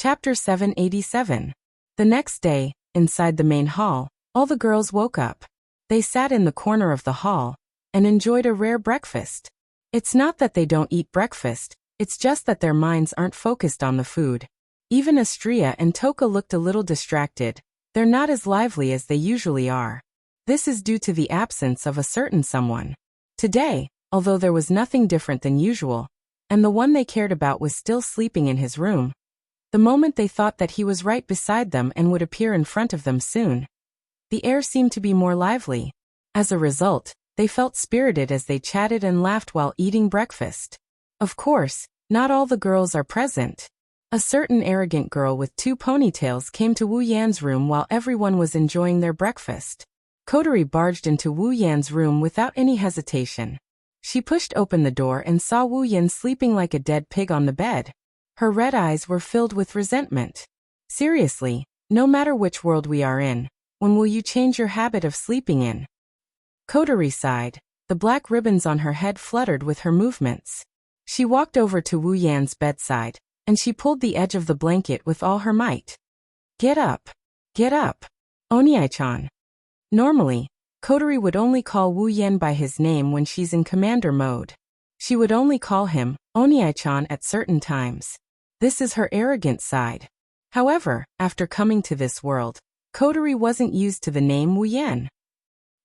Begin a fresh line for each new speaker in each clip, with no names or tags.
Chapter 787. The next day, inside the main hall, all the girls woke up. They sat in the corner of the hall and enjoyed a rare breakfast. It's not that they don't eat breakfast, it's just that their minds aren't focused on the food. Even Astria and Toka looked a little distracted. They're not as lively as they usually are. This is due to the absence of a certain someone. Today, although there was nothing different than usual, and the one they cared about was still sleeping in his room, the moment they thought that he was right beside them and would appear in front of them soon, the air seemed to be more lively. As a result, they felt spirited as they chatted and laughed while eating breakfast. Of course, not all the girls are present. A certain arrogant girl with 2 ponytails came to Wu Yan's room while everyone was enjoying their breakfast. Kotori barged into Wu Yan's room without any hesitation. She pushed open the door and saw Wu Yan sleeping like a dead pig on the bed. Her red eyes were filled with resentment. Seriously, no matter which world we are in, when will you change your habit of sleeping in? Kotori sighed. The black ribbons on her head fluttered with her movements. She walked over to Wu Yan's bedside, and she pulled the edge of the blanket with all her might. Get up. Get up. Oniai-chan. Normally, Kotori would only call Wu Yan by his name when she's in commander mode. She would only call him Oniai-chan at certain times. This is her arrogant side. However, after coming to this world, Kotori wasn't used to the name Wu Yan.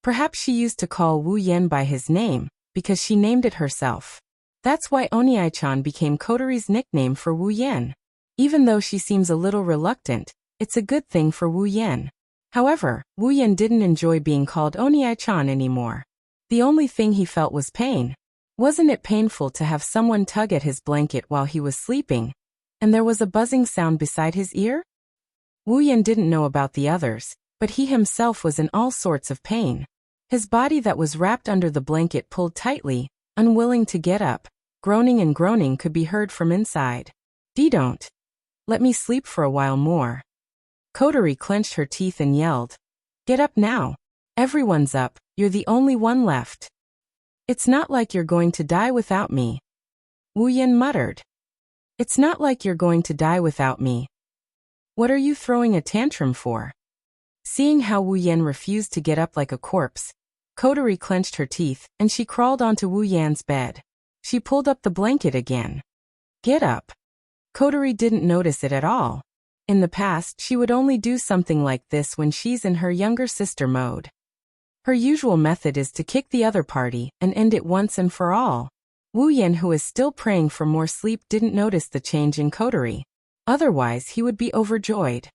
Perhaps she used to call Wu Yan by his name, because she named it herself. That's why Oniai-chan became Kotori's nickname for Wu Yan. Even though she seems a little reluctant, it's a good thing for Wu Yan. However, Wu Yan didn't enjoy being called Oniai-chan anymore. The only thing he felt was pain. Wasn't it painful to have someone tug at his blanket while he was sleeping, and there was a buzzing sound beside his ear? Wu Yan didn't know about the others, but he himself was in all sorts of pain. His body that was wrapped under the blanket pulled tightly, unwilling to get up. Groaning and groaning could be heard from inside. Don't. Let me sleep for a while more. Kotori clenched her teeth and yelled. Get up now. Everyone's up, you're the only one left. It's not like you're going to die without me. Wu Yan muttered. It's not like you're going to die without me. What are you throwing a tantrum for? Seeing how Wu Yan refused to get up like a corpse, Kotori clenched her teeth, and she crawled onto Wu Yan's bed. She pulled up the blanket again. Get up. Kotori didn't notice it at all. In the past, she would only do something like this when she's in her younger sister mode. Her usual method is to kick the other party and end it once and for all. Wu Yan, who is still praying for more sleep, didn't notice the change in Kotori. Otherwise, he would be overjoyed.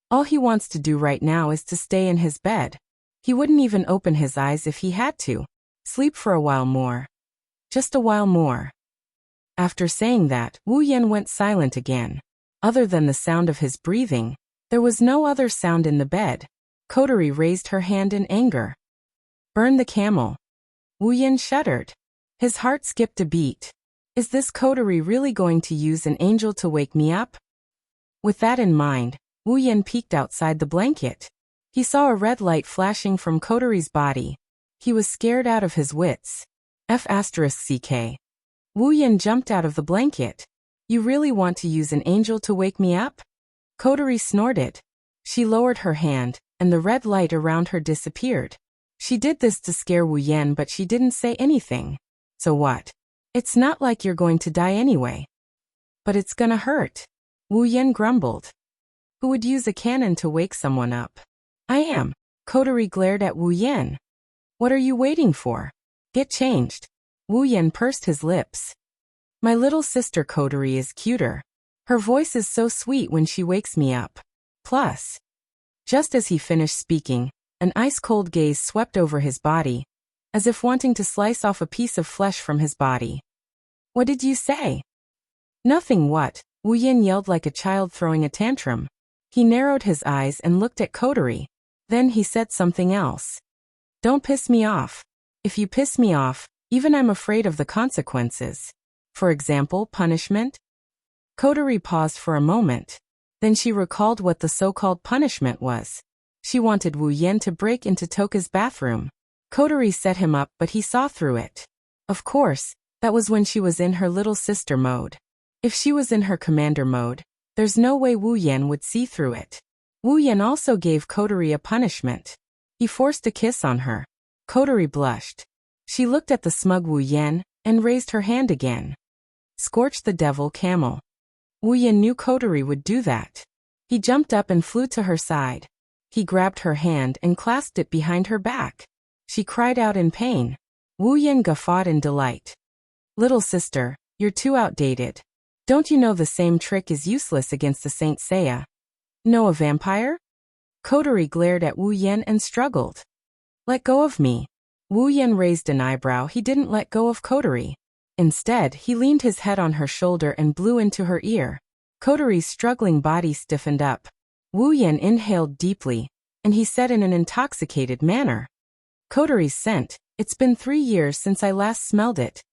All he wants to do right now is to stay in his bed. He wouldn't even open his eyes if he had to. Sleep for a while more. Just a while more. After saying that, Wu Yan went silent again. Other than the sound of his breathing, there was no other sound in the bed. Kotori raised her hand in anger. Burn the camel. Wu Yan shuddered. His heart skipped a beat. Is this Kotori really going to use an angel to wake me up? With that in mind, Wu Yan peeked outside the blanket. He saw a red light flashing from Kotori's body. He was scared out of his wits. F***ck. Wu Yan jumped out of the blanket. You really want to use an angel to wake me up? Kotori snorted. She lowered her hand, and the red light around her disappeared. She did this to scare Wu Yan, but she didn't say anything. So what? It's not like you're going to die anyway. But it's gonna hurt. Wu Yan grumbled. Who would use a cannon to wake someone up? I am. Kotori glared at Wu Yan. What are you waiting for? Get changed. Wu Yan pursed his lips. My little sister Kotori is cuter. Her voice is so sweet when she wakes me up. Plus. Just as he finished speaking, an ice-cold gaze swept over his body, as if wanting to slice off a piece of flesh from his body. What did you say? Nothing. What? Wu Yan yelled like a child throwing a tantrum. He narrowed his eyes and looked at Kotori. Then he said something else. Don't piss me off. If you piss me off, even I'm afraid of the consequences. For example, punishment? Kotori paused for a moment. Then she recalled what the so-called punishment was. She wanted Wu Yan to break into Toka's bathroom. Kotori set him up, but he saw through it. Of course, that was when she was in her little sister mode. If she was in her commander mode, There's no way Wu Yan would see through it. Wu Yan also gave Kotori a punishment. He forced a kiss on her. Kotori blushed. She looked at the smug Wu Yan and raised her hand again. Scorch the devil camel. Wu Yan knew Kotori would do that. He jumped up and flew to her side. He grabbed her hand and clasped it behind her back. She cried out in pain. Wu Yan guffawed in delight. Little sister, you're too outdated. Don't you know the same trick is useless against a Saint Seiya? Know a vampire? Kotori glared at Wu Yan and struggled. Let go of me. Wu Yan raised an eyebrow. He didn't let go of Kotori. Instead, he leaned his head on her shoulder and blew into her ear. Kotori's struggling body stiffened up. Wu Yan inhaled deeply, and he said in an intoxicated manner. Kotori's scent, it's been 3 years since I last smelled it.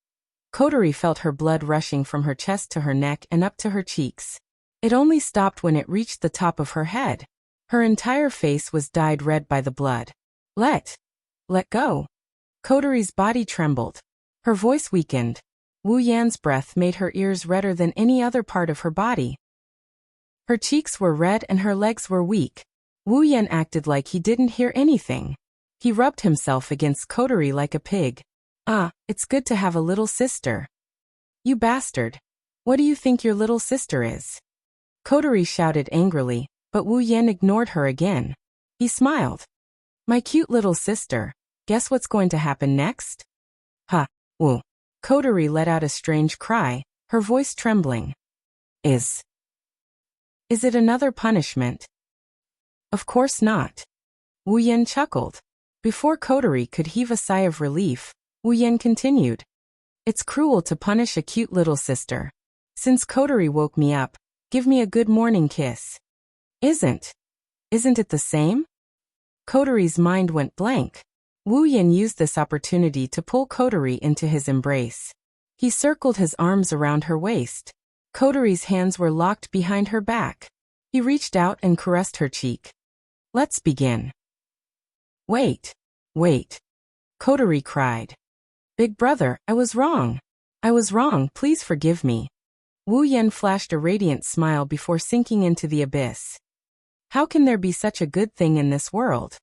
Kotori felt her blood rushing from her chest to her neck and up to her cheeks. It only stopped when it reached the top of her head. Her entire face was dyed red by the blood. Let go. Kotori's body trembled. Her voice weakened. Wu Yan's breath made her ears redder than any other part of her body. Her cheeks were red and her legs were weak. Wu Yan acted like he didn't hear anything. He rubbed himself against Kotori like a pig. Ah, it's good to have a little sister. You bastard. What do you think your little sister is? Kotori shouted angrily, but Wu Yan ignored her again. He smiled. My cute little sister, guess what's going to happen next? Ha, Wu. Kotori let out a strange cry, her voice trembling. Is it another punishment? Of course not. Wu Yan chuckled. Before Kotori could heave a sigh of relief, Wu Yan continued. It's cruel to punish a cute little sister. Since Kotori woke me up, give me a good morning kiss. Isn't it the same? Kotori's mind went blank. Wu Yan used this opportunity to pull Kotori into his embrace. He circled his arms around her waist. Kotori's hands were locked behind her back. He reached out and caressed her cheek. Let's begin. Wait. Kotori cried. Big brother, I was wrong. Please forgive me. Wu Yan flashed a radiant smile before sinking into the abyss. How can there be such a good thing in this world?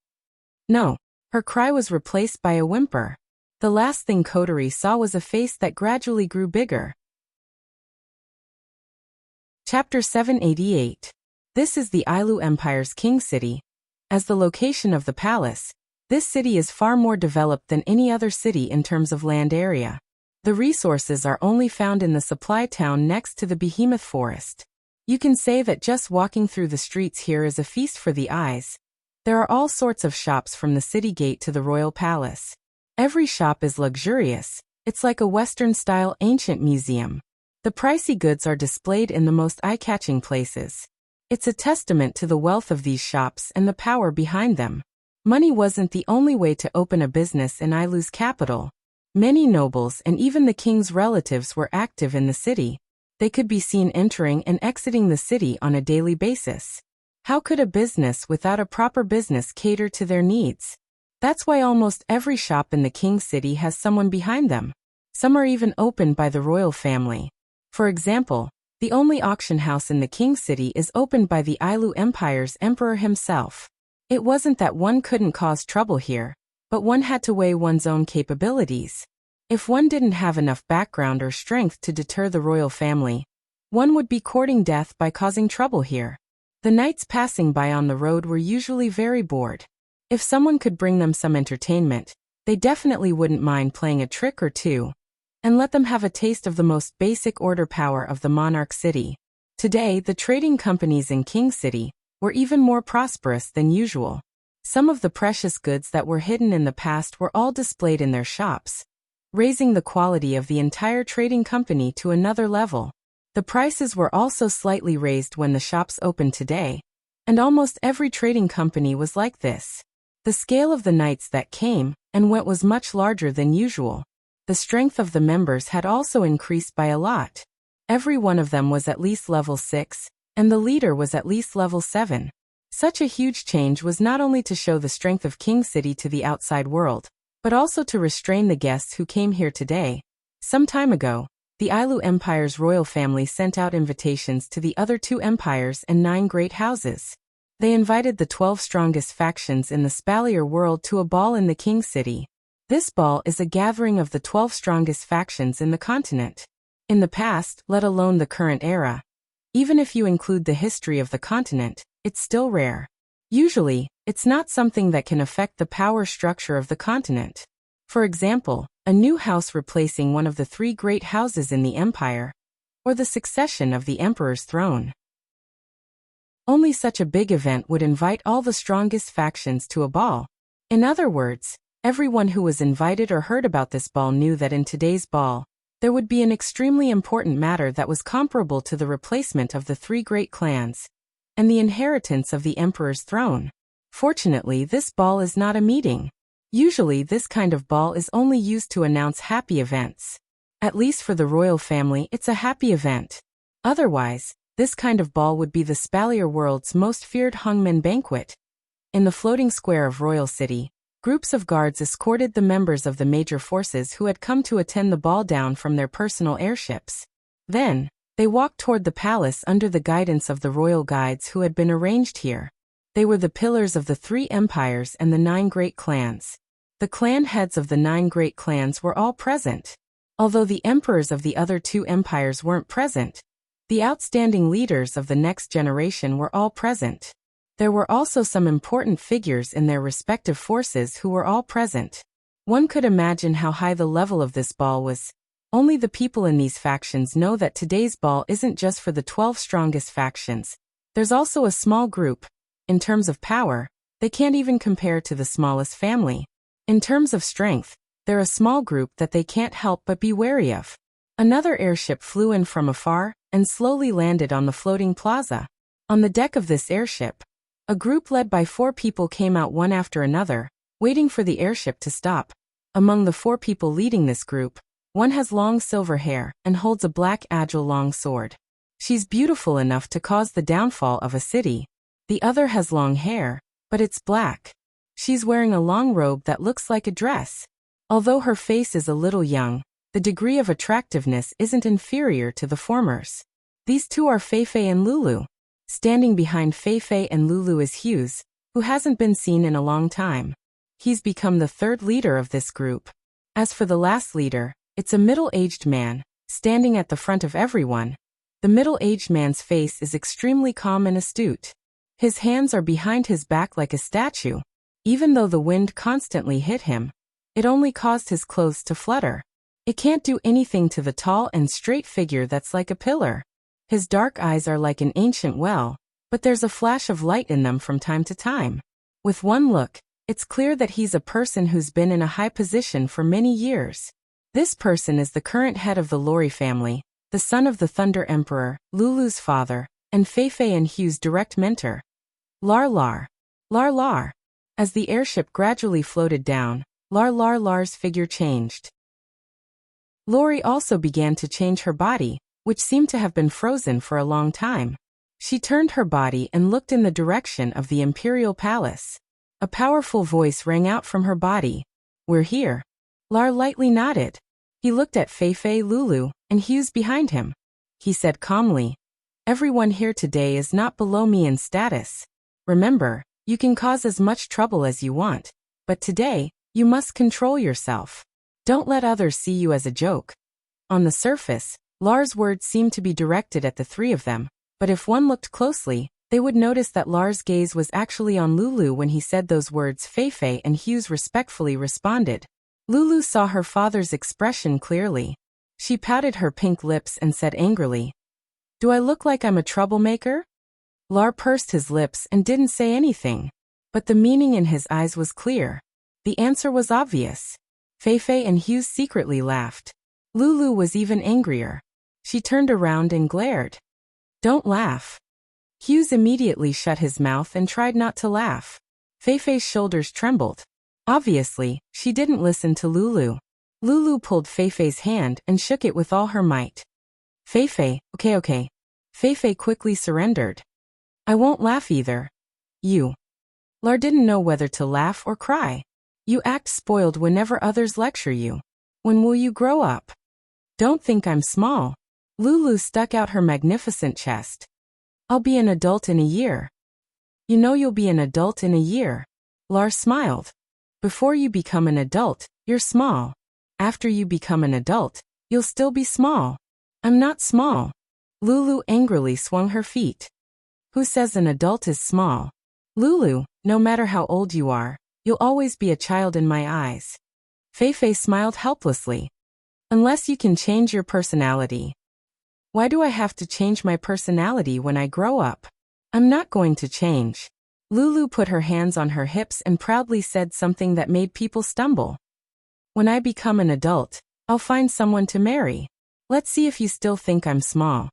No. Her cry was replaced by a whimper. The last thing Kotori saw was a face that gradually grew bigger. Chapter 788. This is the Ailu Empire's king city. As the location of the palace, this city is far more developed than any other city in terms of land area. The resources are only found in the supply town next to the behemoth forest. You can say that just walking through the streets here is a feast for the eyes. There are all sorts of shops from the city gate to the royal palace. Every shop is luxurious. It's like a Western-style ancient museum. The pricey goods are displayed in the most eye-catching places. It's a testament to the wealth of these shops and the power behind them. Money wasn't the only way to open a business in Ailu's capital. Many nobles and even the king's relatives were active in the city. They could be seen entering and exiting the city on a daily basis. How could a business without a proper business cater to their needs? That's why almost every shop in the king city has someone behind them. Some are even opened by the royal family. For example, the only auction house in the king city is opened by the Ailu Empire's emperor himself. It wasn't that one couldn't cause trouble here, but one had to weigh one's own capabilities. If one didn't have enough background or strength to deter the royal family, one would be courting death by causing trouble here. The knights passing by on the road were usually very bored. If someone could bring them some entertainment, they definitely wouldn't mind playing a trick or two, and let them have a taste of the most basic order power of the monarch city. Today, the trading companies in King City were even more prosperous than usual. Some of the precious goods that were hidden in the past were all displayed in their shops, raising the quality of the entire trading company to another level. The prices were also slightly raised when the shops opened today, and almost every trading company was like this. The scale of the knights that came and went was much larger than usual. The strength of the members had also increased by a lot. Every one of them was at least level 6, and the leader was at least level 7. Such a huge change was not only to show the strength of King City to the outside world, but also to restrain the guests who came here today. Some time ago, the Ailu Empire's royal family sent out invitations to the other 2 empires and 9 great houses. They invited the 12 strongest factions in the Spalier world to a ball in the King City. This ball is a gathering of the 12 strongest factions in the continent. In the past, let alone the current era. Even if you include the history of the continent, it's still rare. Usually, it's not something that can affect the power structure of the continent. For example, a new house replacing one of the 3 great houses in the empire, or the succession of the emperor's throne. Only such a big event would invite all the strongest factions to a ball. In other words, everyone who was invited or heard about this ball knew that in today's ball, there would be an extremely important matter that was comparable to the replacement of the 3 great clans, and the inheritance of the emperor's throne. Fortunately, this ball is not a meeting. Usually this kind of ball is only used to announce happy events. At least for the royal family, it's a happy event. Otherwise, this kind of ball would be the Spalier world's most feared hangmen banquet. In the floating square of Royal City, groups of guards escorted the members of the major forces who had come to attend the ball down from their personal airships. Then, they walked toward the palace under the guidance of the royal guides who had been arranged here. They were the pillars of the 3 empires and the 9 great clans. The clan heads of the 9 great clans were all present. Although the emperors of the other 2 empires weren't present, the outstanding leaders of the next generation were all present. There were also some important figures in their respective forces who were all present. One could imagine how high the level of this ball was. Only the people in these factions know that today's ball isn't just for the 12 strongest factions. There's also a small group. In terms of power, they can't even compare to the smallest family. In terms of strength, they're a small group that they can't help but be wary of. Another airship flew in from afar and slowly landed on the floating plaza. On the deck of this airship, a group led by 4 people came out one after another, waiting for the airship to stop. Among the 4 people leading this group, one has long silver hair and holds a black agile long sword. She's beautiful enough to cause the downfall of a city. The other has long hair, but it's black. She's wearing a long robe that looks like a dress. Although her face is a little young, the degree of attractiveness isn't inferior to the former's. These 2 are Feifei and Lulu. Standing behind Feifei and Lulu is Hughes, who hasn't been seen in a long time. He's become the 3rd leader of this group. As for the last leader, it's a middle-aged man, standing at the front of everyone. The middle-aged man's face is extremely calm and astute. His hands are behind his back like a statue. Even though the wind constantly hit him, it only caused his clothes to flutter. It can't do anything to the tall and straight figure that's like a pillar. His dark eyes are like an ancient well, but there's a flash of light in them from time to time. With one look, it's clear that he's a person who's been in a high position for many years. This person is the current head of the Lori family, the son of the Thunder Emperor, Lulu's father, and Feifei and Hugh's direct mentor. Lar Lar. Lar Lar. As the airship gradually floated down, Lar's figure changed. Lori also began to change her body, which seemed to have been frozen for a long time. She turned her body and looked in the direction of the imperial palace. A powerful voice rang out from her body. "We're here." Lar lightly nodded. He looked at Feifei, Lulu, and Hughes behind him. He said calmly, "Everyone here today is not below me in status. Remember, you can cause as much trouble as you want, but today, you must control yourself. Don't let others see you as a joke." On the surface, Lar's words seemed to be directed at the 3 of them, but if one looked closely, they would notice that Lar's gaze was actually on Lulu when he said those words. Feifei and Hughes respectfully responded. Lulu saw her father's expression clearly. She pouted her pink lips and said angrily, "Do I look like I'm a troublemaker?" Lar pursed his lips and didn't say anything, but the meaning in his eyes was clear. The answer was obvious. Feifei and Hughes secretly laughed. Lulu was even angrier. She turned around and glared. "Don't laugh." Hughes immediately shut his mouth and tried not to laugh. Feifei's shoulders trembled. Obviously, she didn't listen to Lulu. Lulu pulled Feifei's hand and shook it with all her might. "Feifei, okay. Feifei quickly surrendered. "I won't laugh either." "You." Lar didn't know whether to laugh or cry. "You act spoiled whenever others lecture you. When will you grow up?" Don't think I'm small. Lulu stuck out her magnificent chest. I'll be an adult in a year. You know you'll be an adult in a year. Lars smiled. Before you become an adult, you're small. After you become an adult, you'll still be small. I'm not small. Lulu angrily swung her feet. Who says an adult is small? Lulu, no matter how old you are, you'll always be a child in my eyes. Feifei smiled helplessly. Unless you can change your personality. Why do I have to change my personality when I grow up? I'm not going to change. Lulu put her hands on her hips and proudly said something that made people stumble. When I become an adult, I'll find someone to marry. Let's see if you still think I'm small.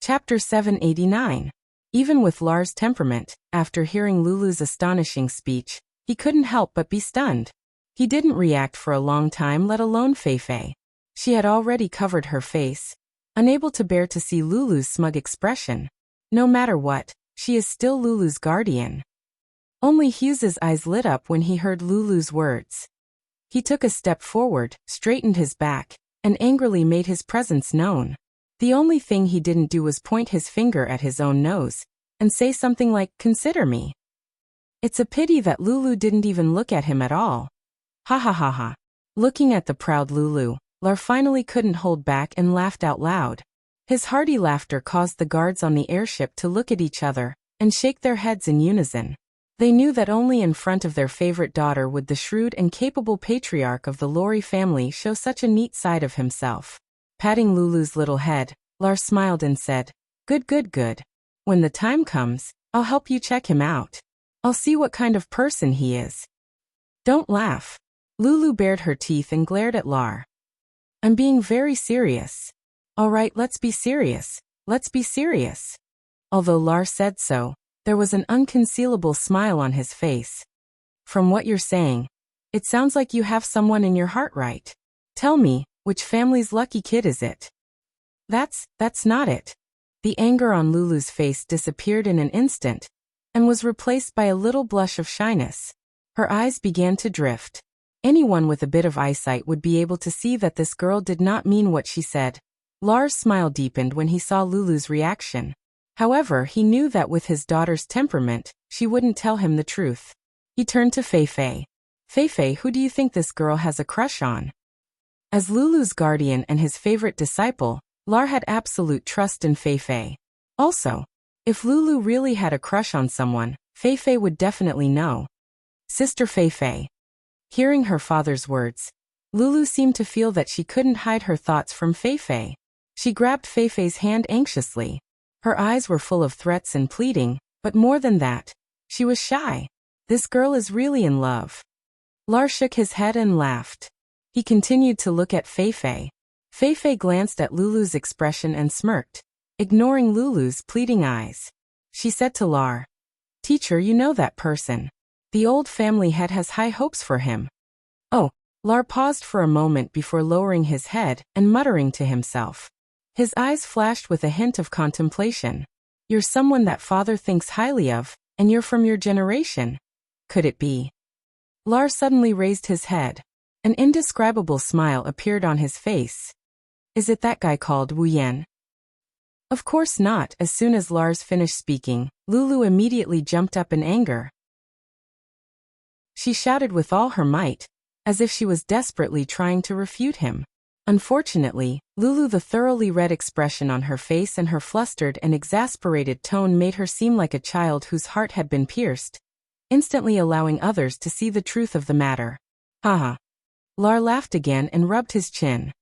Chapter 789. Even with Lars' temperament, after hearing Lulu's astonishing speech, he couldn't help but be stunned. He didn't react for a long time, let alone Feifei. She had already covered her face, unable to bear to see Lulu's smug expression. No matter what, she is still Lulu's guardian. Only Hughes's eyes lit up when he heard Lulu's words. He took a step forward, straightened his back, and angrily made his presence known. The only thing he didn't do was point his finger at his own nose and say something like, "Consider me." It's a pity that Lulu didn't even look at him at all. Ha ha ha ha. Looking at the proud Lulu, Lars finally couldn't hold back and laughed out loud. His hearty laughter caused the guards on the airship to look at each other and shake their heads in unison. They knew that only in front of their favorite daughter would the shrewd and capable patriarch of the Lorry family show such a neat side of himself. Patting Lulu's little head, Lars smiled and said, "Good, good, good. When the time comes, I'll help you check him out. I'll see what kind of person he is." Don't laugh. Lulu bared her teeth and glared at Lars. I'm being very serious. All right, let's be serious. Let's be serious. Although Lars said so, there was an unconcealable smile on his face. From what you're saying, it sounds like you have someone in your heart, right? Tell me, which family's lucky kid is it? That's not it. The anger on Lulu's face disappeared in an instant and was replaced by a little blush of shyness. Her eyes began to drift. Anyone with a bit of eyesight would be able to see that this girl did not mean what she said. Lars' smile deepened when he saw Lulu's reaction. However, he knew that with his daughter's temperament, she wouldn't tell him the truth. He turned to Feifei. Feifei, who do you think this girl has a crush on? As Lulu's guardian and his favorite disciple, Lars had absolute trust in Feifei. Also, if Lulu really had a crush on someone, Feifei would definitely know. Sister Feifei. Hearing her father's words, Lulu seemed to feel that she couldn't hide her thoughts from Feifei. She grabbed Feifei's hand anxiously. Her eyes were full of threats and pleading, but more than that, she was shy. This girl is really in love. Lars shook his head and laughed. He continued to look at Feifei. Feifei glanced at Lulu's expression and smirked, ignoring Lulu's pleading eyes. She said to Lars, "Teacher, you know that person. The old family head has high hopes for him." Oh, Lars paused for a moment before lowering his head and muttering to himself. His eyes flashed with a hint of contemplation. You're someone that father thinks highly of, and you're from your generation. Could it be? Lars suddenly raised his head. An indescribable smile appeared on his face. Is it that guy called Wu Yan? Of course not. As soon as Lars finished speaking, Lulu immediately jumped up in anger. She shouted with all her might, as if she was desperately trying to refute him. Unfortunately, Lulu, the thoroughly red expression on her face and her flustered and exasperated tone made her seem like a child whose heart had been pierced, instantly allowing others to see the truth of the matter. Haha. Lars laughed again and rubbed his chin.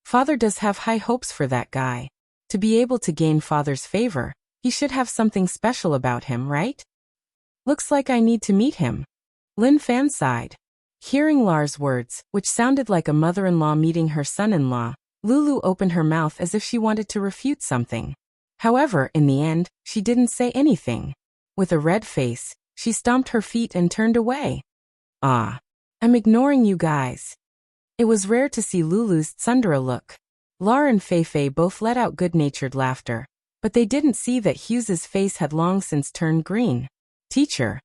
Father does have high hopes for that guy. To be able to gain father's favor, he should have something special about him, right? Looks like I need to meet him. Lin Fan sighed. Hearing Lars' words, which sounded like a mother-in-law meeting her son-in-law, Lulu opened her mouth as if she wanted to refute something. However, in the end, she didn't say anything. With a red face, she stomped her feet and turned away. Ah. I'm ignoring you guys. It was rare to see Lulu's tsundere look. Lars and Feifei both let out good-natured laughter, but they didn't see that Hughes's face had long since turned green. Teacher.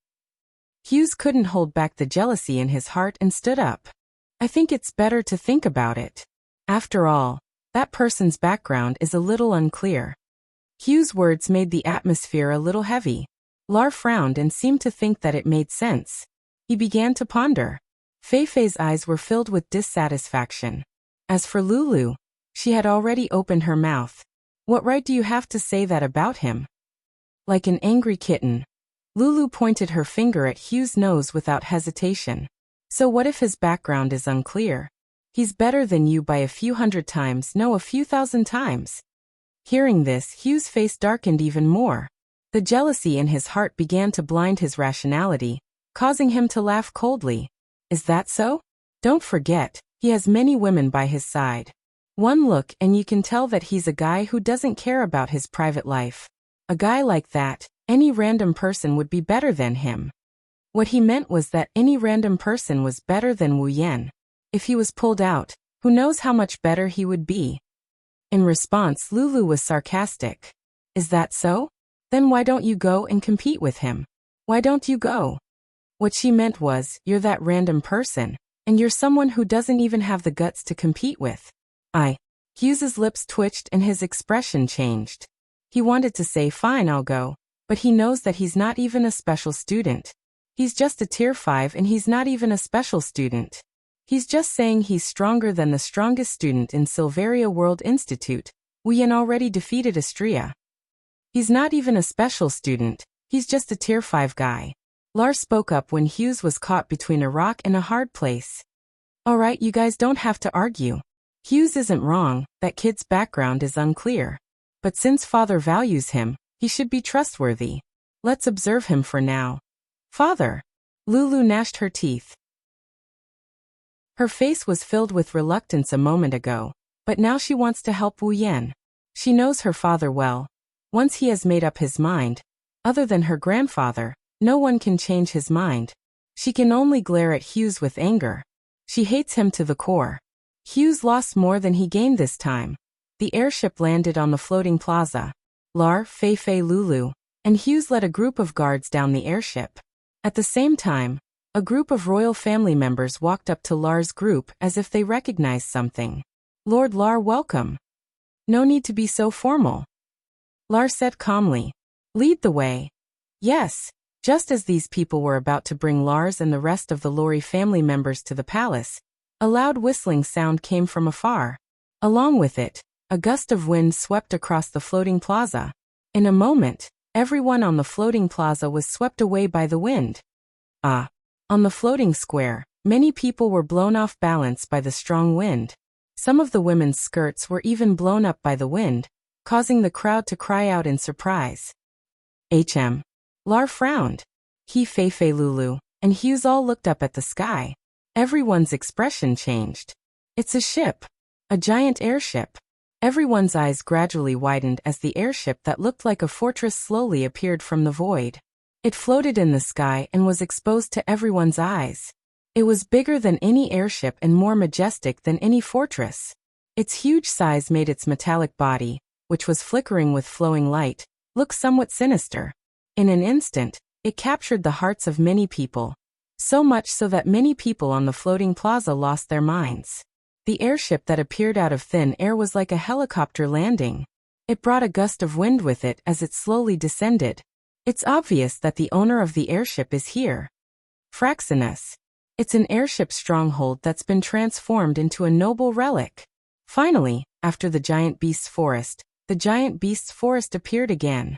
Hughes couldn't hold back the jealousy in his heart and stood up. I think it's better to think about it. After all, that person's background is a little unclear. Hugh's words made the atmosphere a little heavy. Lar frowned and seemed to think that it made sense. He began to ponder. Fei-Fei's eyes were filled with dissatisfaction. As for Lulu, she had already opened her mouth. What right do you have to say that about him? Like an angry kitten, Lulu pointed her finger at Hugh's nose without hesitation. So what if his background is unclear? He's better than you by a few hundred times, no, a few thousand times. Hearing this, Hugh's face darkened even more. The jealousy in his heart began to blind his rationality, causing him to laugh coldly. Is that so? Don't forget, he has many women by his side. One look and you can tell that he's a guy who doesn't care about his private life. A guy like that, any random person would be better than him. What he meant was that any random person was better than Wu Yan. If he was pulled out, who knows how much better he would be? In response, Lulu was sarcastic. Is that so? Then why don't you go and compete with him? Why don't you go? What she meant was, you're that random person, and you're someone who doesn't even have the guts to compete with. Hugh's lips twitched and his expression changed. He wanted to say fine, I'll go, but he knows that he's not even a special student. He's just a tier 5 and he's not even a special student. He's just saying he's stronger than the strongest student in Silveria World Institute. Wu Yan already defeated Astria. He's not even a special student, he's just a tier 5 guy. Lars spoke up when Hughes was caught between a rock and a hard place. Alright, you guys don't have to argue. Hughes isn't wrong, that kid's background is unclear. But since father values him, he should be trustworthy. Let's observe him for now. Father! Lulu gnashed her teeth. Her face was filled with reluctance a moment ago, but now she wants to help Wu Yan. She knows her father well. Once he has made up his mind, other than her grandfather, no one can change his mind. She can only glare at Hughes with anger. She hates him to the core. Hughes lost more than he gained this time. The airship landed on the floating plaza. Lar, Fei-Fei, Lulu, and Hughes led a group of guards down the airship. At the same time, a group of royal family members walked up to Lar's group as if they recognized something. Lord Lar, welcome. No need to be so formal. Lar said calmly. Lead the way. Yes. Just as these people were about to bring Lars and the rest of the Lori family members to the palace, a loud whistling sound came from afar. Along with it, a gust of wind swept across the floating plaza. In a moment, everyone on the floating plaza was swept away by the wind. On the floating square, many people were blown off balance by the strong wind. Some of the women's skirts were even blown up by the wind, causing the crowd to cry out in surprise. Lar frowned. He, Fei-Fei, Lulu, and Hughes all looked up at the sky. Everyone's expression changed. It's a ship. A giant airship. Everyone's eyes gradually widened as the airship that looked like a fortress slowly appeared from the void. It floated in the sky and was exposed to everyone's eyes. It was bigger than any airship and more majestic than any fortress. Its huge size made its metallic body, which was flickering with flowing light, look somewhat sinister. In an instant, it captured the hearts of many people. So much so that many people on the floating plaza lost their minds. The airship that appeared out of thin air was like a helicopter landing. It brought a gust of wind with it as it slowly descended. It's obvious that the owner of the airship is here. Fraxinus. It's an airship stronghold that's been transformed into a noble relic. Finally, after the giant beast's forest appeared again.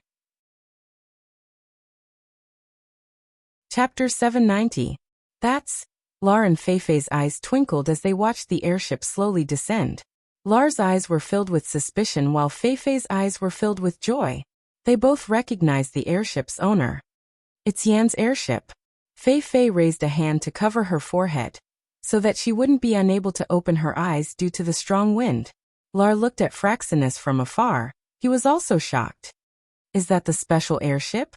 Chapter 790. That's... Lar and Fei-Fei's eyes twinkled as they watched the airship slowly descend. Lar's eyes were filled with suspicion while Fei-Fei's eyes were filled with joy. They both recognized the airship's owner. It's Yan's airship. Fei-Fei raised a hand to cover her forehead, so that she wouldn't be unable to open her eyes due to the strong wind. Lar looked at Fraxinus from afar. He was also shocked. Is that the special airship?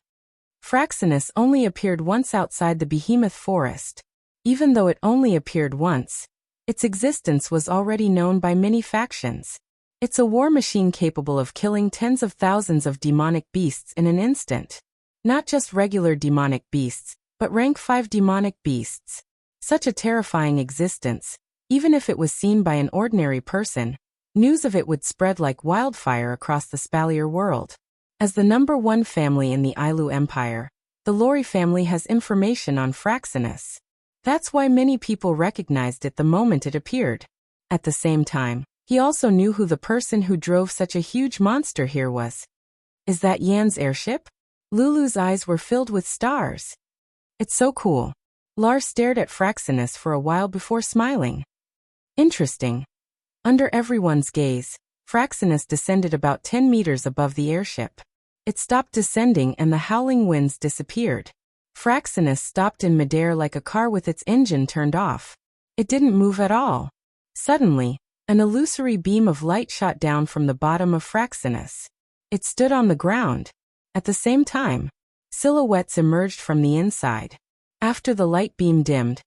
Fraxinus only appeared once outside the behemoth forest. Even though it only appeared once, its existence was already known by many factions. It's a war machine capable of killing tens of thousands of demonic beasts in an instant. Not just regular demonic beasts, but rank 5 demonic beasts. Such a terrifying existence, Even if it was seen by an ordinary person, news of it would spread like wildfire across the Spalier world. As the #1 family in the Ailu Empire, the Lori family has information on Fraxinus. That's why many people recognized it the moment it appeared. At the same time, he also knew who the person who drove such a huge monster here was. Is that Yan's airship? Lulu's eyes were filled with stars. It's so cool. Lars stared at Fraxinus for a while before smiling. Interesting. Under everyone's gaze, Fraxinus descended about 10 meters above the airship. It stopped descending and the howling winds disappeared. Fraxinus stopped in midair like a car with its engine turned off. It didn't move at all. Suddenly, an illusory beam of light shot down from the bottom of Fraxinus. It stood on the ground. At the same time, silhouettes emerged from the inside. After the light beam dimmed,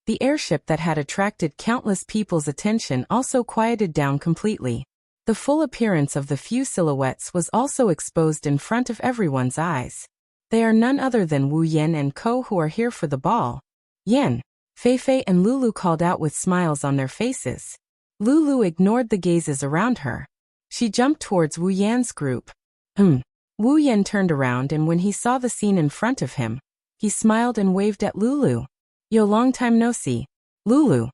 the airship that had attracted countless people's attention also quieted down completely. The full appearance of the few silhouettes was also exposed in front of everyone's eyes. They are none other than Wu Yan and Ko, who are here for the ball. Yan, Feifei and Lulu called out with smiles on their faces. Lulu ignored the gazes around her. She jumped towards Wu Yan's group. Wu Yan turned around, and when he saw the scene in front of him, he smiled and waved at Lulu. Yo, long time no see. Lulu.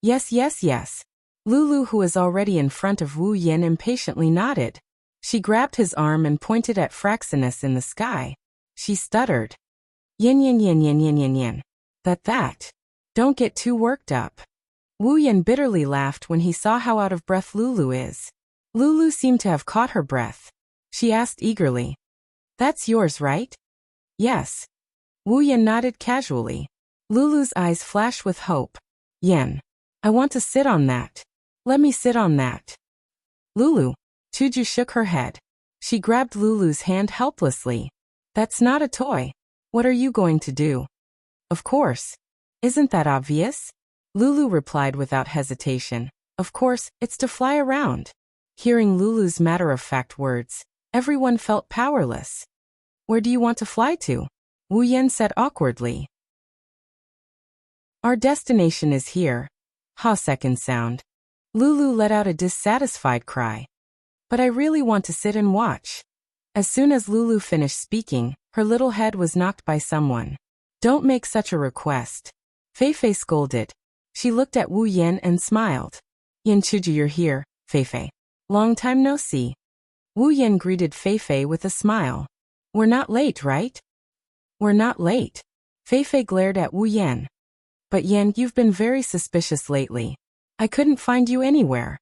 Yes, yes, yes. Lulu, who was already in front of Wu Yan, impatiently nodded. She grabbed his arm and pointed at Fraxinus in the sky. She stuttered. Yin yin yin yin yin yin yin. That. Don't get too worked up. Wu Yan bitterly laughed when he saw how out of breath Lulu is. Lulu seemed to have caught her breath. She asked eagerly. That's yours, right? Yes. Wu Yan nodded casually. Lulu's eyes flashed with hope. Yan. I want to sit on that. Let me sit on that. Lulu. Chuju shook her head. She grabbed Lulu's hand helplessly. That's not a toy. What are you going to do? Of course. Isn't that obvious? Lulu replied without hesitation. Of course, it's to fly around. Hearing Lulu's matter-of-fact words, everyone felt powerless. Where do you want to fly to? Wu Yan said awkwardly. Our destination is here. Ha, second sound. Lulu let out a dissatisfied cry. But I really want to sit and watch. As soon as Lulu finished speaking, her little head was knocked by someone. Don't make such a request. Feifei scolded. She looked at Wu Yan and smiled. Yan Chuju, you're here, Feifei. Long time no see. Wu Yan greeted Feifei with a smile. We're not late, right? We're not late. Feifei glared at Wu Yan. But Yan, you've been very suspicious lately. I couldn't find you anywhere.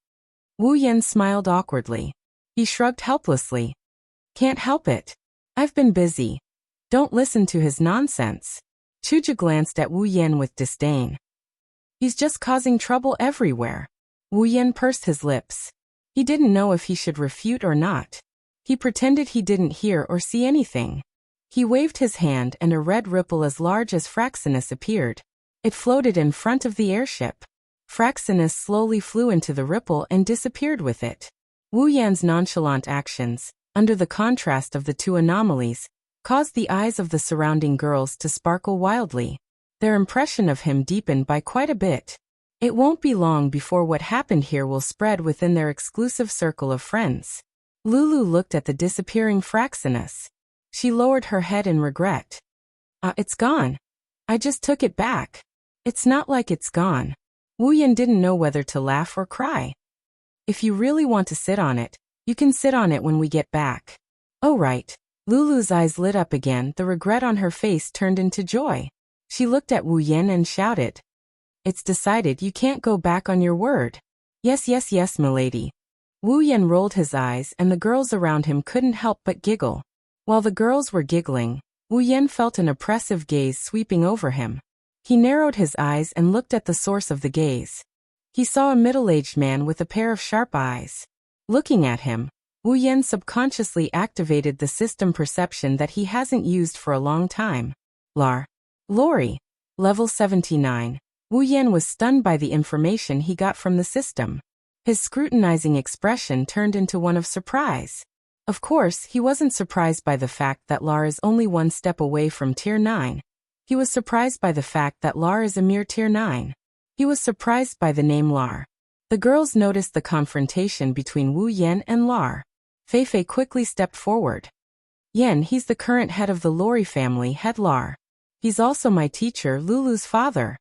Wu Yan smiled awkwardly. He shrugged helplessly. Can't help it. I've been busy. Don't listen to his nonsense. Chuju glanced at Wu Yan with disdain. He's just causing trouble everywhere. Wu Yan pursed his lips. He didn't know if he should refute or not. He pretended he didn't hear or see anything. He waved his hand and a red ripple as large as Fraxinus appeared. It floated in front of the airship. Fraxinus slowly flew into the ripple and disappeared with it. Wu Yan's nonchalant actions, under the contrast of the two anomalies, caused the eyes of the surrounding girls to sparkle wildly. Their impression of him deepened by quite a bit. It won't be long before what happened here will spread within their exclusive circle of friends. Lulu looked at the disappearing Fraxinus. She lowered her head in regret. It's gone. I just took it back. It's not like it's gone. Wu Yan didn't know whether to laugh or cry. If you really want to sit on it, you can sit on it when we get back. Oh right. Lulu's eyes lit up again, the regret on her face turned into joy. She looked at Wu Yan and shouted. It's decided, you can't go back on your word. Yes, yes, yes, milady. Wu Yan rolled his eyes and the girls around him couldn't help but giggle. While the girls were giggling, Wu Yan felt an oppressive gaze sweeping over him. He narrowed his eyes and looked at the source of the gaze. He saw a middle-aged man with a pair of sharp eyes. Looking at him, Wu Yan subconsciously activated the system perception that he hasn't used for a long time. Lori. Level 79. Wu Yan was stunned by the information he got from the system. His scrutinizing expression turned into one of surprise. Of course, he wasn't surprised by the fact that Lar is only one step away from Tier 9. He was surprised by the fact that Lar is a mere Tier 9. He was surprised by the name Lar. The girls noticed the confrontation between Wu Yan and Lar. Fei Fei quickly stepped forward. Yan, he's the current head of the Lori family, head Lar. He's also my teacher, Lulu's father.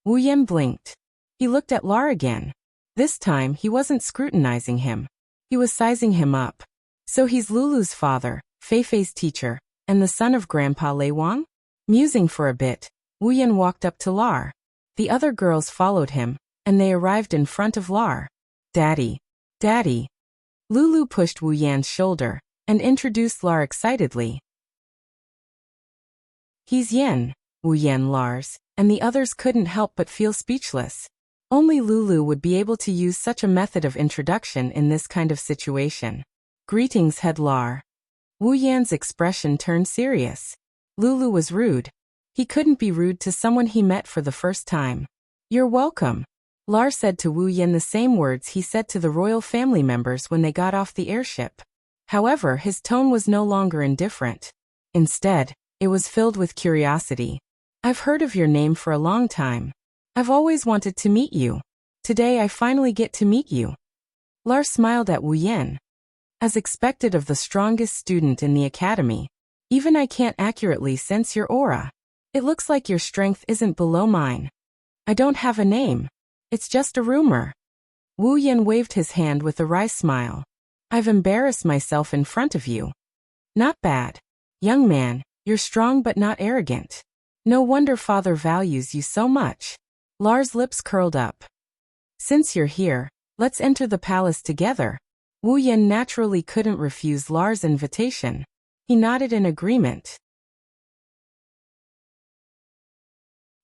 Wu Yan blinked. He looked at Lar again. This time, he wasn't scrutinizing him. He was sizing him up. So he's Lulu's father, Fei Fei's teacher, and the son of Grandpa Lei Wang? Musing for a bit, Wu Yan walked up to Lar. The other girls followed him, and they arrived in front of Lar. Daddy. Daddy. Lulu pushed Wu Yan's shoulder, and introduced Lar excitedly. He's Yan, Wu Yan Lars, and the others couldn't help but feel speechless. Only Lulu would be able to use such a method of introduction in this kind of situation. Greetings, head Lar. Wu Yan's expression turned serious. Lulu was rude. He couldn't be rude to someone he met for the first time. You're welcome. Lar said to Wu Yan the same words he said to the royal family members when they got off the airship. However, his tone was no longer indifferent. Instead, it was filled with curiosity. I've heard of your name for a long time. I've always wanted to meet you. Today I finally get to meet you. Lar smiled at Wu Yan. As expected of the strongest student in the academy, even I can't accurately sense your aura. It looks like your strength isn't below mine. I don't have a name. It's just a rumor. Wu Yan waved his hand with a wry smile. I've embarrassed myself in front of you. Not bad. Young man, you're strong but not arrogant. No wonder father values you so much. Lar's lips curled up. Since you're here, let's enter the palace together. Wu Yan naturally couldn't refuse Lar's invitation. He nodded in agreement.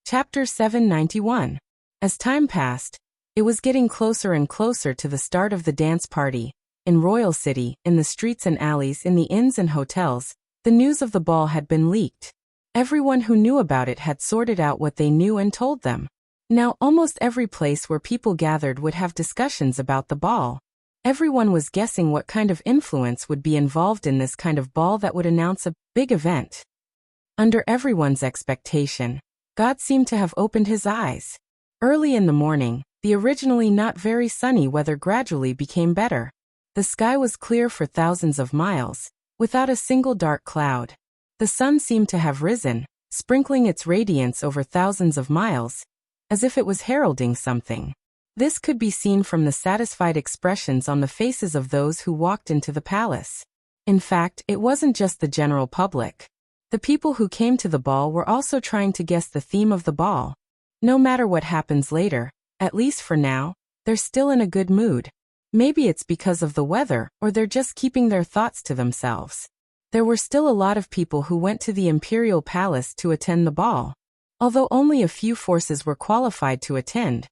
Chapter 791. As time passed, it was getting closer and closer to the start of the dance party. In Royal City, in the streets and alleys, in the inns and hotels, the news of the ball had been leaked. Everyone who knew about it had sorted out what they knew and told them. Now, almost every place where people gathered would have discussions about the ball. Everyone was guessing what kind of influence would be involved in this kind of ball that would announce a big event. Under everyone's expectation, God seemed to have opened his eyes. Early in the morning, the originally not very sunny weather gradually became better. The sky was clear for thousands of miles, without a single dark cloud. The sun seemed to have risen, sprinkling its radiance over thousands of miles, as if it was heralding something. This could be seen from the satisfied expressions on the faces of those who walked into the palace. In fact, it wasn't just the general public. The people who came to the ball were also trying to guess the theme of the ball. No matter what happens later, at least for now, they're still in a good mood. Maybe it's because of the weather, or they're just keeping their thoughts to themselves. There were still a lot of people who went to the imperial palace to attend the ball. Although only a few forces were qualified to attend,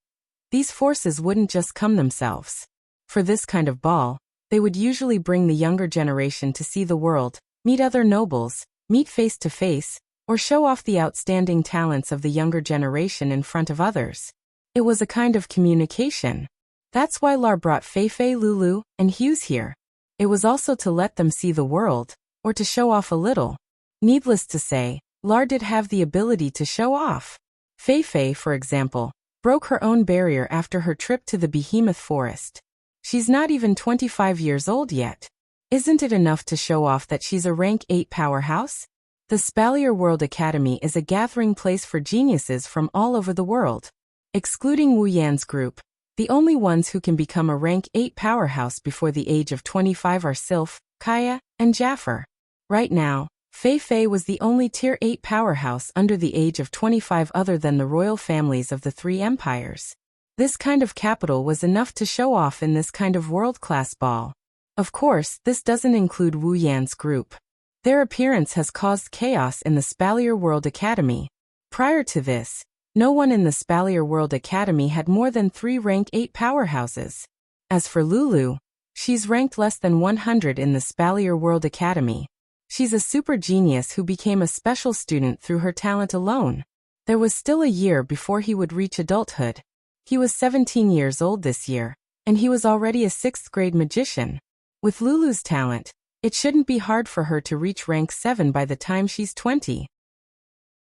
these forces wouldn't just come themselves. For this kind of ball, they would usually bring the younger generation to see the world, meet other nobles, meet face to face, or show off the outstanding talents of the younger generation in front of others. It was a kind of communication. That's why Lar brought Fei Fei, Lulu, and Hughes here. It was also to let them see the world, or to show off a little. Needless to say, Lar did have the ability to show off. Fei Fei, for example, broke her own barrier after her trip to the behemoth forest. She's not even 25 years old yet. Isn't it enough to show off that she's a rank 8 powerhouse? The Spalier World Academy is a gathering place for geniuses from all over the world. Excluding Wu Yan's group, the only ones who can become a rank 8 powerhouse before the age of 25 are Sylph, Kaya, and Jaffer. Right now, Fei Fei was the only tier 8 powerhouse under the age of 25 other than the royal families of the 3 empires. This kind of capital was enough to show off in this kind of world-class ball. Of course, this doesn't include Wu Yan's group. Their appearance has caused chaos in the Spalier World Academy. Prior to this, no one in the Spalier World Academy had more than 3 rank 8 powerhouses. As for Lulu, she's ranked less than 100 in the Spalier World Academy. She's a super genius who became a special student through her talent alone. There was still a year before he would reach adulthood. He was 17 years old this year, and he was already a 6th grade magician. With Lulu's talent, it shouldn't be hard for her to reach rank 7 by the time she's 20.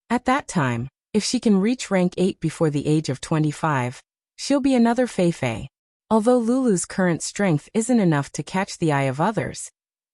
At that time, If she can reach rank 8 before the age of 25, she'll be another Fei. Although Lulu's current strength isn't enough to catch the eye of others,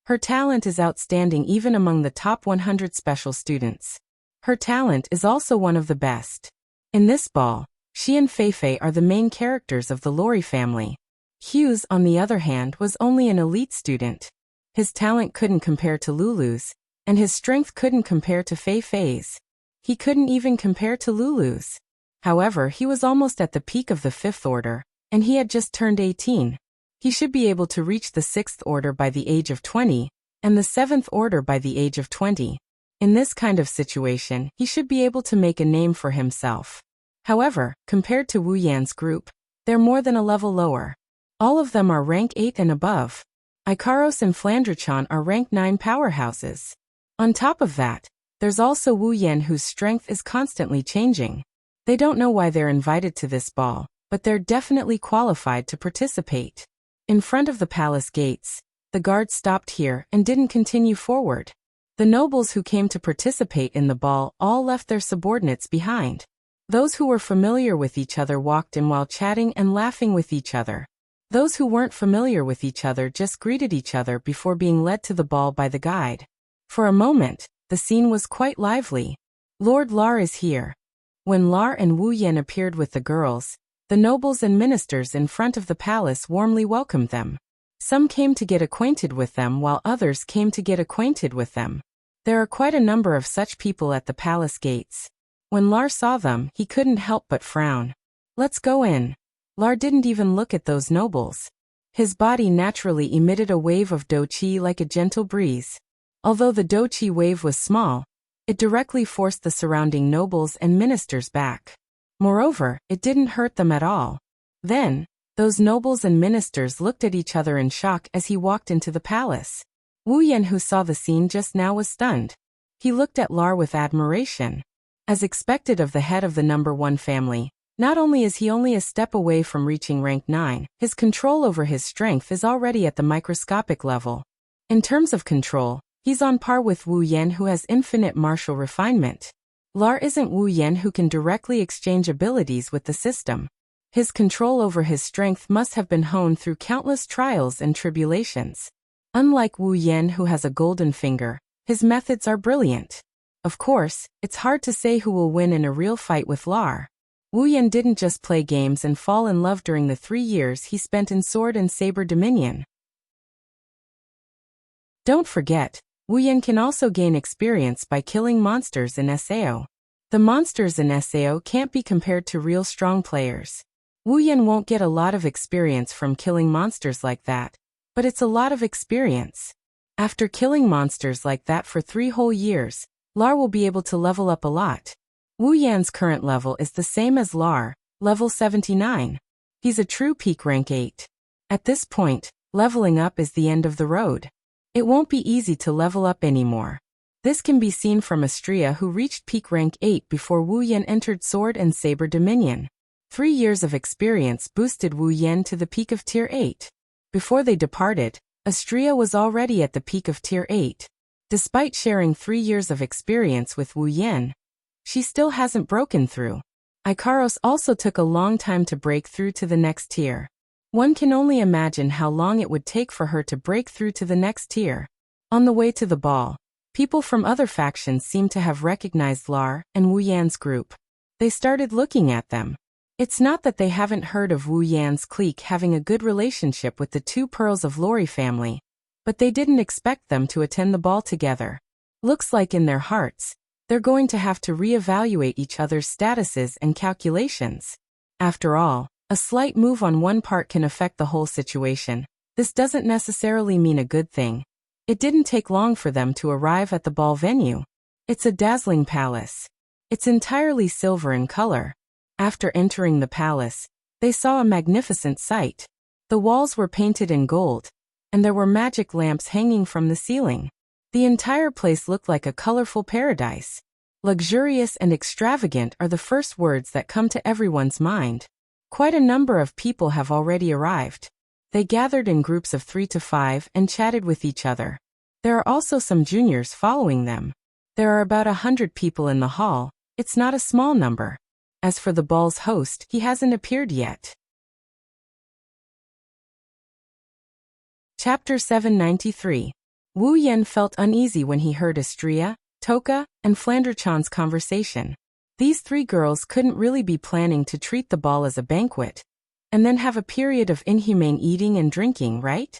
her talent is outstanding even among the top 100 special students. Her talent is also one of the best. In this ball, she and Fei are the main characters of the Lori family. Hughes, on the other hand, was only an elite student. His talent couldn't compare to Lulu's, and his strength couldn't compare to Fei's. He couldn't even compare to Lulu's. However, he was almost at the peak of the 5th order, and he had just turned 18. He should be able to reach the 6th order by the age of 20, and the 7th order by the age of 20. In this kind of situation, he should be able to make a name for himself. However, compared to Wu Yan's group, they're more than a level lower. All of them are rank 8 and above. Ikaros and Flandrachan are rank 9 powerhouses. On top of that, there's also Wu Yan whose strength is constantly changing. They don't know why they're invited to this ball, but they're definitely qualified to participate. In front of the palace gates, the guards stopped here and didn't continue forward. The nobles who came to participate in the ball all left their subordinates behind. Those who were familiar with each other walked in while chatting and laughing with each other. Those who weren't familiar with each other just greeted each other before being led to the ball by the guide. For a moment, the scene was quite lively. Lord Lar is here. When Lar and Wu Yan appeared with the girls, the nobles and ministers in front of the palace warmly welcomed them. Some came to get acquainted with them while others came to get acquainted with them. There are quite a number of such people at the palace gates. When Lar saw them, he couldn't help but frown. Let's go in. Lar didn't even look at those nobles. His body naturally emitted a wave of do-chi like a gentle breeze. Although the do-chi wave was small, it directly forced the surrounding nobles and ministers back. Moreover, it didn't hurt them at all. Then, those nobles and ministers looked at each other in shock as he walked into the palace. Wu Yan, who saw the scene just now, was stunned. He looked at Lar with admiration. As expected of the head of the number 1 family, not only is he only a step away from reaching rank 9, his control over his strength is already at the microscopic level. In terms of control, he's on par with Wu Yan, who has infinite martial refinement. Lar isn't Wu Yan, who can directly exchange abilities with the system. His control over his strength must have been honed through countless trials and tribulations. Unlike Wu Yan, who has a golden finger, his methods are brilliant. Of course, it's hard to say who will win in a real fight with Lar. Wu Yan didn't just play games and fall in love during the 3 years he spent in Sword and Saber Dominion. Don't forget, Wu Yan can also gain experience by killing monsters in SAO. The monsters in SAO can't be compared to real strong players. Wu Yan won't get a lot of experience from killing monsters like that, but it's a lot of experience. After killing monsters like that for 3 whole years, Lar will be able to level up a lot. Wu Yan's current level is the same as Lar, level 79. He's a true peak rank 8. At this point, leveling up is the end of the road. It won't be easy to level up anymore. This can be seen from Astria, who reached peak rank 8 before Wu Yan entered Sword and Saber Dominion. 3 years of experience boosted Wu Yan to the peak of Tier 8. Before they departed, Astria was already at the peak of Tier 8. Despite sharing 3 years of experience with Wu Yan, she still hasn't broken through. Ikaros also took a long time to break through to the next tier. One can only imagine how long it would take for her to break through to the next tier. On the way to the ball, people from other factions seemed to have recognized Lar and Wu Yan's group. They started looking at them. It's not that they haven't heard of Wu Yan's clique having a good relationship with the 2 Pearls of Lori family, but they didn't expect them to attend the ball together. Looks like in their hearts, they're going to have to reevaluate each other's statuses and calculations. After all, a slight move on one part can affect the whole situation. This doesn't necessarily mean a good thing. It didn't take long for them to arrive at the ball venue. It's a dazzling palace. It's entirely silver in color. After entering the palace, they saw a magnificent sight. The walls were painted in gold, and there were magic lamps hanging from the ceiling. The entire place looked like a colorful paradise. Luxurious and extravagant are the first words that come to everyone's mind. Quite a number of people have already arrived. They gathered in groups of 3 to 5 and chatted with each other. There are also some juniors following them. There are about 100 people in the hall, It's not a small number. As for the ball's host, he hasn't appeared yet. Chapter 793. Wu Yan felt uneasy when he heard Astria, Toka, and Flanderchan's conversation. These three girls couldn't really be planning to treat the ball as a banquet, and then have a period of inhumane eating and drinking, right?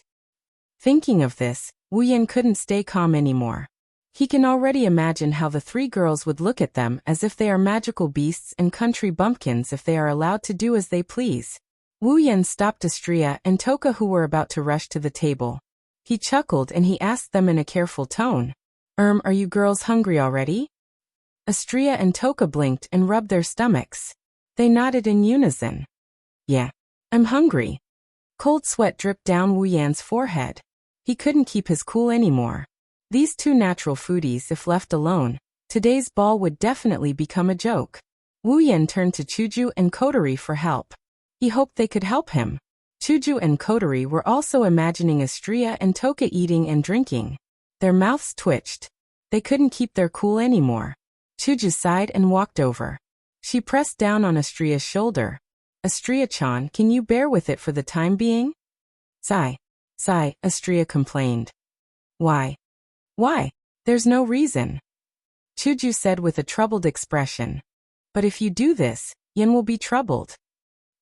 Thinking of this, Wu Yan couldn't stay calm anymore. He can already imagine how the three girls would look at them as if they are magical beasts and country bumpkins if they are allowed to do as they please. Wu Yan stopped Astria and Toka, who were about to rush to the table. He chuckled and he asked them in a careful tone, Are you girls hungry already?" Astria and Toka blinked and rubbed their stomachs. They nodded in unison. "Yeah, I'm hungry." Cold sweat dripped down Wu Yan's forehead. He couldn't keep his cool anymore. These two natural foodies, if left alone, today's ball would definitely become a joke. Wu Yan turned to Chuju and Kotori for help. He hoped they could help him. Chuju and Kotori were also imagining Astria and Toka eating and drinking. Their mouths twitched. They couldn't keep their cool anymore. Chuju sighed and walked over. She pressed down on Astria's shoulder. "Astria-chan, can you bear with it for the time being?" Sigh, Astria complained. Why? There's no reason," Chuju said with a troubled expression. "But if you do this, Yen will be troubled."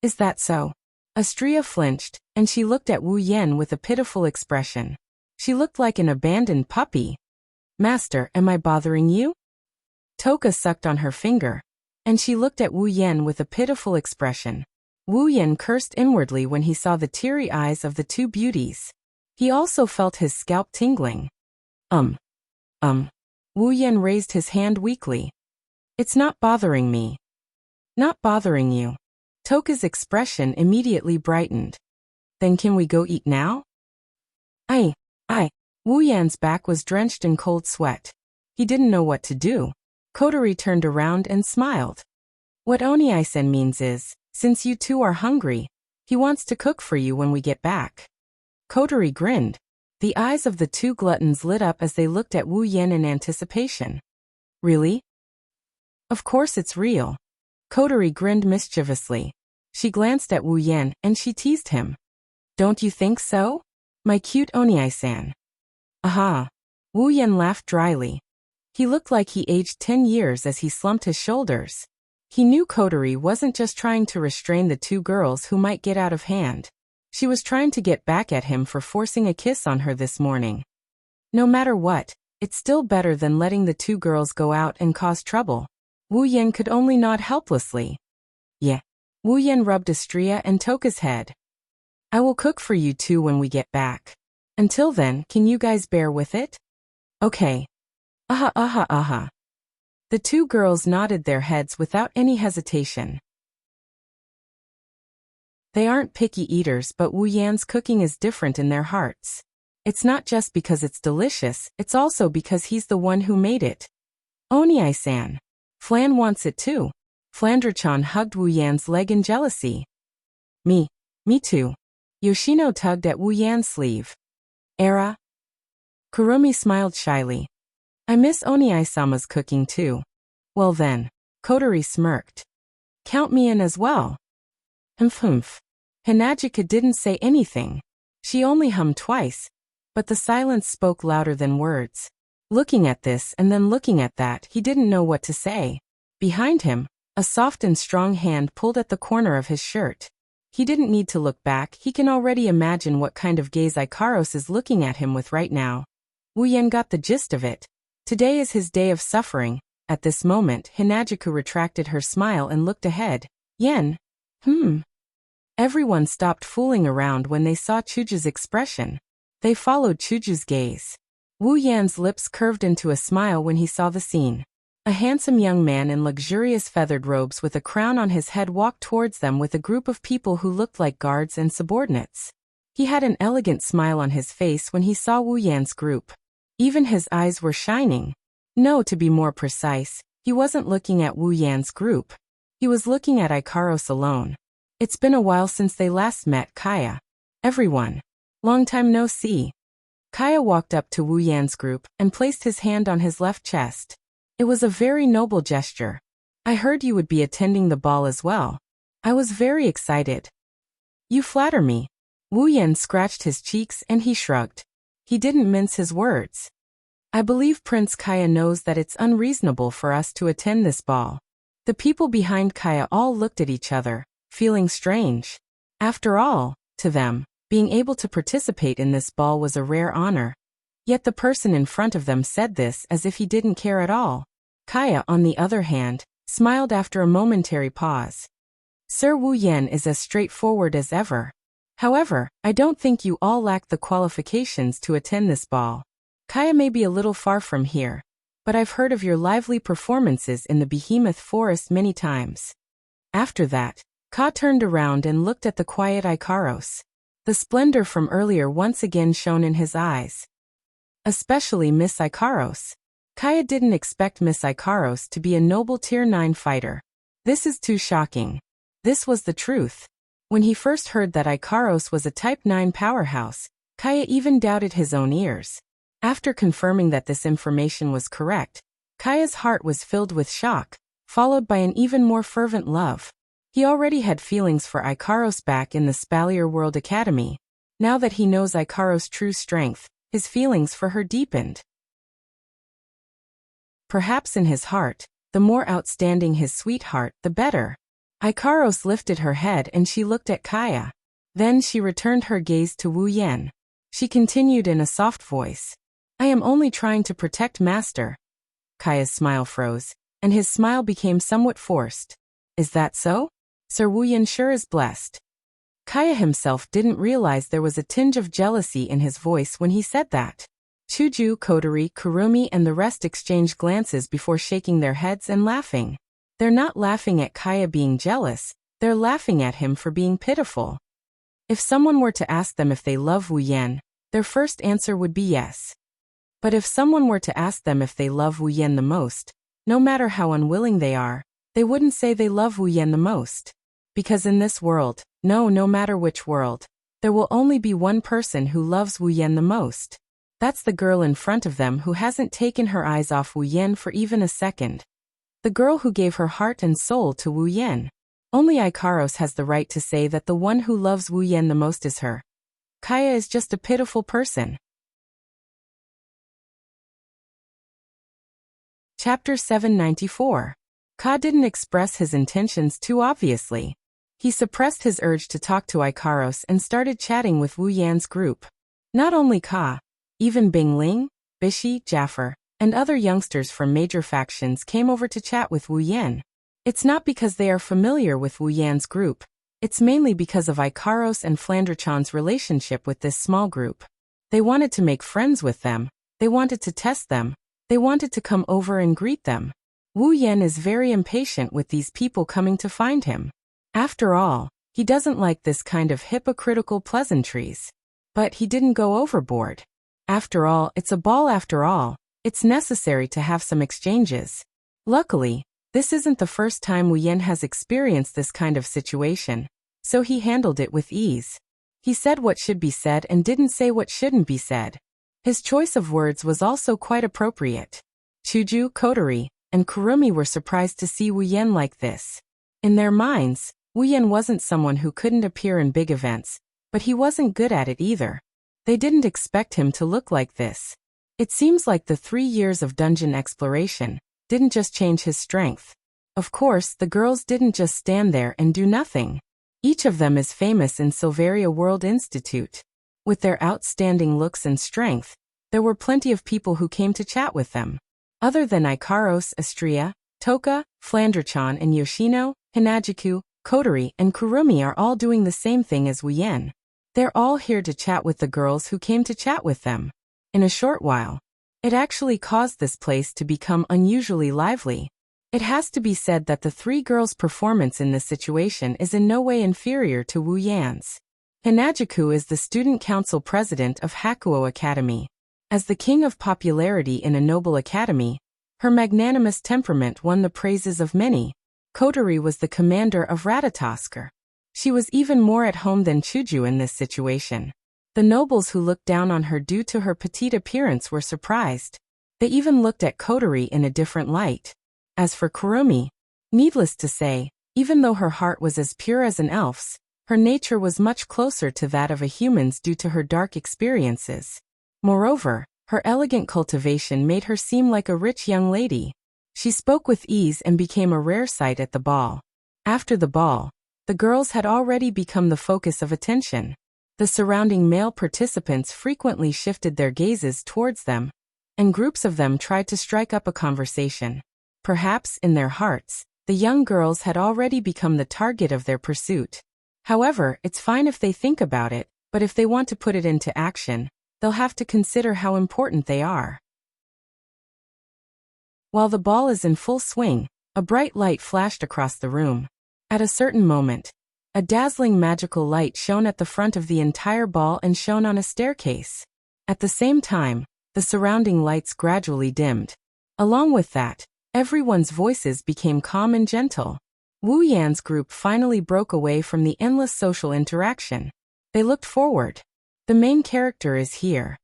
"Is that so?" Astria flinched, and she looked at Wu Yan with a pitiful expression. She looked like an abandoned puppy. "Master, am I bothering you?" Toka sucked on her finger, and she looked at Wu Yan with a pitiful expression. Wu Yan cursed inwardly when he saw the teary eyes of the two beauties. He also felt his scalp tingling. Wu Yan raised his hand weakly. "It's not bothering me." "Not bothering you." Toka's expression immediately brightened. "Then can we go eat now?" I. Wu Yan's back was drenched in cold sweat. He didn't know what to do. Kotori turned around and smiled. "What Oni-san means is, since you two are hungry, he wants to cook for you when we get back." Kotori grinned. The eyes of the two gluttons lit up as they looked at Wu Yan in anticipation. "Really?" "Of course it's real." Kotori grinned mischievously. She glanced at Wu Yan and she teased him. "Don't you think so? My cute Oni-san." "Aha." Wu Yan laughed dryly. He looked like he aged 10 years as he slumped his shoulders. He knew Kotori wasn't just trying to restrain the two girls who might get out of hand. She was trying to get back at him for forcing a kiss on her this morning. No matter what, it's still better than letting the two girls go out and cause trouble. Wu Yan could only nod helplessly. "Yeah." Wu Yan rubbed Astria and Toka's head. "I will cook for you two when we get back. Until then, can you guys bear with it?" "Okay." Aha. The two girls nodded their heads without any hesitation. They aren't picky eaters, but Wu Yan's cooking is different in their hearts. It's not just because it's delicious, it's also because he's the one who made it. "Oni-san. Flan wants it too." Flanderchan hugged Wu Yan's leg in jealousy. Me too." Yoshino tugged at Wu Yan's sleeve. "Era?" Kurumi smiled shyly. "I miss Oni-sama's cooking too." "Well then." Kotori smirked. "Count me in as well." Humph. Hinajika didn't say anything. She only hummed twice, but the silence spoke louder than words. Looking at this and then looking at that, he didn't know what to say. Behind him, a soft and strong hand pulled at the corner of his shirt. He didn't need to look back, he can already imagine what kind of gaze Ikaros is looking at him with right now. Wu Yan got the gist of it. Today is his day of suffering. At this moment, Hinajiku retracted her smile and looked ahead. Yen. Everyone stopped fooling around when they saw Chuju's expression. They followed Chuju's gaze. Wu Yan's lips curved into a smile when he saw the scene. A handsome young man in luxurious feathered robes with a crown on his head walked towards them with a group of people who looked like guards and subordinates. He had an elegant smile on his face when he saw Wu Yan's group. Even his eyes were shining. No, to be more precise, he wasn't looking at Wu Yan's group. He was looking at Ikaros alone. It's been a while since they last met, Kaya. Everyone. Long time no see. Kaya walked up to Wu Yan's group and placed his hand on his left chest. It was a very noble gesture. I heard you would be attending the ball as well. I was very excited. You flatter me. Wu Yan scratched his cheeks and he shrugged. He didn't mince his words. I believe Prince Kaya knows that it's unreasonable for us to attend this ball. The people behind Kaya all looked at each other, feeling strange. After all, to them, being able to participate in this ball was a rare honor. Yet the person in front of them said this as if he didn't care at all. Kaya, on the other hand, smiled after a momentary pause. Sir Wu Yan is as straightforward as ever. However, I don't think you all lack the qualifications to attend this ball. Kaya may be a little far from here, but I've heard of your lively performances in the behemoth forest many times. After that, Ka turned around and looked at the quiet Ikaros. The splendor from earlier once again shone in his eyes. Especially Miss Ikaros. Kaya didn't expect Miss Ikaros to be a noble Tier 9 fighter. This is too shocking. This was the truth. When he first heard that Ikaros was a Type 9 powerhouse, Kaya even doubted his own ears. After confirming that this information was correct, Kaya's heart was filled with shock, followed by an even more fervent love. He already had feelings for Ikaros back in the Spalier World Academy. Now that he knows Ikaros' true strength, his feelings for her deepened. Perhaps in his heart, the more outstanding his sweetheart, the better. Ikaros lifted her head and she looked at Kaya. Then she returned her gaze to Wu Yan. She continued in a soft voice. I am only trying to protect Master. Kaya's smile froze, and his smile became somewhat forced. Is that so? Sir Wu Yan sure is blessed. Kaya himself didn't realize there was a tinge of jealousy in his voice when he said that. Chuju, Kotori, Kurumi and the rest exchanged glances before shaking their heads and laughing. They're not laughing at Kaya being jealous, they're laughing at him for being pitiful. If someone were to ask them if they love Wu Yan, their first answer would be yes. But if someone were to ask them if they love Wu Yan the most, no matter how unwilling they are, they wouldn't say they love Wu Yan the most. Because in this world, no matter which world, there will only be one person who loves Wu Yan the most. That's the girl in front of them who hasn't taken her eyes off Wu Yan for even a second. The girl who gave her heart and soul to Wu Yan. Only Ikaros has the right to say that the one who loves Wu Yan the most is her. Kaya is just a pitiful person. Chapter 794. Ka didn't express his intentions too obviously. He suppressed his urge to talk to Ikaros and started chatting with Wu Yan's group. Not only Ka, even Bing Ling, Bishi, Jaffer, and other youngsters from major factions came over to chat with Wu Yan. It's not because they are familiar with Wu Yan's group, it's mainly because of Ikaros and Flanderchan's relationship with this small group. They wanted to make friends with them, they wanted to test them, they wanted to come over and greet them. Wu Yan is very impatient with these people coming to find him. After all, he doesn't like this kind of hypocritical pleasantries. But he didn't go overboard. After all, it's a ball after all, it's necessary to have some exchanges. Luckily, this isn't the first time Wu Yan has experienced this kind of situation, so he handled it with ease. He said what should be said and didn't say what shouldn't be said. His choice of words was also quite appropriate. Chuju, Kotori, and Kurumi were surprised to see Wu Yan like this. In their minds, Wu Yan wasn't someone who couldn't appear in big events, but he wasn't good at it either. They didn't expect him to look like this. It seems like the 3 years of dungeon exploration didn't just change his strength. Of course, the girls didn't just stand there and do nothing. Each of them is famous in Silveria World Institute. With their outstanding looks and strength, there were plenty of people who came to chat with them. Other than Ikaros, Astria, Toka, Flanderchan and Yoshino, Hinajiku, Kotori and Kurumi are all doing the same thing as Wu Yan. They're all here to chat with the girls who came to chat with them. In a short while, it actually caused this place to become unusually lively. It has to be said that the 3 girls' performance in this situation is in no way inferior to Wu Yan's. Hinajiku is the student council president of Hakuo Academy. As the king of popularity in a noble academy, her magnanimous temperament won the praises of many. Kotori was the commander of Ratatosker. She was even more at home than Chuju in this situation. The nobles who looked down on her due to her petite appearance were surprised. They even looked at Kotori in a different light. As for Kurumi, Needless to say, even though her heart was as pure as an elf's, her nature was much closer to that of a human's due to her dark experiences. Moreover, her elegant cultivation made her seem like a rich young lady. She spoke with ease and became a rare sight at the ball. After the ball, the girls had already become the focus of attention. The surrounding male participants frequently shifted their gazes towards them, and groups of them tried to strike up a conversation. Perhaps, in their hearts, the young girls had already become the target of their pursuit. However, it's fine if they think about it, but if they want to put it into action, they'll have to consider how important they are. While the ball is in full swing, a bright light flashed across the room. At a certain moment, a dazzling magical light shone at the front of the entire ball and shone on a staircase. At the same time, the surrounding lights gradually dimmed. Along with that, everyone's voices became calm and gentle. Wu Yan's group finally broke away from the endless social interaction. They looked forward. The main character is here.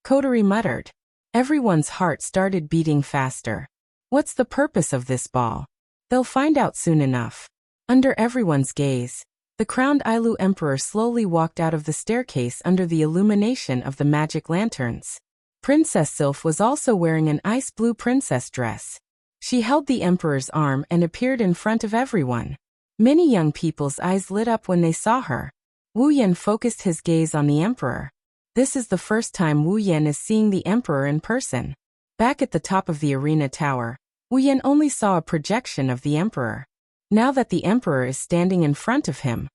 Kotori muttered. Everyone's heart started beating faster. What's the purpose of this ball? They'll find out soon enough. Under everyone's gaze, the crowned Ailu Emperor slowly walked out of the staircase under the illumination of the magic lanterns. Princess Sylph was also wearing an ice blue princess dress. She held the Emperor's arm and appeared in front of everyone. Many young people's eyes lit up when they saw her. Wu Yan focused his gaze on the Emperor. This is the first time Wu Yan is seeing the Emperor in person. Back at the top of the arena tower, Wu Yan only saw a projection of the Emperor. Now that the Emperor is standing in front of him,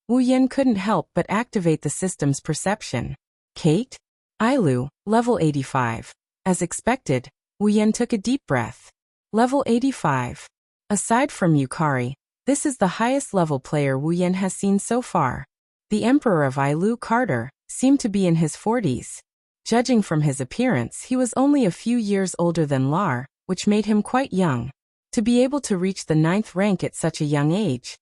Wu Yan couldn't help but activate the system's perception. Kate? Ailu, level 85. As expected, Wu Yan took a deep breath. Level 85. Aside from Yukari, this is the highest level player Wu Yan has seen so far. The Emperor of Ailu, Carter, seemed to be in his 40s. Judging from his appearance, he was only a few years older than Lar, which made him quite young. To be able to reach the 9th rank at such a young age,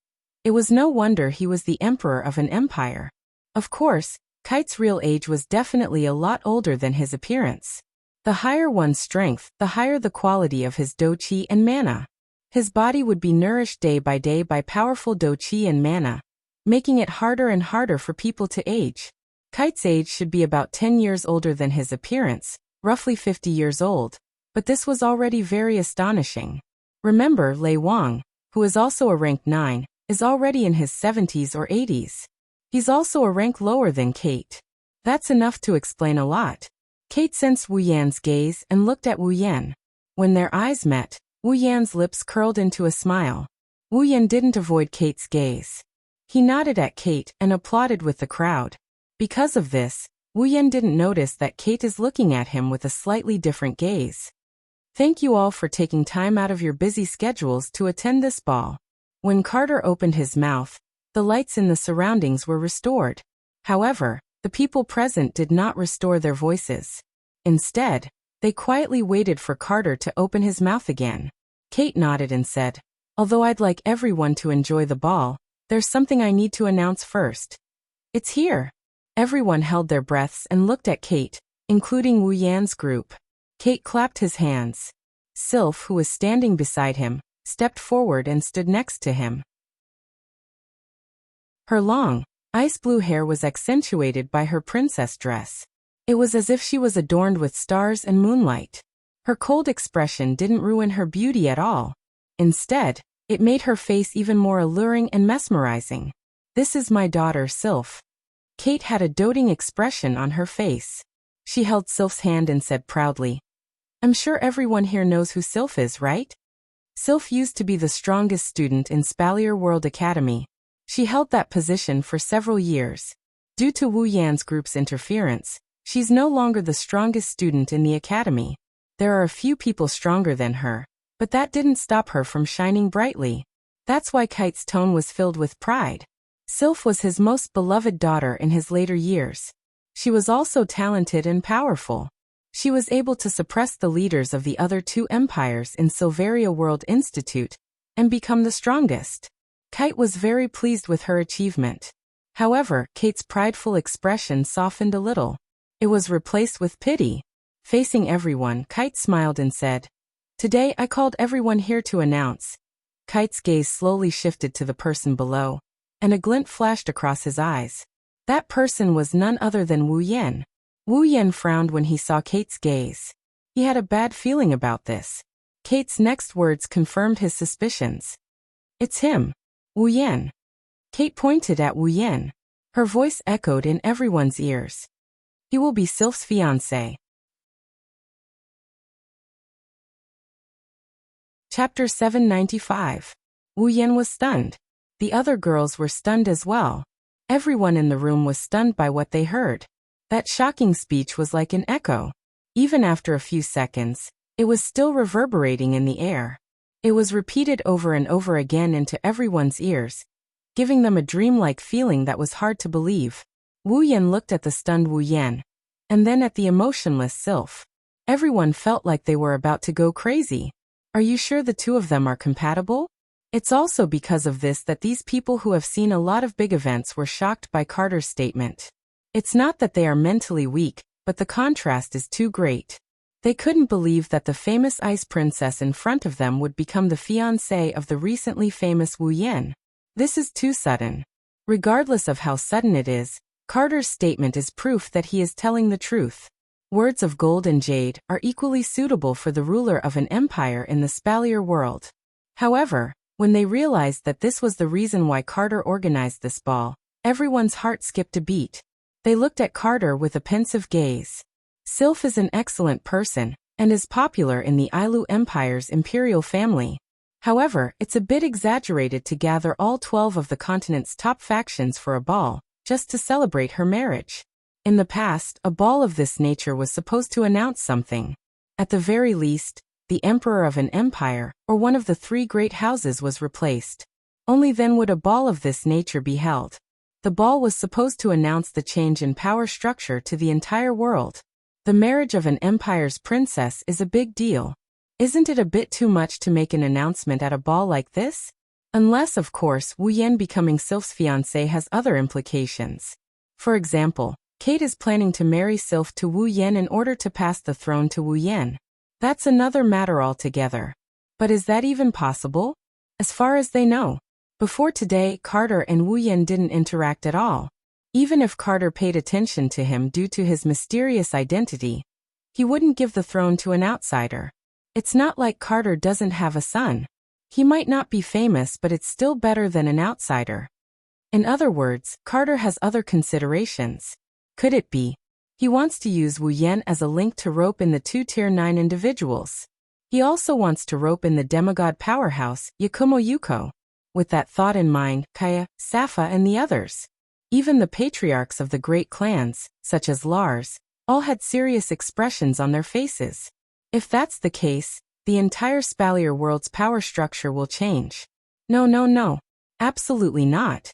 it was no wonder he was the emperor of an empire. Of course, Kite's real age was definitely a lot older than his appearance. The higher one's strength, the higher the quality of his do-chi and mana. His body would be nourished day by powerful do-chi and mana, making it harder and harder for people to age. Kite's age should be about 10 years older than his appearance, roughly 50 years old, but this was already very astonishing. Remember, Lei Wang, who is also a rank 9, is already in his 70s or 80s. He's also a rank lower than Kate. That's enough to explain a lot. Kate sensed Wu Yan's gaze and looked at Wu Yan. When their eyes met, Wu Yan's lips curled into a smile. Wu Yan didn't avoid Kate's gaze. He nodded at Kate and applauded with the crowd. Because of this, Wu Yan didn't notice that Kate is looking at him with a slightly different gaze. Thank you all for taking time out of your busy schedules to attend this ball. When Carter opened his mouth, the lights in the surroundings were restored. However, the people present did not restore their voices. Instead, they quietly waited for Carter to open his mouth again. Kate nodded and said, "Although I'd like everyone to enjoy the ball, there's something I need to announce first. It's here." Everyone held their breaths and looked at Kate, including Wu Yan's group. Kate clapped his hands. Sylph, who was standing beside him, stepped forward and stood next to him. Her long, ice blue hair was accentuated by her princess dress. It was as if she was adorned with stars and moonlight. Her cold expression didn't ruin her beauty at all. Instead, it made her face even more alluring and mesmerizing. "This is my daughter, Sylph." Kate had a doting expression on her face. She held Sylph's hand and said proudly, "I'm sure everyone here knows who Sylph is, right?" Sylph used to be the strongest student in Spalier World Academy. She held that position for several years. Due to Wu Yan's group's interference, she's no longer the strongest student in the academy. There are a few people stronger than her, but that didn't stop her from shining brightly. That's why Kite's tone was filled with pride. Sylph was his most beloved daughter in his later years. She was also talented and powerful. She was able to suppress the leaders of the other two empires in Silveria World Institute and become the strongest. Kite was very pleased with her achievement. However, Kate's prideful expression softened a little. It was replaced with pity. Facing everyone, Kite smiled and said, "Today I called everyone here to announce. Kite's gaze slowly shifted to the person below, and a glint flashed across his eyes. That person was none other than Wu Yan. Wu Yan frowned when he saw Kate's gaze. He had a bad feeling about this. Kate's next words confirmed his suspicions. It's him. Wu Yan. Kate pointed at Wu Yan. Her voice echoed in everyone's ears. He will be Sylph's fiancé. Chapter 795. Wu Yan was stunned. The other girls were stunned as well. Everyone in the room was stunned by what they heard. That shocking speech was like an echo. Even after a few seconds, it was still reverberating in the air. It was repeated over and over again into everyone's ears, giving them a dreamlike feeling that was hard to believe. Wu Yan looked at the stunned Wu Yan, and then at the emotionless Sylph. Everyone felt like they were about to go crazy. Are you sure the two of them are compatible? It's also because of this that these people who have seen a lot of big events were shocked by Carter's statement. It's not that they are mentally weak, but the contrast is too great. They couldn't believe that the famous ice princess in front of them would become the fiancé of the recently famous Wu Yan. This is too sudden. Regardless of how sudden it is, Carter's statement is proof that he is telling the truth. Words of gold and jade are equally suitable for the ruler of an empire in the Spalier world. However, when they realized that this was the reason why Carter organized this ball, everyone's heart skipped a beat. They looked at Carter with a pensive gaze. Sylph is an excellent person, and is popular in the Ailu Empire's imperial family. However, it's a bit exaggerated to gather all 12 of the continent's top factions for a ball, just to celebrate her marriage. In the past, a ball of this nature was supposed to announce something. At the very least, the emperor of an empire, or one of the 3 great houses was replaced. Only then would a ball of this nature be held. The ball was supposed to announce the change in power structure to the entire world. The marriage of an empire's princess is a big deal. Isn't it a bit too much to make an announcement at a ball like this? Unless, of course, Wu Yan becoming Sylph's fiancé has other implications. For example, Kate is planning to marry Sylph to Wu Yan in order to pass the throne to Wu Yan. That's another matter altogether. But is that even possible? As far as they know. Before today, Carter and Wu Yan didn't interact at all. Even if Carter paid attention to him due to his mysterious identity, he wouldn't give the throne to an outsider. It's not like Carter doesn't have a son. He might not be famous, but it's still better than an outsider. In other words, Carter has other considerations. Could it be? He wants to use Wu Yan as a link to rope in the 2 Tier 9 individuals. He also wants to rope in the demigod powerhouse, Yakumo Yuko. With that thought in mind, Kaya, Safa and the others, even the patriarchs of the great clans, such as Lars, all had serious expressions on their faces. If that's the case, the entire Spalier world's power structure will change. No. Absolutely not.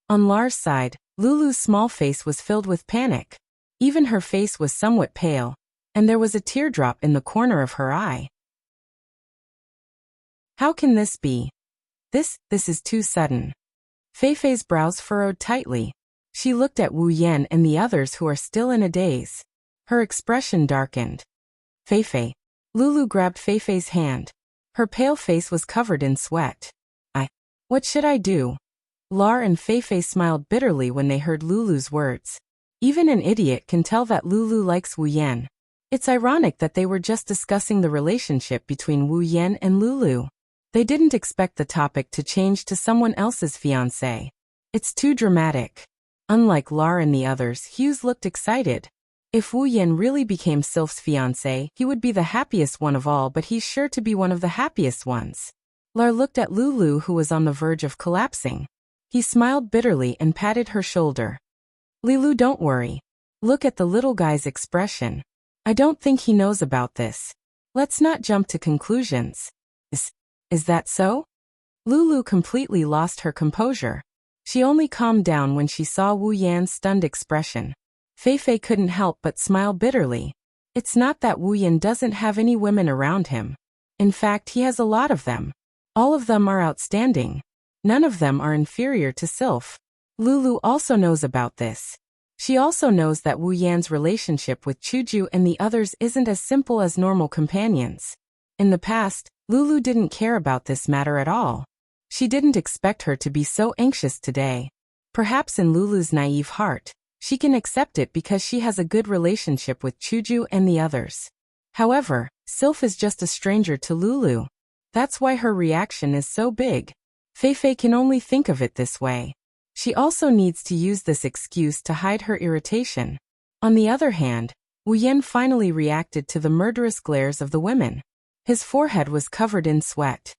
On Lars' side, Lulu's small face was filled with panic. Even her face was somewhat pale, and there was a teardrop in the corner of her eye. How can this be? This is too sudden. Feifei's brows furrowed tightly. She looked at Wu Yan and the others who are still in a daze. Her expression darkened. Feifei. Lulu grabbed Feifei's hand. Her pale face was covered in sweat. What should I do? Lar and Feifei smiled bitterly when they heard Lulu's words. Even an idiot can tell that Lulu likes Wu Yan. It's ironic that they were just discussing the relationship between Wu Yan and Lulu. They didn't expect the topic to change to someone else's fiancé. It's too dramatic. Unlike Lar and the others, Hughes looked excited. If Wu Yan really became Sylph's fiancé, he would be the happiest one of all, but he's sure to be one of the happiest ones. Lar looked at Lulu, who was on the verge of collapsing. He smiled bitterly and patted her shoulder. Lilu, don't worry. Look at the little guy's expression. I don't think he knows about this. Let's not jump to conclusions. Is that so? Lulu completely lost her composure. She only calmed down when she saw Wu Yan's stunned expression. Feifei couldn't help but smile bitterly. It's not that Wu Yan doesn't have any women around him. In fact, he has a lot of them. All of them are outstanding. None of them are inferior to Sylph. Lulu also knows about this. She also knows that Wu Yan's relationship with Chuju and the others isn't as simple as normal companions. In the past, Lulu didn't care about this matter at all. She didn't expect her to be so anxious today. Perhaps in Lulu's naive heart, she can accept it because she has a good relationship with Chuju and the others. However, Sylph is just a stranger to Lulu. That's why her reaction is so big. Feifei can only think of it this way. She also needs to use this excuse to hide her irritation. On the other hand, Wu Yan finally reacted to the murderous glares of the women. His forehead was covered in sweat.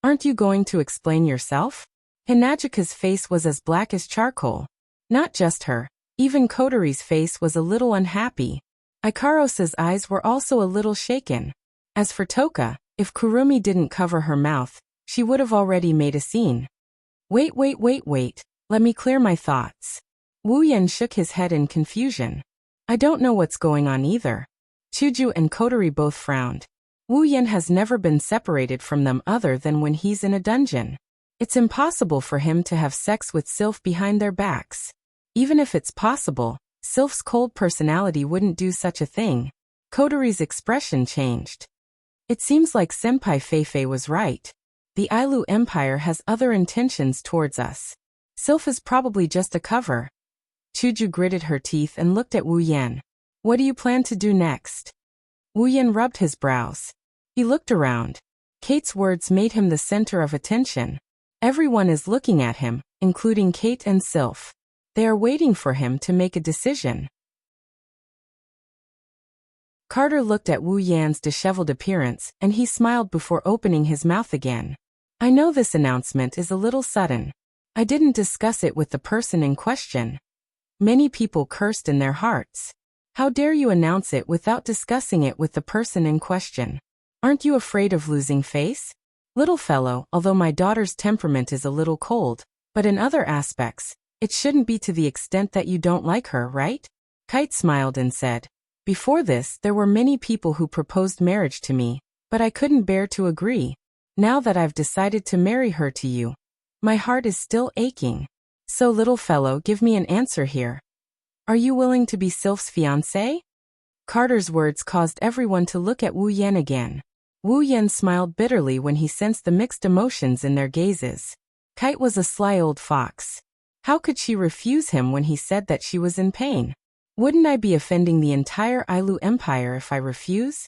Aren't you going to explain yourself? Hinajika's face was as black as charcoal. Not just her, even Kotori's face was a little unhappy. Ikaros's eyes were also a little shaken. As for Toka, if Kurumi didn't cover her mouth, she would have already made a scene. Wait, let me clear my thoughts. Wu Yan shook his head in confusion. I don't know what's going on either. Chuju and Kotori both frowned. Wu Yan has never been separated from them other than when he's in a dungeon. It's impossible for him to have sex with Sylph behind their backs. Even if it's possible, Sylph's cold personality wouldn't do such a thing. Kotori's expression changed. It seems like Senpai Feifei was right. The Ailu Empire has other intentions towards us. Sylph is probably just a cover. Chuju gritted her teeth and looked at Wu Yan. What do you plan to do next? Wu Yan rubbed his brows. He looked around. Kate's words made him the center of attention. Everyone is looking at him, including Kate and Sylph. They are waiting for him to make a decision. Carter looked at Wu Yan's disheveled appearance, and he smiled before opening his mouth again. I know this announcement is a little sudden. I didn't discuss it with the person in question. Many people cursed in their hearts. How dare you announce it without discussing it with the person in question? Aren't you afraid of losing face? Little fellow, although my daughter's temperament is a little cold, but in other aspects, it shouldn't be to the extent that you don't like her, right? Kite smiled and said, before this, there were many people who proposed marriage to me, but I couldn't bear to agree. Now that I've decided to marry her to you, my heart is still aching. So little fellow, give me an answer here. Are you willing to be Sylph's fiancé? Carter's words caused everyone to look at Wu Yan again. Wu Yan smiled bitterly when he sensed the mixed emotions in their gazes. Kite was a sly old fox. How could she refuse him when he said that she was in pain? Wouldn't I be offending the entire Ailu Empire if I refuse?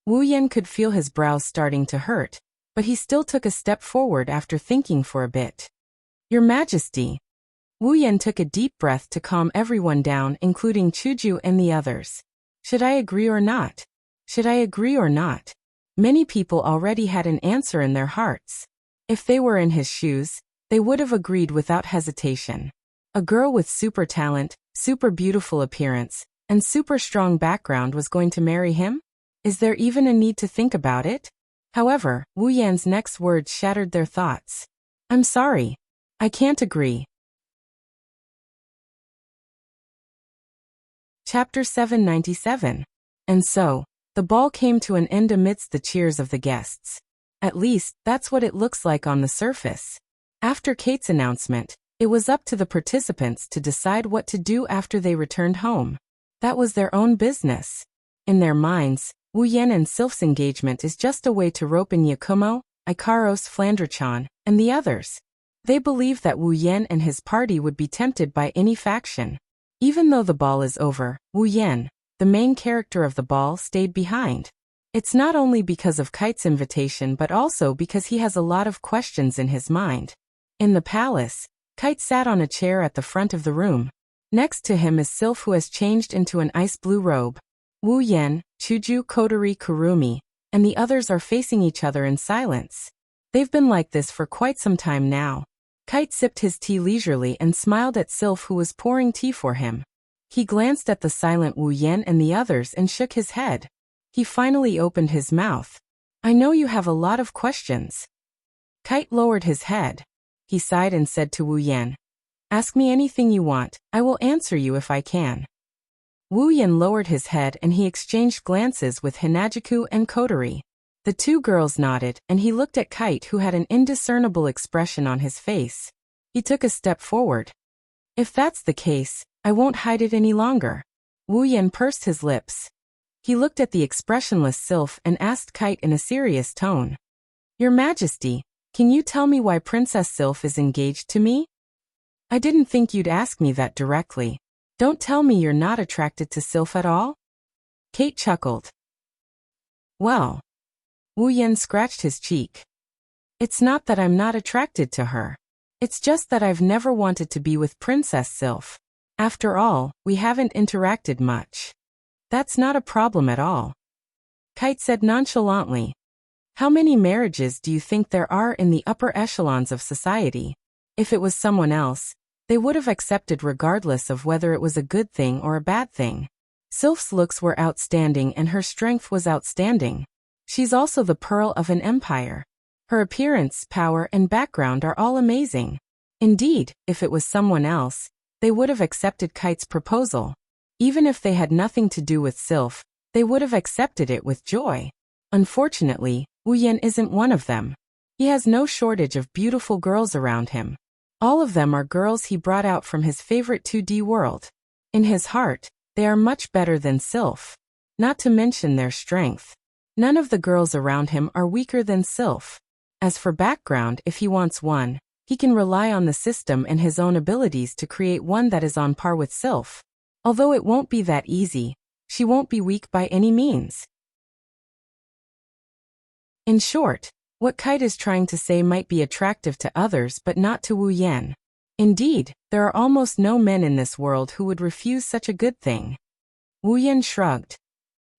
Wu Yan could feel his brows starting to hurt, but he still took a step forward after thinking for a bit. Your Majesty. Wu Yan took a deep breath to calm everyone down, including Chuju and the others. Should I agree or not? Should I agree or not? Many people already had an answer in their hearts. If they were in his shoes, they would have agreed without hesitation. A girl with super talent, super beautiful appearance, and super strong background was going to marry him? Is there even a need to think about it? However, Wu Yan's next words shattered their thoughts. I'm sorry. I can't agree. Chapter 797. And so, the ball came to an end amidst the cheers of the guests. At least, that's what it looks like on the surface. After Kate's announcement, it was up to the participants to decide what to do after they returned home. That was their own business. In their minds, Wu Yan and Sylph's engagement is just a way to rope in Yakumo, Ikaros, Flandrachan, and the others. They believe that Wu Yan and his party would be tempted by any faction. Even though the ball is over, Wu Yan, the main character of the ball, stayed behind. It's not only because of Kite's invitation but also because he has a lot of questions in his mind. In the palace, Kite sat on a chair at the front of the room. Next to him is Sylph, who has changed into an ice blue robe. Wu Yan, Chuju, Kotori, Kurumi, and the others are facing each other in silence. They've been like this for quite some time now. Kite sipped his tea leisurely and smiled at Sylph, who was pouring tea for him. He glanced at the silent Wu Yan and the others and shook his head. He finally opened his mouth. I know you have a lot of questions. Kite lowered his head. He sighed and said to Wu Yan, ask me anything you want, I will answer you if I can. Wu Yan lowered his head and he exchanged glances with Hinajiku and Kotori. The two girls nodded and he looked at Kite, who had an indiscernible expression on his face. He took a step forward. If that's the case, I won't hide it any longer. Wu Yan pursed his lips. He looked at the expressionless Sylph and asked Kite in a serious tone. Your Majesty, Can you tell me why Princess Sylph is engaged to me? I didn't think you'd ask me that directly. Don't tell me you're not attracted to Sylph at all? Kate chuckled. Well. Wu Yan scratched his cheek. It's not that I'm not attracted to her. It's just that I've never wanted to be with Princess Sylph. After all, we haven't interacted much. That's not a problem at all. Kite said nonchalantly. How many marriages do you think there are in the upper echelons of society? If it was someone else, they would have accepted regardless of whether it was a good thing or a bad thing. Sylph's looks were outstanding and her strength was outstanding. She's also the pearl of an empire. Her appearance, power, and background are all amazing. Indeed, if it was someone else, they would have accepted Kite's proposal. Even if they had nothing to do with Sylph, they would have accepted it with joy. Unfortunately, Wu Yan isn't one of them. He has no shortage of beautiful girls around him. All of them are girls he brought out from his favorite 2D world. In his heart, they are much better than Sylph. Not to mention their strength. None of the girls around him are weaker than Sylph. As for background, if he wants one, he can rely on the system and his own abilities to create one that is on par with Sylph. Although it won't be that easy, she won't be weak by any means. In short, what Kite is trying to say might be attractive to others but not to Wu Yan. Indeed, there are almost no men in this world who would refuse such a good thing. Wu Yan shrugged.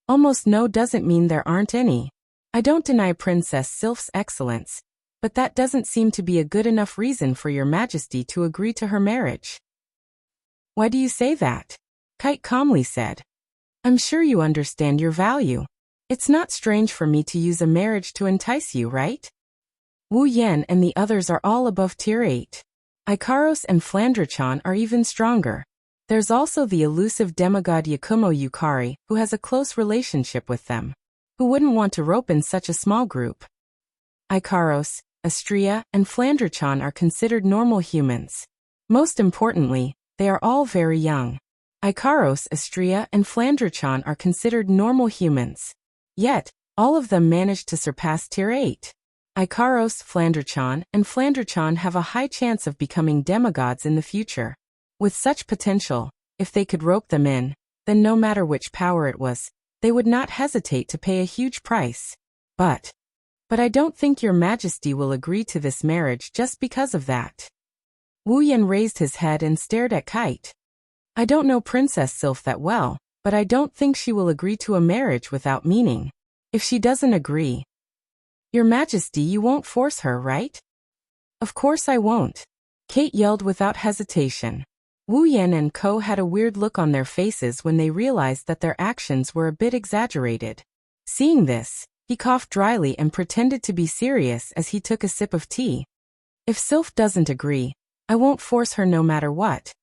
Almost no doesn't mean there aren't any. I don't deny Princess Sylph's excellence, but that doesn't seem to be a good enough reason for your majesty to agree to her marriage. Why do you say that? Kite calmly said. I'm sure you understand your value. It's not strange for me to use a marriage to entice you, right? Wu Yan and the others are all above tier 8. Ikaros and Flandrechan are even stronger. There's also the elusive demigod Yakumo Yukari, who has a close relationship with them. Who wouldn't want to rope in such a small group? Ikaros, Astria, and Flandrechan are considered normal humans. Most importantly, they are all very young. Ikaros, Astria, and Flandrechan are considered normal humans. Yet, all of them managed to surpass tier 8. Ikaros, Flandrechan have a high chance of becoming demigods in the future. With such potential, if they could rope them in, then no matter which power it was, they would not hesitate to pay a huge price. But I don't think your majesty will agree to this marriage just because of that. Wu Yan raised his head and stared at Kite. I don't know Princess Sylph that well, but I don't think she will agree to a marriage without meaning. If she doesn't agree, Your Majesty, you won't force her, right? Of course I won't. Kate yelled without hesitation. Wu Yan and Co had a weird look on their faces when they realized that their actions were a bit exaggerated. Seeing this, he coughed dryly and pretended to be serious as he took a sip of tea. If Sylph doesn't agree, I won't force her no matter what.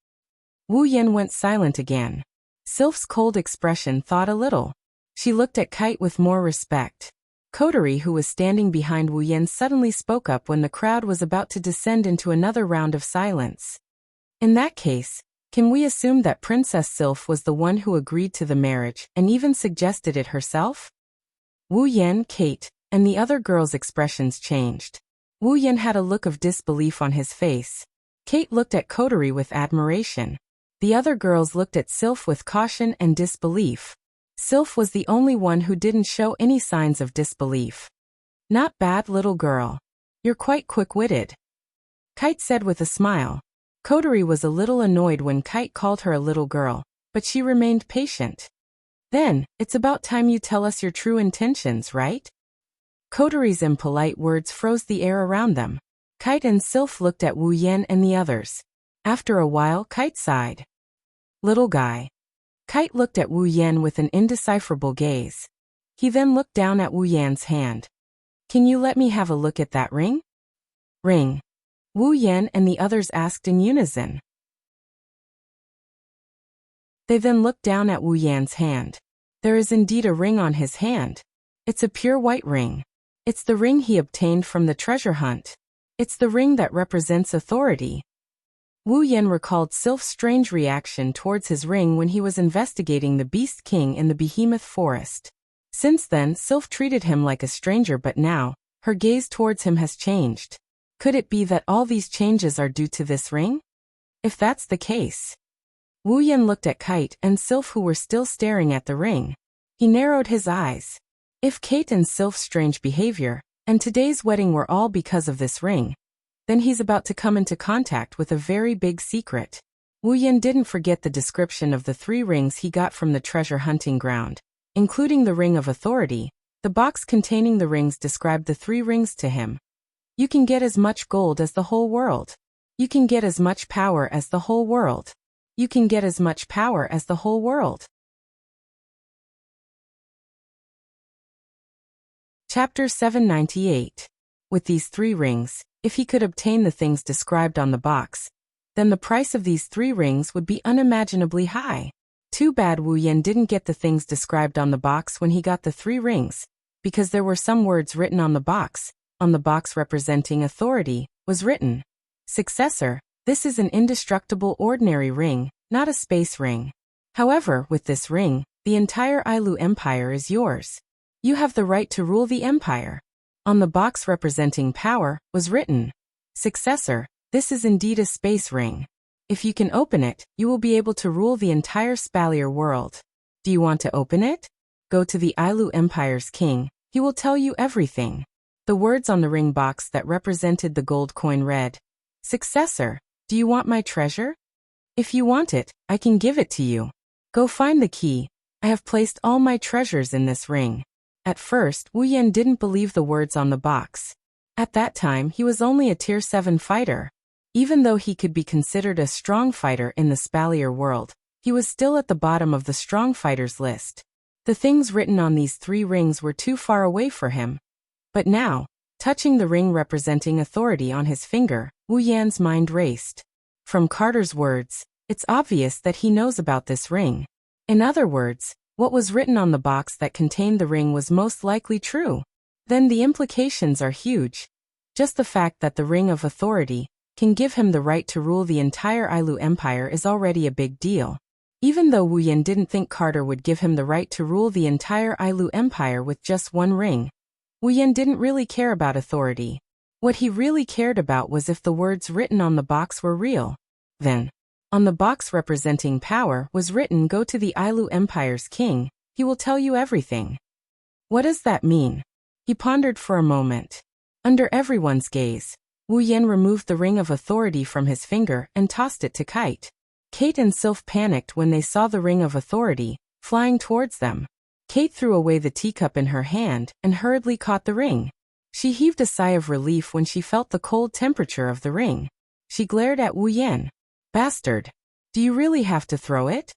Wu Yan went silent again. Sylph's cold expression thawed a little. She looked at Kite with more respect. Coterie, who was standing behind Wu Yan, suddenly spoke up when the crowd was about to descend into another round of silence. In that case, can we assume that Princess Sylph was the one who agreed to the marriage and even suggested it herself? Wu Yan, Kate, and the other girls' expressions changed. Wu Yan had a look of disbelief on his face. Kate looked at Coterie with admiration. The other girls looked at Sylph with caution and disbelief. Sylph was the only one who didn't show any signs of disbelief. Not bad, little girl. You're quite quick-witted, Kite said with a smile. Coterie was a little annoyed when Kite called her a little girl, but she remained patient. Then, it's about time you tell us your true intentions, right? Coterie's impolite words froze the air around them. Kite and Sylph looked at Wu Yan and the others. After a while, Kite sighed. Little guy. Kite looked at Wu Yan with an indecipherable gaze. He then looked down at Wu Yan's hand. Can you let me have a look at that ring? Ring. Wu Yan and the others asked in unison. They then looked down at Wu Yan's hand. There is indeed a ring on his hand. It's a pure white ring. It's the ring he obtained from the treasure hunt. It's the ring that represents authority. Wu Yan recalled Sylph's strange reaction towards his ring when he was investigating the Beast King in the Behemoth Forest. Since then, Sylph treated him like a stranger, but now, Her gaze towards him has changed. Could it be that all these changes are due to this ring? If that's the case. Wu Yan looked at Kite and Sylph, who were still staring at the ring. He narrowed his eyes. If Kate and Sylph's strange behavior, and today's wedding were all because of this ring, then he's about to come into contact with a very big secret. Wu Yan didn't forget the description of the 3 rings he got from the treasure hunting ground, including the Ring of Authority. The box containing the rings described the 3 rings to him. You can get as much gold as the whole world. You can get as much power as the whole world. You can get as much power as the whole world. Chapter 798. With these 3 rings, if he could obtain the things described on the box, then the price of these 3 rings would be unimaginably high. Too bad Wu Yan didn't get the things described on the box when he got the 3 rings, because there were some words written on the box. On the box representing authority, was written, "Successor, this is an indestructible ordinary ring, not a space ring. However, with this ring, the entire Ailu Empire is yours. You have the right to rule the empire." On the box representing power, was written, "Successor, this is indeed a space ring. If you can open it, you will be able to rule the entire Spalier world. Do you want to open it? Go to the Ailu Empire's king, he will tell you everything." The words on the ring box that represented the gold coin read, "Successor, do you want my treasure? If you want it, I can give it to you. Go find the key. I have placed all my treasures in this ring." At first, Wu Yan didn't believe the words on the box. At that time, he was only a Tier 7 fighter. Even though he could be considered a strong fighter in the Spalier world, he was still at the bottom of the strong fighters list. The things written on these 3 rings were too far away for him. But now, touching the ring representing authority on his finger, Wu Yan's mind raced. From Carter's words, it's obvious that he knows about this ring. In other words, what was written on the box that contained the ring was most likely true. Then the implications are huge. Just the fact that the Ring of Authority can give him the right to rule the entire Ailu Empire is already a big deal. Even though Wu Yan didn't think Carter would give him the right to rule the entire Ailu Empire with just 1 ring, Wu Yan didn't really care about authority. What he really cared about was if the words written on the box were real. Then, on the box representing power was written, "Go to the Ailu Empire's king, he will tell you everything." What does that mean? He pondered for a moment. Under everyone's gaze, Wu Yan removed the Ring of Authority from his finger and tossed it to Kite. Kate and Sylph panicked when they saw the Ring of Authority flying towards them. Kate threw away the teacup in her hand and hurriedly caught the ring. She heaved a sigh of relief when she felt the cold temperature of the ring. She glared at Wu Yan. "Bastard! Do you really have to throw it?"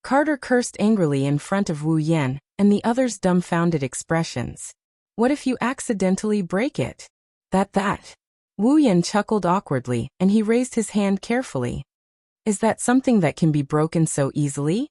Carter cursed angrily in front of Wu Yan and the others' dumbfounded expressions. "What if you accidentally break it?" That. Wu Yan chuckled awkwardly and he raised his hand carefully. "Is that something that can be broken so easily?"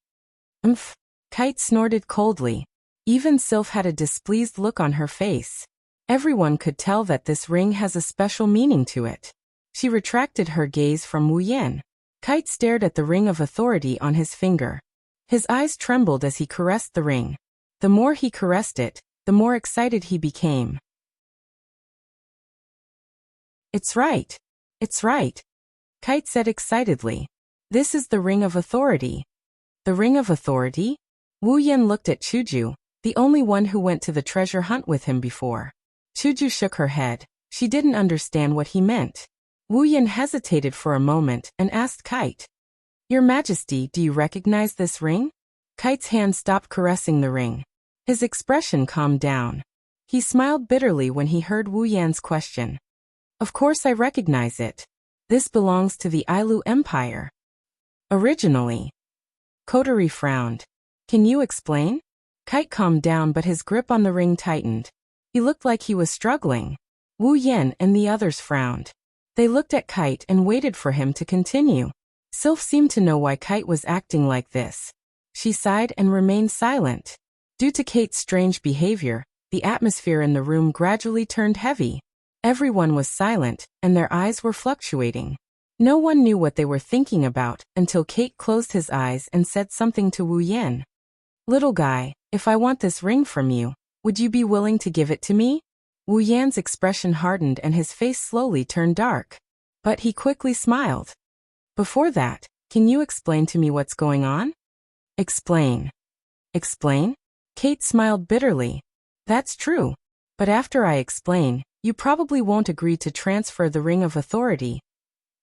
"Umph." Kite snorted coldly. Even Sylph had a displeased look on her face. Everyone could tell that this ring has a special meaning to it. She retracted her gaze from Wu Yan. Kite stared at the Ring of Authority on his finger. His eyes trembled as he caressed the ring. The more he caressed it, the more excited he became. "It's right. It's right," Kite said excitedly. "This is the Ring of Authority." "The Ring of Authority?" Wu Yan looked at Chuju, the only one who went to the treasure hunt with him before. Chuju shook her head. She didn't understand what he meant. Wu Yan hesitated for a moment and asked Kite, "Your Majesty, do you recognize this ring?" Kite's hand stopped caressing the ring. His expression calmed down. He smiled bitterly when he heard Wu Yan's question. "Of course I recognize it. This belongs to the Ailu Empire." "Originally." Kotari frowned. "Can you explain?" Kite calmed down but his grip on the ring tightened. He looked like he was struggling. Wu Yan and the others frowned. They looked at Kite and waited for him to continue. Sylph seemed to know why Kite was acting like this. She sighed and remained silent. Due to Kate's strange behavior, the atmosphere in the room gradually turned heavy. Everyone was silent, and their eyes were fluctuating. No one knew what they were thinking about until Kate closed his eyes and said something to Wu Yan. "Little guy, if I want this ring from you, would you be willing to give it to me?" Wu Yan's expression hardened and his face slowly turned dark. But he quickly smiled. Before that, can you explain to me what's going on? Explain. Explain? Kate smiled bitterly. That's true. But after I explain, you probably won't agree to transfer the ring of authority.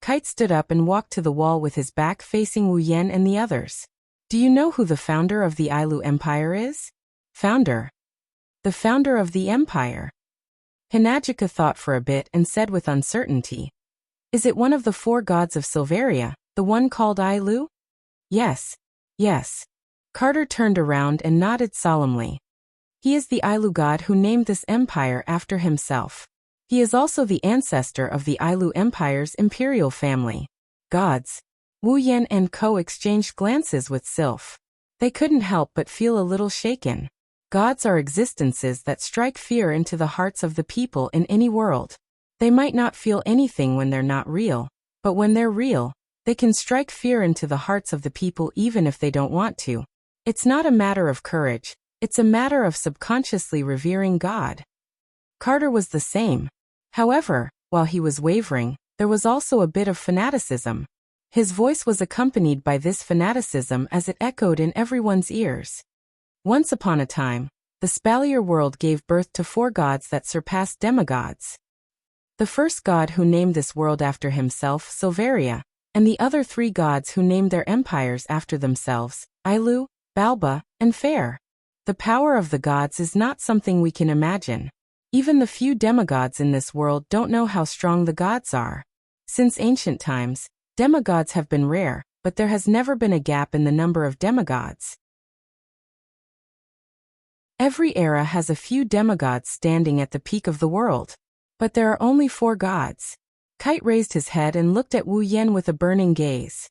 Kite stood up and walked to the wall with his back facing Wu Yan and the others. Do you know who the founder of the Ailu Empire is? Founder. The founder of the empire. Hinajika thought for a bit and said with uncertainty. Is it one of the 4 gods of Silveria, the one called Ailu? Yes. Yes. Carter turned around and nodded solemnly. He is the Ailu god who named this empire after himself. He is also the ancestor of the Ailu Empire's imperial family. Gods. Wu Yan and Co exchanged glances with Sylph. They couldn't help but feel a little shaken. Gods are existences that strike fear into the hearts of the people in any world. They might not feel anything when they're not real, but when they're real, they can strike fear into the hearts of the people even if they don't want to. It's not a matter of courage, it's a matter of subconsciously revering God. Carter was the same. However, while he was wavering, there was also a bit of fanaticism. His voice was accompanied by this fanaticism as it echoed in everyone's ears. Once upon a time, the Spalier world gave birth to 4 gods that surpassed demigods. The first god who named this world after himself, Silveria, and the other 3 gods who named their empires after themselves, Ailu, Balba, and Fair. The power of the gods is not something we can imagine. Even the few demigods in this world don't know how strong the gods are. Since ancient times, demigods have been rare, but there has never been a gap in the number of demigods. Every era has a few demigods standing at the peak of the world. But there are only 4 gods. Kite raised his head and looked at Wu Yan with a burning gaze.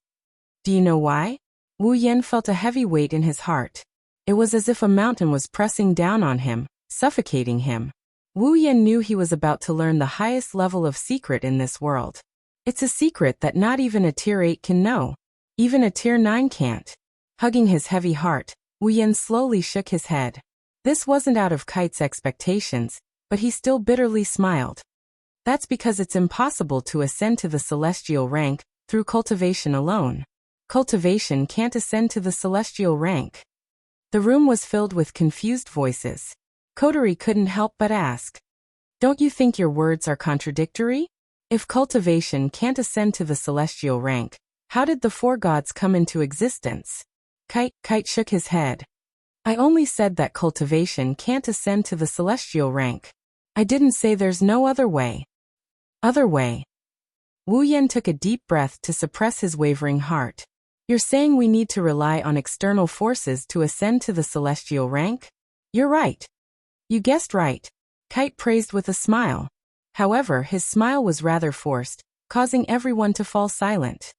Do you know why? Wu Yan felt a heavy weight in his heart. It was as if a mountain was pressing down on him, suffocating him. Wu Yan knew he was about to learn the highest level of secret in this world. It's a secret that not even a tier 8 can know. Even a tier 9 can't. Hugging his heavy heart, Wu Yan slowly shook his head. This wasn't out of Kite's expectations, but he still bitterly smiled. That's because it's impossible to ascend to the celestial rank through cultivation alone. Cultivation can't ascend to the celestial rank. The room was filled with confused voices. Kotori couldn't help but ask. Don't you think your words are contradictory? If cultivation can't ascend to the celestial rank, how did the 4 gods come into existence? Kite shook his head. I only said that cultivation can't ascend to the celestial rank. I didn't say there's no other way. Other way. Wu Yan took a deep breath to suppress his wavering heart. You're saying we need to rely on external forces to ascend to the celestial rank? You're right. You guessed right. Kite praised with a smile. However, his smile was rather forced, causing everyone to fall silent.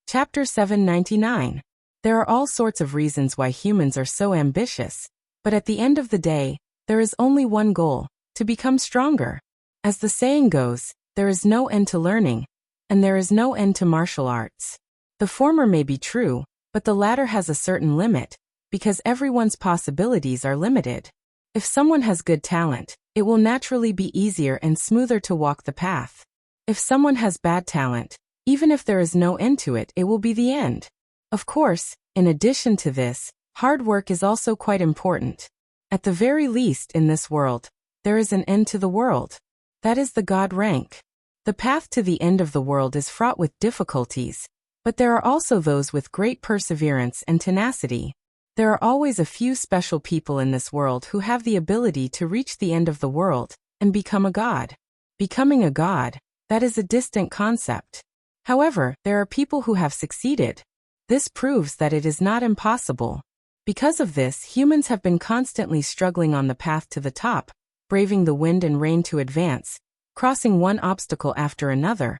Chapter 799. There are all sorts of reasons why humans are so ambitious, but at the end of the day, there is only one goal, to become stronger. As the saying goes, there is no end to learning, and there is no end to martial arts. The former may be true, but the latter has a certain limit, because everyone's possibilities are limited. If someone has good talent, it will naturally be easier and smoother to walk the path. If someone has bad talent, even if there is no end to it, it will be the end. Of course, in addition to this, hard work is also quite important. At the very least in this world, there is an end to the world. That is the God rank. The path to the end of the world is fraught with difficulties, but there are also those with great perseverance and tenacity. There are always a few special people in this world who have the ability to reach the end of the world and become a god. Becoming a god, that is a distant concept. However, there are people who have succeeded. This proves that it is not impossible. Because of this, humans have been constantly struggling on the path to the top, braving the wind and rain to advance, crossing one obstacle after another,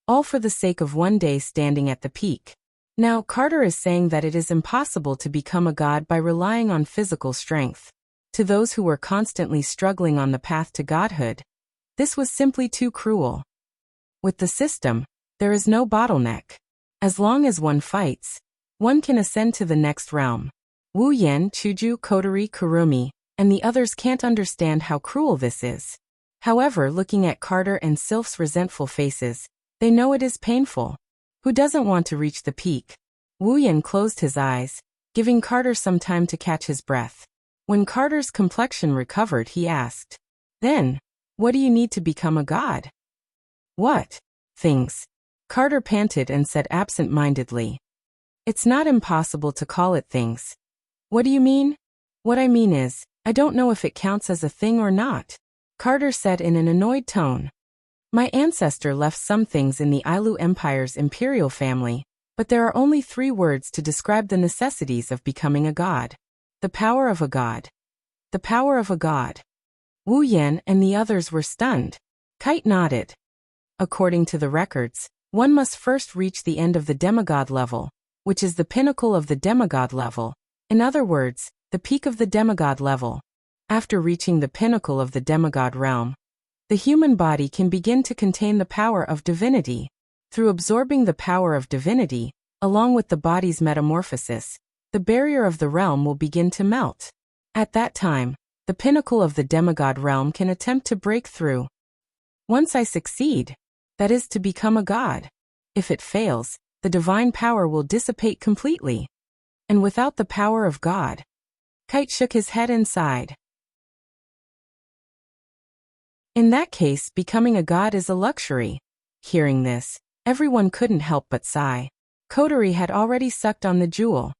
all for the sake of one day standing at the peak. Now, Carter is saying that it is impossible to become a god by relying on physical strength. To those who were constantly struggling on the path to godhood, this was simply too cruel. With the system, there is no bottleneck. As long as one fights, one can ascend to the next realm. Wu Yan, Chuju, Kotori, Kurumi, and the others can't understand how cruel this is. However, looking at Carter and Sylph's resentful faces, they know it is painful. Who doesn't want to reach the peak? Wu Yan closed his eyes, giving Carter some time to catch his breath. When Carter's complexion recovered, he asked, "Then, what do you need to become a god?" "What? Things." Carter panted and said absent-mindedly. "It's not impossible to call it things." "What do you mean?" "What I mean is, I don't know if it counts as a thing or not," Carter said in an annoyed tone. "My ancestor left some things in the Ailu Empire's imperial family, but there are only 3 words to describe the necessities of becoming a god. The power of a god. The power of a god." Wu Yan and the others were stunned. Kite nodded. "According to the records, one must first reach the end of the demigod level, which is the pinnacle of the demigod level. In other words, the peak of the demigod level. After reaching the pinnacle of the demigod realm, the human body can begin to contain the power of divinity. Through absorbing the power of divinity, along with the body's metamorphosis, the barrier of the realm will begin to melt. At that time, the pinnacle of the demigod realm can attempt to break through. Once I succeed, that is to become a god. If it fails, the divine power will dissipate completely. And without the power of God." Kite shook his head and sighed. "In that case, becoming a god is a luxury." Hearing this, everyone couldn't help but sigh. Kotori had already sucked on the jewel.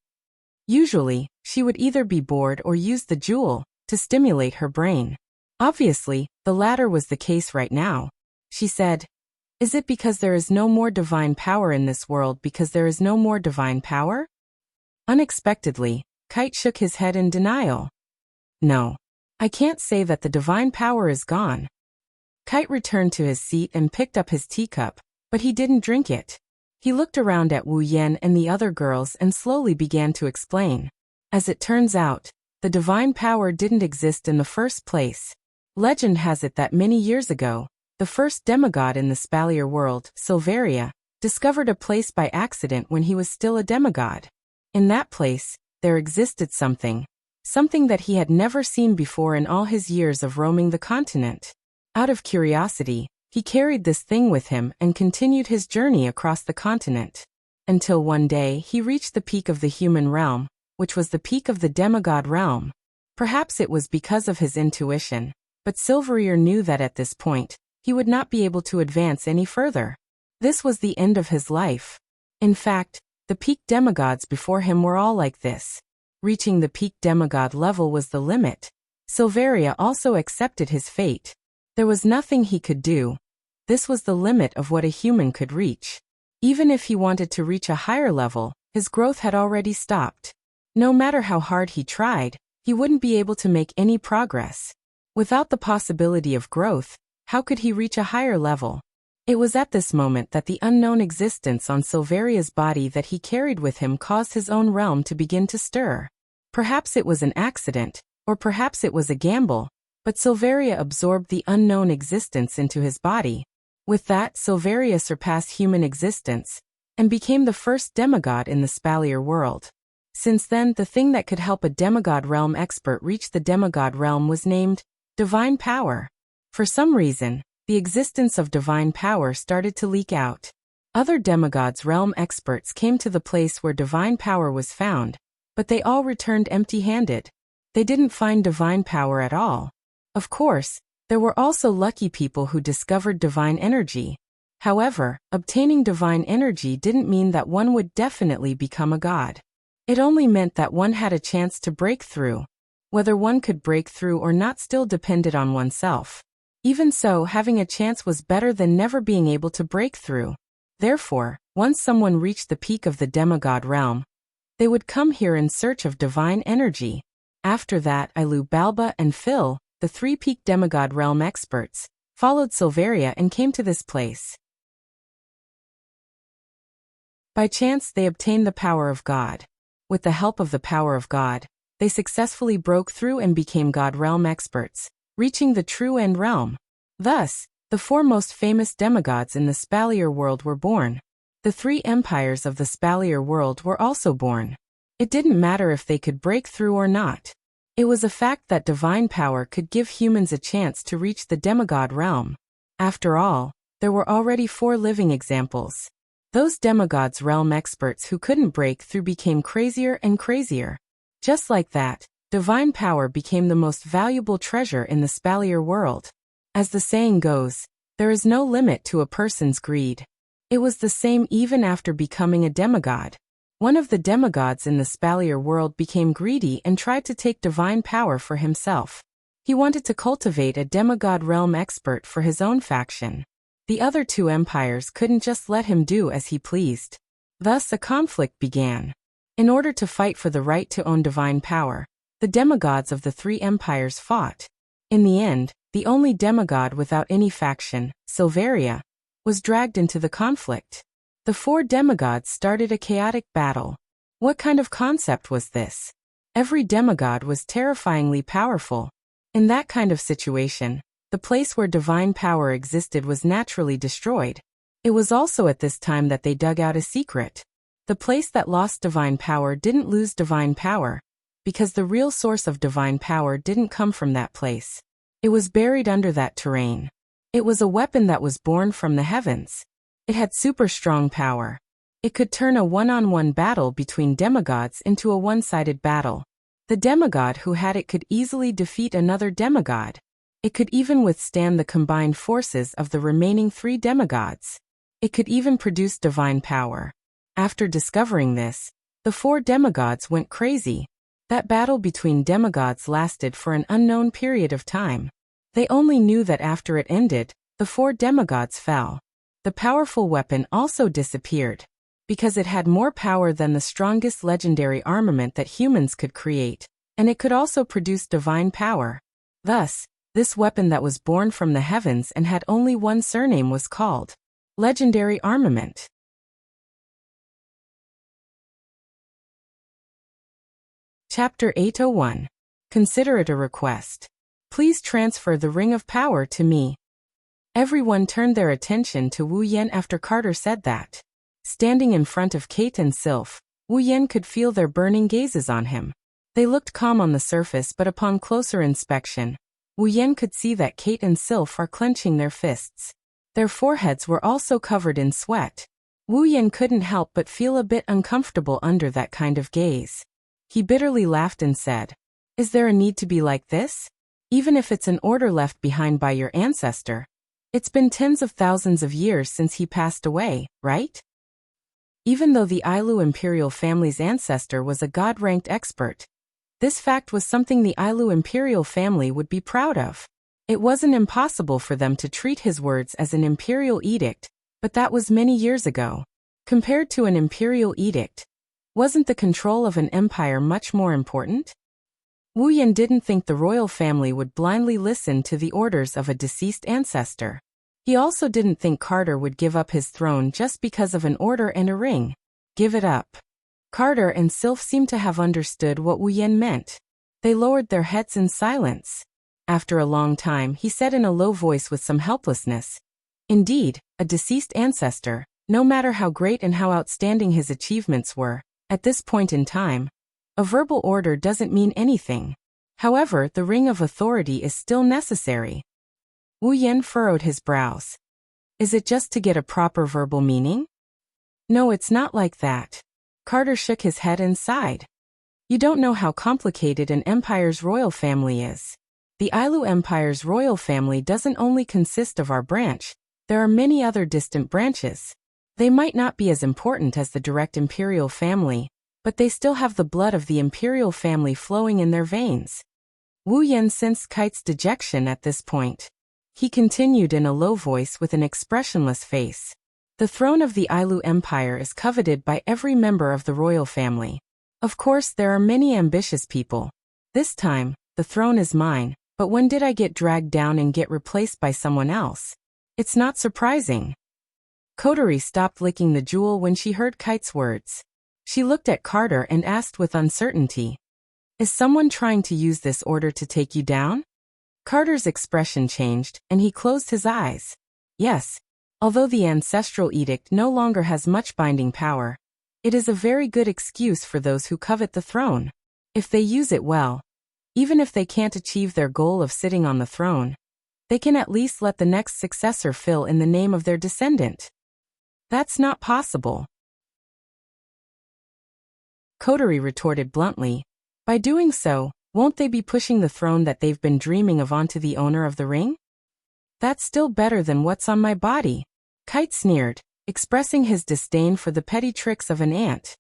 Usually, she would either be bored or use the jewel to stimulate her brain. Obviously, the latter was the case right now. She said, "Is it because there is no more divine power in this world because there is no more divine power?" Unexpectedly, Kite shook his head in denial. "No. I can't say that the divine power is gone." Kite returned to his seat and picked up his teacup, but he didn't drink it. He looked around at Wu Yan and the other girls and slowly began to explain. As it turns out, the divine power didn't exist in the first place. Legend has it that many years ago, the first demigod in the Spalier world, Silveria, discovered a place by accident when he was still a demigod. In that place, there existed something that he had never seen before in all his years of roaming the continent. Out of curiosity, he carried this thing with him and continued his journey across the continent. Until one day he reached the peak of the human realm, which was the peak of the demigod realm. Perhaps it was because of his intuition, but Silverier knew that at this point, he would not be able to advance any further. This was the end of his life. In fact, the peak demigods before him were all like this. Reaching the peak demigod level was the limit. Silveria also accepted his fate. There was nothing he could do. This was the limit of what a human could reach. Even if he wanted to reach a higher level, his growth had already stopped. No matter how hard he tried, he wouldn't be able to make any progress. Without the possibility of growth, how could he reach a higher level? It was at this moment that the unknown existence on Silveria's body that he carried with him caused his own realm to begin to stir. Perhaps it was an accident, or perhaps it was a gamble, but Silveria absorbed the unknown existence into his body. With that, Silveria surpassed human existence and became the first demigod in the Spalier world. Since then, the thing that could help a demigod realm expert reach the demigod realm was named divine power. For some reason, the existence of divine power started to leak out. Other demigods realm experts came to the place where divine power was found, but they all returned empty-handed. They didn't find divine power at all. Of course, there were also lucky people who discovered divine energy. However, obtaining divine energy didn't mean that one would definitely become a god. It only meant that one had a chance to break through. Whether one could break through or not still depended on oneself. Even so, having a chance was better than never being able to break through. Therefore, once someone reached the peak of the demigod realm, they would come here in search of divine energy. After that, Ilu, Balba, and Phil, the 3 peak demigod realm experts, followed Silveria and came to this place. By chance, they obtained the power of God. With the help of the power of God, they successfully broke through and became god realm experts, reaching the true end realm. Thus, the 4 most famous demigods in the Spalier world were born. The 3 empires of the Spalier world were also born. It didn't matter if they could break through or not. It was a fact that divine power could give humans a chance to reach the demigod realm. After all, there were already 4 living examples. Those demigods realm experts who couldn't break through became crazier and crazier. Just like that, divine power became the most valuable treasure in the Spalier world. As the saying goes, there is no limit to a person's greed. It was the same even after becoming a demigod. One of the demigods in the Spalier world became greedy and tried to take divine power for himself. He wanted to cultivate a demigod realm expert for his own faction. The other 2 empires couldn't just let him do as he pleased. Thus a conflict began. In order to fight for the right to own divine power, the demigods of the 3 empires fought. In the end, the only demigod without any faction, Silveria, was dragged into the conflict. The 4 demigods started a chaotic battle. What kind of concept was this? Every demigod was terrifyingly powerful. In that kind of situation, the place where divine power existed was naturally destroyed. It was also at this time that they dug out a secret. The place that lost divine power didn't lose divine power, because the real source of divine power didn't come from that place. It was buried under that terrain. It was a weapon that was born from the heavens. It had super strong power. It could turn a one-on-one battle between demigods into a one-sided battle. The demigod who had it could easily defeat another demigod. It could even withstand the combined forces of the remaining 3 demigods. It could even produce divine power. After discovering this, the 4 demigods went crazy. That battle between demigods lasted for an unknown period of time. They only knew that after it ended, the 4 demigods fell. The powerful weapon also disappeared, because it had more power than the strongest legendary armament that humans could create, and it could also produce divine power. Thus, this weapon that was born from the heavens and had only one surname was called legendary armament. Chapter 801. Consider it a request. Please transfer the Ring of Power to me. Everyone turned their attention to Wu Yan after Carter said that. Standing in front of Kate and Sylph, Wu Yan could feel their burning gazes on him. They looked calm on the surface, but upon closer inspection, Wu Yan could see that Kate and Sylph are clenching their fists. Their foreheads were also covered in sweat. Wu Yan couldn't help but feel a bit uncomfortable under that kind of gaze. He bitterly laughed and said, "Is there a need to be like this? Even if it's an order left behind by your ancestor. It's been tens of thousands of years since he passed away, right?" Even though the Ailu imperial family's ancestor was a god-ranked expert, this fact was something the Ailu imperial family would be proud of. It wasn't impossible for them to treat his words as an imperial edict, but that was many years ago. Compared to an imperial edict, wasn't the control of an empire much more important? Wu Yan didn't think the royal family would blindly listen to the orders of a deceased ancestor. He also didn't think Carter would give up his throne just because of an order and a ring. Give it up. Carter and Sylph seemed to have understood what Wu Yan meant. They lowered their heads in silence. After a long time, he said in a low voice with some helplessness, "Indeed, a deceased ancestor, no matter how great and how outstanding his achievements were, at this point in time, a verbal order doesn't mean anything. However, the ring of authority is still necessary." Wu Yan furrowed his brows. "Is it just to get a proper verbal meaning?" "No, it's not like that." Carter shook his head and sighed. "You don't know how complicated an empire's royal family is. The Ailu Empire's royal family doesn't only consist of our branch, there are many other distant branches. They might not be as important as the direct imperial family, but they still have the blood of the imperial family flowing in their veins." Wu Yan sensed Kite's dejection at this point. He continued in a low voice with an expressionless face. "The throne of the Ailu Empire is coveted by every member of the royal family. Of course, there are many ambitious people. This time, the throne is mine, but when did I get dragged down and get replaced by someone else? It's not surprising." Kotori stopped licking the jewel when she heard Kite's words. She looked at Carter and asked with uncertainty, "Is someone trying to use this order to take you down?" Carter's expression changed, and he closed his eyes. "Yes. Although the ancestral edict no longer has much binding power, It is a very good excuse for those who covet the throne. If they use it well, even if they can't achieve their goal of sitting on the throne, they can at least let the next successor fill in the name of their descendant. That's not possible. Coterie retorted bluntly. By doing so, won't they be pushing the throne that they've been dreaming of onto the owner of the ring? That's still better than what's on my body. Kite sneered, expressing his disdain for the petty tricks of an ant.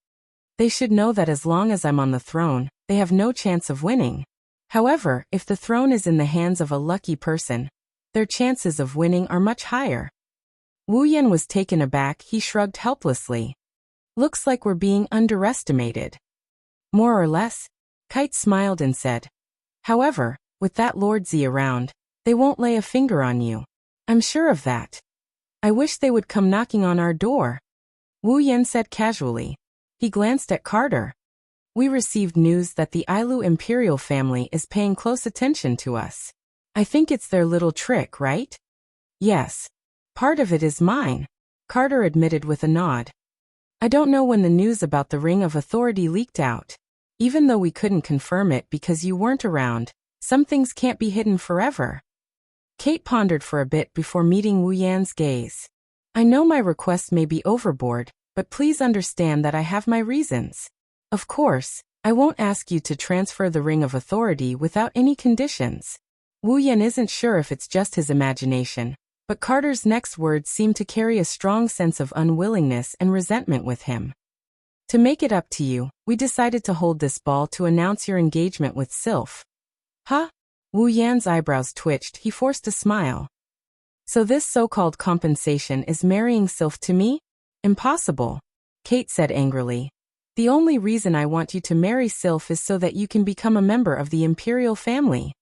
They should know that as long as I'm on the throne, they have no chance of winning. However, if the throne is in the hands of a lucky person, their chances of winning are much higher. Wu Yan was taken aback. He shrugged helplessly. Looks like we're being underestimated. More or less, Kite smiled and said. However, with that Lord Z around, they won't lay a finger on you. I'm sure of that. I wish they would come knocking on our door. Wu Yan said casually. He glanced at Carter. We received news that the Ailu imperial family is paying close attention to us. I think it's their little trick, right? Yes. Part of it is mine, Carter admitted with a nod. I don't know when the news about the Ring of Authority leaked out. Even though we couldn't confirm it because you weren't around, some things can't be hidden forever. Kate pondered for a bit before meeting Wu Yan's gaze. I know my request may be overboard, but please understand that I have my reasons. Of course, I won't ask you to transfer the Ring of Authority without any conditions. Wu Yan isn't sure if it's just his imagination, but Carter's next words seemed to carry a strong sense of unwillingness and resentment with him. To make it up to you, we decided to hold this ball to announce your engagement with Sylph. Huh? Wu Yan's eyebrows twitched. He forced a smile. So this so-called compensation is marrying Sylph to me? Impossible, Kate said angrily. The only reason I want you to marry Sylph is so that you can become a member of the imperial family.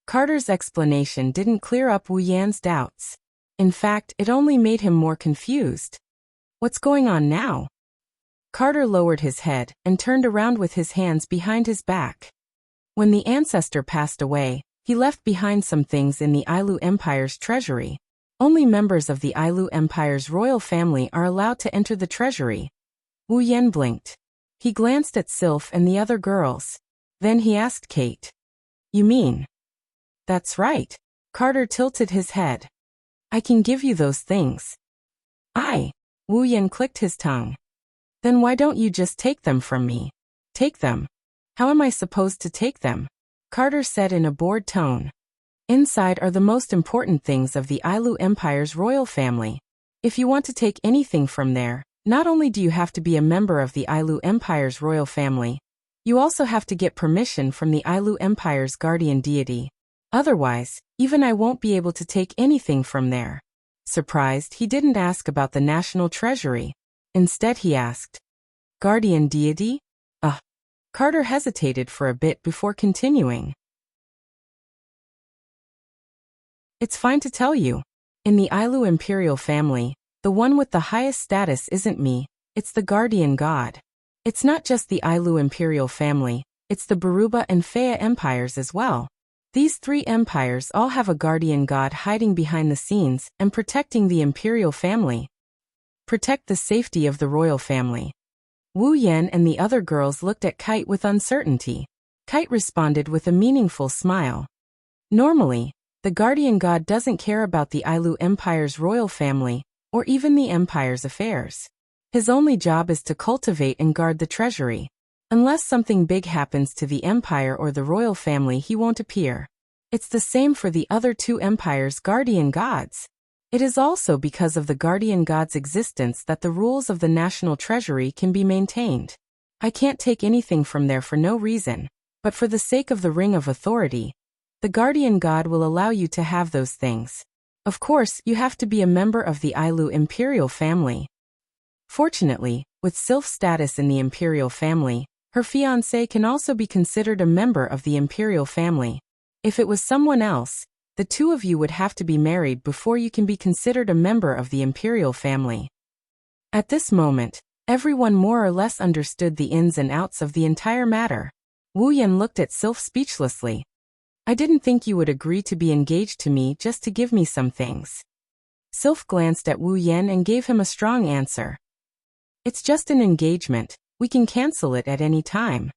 Carter's explanation didn't clear up Wu Yan's doubts. In fact, it only made him more confused. What's going on now? Carter lowered his head and turned around with his hands behind his back. When the ancestor passed away, he left behind some things in the Ailu Empire's treasury. Only members of the Ailu Empire's royal family are allowed to enter the treasury. Wu Yan blinked. He glanced at Sylph and the other girls. Then he asked Kate. You mean? That's right. Carter tilted his head. I can give you those things. Wu Yan clicked his tongue. Then why don't you just take them from me? Take them? How am I supposed to take them? Carter said in a bored tone. Inside are the most important things of the Ailu Empire's royal family. If you want to take anything from there, not only do you have to be a member of the Ailu Empire's royal family, you also have to get permission from the Ailu Empire's guardian deity. Otherwise, even I won't be able to take anything from there. Surprised, he didn't ask about the national treasury. Instead he asked, Guardian deity? Carter hesitated for a bit before continuing. It's fine to tell you. In the Ailu imperial family, the one with the highest status isn't me, it's the guardian god. It's not just the Ailu imperial family, it's the Baruba and Fea empires as well. These three empires all have a guardian god hiding behind the scenes and protecting the imperial family. Protect the safety of the royal family. Wu Yan and the other girls looked at Kite with uncertainty. Kite responded with a meaningful smile. Normally, the guardian god doesn't care about the Ailu Empire's royal family, or even the empire's affairs. His only job is to cultivate and guard the treasury. Unless something big happens to the empire or the royal family, he won't appear. It's the same for the other two empires' guardian gods. It is also because of the guardian god's existence that the rules of the national treasury can be maintained. I can't take anything from there for no reason, but for the sake of the Ring of Authority, the guardian god will allow you to have those things. Of course, you have to be a member of the Ailu imperial family. Fortunately, with Sylph's status in the imperial family, her fiancé can also be considered a member of the imperial family. If it was someone else, the two of you would have to be married before you can be considered a member of the imperial family. At this moment, everyone more or less understood the ins and outs of the entire matter. Wu Yan looked at Sylph speechlessly. I didn't think you would agree to be engaged to me just to give me some things. Sylph glanced at Wu Yan and gave him a strong answer. It's just an engagement. We can cancel it at any time.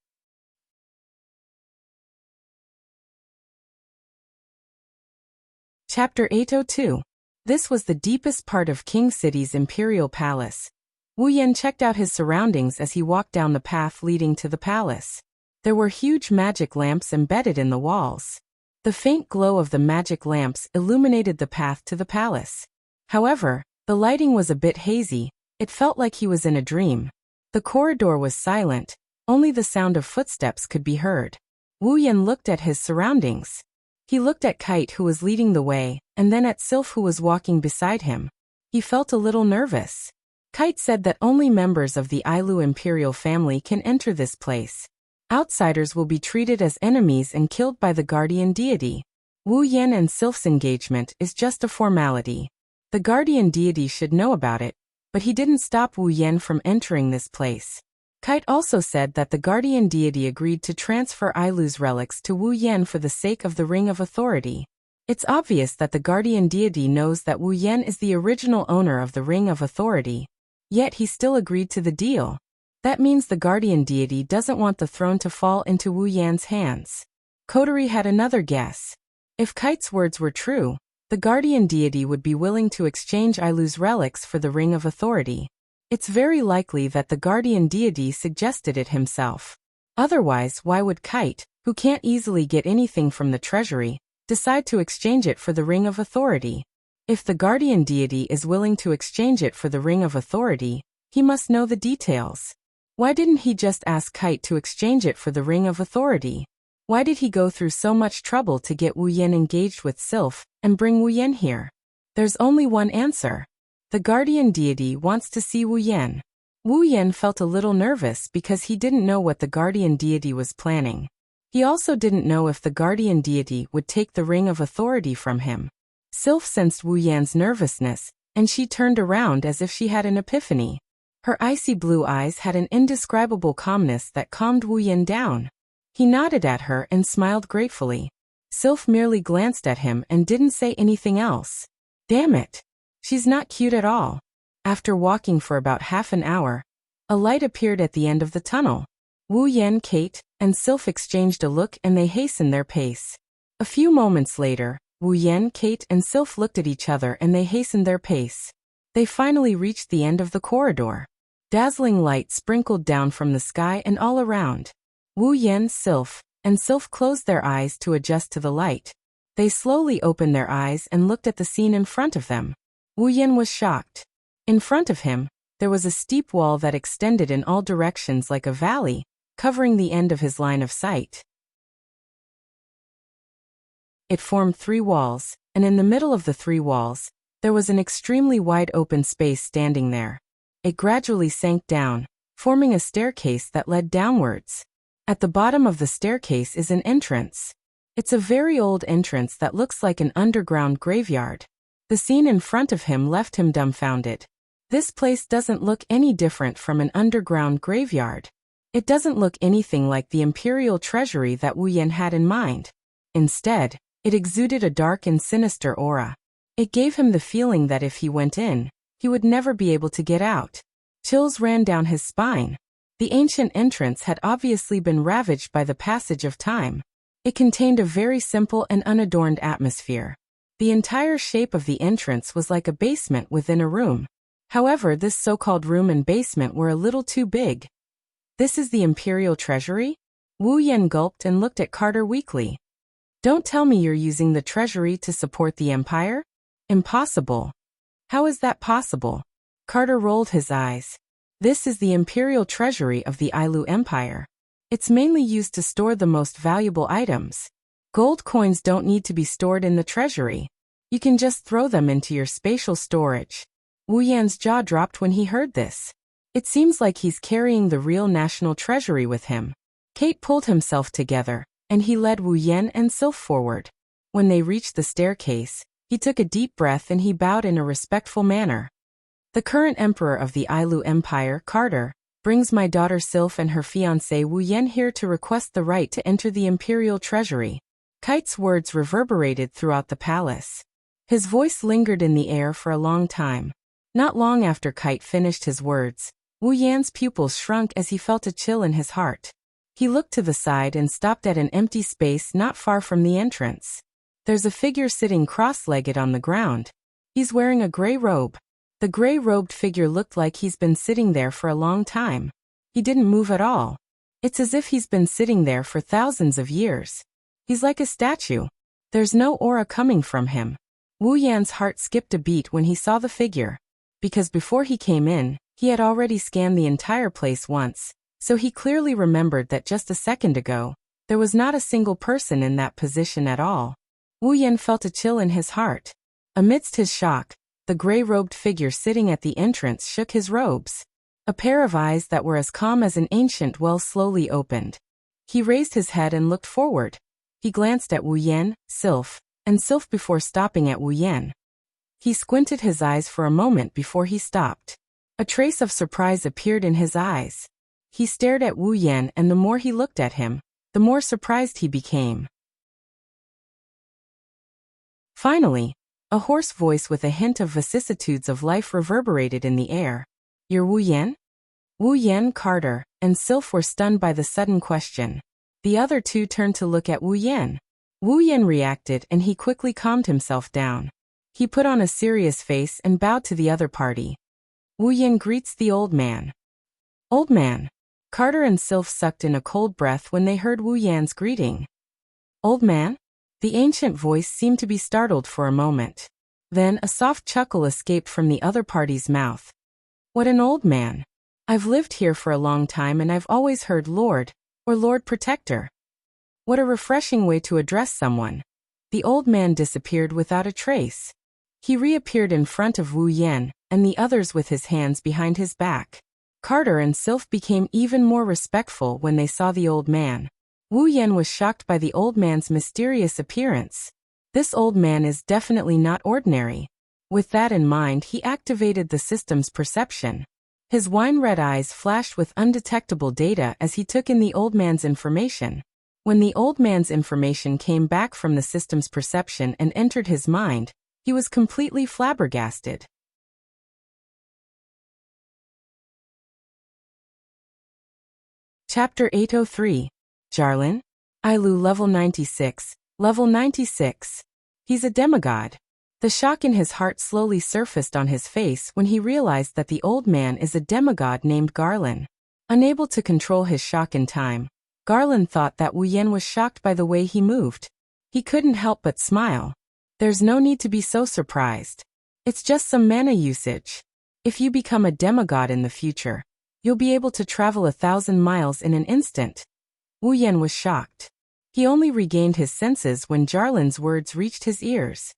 Chapter 802. This was the deepest part of King City's imperial palace. Wu Yan checked out his surroundings as he walked down the path leading to the palace. There were huge magic lamps embedded in the walls. The faint glow of the magic lamps illuminated the path to the palace. However, the lighting was a bit hazy. It felt like he was in a dream. The corridor was silent. Only the sound of footsteps could be heard. Wu Yan looked at his surroundings. He looked at Kite, who was leading the way, and then at Sylph, who was walking beside him. He felt a little nervous. Kite said that only members of the Ailu imperial family can enter this place. Outsiders will be treated as enemies and killed by the guardian deity. Wu Yan and Sylph's engagement is just a formality. The guardian deity should know about it, but he didn't stop Wu Yan from entering this place. Kite also said that the guardian deity agreed to transfer Ailu's relics to Wu Yan for the sake of the Ring of Authority. It's obvious that the guardian deity knows that Wu Yan is the original owner of the Ring of Authority. Yet he still agreed to the deal. That means the guardian deity doesn't want the throne to fall into Wu Yan's hands. Coterie had another guess. If Kite's words were true, the guardian deity would be willing to exchange Ailu's relics for the Ring of Authority. It's very likely that the guardian deity suggested it himself. Otherwise, why would Kite, who can't easily get anything from the treasury, decide to exchange it for the Ring of Authority? If the guardian deity is willing to exchange it for the Ring of Authority, he must know the details. Why didn't he just ask Kite to exchange it for the Ring of Authority? Why did he go through so much trouble to get Wu Yan engaged with Sylph and bring Wu Yan here? There's only one answer. The guardian deity wants to see Wu Yan. Wu Yan felt a little nervous because he didn't know what the guardian deity was planning. He also didn't know if the guardian deity would take the Ring of Authority from him. Sylph sensed Wu Yan's nervousness, and she turned around as if she had an epiphany. Her icy blue eyes had an indescribable calmness that calmed Wu Yan down. He nodded at her and smiled gratefully. Sylph merely glanced at him and didn't say anything else. Damn it! She's not cute at all. After walking for about half an hour, a light appeared at the end of the tunnel. Wu Yan, Kate, and Sylph exchanged a look and they hastened their pace. A few moments later, Wu Yan, Kate, and Sylph looked at each other and they hastened their pace. They finally reached the end of the corridor. Dazzling light sprinkled down from the sky and all around. Wu Yan, Sylph, and Sylph closed their eyes to adjust to the light. They slowly opened their eyes and looked at the scene in front of them. Wu Yan was shocked. In front of him, there was a steep wall that extended in all directions like a valley, covering the end of his line of sight. It formed 3 walls, and in the middle of the 3 walls, there was an extremely wide open space standing there. It gradually sank down, forming a staircase that led downwards. At the bottom of the staircase is an entrance. It's a very old entrance that looks like an underground graveyard. The scene in front of him left him dumbfounded. This place doesn't look any different from an underground graveyard. It doesn't look anything like the imperial treasury that Wu Yan had in mind. Instead, it exuded a dark and sinister aura. It gave him the feeling that if he went in, he would never be able to get out. Chills ran down his spine. The ancient entrance had obviously been ravaged by the passage of time. It contained a very simple and unadorned atmosphere. The entire shape of the entrance was like a basement within a room. However, this so-called room and basement were a little too big. This is the Imperial Treasury? Wu Yan gulped and looked at Carter weakly. Don't tell me you're using the treasury to support the Empire? Impossible. How is that possible? Carter rolled his eyes. This is the Imperial Treasury of the Ailu Empire. It's mainly used to store the most valuable items. Gold coins don't need to be stored in the treasury. You can just throw them into your spatial storage. Wu Yan's jaw dropped when he heard this. It seems like he's carrying the real national treasury with him. Kate pulled himself together, and he led Wu Yan and Sylph forward. When they reached the staircase, he took a deep breath and he bowed in a respectful manner. The current emperor of the Ailu Empire, Carter, brings my daughter Sylph and her fiancé Wu Yan here to request the right to enter the Imperial Treasury. Kite's words reverberated throughout the palace. His voice lingered in the air for a long time. Not long after Kite finished his words, Wu Yan's pupils shrunk as he felt a chill in his heart. He looked to the side and stopped at an empty space not far from the entrance. There's a figure sitting cross-legged on the ground. He's wearing a gray robe. The gray-robed figure looked like he's been sitting there for a long time. He didn't move at all. It's as if he's been sitting there for thousands of years. He's like a statue. There's no aura coming from him. Wu Yan's heart skipped a beat when he saw the figure. Because before he came in, he had already scanned the entire place once, so he clearly remembered that just a second ago, there was not a single person in that position at all. Wu Yan felt a chill in his heart. Amidst his shock, the gray-robed figure sitting at the entrance shook his robes. A pair of eyes that were as calm as an ancient well slowly opened. He raised his head and looked forward. He glanced at Wu Yan, Sylph, and Sylph before stopping at Wu Yan. He squinted his eyes for a moment before he stopped. A trace of surprise appeared in his eyes. He stared at Wu Yan, and the more he looked at him, the more surprised he became. Finally, a hoarse voice with a hint of vicissitudes of life reverberated in the air. "You're Wu Yan?" Wu Yan, Carter, and Sylph were stunned by the sudden question. The other two turned to look at Wu Yan. Wu Yan reacted and he quickly calmed himself down. He put on a serious face and bowed to the other party. "Wu Yan greets the old man." "Old man." Carter and Sylph sucked in a cold breath when they heard Wu Yan's greeting. "Old man?" The ancient voice seemed to be startled for a moment. Then a soft chuckle escaped from the other party's mouth. "What an old man. I've lived here for a long time and I've always heard Lord, or Lord Protector. What a refreshing way to address someone." The old man disappeared without a trace. He reappeared in front of Wu Yan, and the others with his hands behind his back. Carter and Sylph became even more respectful when they saw the old man. Wu Yan was shocked by the old man's mysterious appearance. This old man is definitely not ordinary. With that in mind, he activated the system's perception. His wine-red eyes flashed with undetectable data as he took in the old man's information. When the old man's information came back from the system's perception and entered his mind, he was completely flabbergasted. Chapter 803. Jarlin? Ailu level 96. Level 96. He's a demigod. The shock in his heart slowly surfaced on his face when he realized that the old man is a demigod named Garlin. Unable to control his shock in time, Garlin thought that Wu Yan was shocked by the way he moved. He couldn't help but smile. There's no need to be so surprised. It's just some mana usage. If you become a demigod in the future, you'll be able to travel 1,000 miles in an instant. Wu Yan was shocked. He only regained his senses when Jarlin's words reached his ears.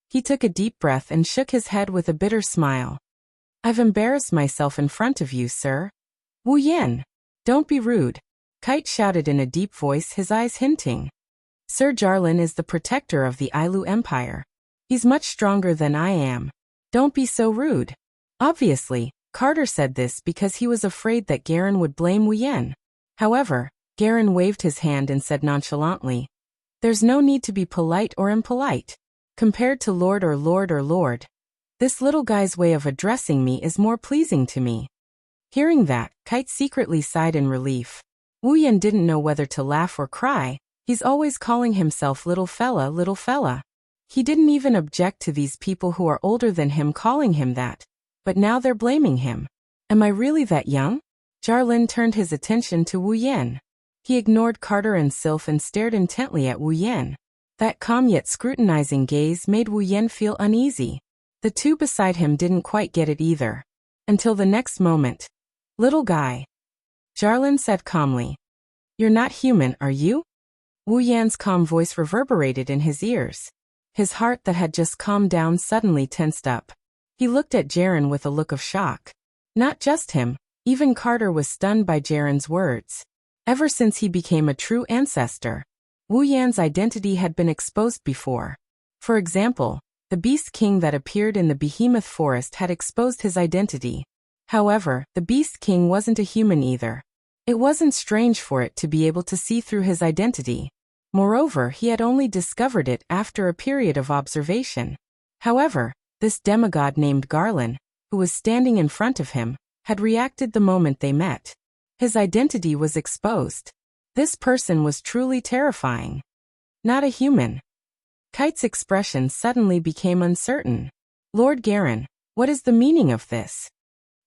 He took a deep breath and shook his head with a bitter smile. "I've embarrassed myself in front of you, sir." "Wu Yan, don't be rude," Kite shouted in a deep voice, his eyes hinting. "Sir Jarlin is the protector of the Ailu Empire. He's much stronger than I am. Don't be so rude." Obviously, Carter said this because he was afraid that Garen would blame Wu Yan. However, Garen waved his hand and said nonchalantly, "There's no need to be polite or impolite. Compared to Lord or Lord or Lord, this little guy's way of addressing me is more pleasing to me." Hearing that, Kite secretly sighed in relief. Wu Yan didn't know whether to laugh or cry. He's always calling himself little fella, little fella. He didn't even object to these people who are older than him calling him that. But now they're blaming him. Am I really that young? Jarlin turned his attention to Wu Yan. He ignored Carter and Sylph and stared intently at Wu Yan. That calm yet scrutinizing gaze made Wu Yan feel uneasy. The two beside him didn't quite get it either. Until the next moment. "Little guy," Jarlin said calmly. "You're not human, are you?" Wu Yan's calm voice reverberated in his ears. His heart that had just calmed down suddenly tensed up. He looked at Jaren with a look of shock. Not just him, even Carter was stunned by Jaren's words. Ever since he became a true ancestor, Wu Yan's identity had been exposed before. For example, the Beast King that appeared in the Behemoth Forest had exposed his identity. However, the Beast King wasn't a human either. It wasn't strange for it to be able to see through his identity. Moreover, he had only discovered it after a period of observation. However, this demigod named Garlin, who was standing in front of him, had reacted the moment they met. His identity was exposed. This person was truly terrifying. Not a human. Kite's expression suddenly became uncertain. Lord Garen, what is the meaning of this?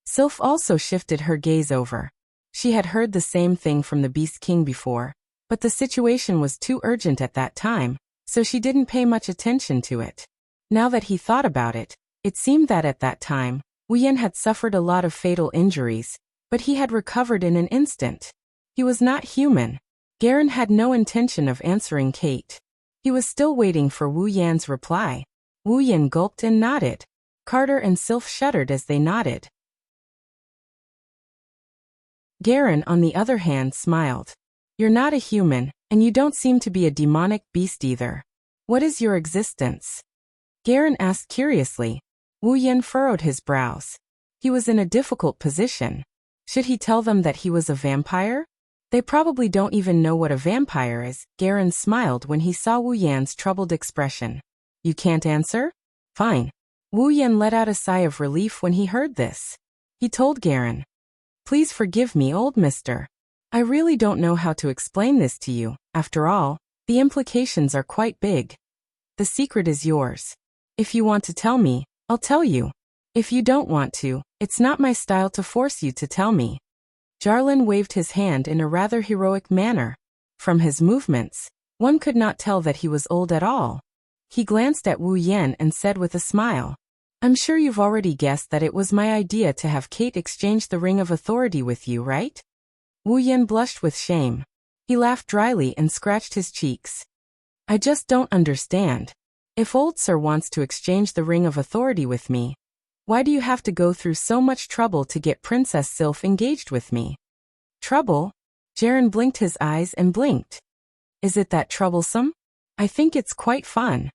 Sylph also shifted her gaze over. She had heard the same thing from the Beast King before, but the situation was too urgent at that time, so she didn't pay much attention to it. Now that he thought about it, it seemed that at that time, Wuyan had suffered a lot of fatal injuries, but he had recovered in an instant. He was not human. Garen had no intention of answering Kate. He was still waiting for Wu Yan's reply. Wu Yan gulped and nodded. Carter and Sylph shuddered as they nodded. Garen, on the other hand, smiled. You're not a human, and you don't seem to be a demonic beast either. What is your existence? Garen asked curiously. Wu Yan furrowed his brows. He was in a difficult position. Should he tell them that he was a vampire? They probably don't even know what a vampire is. Garen smiled when he saw Wu Yan's troubled expression. You can't answer? Fine. Wu Yan let out a sigh of relief when he heard this. He told Garen, please forgive me, old mister. I really don't know how to explain this to you. After all, the implications are quite big. The secret is yours. If you want to tell me, I'll tell you. If you don't want to, it's not my style to force you to tell me. Jarlin waved his hand in a rather heroic manner. From his movements, one could not tell that he was old at all. He glanced at Wu Yan and said with a smile, I'm sure you've already guessed that it was my idea to have Kate exchange the Ring of Authority with you, right? Wu Yan blushed with shame. He laughed dryly and scratched his cheeks. I just don't understand. If old sir wants to exchange the Ring of Authority with me, why do you have to go through so much trouble to get Princess Sylph engaged with me? Trouble? Jaren blinked his eyes and blinked. Is it that troublesome? I think it's quite fun.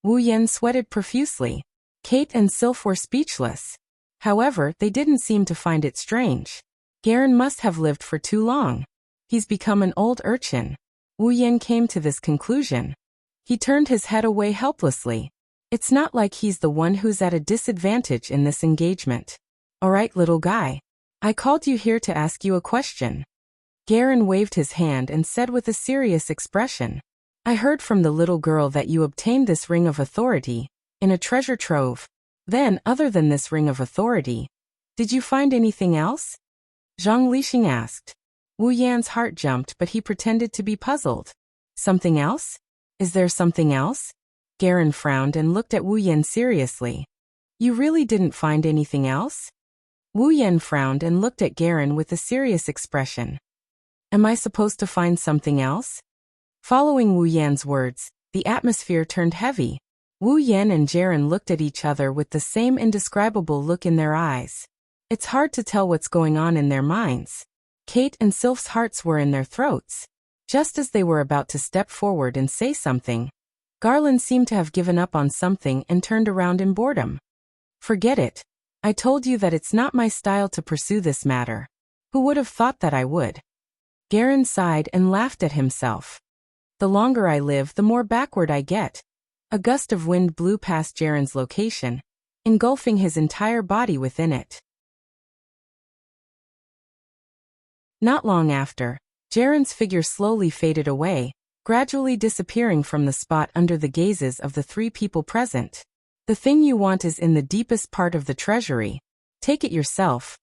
Wu Yan sweated profusely. Kate and Sylph were speechless. However, they didn't seem to find it strange. Garen must have lived for too long. He's become an old urchin. Wu Yan came to this conclusion. He turned his head away helplessly. It's not like he's the one who's at a disadvantage in this engagement. All right, little guy. I called you here to ask you a question. Garen waved his hand and said with a serious expression, I heard from the little girl that you obtained this Ring of Authority in a treasure trove. Then, other than this Ring of Authority, did you find anything else? Zhang Lixing asked. Wu Yan's heart jumped, but he pretended to be puzzled. Something else? Is there something else? Garen frowned and looked at Wu Yan seriously. You really didn't find anything else? Wu Yan frowned and looked at Garen with a serious expression. Am I supposed to find something else? Following Wu Yan's words, the atmosphere turned heavy. Wu Yan and Jaren looked at each other with the same indescribable look in their eyes. It's hard to tell what's going on in their minds. Kate and Sylph's hearts were in their throats. Just as they were about to step forward and say something, Garland seemed to have given up on something and turned around in boredom. Forget it. I told you that it's not my style to pursue this matter. Who would have thought that I would? Garen sighed and laughed at himself. The longer I live, the more backward I get. A gust of wind blew past Jaren's location, engulfing his entire body within it. Not long after, Jaren's figure slowly faded away, gradually disappearing from the spot under the gazes of the three people present. The thing you want is in the deepest part of the treasury. Take it yourself.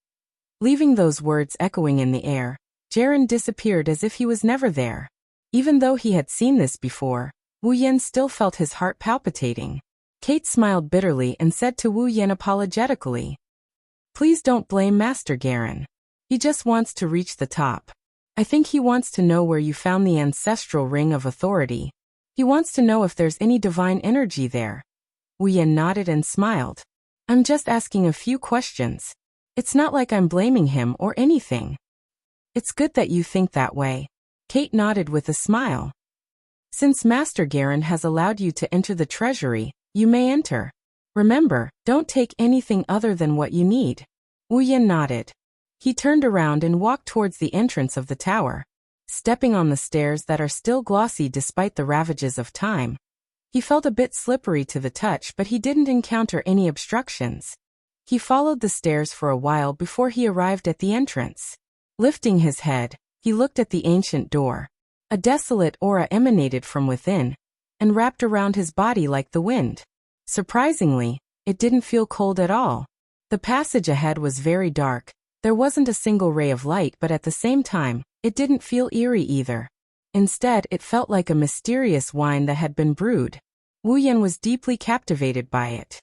Leaving those words echoing in the air, Jaren disappeared as if he was never there. Even though he had seen this before, Wu Yan still felt his heart palpitating. Kate smiled bitterly and said to Wu Yan apologetically, Please don't blame Master Garen. He just wants to reach the top. I think he wants to know where you found the ancestral Ring of Authority. He wants to know if there's any divine energy there. Wu Yan nodded and smiled. I'm just asking a few questions. It's not like I'm blaming him or anything. It's good that you think that way. Kate nodded with a smile. Since Master Garen has allowed you to enter the treasury, you may enter. Remember, don't take anything other than what you need. Wu Yan nodded. He turned around and walked towards the entrance of the tower. Stepping on the stairs that are still glossy despite the ravages of time, he felt a bit slippery to the touch, but he didn't encounter any obstructions. He followed the stairs for a while before he arrived at the entrance. Lifting his head, he looked at the ancient door. A desolate aura emanated from within and wrapped around his body like the wind. Surprisingly, it didn't feel cold at all. The passage ahead was very dark. There wasn't a single ray of light, but at the same time, it didn't feel eerie either. Instead, it felt like a mysterious wine that had been brewed. Wu Yan was deeply captivated by it.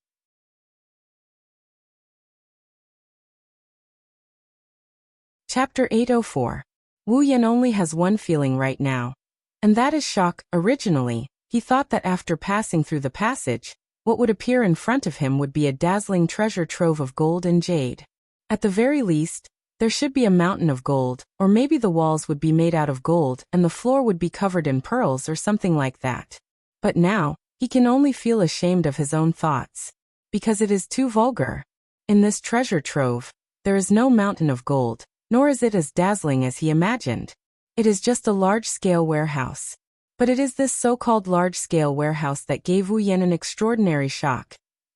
Chapter 804. Wu Yan only has one feeling right now, and that is shock. Originally, he thought that after passing through the passage, what would appear in front of him would be a dazzling treasure trove of gold and jade. At the very least, there should be a mountain of gold, or maybe the walls would be made out of gold and the floor would be covered in pearls or something like that. But now, he can only feel ashamed of his own thoughts, because it is too vulgar. In this treasure trove, there is no mountain of gold, nor is it as dazzling as he imagined. It is just a large-scale warehouse. But it is this so-called large-scale warehouse that gave Wu Yan an extraordinary shock.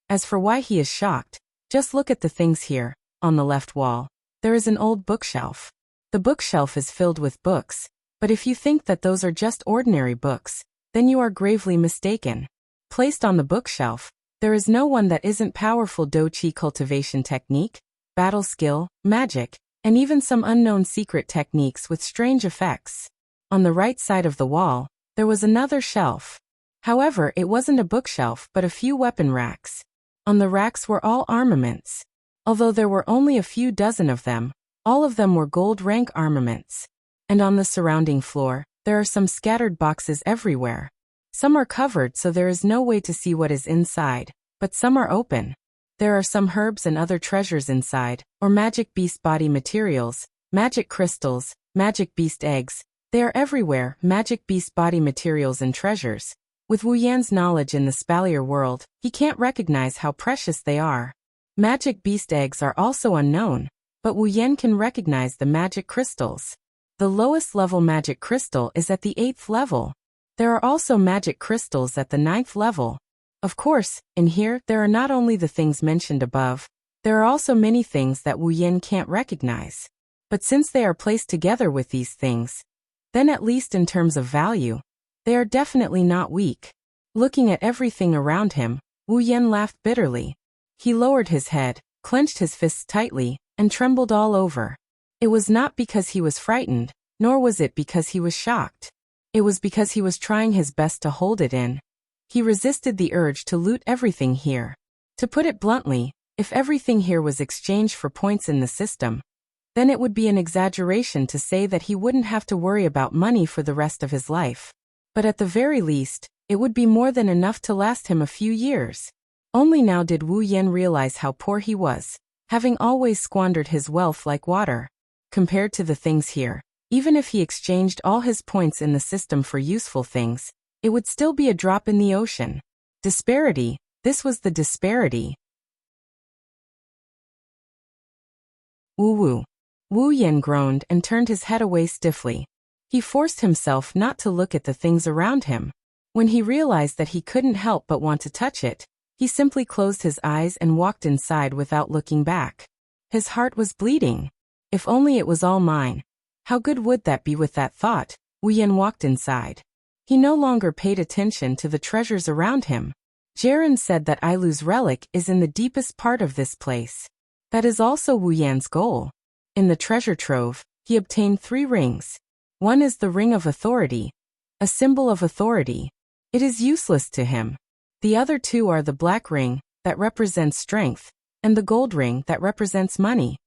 As for why he is shocked, just look at the things here. On the left wall, there is an old bookshelf. The bookshelf is filled with books, but if you think that those are just ordinary books, then you are gravely mistaken. Placed on the bookshelf, there is no one that isn't powerful do-chi cultivation technique, battle skill, magic, and even some unknown secret techniques with strange effects. On the right side of the wall, there was another shelf. However, it wasn't a bookshelf but a few weapon racks. On the racks were all armaments. Although there were only a few dozen of them, all of them were gold rank armaments. And on the surrounding floor, there are some scattered boxes everywhere. Some are covered so there is no way to see what is inside, but some are open. There are some herbs and other treasures inside, or magic beast body materials, magic crystals, magic beast eggs. They are everywhere, magic beast body materials and treasures. With Wu Yan's knowledge in the Spalier world, he can't recognize how precious they are. Magic beast eggs are also unknown, but Wu Yan can recognize the magic crystals. The lowest level magic crystal is at the 8th level. There are also magic crystals at the 9th level. Of course, in here, there are not only the things mentioned above, there are also many things that Wu Yan can't recognize. But since they are placed together with these things, then at least in terms of value, they are definitely not weak. Looking at everything around him, Wu Yan laughed bitterly. He lowered his head, clenched his fists tightly, and trembled all over. It was not because he was frightened, nor was it because he was shocked. It was because he was trying his best to hold it in. He resisted the urge to loot everything here. To put it bluntly, if everything here was exchanged for points in the system, then it would be an exaggeration to say that he wouldn't have to worry about money for the rest of his life. But at the very least, it would be more than enough to last him a few years. Only now did Wu Yan realize how poor he was, having always squandered his wealth like water. Compared to the things here, even if he exchanged all his points in the system for useful things, it would still be a drop in the ocean. Disparity, this was the disparity. Woo-woo. Wu Yan groaned and turned his head away stiffly. He forced himself not to look at the things around him. When he realized that he couldn't help but want to touch it, he simply closed his eyes and walked inside without looking back. His heart was bleeding. If only it was all mine. How good would that be? With that thought, Wu Yan walked inside. He no longer paid attention to the treasures around him. Jaren said that Ailu's relic is in the deepest part of this place. That is also Wu Yan's goal. In the treasure trove, he obtained 3 rings. One is the Ring of Authority, a symbol of authority. It is useless to him. The other 2 are the black ring, that represents strength, and the gold ring that represents money.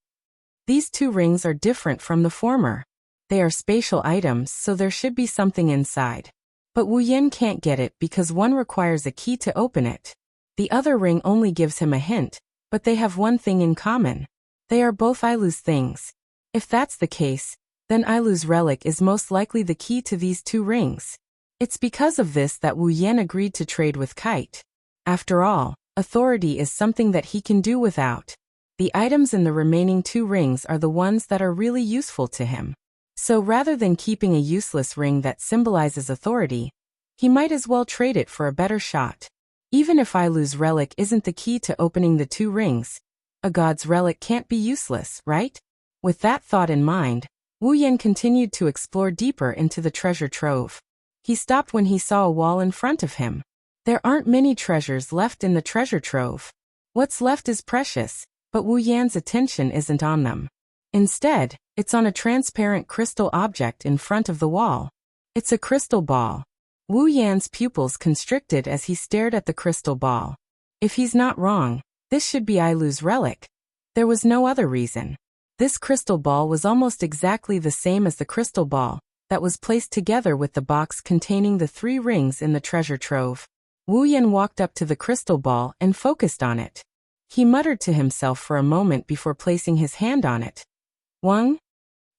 These 2 rings are different from the former. They are spatial items, so there should be something inside. But Wu Yan can't get it because one requires a key to open it. The other ring only gives him a hint, but they have one thing in common. They are both Ailu's things. If that's the case, then Ailu's relic is most likely the key to these 2 rings. It's because of this that Wu Yan agreed to trade with Kite. After all, authority is something that he can do without. The items in the remaining 2 rings are the ones that are really useful to him. So rather than keeping a useless ring that symbolizes authority, he might as well trade it for a better shot. Even if Ailu's relic isn't the key to opening the 2 rings, A god's relic can't be useless, right? With that thought in mind, Wu Yan continued to explore deeper into the treasure trove. He stopped when he saw a wall in front of him. There aren't many treasures left in the treasure trove. What's left is precious, but Wu Yan's attention isn't on them. Instead, it's on a transparent crystal object in front of the wall. It's a crystal ball. Wu Yan's pupils constricted as he stared at the crystal ball. If he's not wrong, this should be Ailu's relic. There was no other reason. This crystal ball was almost exactly the same as the crystal ball that was placed together with the box containing the 3 rings in the treasure trove. Wu Yan walked up to the crystal ball and focused on it. He muttered to himself for a moment before placing his hand on it. Wang?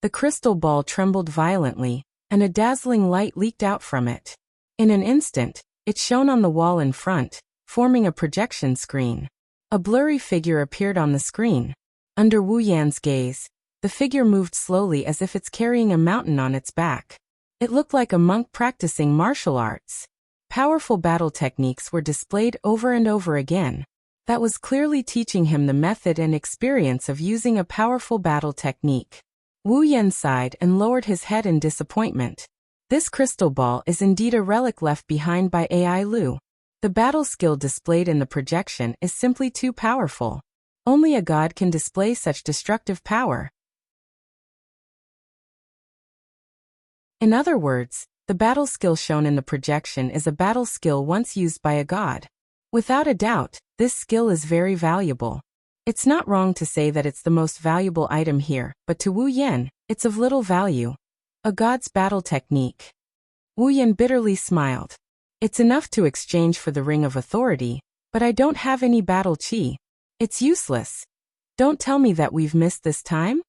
The crystal ball trembled violently, and a dazzling light leaked out from it. In an instant, it shone on the wall in front, forming a projection screen. A blurry figure appeared on the screen. Under Wu Yan's gaze, the figure moved slowly as if it's carrying a mountain on its back. It looked like a monk practicing martial arts. Powerful battle techniques were displayed over and over again. That was clearly teaching him the method and experience of using a powerful battle technique. Wu Yan sighed and lowered his head in disappointment. This crystal ball is indeed a relic left behind by Ailu. The battle skill displayed in the projection is simply too powerful. Only a god can display such destructive power. In other words, the battle skill shown in the projection is a battle skill once used by a god. Without a doubt, this skill is very valuable. It's not wrong to say that it's the most valuable item here, but to Wu Yan, it's of little value. A god's battle technique. Wu Yan bitterly smiled. It's enough to exchange for the Ring of Authority, but I don't have any battle chi. It's useless. Don't tell me that we've missed this time?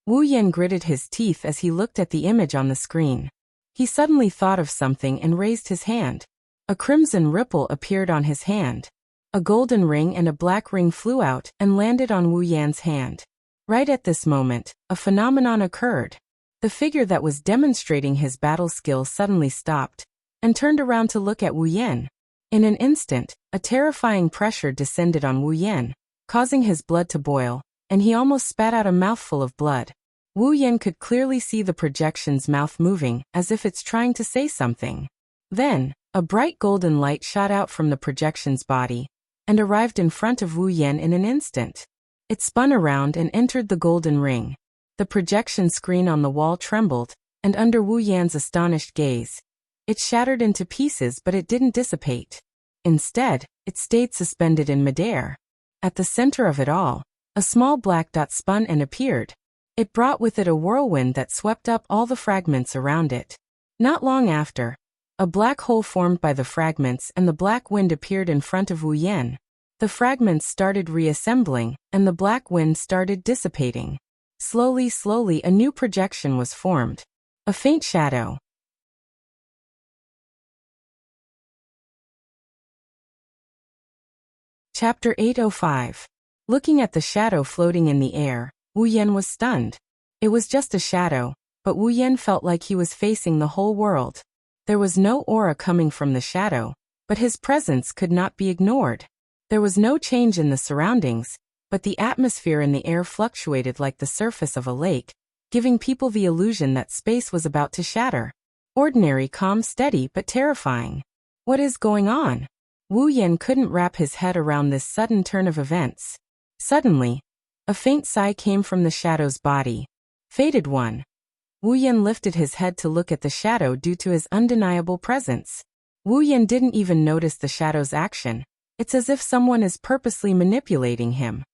Wu Yan gritted his teeth as he looked at the image on the screen. He suddenly thought of something and raised his hand. A crimson ripple appeared on his hand. A golden ring and a black ring flew out and landed on Wu Yan's hand. Right at this moment, a phenomenon occurred. The figure that was demonstrating his battle skill suddenly stopped and turned around to look at Wu Yan. In an instant, a terrifying pressure descended on Wu Yan, causing his blood to boil, and he almost spat out a mouthful of blood. Wu Yan could clearly see the projection's mouth moving, as if it's trying to say something. Then, a bright golden light shot out from the projection's body, and arrived in front of Wu Yan in an instant. It spun around and entered the golden ring. The projection screen on the wall trembled, and under Wu Yan's astonished gaze, it shattered into pieces, but it didn't dissipate. Instead, it stayed suspended in midair. At the center of it all, a small black dot spun and appeared. It brought with it a whirlwind that swept up all the fragments around it. Not long after, a black hole formed by the fragments and the black wind appeared in front of Wu Yan. The fragments started reassembling, and the black wind started dissipating. Slowly, a new projection was formed. A faint shadow. Chapter 805. Looking at the shadow floating in the air, Wu Yan was stunned. It was just a shadow, but Wu Yan felt like he was facing the whole world. There was no aura coming from the shadow, but his presence could not be ignored. There was no change in the surroundings, but the atmosphere in the air fluctuated like the surface of a lake, giving people the illusion that space was about to shatter. Ordinary, calm, steady, but terrifying. What is going on? Wu Yan couldn't wrap his head around this sudden turn of events. Suddenly, a faint sigh came from the shadow's body. Fated one. Wu Yan lifted his head to look at the shadow due to his undeniable presence. Wu Yan didn't even notice the shadow's action. It's as if someone is purposely manipulating him.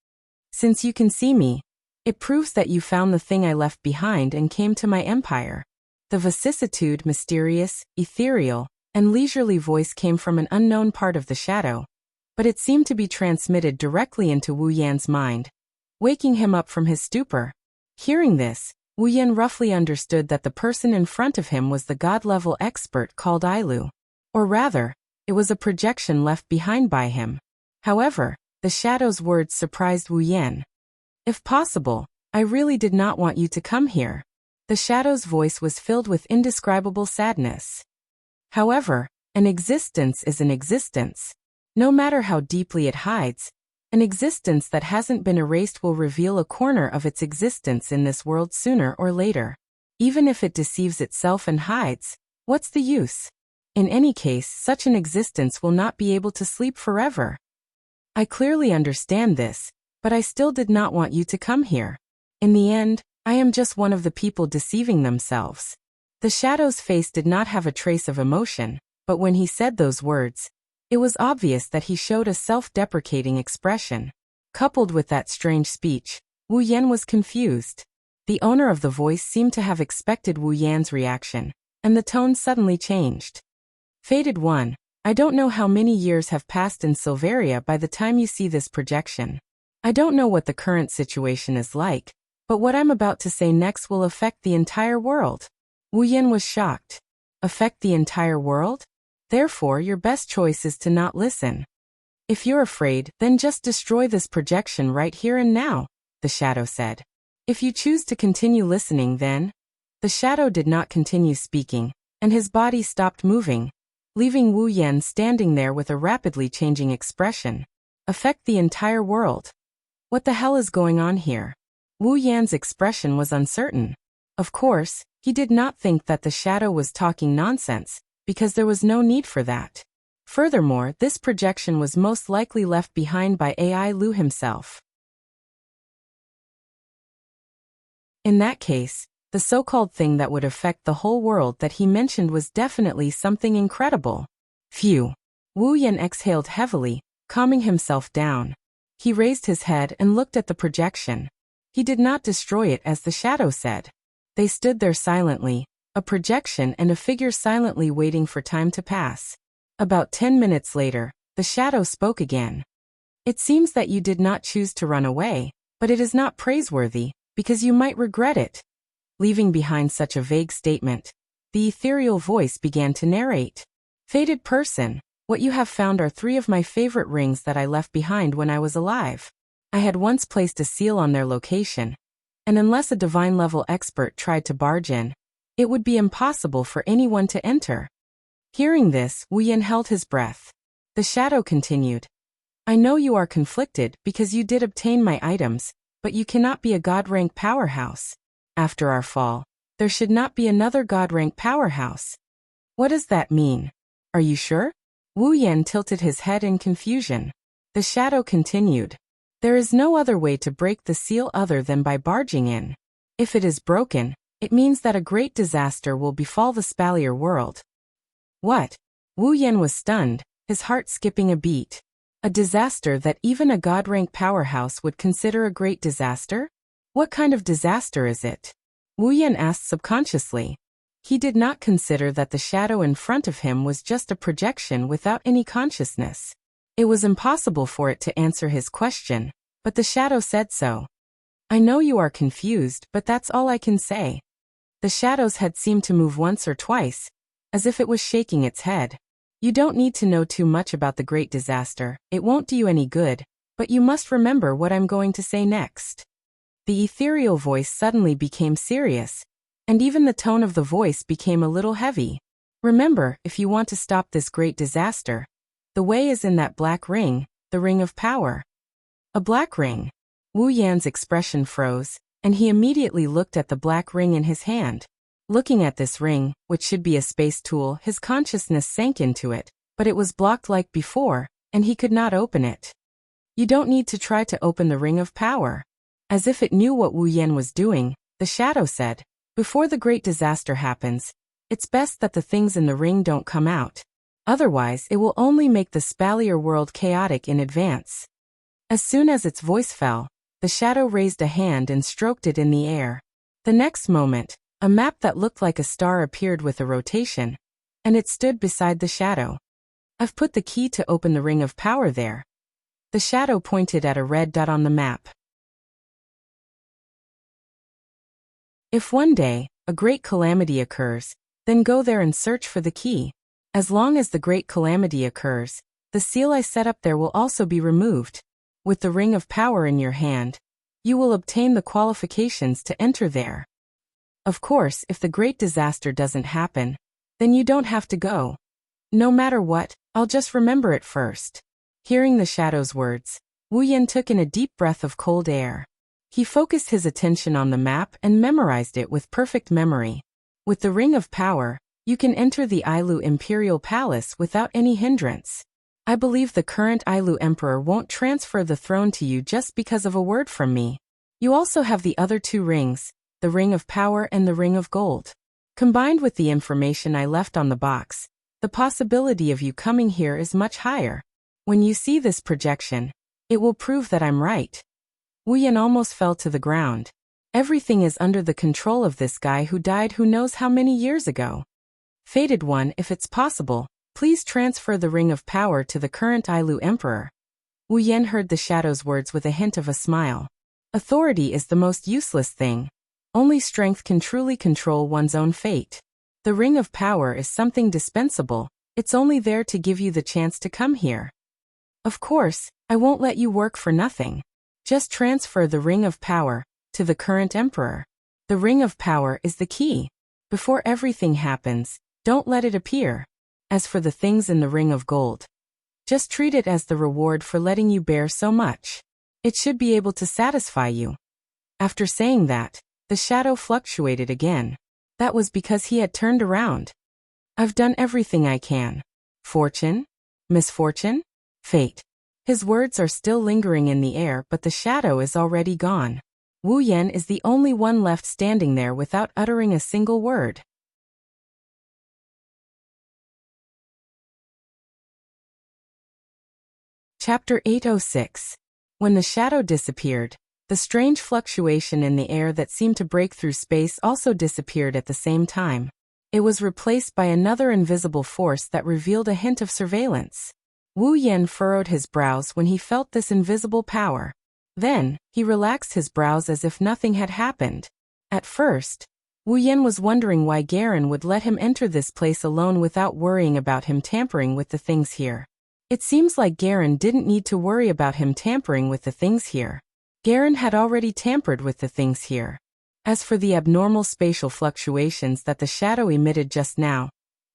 Since you can see me, it proves that you found the thing I left behind and came to my empire. The vicissitude, mysterious, ethereal, and leisurely voice came from an unknown part of the shadow, but it seemed to be transmitted directly into Wu Yan's mind, waking him up from his stupor. Hearing this, Wu Yan roughly understood that the person in front of him was the god-level expert called Ailu. Or rather, it was a projection left behind by him. However, the shadow's words surprised Wu Yan. If possible, I really did not want you to come here. The shadow's voice was filled with indescribable sadness. However, an existence is an existence. No matter how deeply it hides, An existence that hasn't been erased will reveal a corner of its existence in this world sooner or later. Even if it deceives itself and hides, what's the use? In any case, such an existence will not be able to sleep forever. I clearly understand this, but I still did not want you to come here. In the end, I am just one of the people deceiving themselves. The shadow's face did not have a trace of emotion, but when he said those words, it was obvious that he showed a self-deprecating expression. Coupled with that strange speech, Wu Yan was confused. The owner of the voice seemed to have expected Wu Yan's reaction, and the tone suddenly changed. Fated One, I don't know how many years have passed in Silveria by the time you see this projection. I don't know what the current situation is like, but what I'm about to say next will affect the entire world. Wu Yan was shocked. Affect the entire world? Therefore, your best choice is to not listen. If you're afraid, then just destroy this projection right here and now, the shadow said. If you choose to continue listening, then... The shadow did not continue speaking, and his body stopped moving, leaving Wu Yan standing there with a rapidly changing expression. Affect the entire world. What the hell is going on here? Wu Yan's expression was uncertain. Of course, he did not think that the shadow was talking nonsense, because there was no need for that. Furthermore, this projection was most likely left behind by AI Lu himself. In that case, the so-called thing that would affect the whole world that he mentioned was definitely something incredible. Phew. Wu Yan exhaled heavily, calming himself down. He raised his head and looked at the projection. He did not destroy it as the shadow said. They stood there silently, a projection and a figure silently waiting for time to pass. About 10 minutes later, the shadow spoke again. It seems that you did not choose to run away, but it is not praiseworthy, because you might regret it. Leaving behind such a vague statement, the ethereal voice began to narrate. Fated person, what you have found are 3 of my favorite rings that I left behind when I was alive. I had once placed a seal on their location, and unless a divine-level expert tried to barge in, it would be impossible for anyone to enter. Hearing this, Wu Yan held his breath. The shadow continued. I know you are conflicted because you did obtain my items, but you cannot be a god-rank powerhouse. After our fall, there should not be another god-rank powerhouse. What does that mean? Are you sure? Wu Yan tilted his head in confusion. The shadow continued. There is no other way to break the seal other than by barging in. If it is broken, it means that a great disaster will befall the Spalier world. What? Wu Yan was stunned, his heart skipping a beat. A disaster that even a god-rank powerhouse would consider a great disaster? What kind of disaster is it? Wu Yan asked subconsciously. He did not consider that the shadow in front of him was just a projection without any consciousness. It was impossible for it to answer his question, but the shadow said so. I know you are confused, but that's all I can say. The shadow's head seemed to move once or twice, as if it was shaking its head. You don't need to know too much about the great disaster, it won't do you any good, but you must remember what I'm going to say next. The ethereal voice suddenly became serious, and even the tone of the voice became a little heavy. Remember, if you want to stop this great disaster, the way is in that black ring, the ring of power. A black ring. Wu Yan's expression froze, and he immediately looked at the black ring in his hand. Looking at this ring, which should be a space tool, his consciousness sank into it, but it was blocked like before, and he could not open it. You don't need to try to open the ring of power. As if it knew what Wu Yan was doing, the shadow said, before the great disaster happens, it's best that the things in the ring don't come out. Otherwise, it will only make the Spalier world chaotic in advance. As soon as its voice fell, the shadow raised a hand and stroked it in the air. The next moment, a map that looked like a star appeared with a rotation, and it stood beside the shadow. I've put the key to open the ring of power there. The shadow pointed at a red dot on the map. If one day, a great calamity occurs, then go there and search for the key. As long as the great calamity occurs, the seal I set up there will also be removed. With the ring of power in your hand, you will obtain the qualifications to enter there. Of course, if the great disaster doesn't happen, then you don't have to go. No matter what, I'll just remember it first. Hearing the shadow's words, Wu Yan took in a deep breath of cold air. He focused his attention on the map and memorized it with perfect memory. With the Ring of Power, you can enter the Ailu Imperial Palace without any hindrance. I believe the current Ailu Emperor won't transfer the throne to you just because of a word from me. You also have the other two rings, the Ring of Power and the Ring of Gold. Combined with the information I left on the box, the possibility of you coming here is much higher. When you see this projection, it will prove that I'm right. Wu Yan almost fell to the ground. Everything is under the control of this guy who died who knows how many years ago. Fated One, if it's possible, please transfer the Ring of Power to the current Ailu Emperor. Wu Yan heard the Shadow's words with a hint of a smile. Authority is the most useless thing. Only strength can truly control one's own fate. The Ring of Power is something dispensable. It's only there to give you the chance to come here. Of course, I won't let you work for nothing. Just transfer the Ring of Power to the current Emperor. The Ring of Power is the key. Before everything happens, don't let it appear. As for the things in the Ring of Gold, just treat it as the reward for letting you bear so much. It should be able to satisfy you. After saying that, the shadow fluctuated again. That was because he had turned around. I've done everything I can. Fortune? Misfortune? Fate. His words are still lingering in the air, but the shadow is already gone. Wu Yan is the only one left standing there without uttering a single word. Chapter 806. When the shadow disappeared, the strange fluctuation in the air that seemed to break through space also disappeared at the same time. It was replaced by another invisible force that revealed a hint of surveillance. Wu Yan furrowed his brows when he felt this invisible power. Then, he relaxed his brows as if nothing had happened. At first, Wu Yan was wondering why Garen would let him enter this place alone without worrying about him tampering with the things here. It seems like Garen didn't need to worry about him tampering with the things here. Garen had already tampered with the things here. As for the abnormal spatial fluctuations that the shadow emitted just now,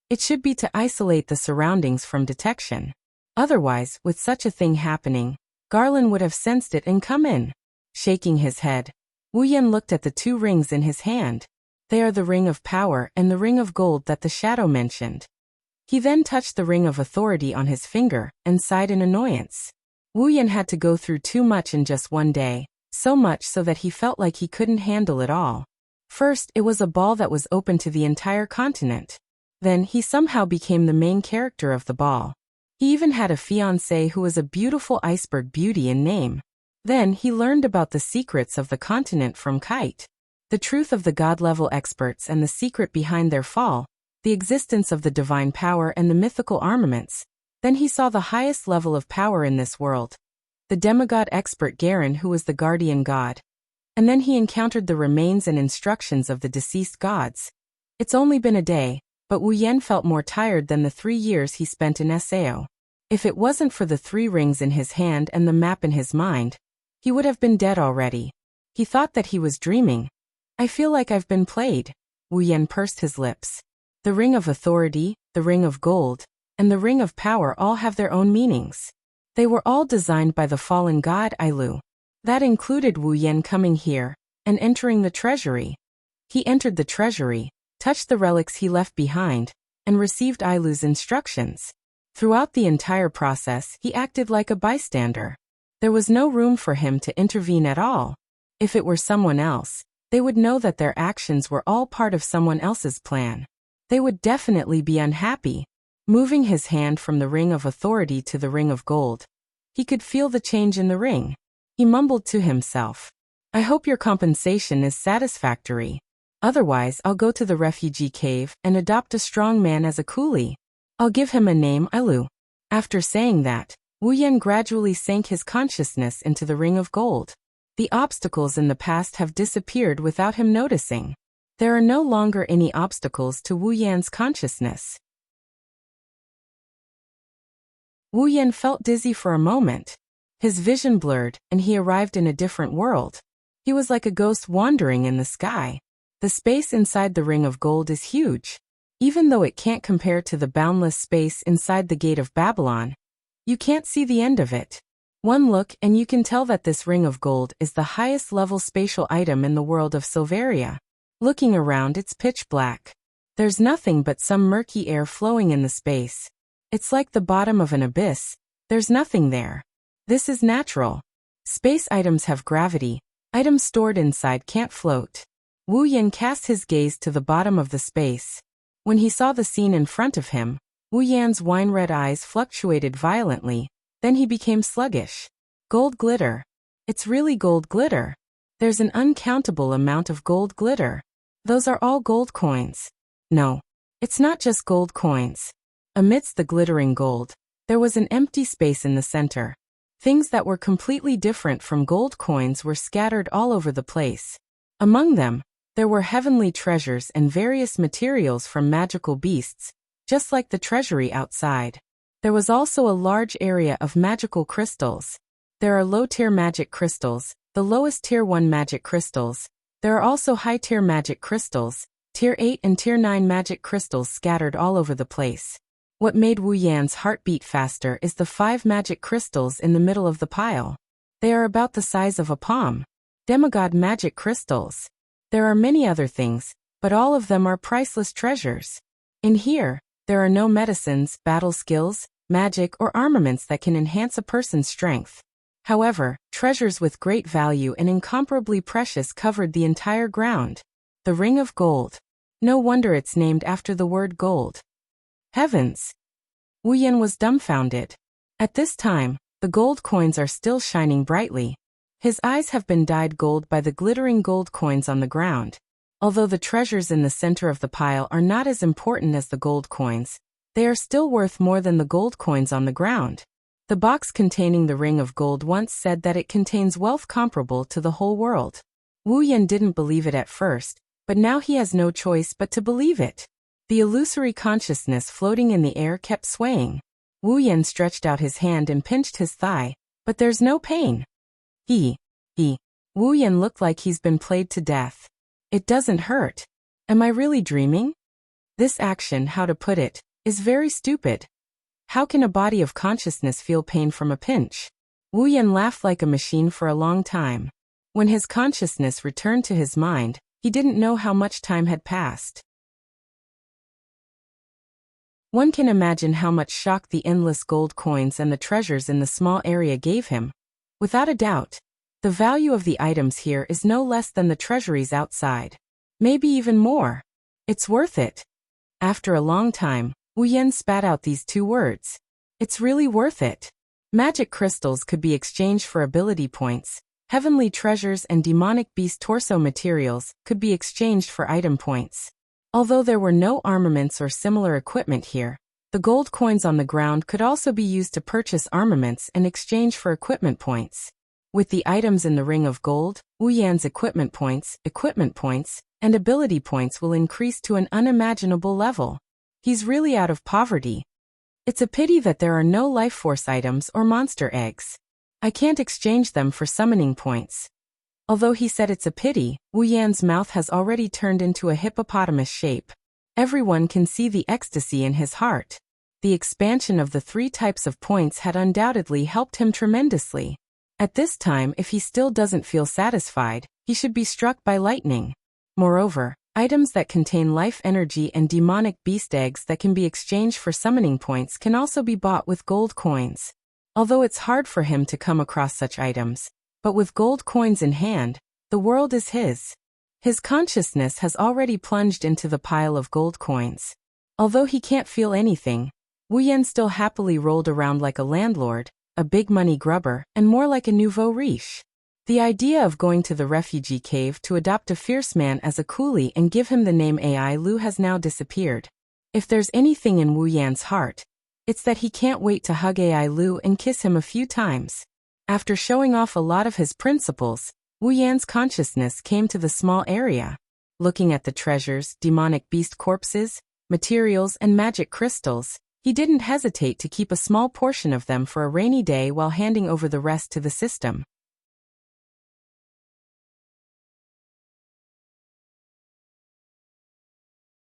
it should be to isolate the surroundings from detection. Otherwise, with such a thing happening, Garland would have sensed it and come in. Shaking his head, Wu Yan looked at the two rings in his hand. They are the Ring of Power and the Ring of Gold that the shadow mentioned. He then touched the Ring of Authority on his finger and sighed in annoyance. Wu Yan had to go through too much in just one day, so much so that he felt like he couldn't handle it all. First, it was a ball that was open to the entire continent. Then, he somehow became the main character of the ball. He even had a fiancée who was a beautiful iceberg beauty in name. Then, he learned about the secrets of the continent from Kite. The truth of the god-level experts and the secret behind their fall, the existence of the divine power and the mythical armaments. Then he saw the highest level of power in this world, the demigod expert Garen, who was the guardian god. And then he encountered the remains and instructions of the deceased gods. It's only been a day, but Wu Yan felt more tired than the 3 years he spent in Sao. If it wasn't for the 3 rings in his hand and the map in his mind, he would have been dead already. He thought that he was dreaming. I feel like I've been played. Wu Yan pursed his lips. The Ring of Authority, the Ring of Gold, and the Ring of Power all have their own meanings. They were all designed by the fallen god Ailu. That included Wu Yan coming here and entering the treasury. He entered the treasury, touched the relics he left behind, and received Ailu's instructions. Throughout the entire process, he acted like a bystander. There was no room for him to intervene at all. If it were someone else, they would know that their actions were all part of someone else's plan. They would definitely be unhappy. Moving his hand from the Ring of Authority to the Ring of Gold, he could feel the change in the ring. He mumbled to himself, I hope your compensation is satisfactory. Otherwise, I'll go to the refugee cave and adopt a strong man as a coolie. I'll give him a name, Ailu. After saying that, Wu Yan gradually sank his consciousness into the Ring of Gold. The obstacles in the past have disappeared without him noticing. There are no longer any obstacles to Wu Yan's consciousness. Wu Yan felt dizzy for a moment. His vision blurred, and he arrived in a different world. He was like a ghost wandering in the sky. The space inside the Ring of Gold is huge. Even though it can't compare to the boundless space inside the Gate of Babylon, you can't see the end of it. One look and you can tell that this ring of gold is the highest level spatial item in the world of Silveria. Looking around, it's pitch black. There's nothing but some murky air flowing in the space. It's like the bottom of an abyss. There's nothing there. This is natural. Space items have gravity. Items stored inside can't float. Wu Yan cast his gaze to the bottom of the space. When he saw the scene in front of him, Wu Yan's wine-red eyes fluctuated violently. Then he became sluggish. Gold glitter. It's really gold glitter. There's an uncountable amount of gold glitter. Those are all gold coins. No. It's not just gold coins. Amidst the glittering gold, there was an empty space in the center. Things that were completely different from gold coins were scattered all over the place. Among them, there were heavenly treasures and various materials from magical beasts, just like the treasury outside. There was also a large area of magical crystals. There are low-tier magic crystals, the lowest tier 1 magic crystals. There are also high-tier magic crystals, tier 8 and tier 9 magic crystals scattered all over the place. What made Wu Yan's heart beat faster is the 5 magic crystals in the middle of the pile. They are about the size of a palm. Demigod magic crystals. There are many other things, but all of them are priceless treasures. In here, there are no medicines, battle skills, magic, or armaments that can enhance a person's strength. However, treasures with great value and incomparably precious covered the entire ground. The Ring of Gold. No wonder it's named after the word gold. Heavens! Wu Yan was dumbfounded. At this time, the gold coins are still shining brightly. His eyes have been dyed gold by the glittering gold coins on the ground. Although the treasures in the center of the pile are not as important as the gold coins, they are still worth more than the gold coins on the ground. The box containing the Ring of Gold once said that it contains wealth comparable to the whole world. Wu Yan didn't believe it at first, but now he has no choice but to believe it. The illusory consciousness floating in the air kept swaying. Wu Yan stretched out his hand and pinched his thigh, but there's no pain. Wu Yan looked like he's been played to death. It doesn't hurt. Am I really dreaming? This action, how to put it, is very stupid. How can a body of consciousness feel pain from a pinch? Wu Yan laughed like a machine for a long time. When his consciousness returned to his mind, he didn't know how much time had passed. One can imagine how much shock the endless gold coins and the treasures in the small area gave him. Without a doubt, the value of the items here is no less than the treasuries outside. Maybe even more. It's worth it. After a long time, Wu Yan spat out these 2 words. It's really worth it. Magic crystals could be exchanged for ability points. Heavenly treasures and demonic beast torso materials could be exchanged for item points. Although there were no armaments or similar equipment here, the gold coins on the ground could also be used to purchase armaments and exchange for equipment points. With the items in the Ring of Gold, Wu Yan's equipment points, and ability points will increase to an unimaginable level. He's really out of poverty. It's a pity that there are no life force items or monster eggs. I can't exchange them for summoning points. Although he said it's a pity, Wu Yan's mouth has already turned into a hippopotamus shape. Everyone can see the ecstasy in his heart. The expansion of the 3 types of points had undoubtedly helped him tremendously. At this time, if he still doesn't feel satisfied, he should be struck by lightning. Moreover, items that contain life energy and demonic beast eggs that can be exchanged for summoning points can also be bought with gold coins. Although it's hard for him to come across such items, but with gold coins in hand, the world is his. His consciousness has already plunged into the pile of gold coins. Although he can't feel anything, Wu Yan still happily rolled around like a landlord, a big money grubber, and more like a nouveau riche. The idea of going to the refugee cave to adopt a fierce man as a coolie and give him the name AI Lu has now disappeared. If there's anything in Wu Yan's heart, it's that he can't wait to hug AI Lu and kiss him a few times. After showing off a lot of his principles, Wu Yan's consciousness came to the small area. Looking at the treasures, demonic beast corpses, materials, and magic crystals, he didn't hesitate to keep a small portion of them for a rainy day while handing over the rest to the system.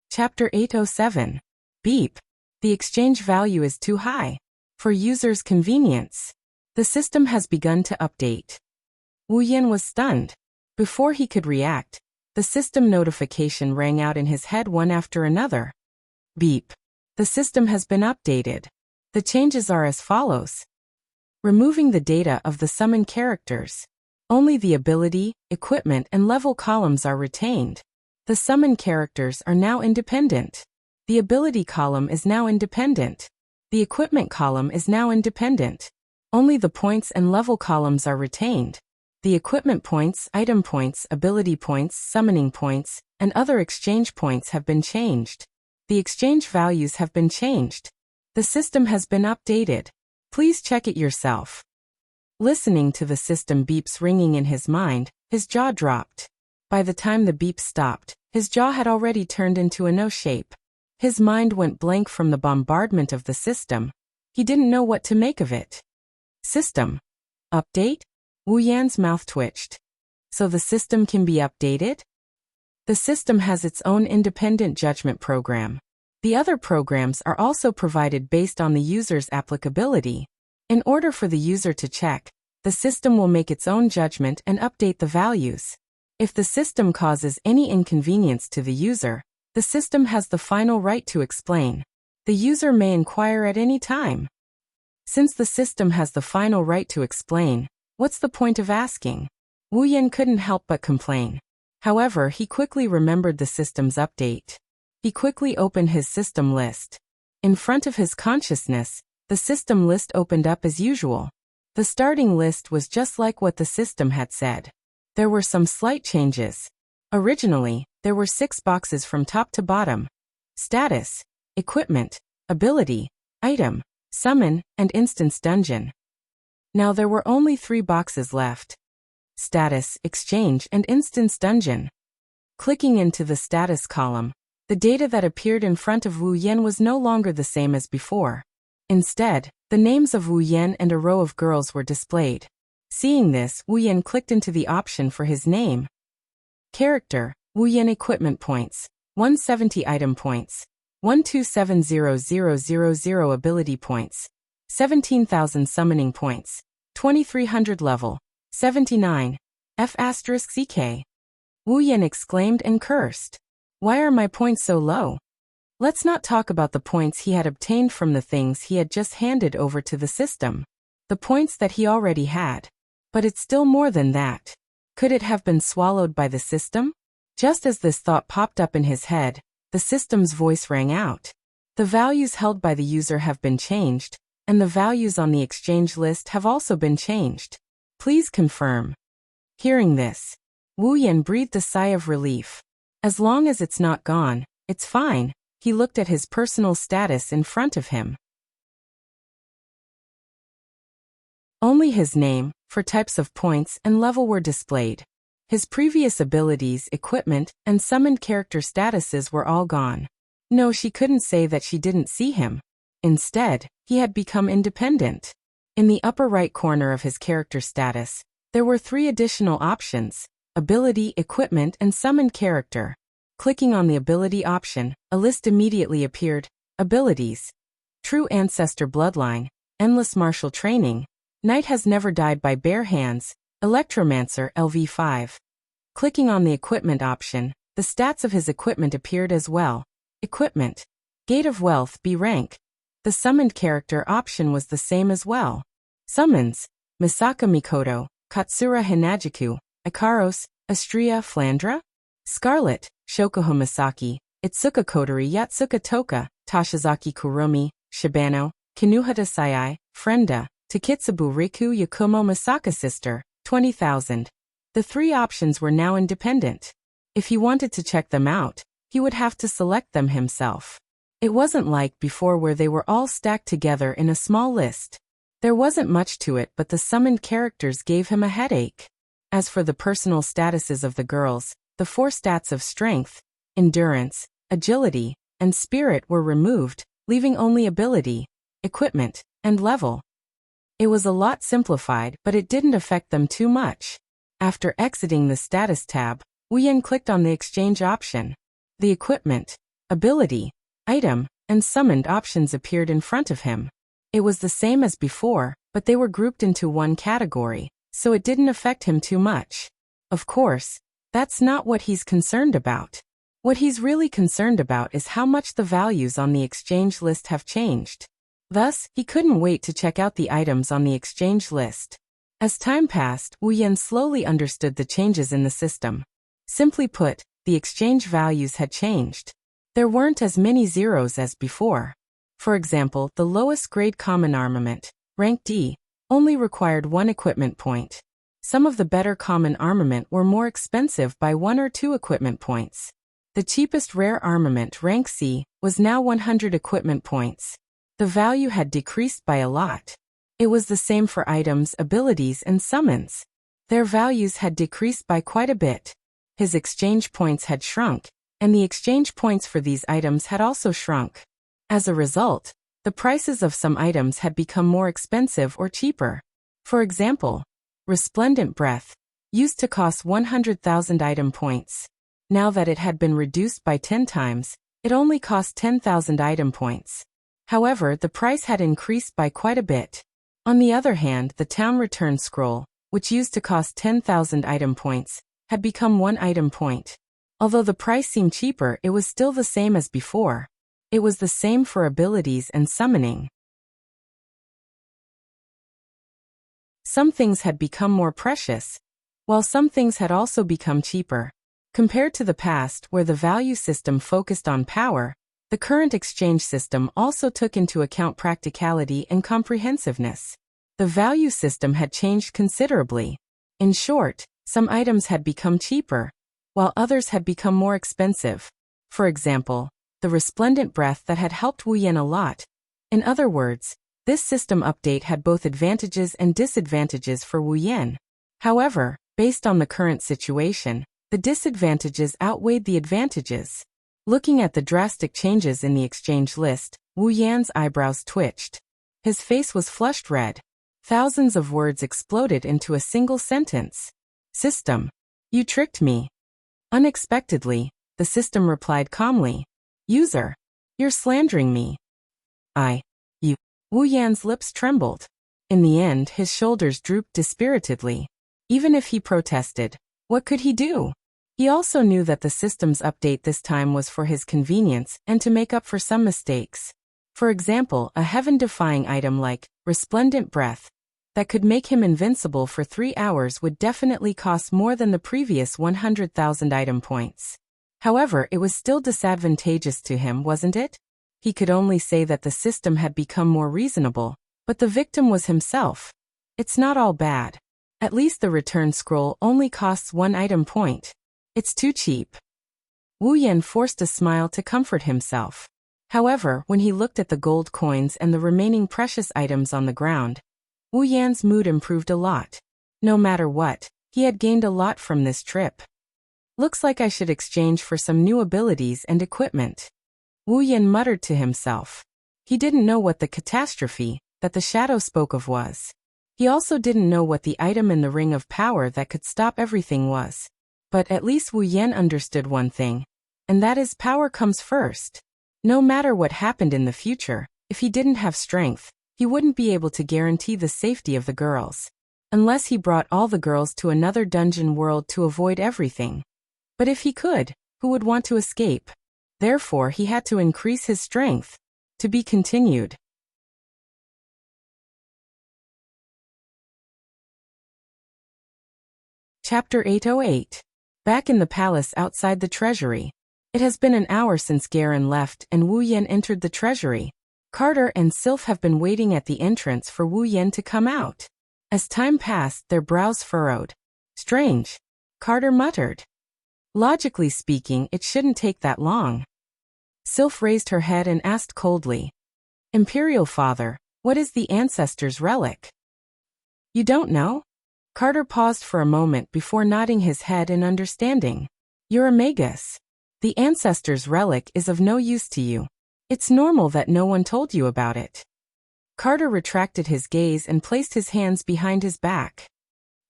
Chapter 807. Beep. The exchange value is too high. For users' convenience. The system has begun to update. Wu Yan was stunned. Before he could react, the system notification rang out in his head one after another. Beep. The system has been updated. The changes are as follows. Removing the data of the summon characters. Only the ability, equipment, and level columns are retained. The summon characters are now independent. The ability column is now independent. The equipment column is now independent. Only the points and level columns are retained. The equipment points, item points, ability points, summoning points, and other exchange points have been changed. The exchange values have been changed. The system has been updated. Please check it yourself. Listening to the system beeps ringing in his mind, his jaw dropped. By the time the beep stopped, his jaw had already turned into a no shape. His mind went blank from the bombardment of the system. He didn't know what to make of it. System. Update? Wu Yan's mouth twitched. So the system can be updated? The system has its own independent judgment program. The other programs are also provided based on the user's applicability. In order for the user to check, the system will make its own judgment and update the values. If the system causes any inconvenience to the user, the system has the final right to explain. The user may inquire at any time. Since the system has the final right to explain, what's the point of asking? Wu Yan couldn't help but complain. However, he quickly remembered the system's update. He quickly opened his system list. In front of his consciousness, the system list opened up as usual. The starting list was just like what the system had said. There were some slight changes. Originally, there were 6 boxes from top to bottom. Status, equipment, ability, item, summon, and instance dungeon. Now there were only 3 boxes left. Status, exchange, and instance dungeon. Clicking into the status column, the data that appeared in front of Wu Yan was no longer the same as before. Instead, the names of Wu Yan and a row of girls were displayed. Seeing this, Wu Yan clicked into the option for his name. Character, Wu Yan equipment points, 170 item points, 1270000 ability points, 17,000 summoning points, 2300 level, 79, F***CK. Wu Yan exclaimed and cursed. Why are my points so low? Let's not talk about the points he had obtained from the things he had just handed over to the system. The points that he already had. But it's still more than that. Could it have been swallowed by the system? Just as this thought popped up in his head, the system's voice rang out. The values held by the user have been changed, and the values on the exchange list have also been changed. Please confirm. Hearing this, Wu Yan breathed a sigh of relief. As long as it's not gone, it's fine. He looked at his personal status in front of him. Only his name, for types of points and level were displayed. His previous abilities, equipment, and summoned character statuses were all gone. No, she couldn't say that she didn't see him. Instead, he had become independent. In the upper right corner of his character status, there were 3 additional options: ability, equipment, and summoned character. Clicking on the ability option, a list immediately appeared. Abilities: True Ancestor Bloodline, Endless Martial Training, Knight Has Never Died by Bare Hands, Electromancer LV5. Clicking on the equipment option, the stats of his equipment appeared as well. Equipment: Gate of Wealth B rank. The summoned character option was the same as well. Summons: Misaka Mikoto, Katsura Hinajiku, Ikaros, Astria Flandra, Scarlet, Shokuho Misaki, Itsuka Kotori Yatsuka Toka, Tashizaki Kuromi, Shibano, Kinuhata Sayai, Frenda, Takitsubu Riku Yakumo Misaka Sister, 20,000. The 3 options were now independent. If he wanted to check them out, he would have to select them himself. It wasn't like before where they were all stacked together in a small list. There wasn't much to it, but the summoned characters gave him a headache. As for the personal statuses of the girls, the 4 stats of strength, endurance, agility, and spirit were removed, leaving only ability, equipment, and level. It was a lot simplified, but it didn't affect them too much. After exiting the status tab, Wu Yan clicked on the exchange option. The equipment, ability, item, and summoned options appeared in front of him. It was the same as before, but they were grouped into one category, so it didn't affect him too much. Of course, that's not what he's concerned about. What he's really concerned about is how much the values on the exchange list have changed. Thus, he couldn't wait to check out the items on the exchange list. As time passed, Wu Yan slowly understood the changes in the system. Simply put, the exchange values had changed. There weren't as many zeros as before. For example, the lowest grade common armament, rank D, only required 1 equipment point. Some of the better common armament were more expensive by 1 or 2 equipment points. The cheapest rare armament, rank C, was now 100 equipment points. The value had decreased by a lot. It was the same for items, abilities, and summons. Their values had decreased by quite a bit. His exchange points had shrunk, and the exchange points for these items had also shrunk. As a result, the prices of some items had become more expensive or cheaper. For example, Resplendent Breath used to cost 100,000 item points. Now that it had been reduced by 10 times, it only cost 10,000 item points. However, the price had increased by quite a bit. On the other hand, the Town Return Scroll, which used to cost 10,000 item points, had become 1 item point. Although the price seemed cheaper, it was still the same as before. It was the same for abilities and summoning. Some things had become more precious, while some things had also become cheaper. Compared to the past, where the value system focused on power, the current exchange system also took into account practicality and comprehensiveness. The value system had changed considerably. In short, some items had become cheaper, while others had become more expensive. For example, the Resplendent Breath that had helped Wu Yan a lot. In other words, this system update had both advantages and disadvantages for Wu Yan. However, based on the current situation, the disadvantages outweighed the advantages. Looking at the drastic changes in the exchange list, Wu Yan's eyebrows twitched. His face was flushed red. Thousands of words exploded into a single sentence. System, you tricked me. Unexpectedly, the system replied calmly. User, you're slandering me. You. Wu Yan's lips trembled. In the end, his shoulders drooped dispiritedly. Even if he protested, what could he do? He also knew that the system's update this time was for his convenience and to make up for some mistakes. For example, a heaven-defying item like Resplendent Breath that could make him invincible for 3 hours would definitely cost more than the previous 100,000 item points. However, it was still disadvantageous to him, wasn't it? He could only say that the system had become more reasonable, but the victim was himself. It's not all bad. At least the return scroll only costs 1 item point. It's too cheap. Wu Yan forced a smile to comfort himself. However, when he looked at the gold coins and the remaining precious items on the ground, Wu Yan's mood improved a lot. No matter what, he had gained a lot from this trip. Looks like I should exchange for some new abilities and equipment. Wu Yan muttered to himself. He didn't know what the catastrophe that the shadow spoke of was. He also didn't know what the item in the Ring of Power that could stop everything was. But at least Wu Yan understood one thing, and that is power comes first. No matter what happened in the future, if he didn't have strength, he wouldn't be able to guarantee the safety of the girls. Unless he brought all the girls to another dungeon world to avoid everything. But if he could, who would want to escape? Therefore, he had to increase his strength. To be continued. Chapter 808. Back in the palace outside the treasury. It has been an hour since Garen left and Wu Yan entered the treasury. Carter and Sylph have been waiting at the entrance for Wu Yan to come out. As time passed, their brows furrowed. Strange. Carter muttered. Logically speaking, it shouldn't take that long. Sylph raised her head and asked coldly. Imperial Father, what is the Ancestor's Relic? You don't know? Carter paused for a moment before nodding his head in understanding. You're a magus. The Ancestor's Relic is of no use to you. It's normal that no one told you about it. Carter retracted his gaze and placed his hands behind his back.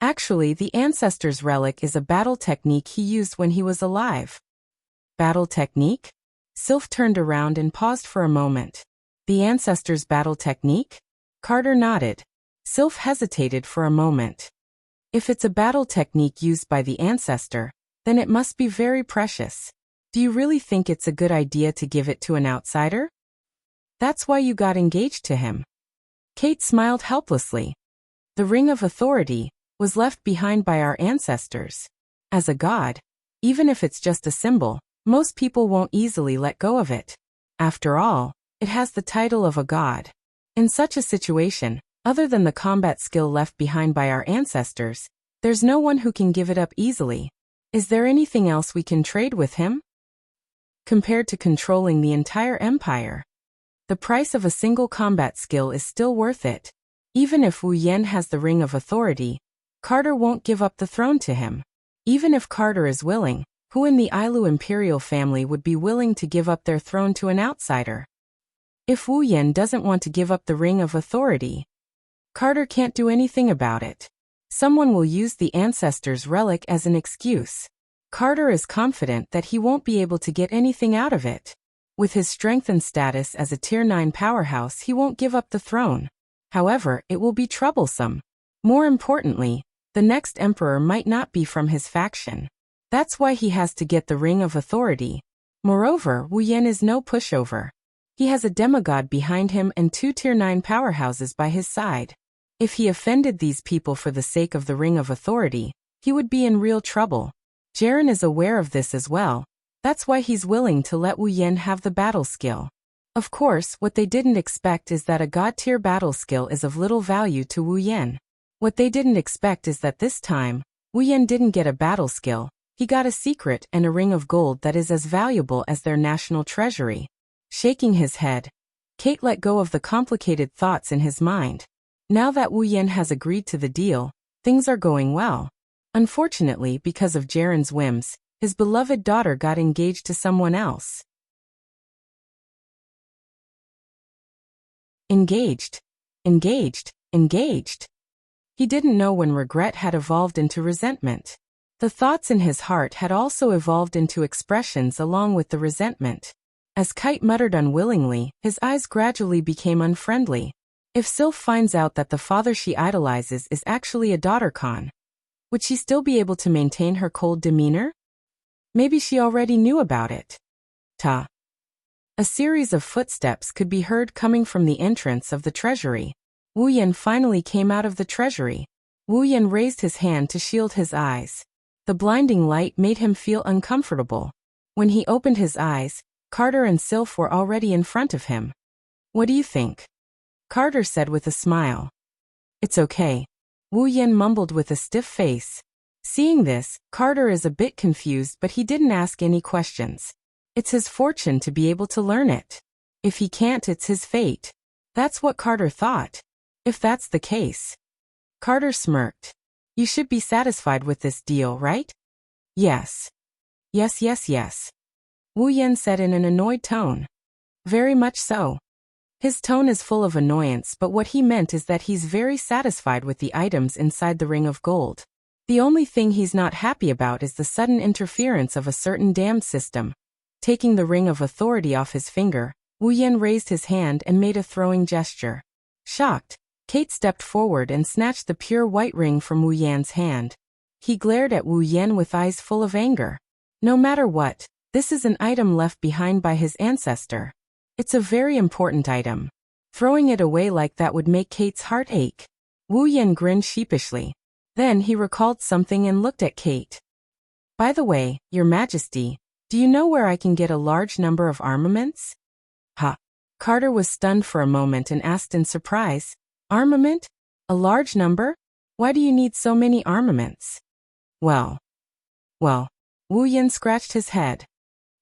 Actually, the Ancestor's Relic is a battle technique he used when he was alive. Battle technique? Sylph turned around and paused for a moment. The Ancestor's battle technique? Carter nodded. Sylph hesitated for a moment. If it's a battle technique used by the ancestor, then it must be very precious. Do you really think it's a good idea to give it to an outsider? That's why you got engaged to him. Kate smiled helplessly. The ring of authority was left behind by our ancestors. As a god, even if it's just a symbol, most people won't easily let go of it. After all, it has the title of a god. In such a situation, other than the combat skill left behind by our ancestors, there's no one who can give it up easily. Is there anything else we can trade with him? Compared to controlling the entire empire, the price of a single combat skill is still worth it. Even if Wu Yan has the ring of authority, Carter won't give up the throne to him. Even if Carter is willing, who in the Ailu imperial family would be willing to give up their throne to an outsider? If Wu Yan doesn't want to give up the ring of authority, Carter can't do anything about it. Someone will use the ancestor's relic as an excuse. Carter is confident that he won't be able to get anything out of it. With his strength and status as a Tier 9 powerhouse, he won't give up the throne. However, it will be troublesome. More importantly, the next emperor might not be from his faction. That's why he has to get the ring of authority. Moreover, Wu Yan is no pushover. He has a demigod behind him and 2 Tier 9 powerhouses by his side. If he offended these people for the sake of the ring of authority, he would be in real trouble. Jaren is aware of this as well. That's why he's willing to let Wu Yan have the battle skill. Of course, what they didn't expect is that a god-tier battle skill is of little value to Wu Yan. What they didn't expect is that this time, Wu Yan didn't get a battle skill, he got a secret and a ring of gold that is as valuable as their national treasury. Shaking his head, Kate let go of the complicated thoughts in his mind. Now that Wu Yan has agreed to the deal, things are going well. Unfortunately, because of Jaren's whims, his beloved daughter got engaged to someone else. Engaged. He didn't know when regret had evolved into resentment. The thoughts in his heart had also evolved into expressions along with the resentment. As Kite muttered unwillingly, his eyes gradually became unfriendly. If Sylph finds out that the father she idolizes is actually a daughter-con, would she still be able to maintain her cold demeanor? Maybe she already knew about it. Ta. A series of footsteps could be heard coming from the entrance of the treasury. Wu Yan finally came out of the treasury. Wu Yan raised his hand to shield his eyes. The blinding light made him feel uncomfortable. When he opened his eyes, Carter and Sylph were already in front of him. What do you think? Carter said with a smile. It's okay. Wu Yan mumbled with a stiff face. Seeing this, Carter is a bit confused, but he didn't ask any questions. It's his fortune to be able to learn it. If he can't, it's his fate. That's what Carter thought. If that's the case. Carter smirked. You should be satisfied with this deal, right? Yes. Yes. Wu Yan said in an annoyed tone. Very much so. His tone is full of annoyance, but what he meant is that he's very satisfied with the items inside the ring of gold. The only thing he's not happy about is the sudden interference of a certain dam system. Taking the ring of authority off his finger, Wu Yan raised his hand and made a throwing gesture. Shocked, Kate stepped forward and snatched the pure white ring from Wu Yan's hand. He glared at Wu Yan with eyes full of anger. No matter what, this is an item left behind by his ancestor. It's a very important item. Throwing it away like that would make Kate's heart ache. Wu Yan grinned sheepishly. Then he recalled something and looked at Kate. By the way, Your Majesty, do you know where I can get a large number of armaments? Ha! Carter was stunned for a moment and asked in surprise. Armament? A large number? Why do you need so many armaments? Well, Wu Yan scratched his head.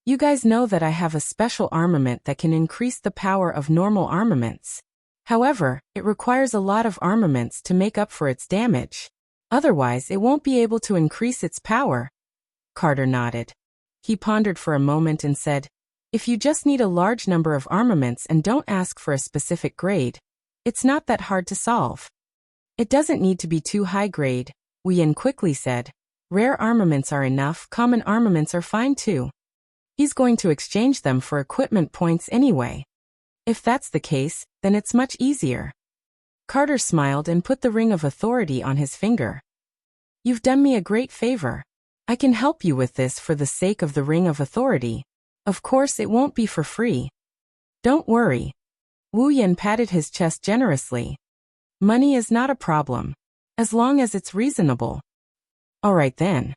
You guys know that I have a special armament that can increase the power of normal armaments. However, it requires a lot of armaments to make up for its damage. Otherwise, it won't be able to increase its power. Carter nodded. He pondered for a moment and said, if you just need a large number of armaments and don't ask for a specific grade, it's not that hard to solve. It doesn't need to be too high grade, Wu Yan quickly said. Rare armaments are enough, common armaments are fine too. He's going to exchange them for equipment points anyway. If that's the case, then it's much easier. Carter smiled and put the ring of authority on his finger. You've done me a great favor. I can help you with this for the sake of the ring of authority. Of course it won't be for free. Don't worry. Wu Yan patted his chest generously. Money is not a problem, as long as it's reasonable. All right then.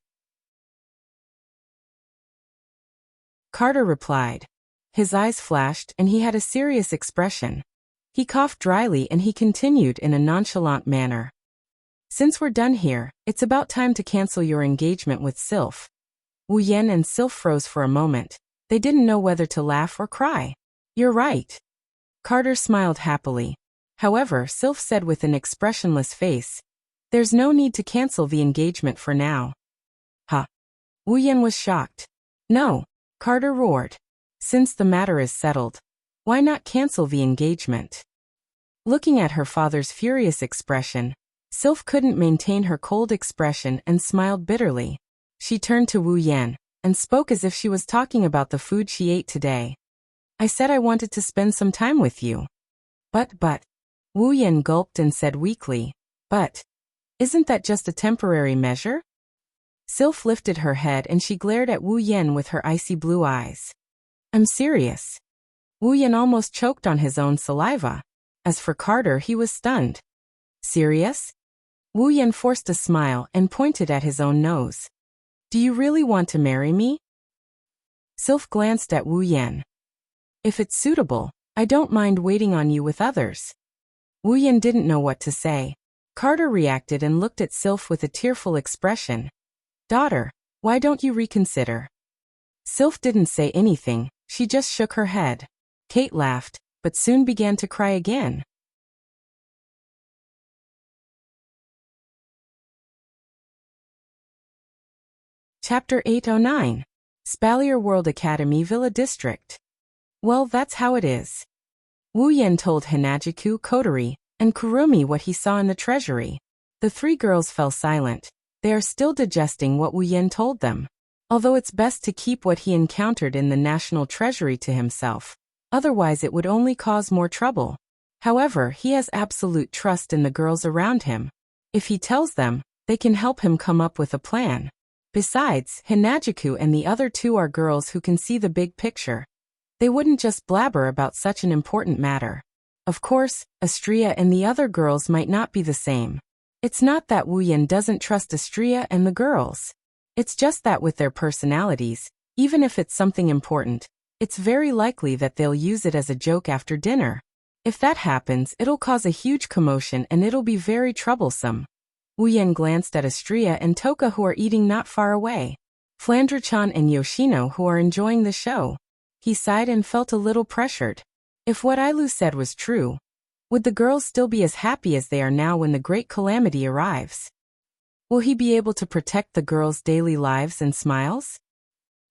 Carter replied. His eyes flashed and he had a serious expression. He coughed dryly and he continued in a nonchalant manner. Since we're done here, it's about time to cancel your engagement with Sylph. Wu Yan and Sylph froze for a moment. They didn't know whether to laugh or cry. You're right. Carter smiled happily. However, Sylph said with an expressionless face, there's no need to cancel the engagement for now. Huh. Wu Yan was shocked. No, Carter roared. Since the matter is settled, why not cancel the engagement? Looking at her father's furious expression, Sylph couldn't maintain her cold expression and smiled bitterly. She turned to Wu Yan and spoke as if she was talking about the food she ate today. I said I wanted to spend some time with you. But, Wu Yan gulped and said weakly, but, isn't that just a temporary measure? Sylph lifted her head and she glared at Wu Yan with her icy blue eyes. I'm serious. Wu Yan almost choked on his own saliva. As for Carter, he was stunned. Serious? Wu Yan forced a smile and pointed at his own nose. Do you really want to marry me? Sylph glanced at Wu Yan. If it's suitable, I don't mind waiting on you with others. Wu Yan didn't know what to say. Carter reacted and looked at Sylph with a tearful expression. Daughter, why don't you reconsider? Sylph didn't say anything, she just shook her head. Kate laughed, but soon began to cry again. Chapter 809. Spalier World Academy Villa District. Well, that's how it is. Wu Yan told Hanajiku, Kotori, and Kurumi what he saw in the treasury. The three girls fell silent. They are still digesting what Wu Yan told them. Although it's best to keep what he encountered in the National Treasury to himself. Otherwise it would only cause more trouble. However, he has absolute trust in the girls around him. If he tells them, they can help him come up with a plan. Besides, Hanajiku and the other two are girls who can see the big picture. They wouldn't just blabber about such an important matter. Of course, Astria and the other girls might not be the same. It's not that Wu Yan doesn't trust Astria and the girls. It's just that with their personalities, even if it's something important, it's very likely that they'll use it as a joke after dinner. If that happens, it'll cause a huge commotion and it'll be very troublesome. Wu Yan glanced at Astria and Toka who are eating not far away. Flandre-chan and Yoshino who are enjoying the show. He sighed and felt a little pressured. If what Ailu said was true, would the girls still be as happy as they are now when the great calamity arrives? Will he be able to protect the girls' daily lives and smiles?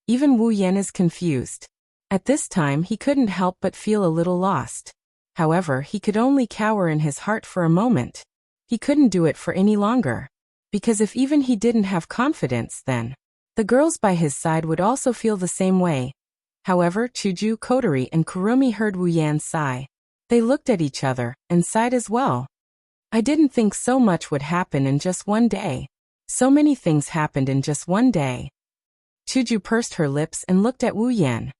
Even Wu Yan is confused. At this time he couldn't help but feel a little lost. However, he could only cower in his heart for a moment. He couldn't do it for any longer. Because if even he didn't have confidence, then the girls by his side would also feel the same way. However, Chuju, Kotori, and Kurumi heard Wu Yan's sigh. They looked at each other and sighed as well. I didn't think so much would happen in just one day. So many things happened in just one day. Chuju pursed her lips and looked at Wu Yan.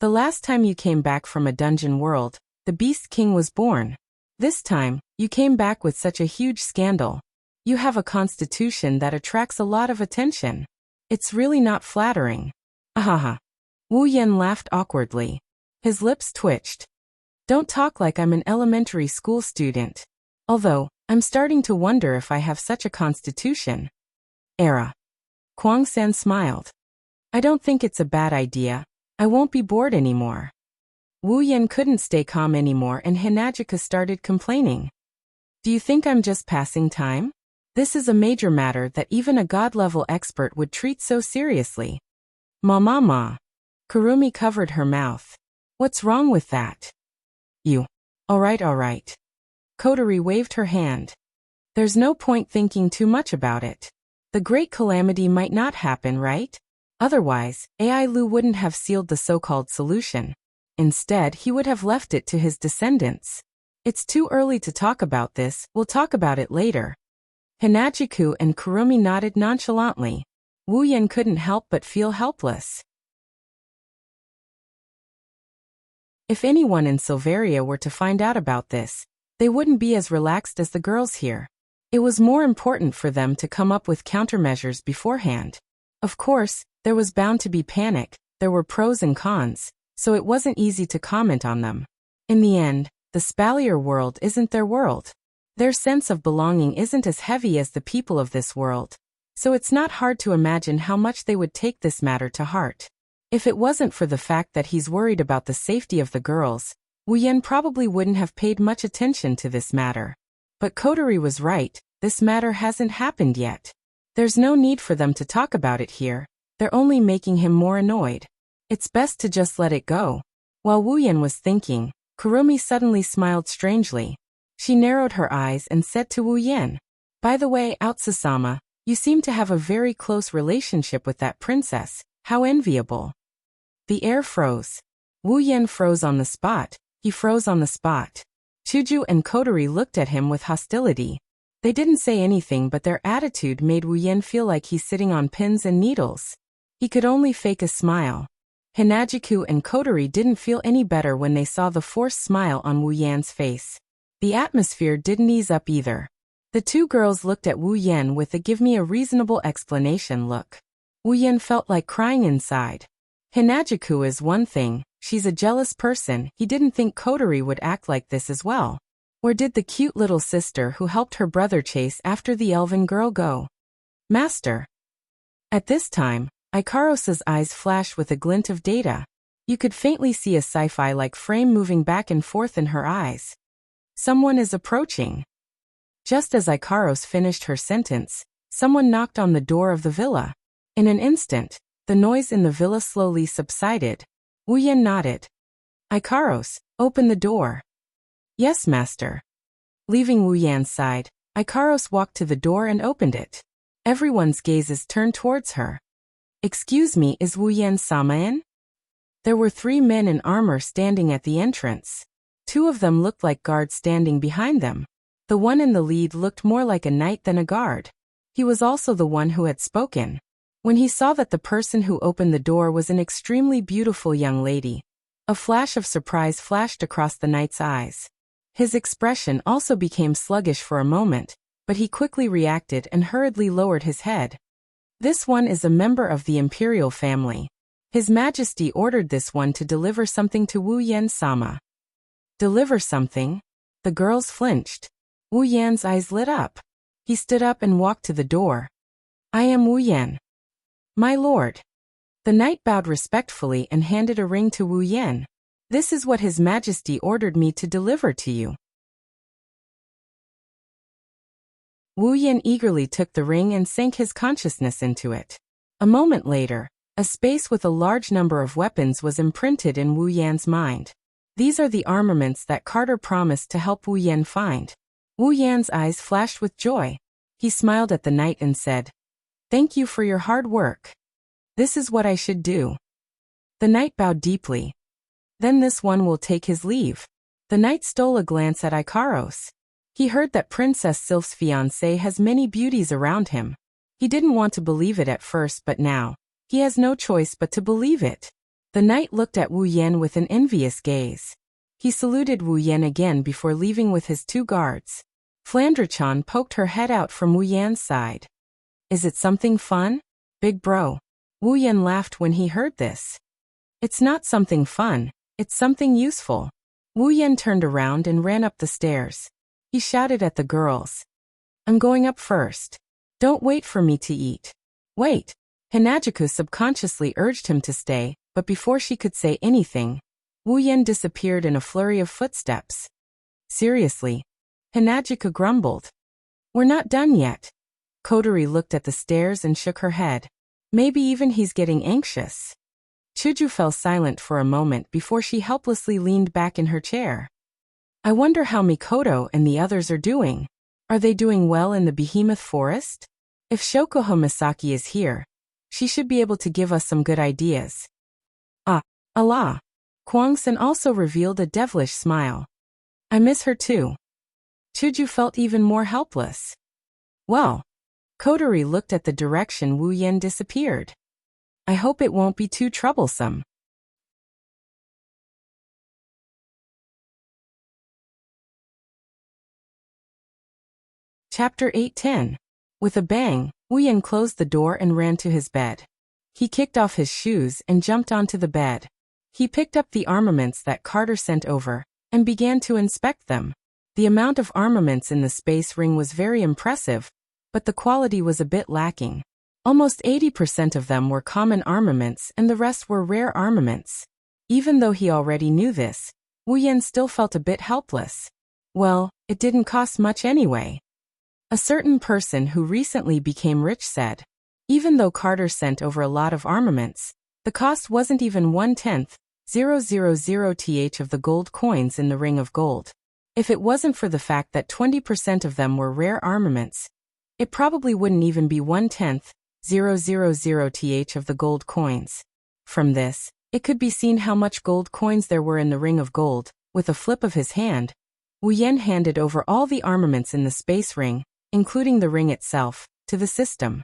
The last time you came back from a dungeon world, the Beast King was born. This time, you came back with such a huge scandal. You have a constitution that attracts a lot of attention. It's really not flattering. Ahaha. Wu Yan laughed awkwardly. His lips twitched. Don't talk like I'm an elementary school student. Although, I'm starting to wonder if I have such a constitution. Era. Kwang-san smiled. I don't think it's a bad idea. I won't be bored anymore. Wu Yan couldn't stay calm anymore and Hinajika started complaining. Do you think I'm just passing time? This is a major matter that even a god-level expert would treat so seriously. Ma. Kurumi covered her mouth. What's wrong with that? You. Alright. Kotori waved her hand. There's no point thinking too much about it. The great calamity might not happen, right? Otherwise, Ailu wouldn't have sealed the so-called solution. Instead, he would have left it to his descendants. It's too early to talk about this, we'll talk about it later. Hanajiku and Kurumi nodded nonchalantly. Wu Yan couldn't help but feel helpless. If anyone in Silveria were to find out about this, they wouldn't be as relaxed as the girls here. It was more important for them to come up with countermeasures beforehand. Of course, there was bound to be panic, there were pros and cons, so it wasn't easy to comment on them. In the end, the Spalier world isn't their world. Their sense of belonging isn't as heavy as the people of this world, so it's not hard to imagine how much they would take this matter to heart. If it wasn't for the fact that he's worried about the safety of the girls, Wu Yan probably wouldn't have paid much attention to this matter. But Kotori was right, this matter hasn't happened yet. There's no need for them to talk about it here, they're only making him more annoyed. It's best to just let it go. While Wu Yan was thinking, Kurumi suddenly smiled strangely. She narrowed her eyes and said to Wu Yan, "By the way, Outsusama, you seem to have a very close relationship with that princess, how enviable." The air froze. Wu Yan froze on the spot, he froze on the spot. Chuju and Kotori looked at him with hostility. They didn't say anything, but their attitude made Wu Yan feel like he's sitting on pins and needles. He could only fake a smile. Hanajiku and Kotori didn't feel any better when they saw the forced smile on Wu Yan's face. The atmosphere didn't ease up either. The two girls looked at Wu Yan with a "give me a reasonable explanation" look. Wu Yan felt like crying inside. Hanajiku is one thing, she's a jealous person, he didn't think Kotori would act like this as well. Where did the cute little sister who helped her brother chase after the elven girl go? Master. At this time, Ikaros's eyes flashed with a glint of data. You could faintly see a sci-fi-like frame moving back and forth in her eyes. Someone is approaching. Just as Ikaros finished her sentence, someone knocked on the door of the villa. In an instant, the noise in the villa slowly subsided. Wu Yan nodded. "Ikaros, open the door." "Yes, master." Leaving Wu Yan's side, Ikaros walked to the door and opened it. Everyone's gazes turned towards her. "Excuse me, is Wu Yan-sama in?" There were 3 men in armor standing at the entrance. 2 of them looked like guards standing behind them. The one in the lead looked more like a knight than a guard. He was also the one who had spoken. When he saw that the person who opened the door was an extremely beautiful young lady, a flash of surprise flashed across the knight's eyes. His expression also became sluggish for a moment, but he quickly reacted and hurriedly lowered his head. "This one is a member of the imperial family. His Majesty ordered this one to deliver something to Wu Yan-sama." "Deliver something?" The girls flinched. Wu Yan's eyes lit up. He stood up and walked to the door. "I am Wu Yan." "My lord." The knight bowed respectfully and handed a ring to Wu Yan. "This is what His Majesty ordered me to deliver to you." Wu Yan eagerly took the ring and sank his consciousness into it. A moment later, a space with a large number of weapons was imprinted in Wu Yan's mind. These are the armaments that Carter promised to help Wu Yan find. Wu Yan's eyes flashed with joy. He smiled at the knight and said, "Thank you for your hard work. This is what I should do." The knight bowed deeply. "Then this one will take his leave." The knight stole a glance at Ikaros. He heard that Princess Sylph's fiancé has many beauties around him. He didn't want to believe it at first, but now, he has no choice but to believe it. The knight looked at Wu Yan with an envious gaze. He saluted Wu Yan again before leaving with his 2 guards. Flandre-chan poked her head out from Wu Yan's side. "Is it something fun, big bro?" Wu Yan laughed when he heard this. "It's not something fun, it's something useful." Wu Yan turned around and ran up the stairs. He shouted at the girls. "I'm going up first. Don't wait for me to eat." "Wait." Hanajiku subconsciously urged him to stay, but before she could say anything, Wu Yan disappeared in a flurry of footsteps. "Seriously?" Hanajiku grumbled. "We're not done yet." Kotori looked at the stairs and shook her head. Maybe even he's getting anxious. Chuju fell silent for a moment before she helplessly leaned back in her chair. "I wonder how Mikoto and the others are doing. Are they doing well in the behemoth forest? If Shokoho Misaki is here, she should be able to give us some good ideas." "Ah, Allah." Kwang-san also revealed a devilish smile. I miss her too. Chuju felt even more helpless. Well, Kotori looked at the direction Wu Yan disappeared. I hope it won't be too troublesome. Chapter 8:10. With a bang, Wu Yan closed the door and ran to his bed. He kicked off his shoes and jumped onto the bed. He picked up the armaments that Carter sent over and began to inspect them. The amount of armaments in the space ring was very impressive, but the quality was a bit lacking. Almost 80% of them were common armaments and the rest were rare armaments. Even though he already knew this, Wu Yan still felt a bit helpless. Well, it didn't cost much anyway. A certain person who recently became rich said, even though Carter sent over a lot of armaments, the cost wasn't even 1/10, 0.000th of the gold coins in the ring of gold. If it wasn't for the fact that 20% of them were rare armaments, it probably wouldn't even be 1/10, 0.000th of the gold coins. From this, it could be seen how much gold coins there were in the ring of gold. With a flip of his hand, Wu Yan handed over all the armaments in the space ring, including the ring itself, to the system.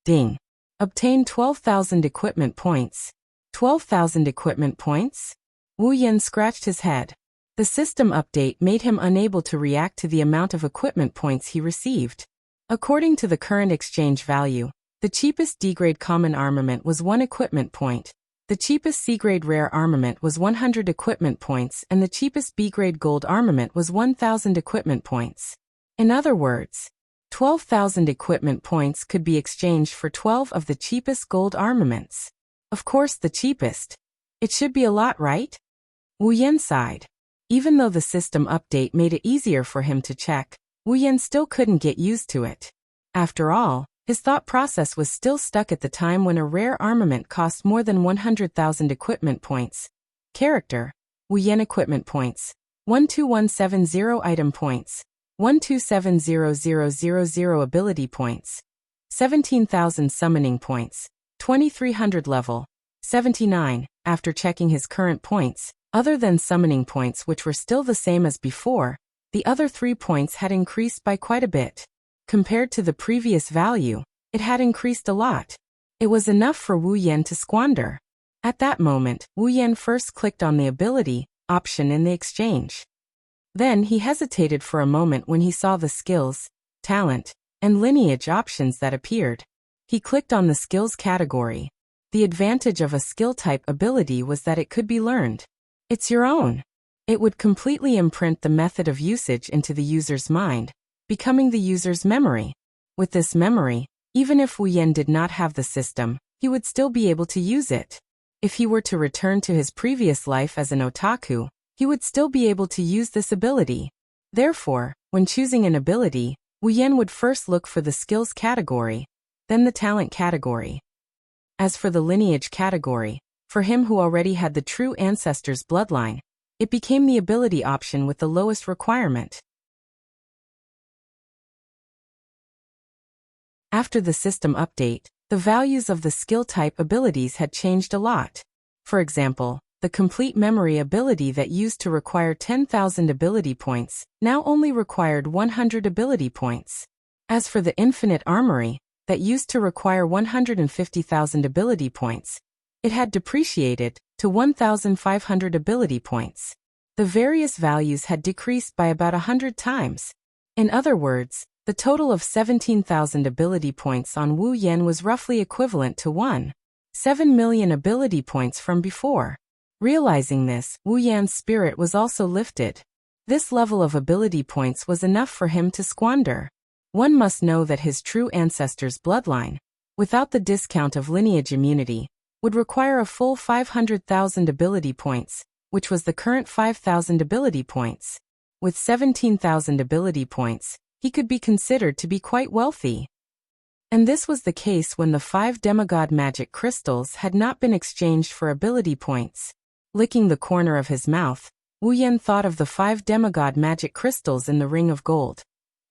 Ding. Obtain 12,000 equipment points. 12,000 equipment points? Wu Yan scratched his head. The system update made him unable to react to the amount of equipment points he received. According to the current exchange value, the cheapest D-grade common armament was 1 equipment point, the cheapest C-grade rare armament was 100 equipment points, and the cheapest B-grade gold armament was 1,000 equipment points. In other words, 12,000 equipment points could be exchanged for 12 of the cheapest gold armaments. Of course the cheapest. It should be a lot, right? Wu Yan sighed. Even though the system update made it easier for him to check, Wu Yan still couldn't get used to it. After all, his thought process was still stuck at the time when a rare armament cost more than 100,000 equipment points. Character: Wu Yan equipment points. 12170 item points. 1270000 ability points. 17,000 summoning points. 2300 level. 79. After checking his current points, other than summoning points which were still the same as before, the other 3 points had increased by quite a bit. Compared to the previous value, it had increased a lot. It was enough for Wu Yan to squander. At that moment, Wu Yan first clicked on the ability option in the exchange. Then he hesitated for a moment when he saw the skills, talent, and lineage options that appeared. He clicked on the skills category. The advantage of a skill-type ability was that it could be learned. It's your own. It would completely imprint the method of usage into the user's mind, becoming the user's memory. With this memory, even if Wu Yan did not have the system, he would still be able to use it. If he were to return to his previous life as an otaku, he would still be able to use this ability. Therefore, when choosing an ability, Wu Yan would first look for the skills category, then the talent category. As for the lineage category, for him who already had the true ancestor's bloodline, it became the ability option with the lowest requirement. After the system update, the values of the skill-type abilities had changed a lot. For example, the complete memory ability that used to require 10,000 ability points now only required 100 ability points. As for the infinite armory, that used to require 150,000 ability points, it had depreciated to 1,500 ability points. The various values had decreased by about 100 times. In other words, the total of 17,000 ability points on Wu Yan was roughly equivalent to 1.7 million ability points from before. Realizing this, Wu Yan's spirit was also lifted. This level of ability points was enough for him to squander. One must know that his true ancestor's bloodline, without the discount of lineage immunity, would require a full 500,000 ability points, which was the current 5,000 ability points. With 17,000 ability points, he could be considered to be quite wealthy. And this was the case when the 5 demigod magic crystals had not been exchanged for ability points. Licking the corner of his mouth, Wu Yan thought of the 5 demigod magic crystals in the ring of gold.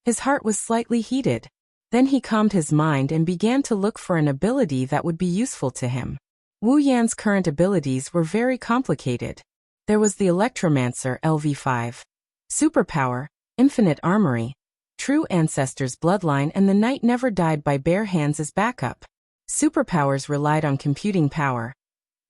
His heart was slightly heated. Then he calmed his mind and began to look for an ability that would be useful to him. Wu Yan's current abilities were very complicated. There was the Electromancer LV5. Superpower, infinite armory. True ancestors' bloodline and the knight never died by bare hands as backup. Superpowers relied on computing power.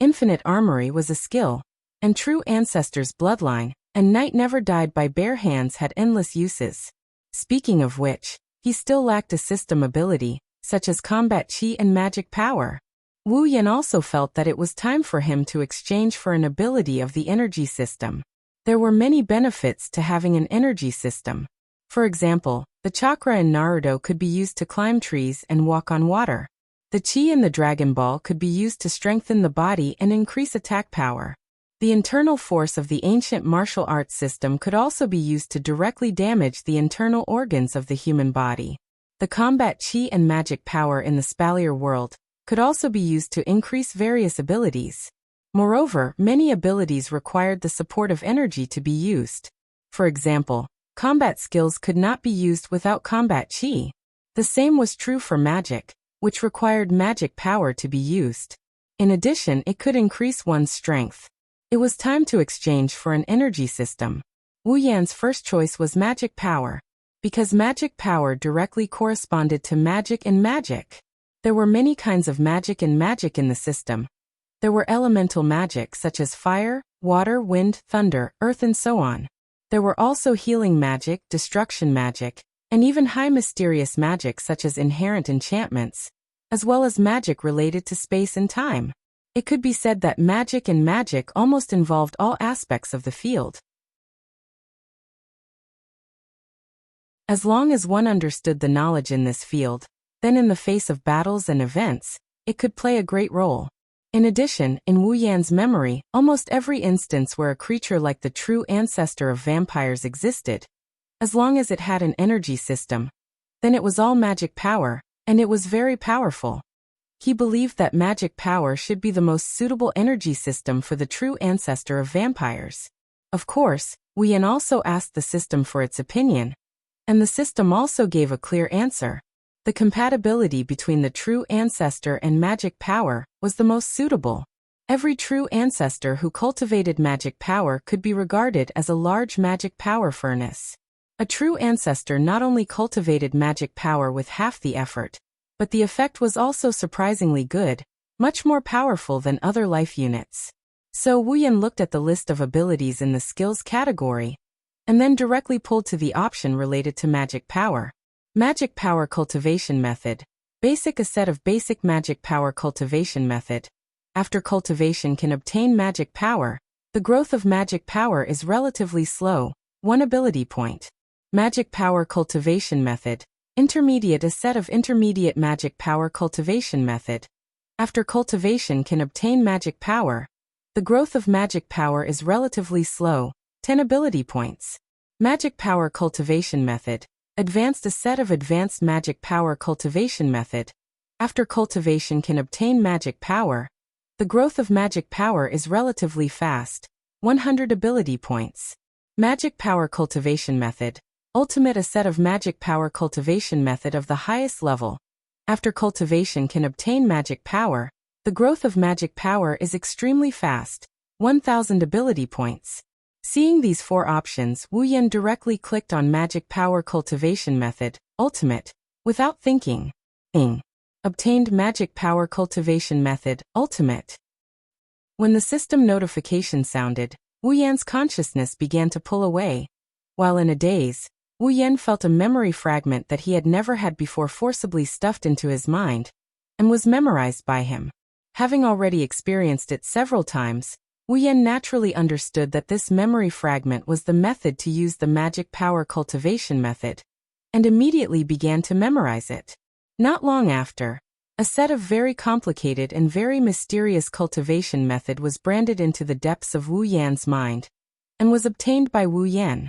Infinite armory was a skill, and true ancestors' bloodline and knight never died by bare hands had endless uses. Speaking of which, he still lacked a system ability, such as combat chi and magic power. Wu Yan also felt that it was time for him to exchange for an ability of the energy system. There were many benefits to having an energy system. For example, the chakra in Naruto could be used to climb trees and walk on water. The chi in the Dragon Ball could be used to strengthen the body and increase attack power. The internal force of the ancient martial arts system could also be used to directly damage the internal organs of the human body. The combat chi and magic power in the Spalier world could also be used to increase various abilities. Moreover, many abilities required the support of energy to be used. For example, combat skills could not be used without combat chi. The same was true for magic, which required magic power to be used. In addition, it could increase one's strength. It was time to exchange for an energy system. Wu Yan's first choice was magic power, because magic power directly corresponded to magic and magic. There were many kinds of magic and magic in the system. There were elemental magic such as fire, water, wind, thunder, earth, and so on. There were also healing magic, destruction magic, and even high mysterious magic such as inherent enchantments, as well as magic related to space and time. It could be said that magic and magic almost involved all aspects of the field. As long as one understood the knowledge in this field, then in the face of battles and events, it could play a great role. In addition, in Wu Yan's memory, almost every instance where a creature like the true ancestor of vampires existed, as long as it had an energy system, then it was all magic power, and it was very powerful. He believed that magic power should be the most suitable energy system for the true ancestor of vampires. Of course, Wu Yan also asked the system for its opinion, and the system also gave a clear answer. The compatibility between the true ancestor and magic power was the most suitable. Every true ancestor who cultivated magic power could be regarded as a large magic power furnace. A true ancestor not only cultivated magic power with half the effort, but the effect was also surprisingly good, much more powerful than other life units. So Wu Yan looked at the list of abilities in the skills category, and then directly pulled to the option related to magic power. Magic power cultivation method. Basic. A set of basic magic power cultivation method. After cultivation can obtain magic power, the growth of magic power is relatively slow, 1 ability point. Magic power cultivation method. Intermediate. A set of intermediate magic power cultivation method. After cultivation can obtain magic power, the growth of magic power is relatively slow, 10 ability points. Magic power cultivation method. Advanced. A set of advanced magic power cultivation method. After cultivation can obtain magic power, the growth of magic power is relatively fast, 100 ability points. Magic power cultivation method. Ultimate. A set of magic power cultivation method of the highest level. After cultivation can obtain magic power, the growth of magic power is extremely fast, 1000 ability points. Seeing these 4 options, Wu Yan directly clicked on magic power cultivation method, ultimate, without thinking. Obtained magic power cultivation method, ultimate. When the system notification sounded, Wu Yan's consciousness began to pull away. While in a daze, Wu Yan felt a memory fragment that he had never had before forcibly stuffed into his mind, and was memorized by him. Having already experienced it several times, Wu Yan naturally understood that this memory fragment was the method to use the magic power cultivation method, and immediately began to memorize it. Not long after, a set of very complicated and very mysterious cultivation method was branded into the depths of Wu Yan's mind, and was obtained by Wu Yan.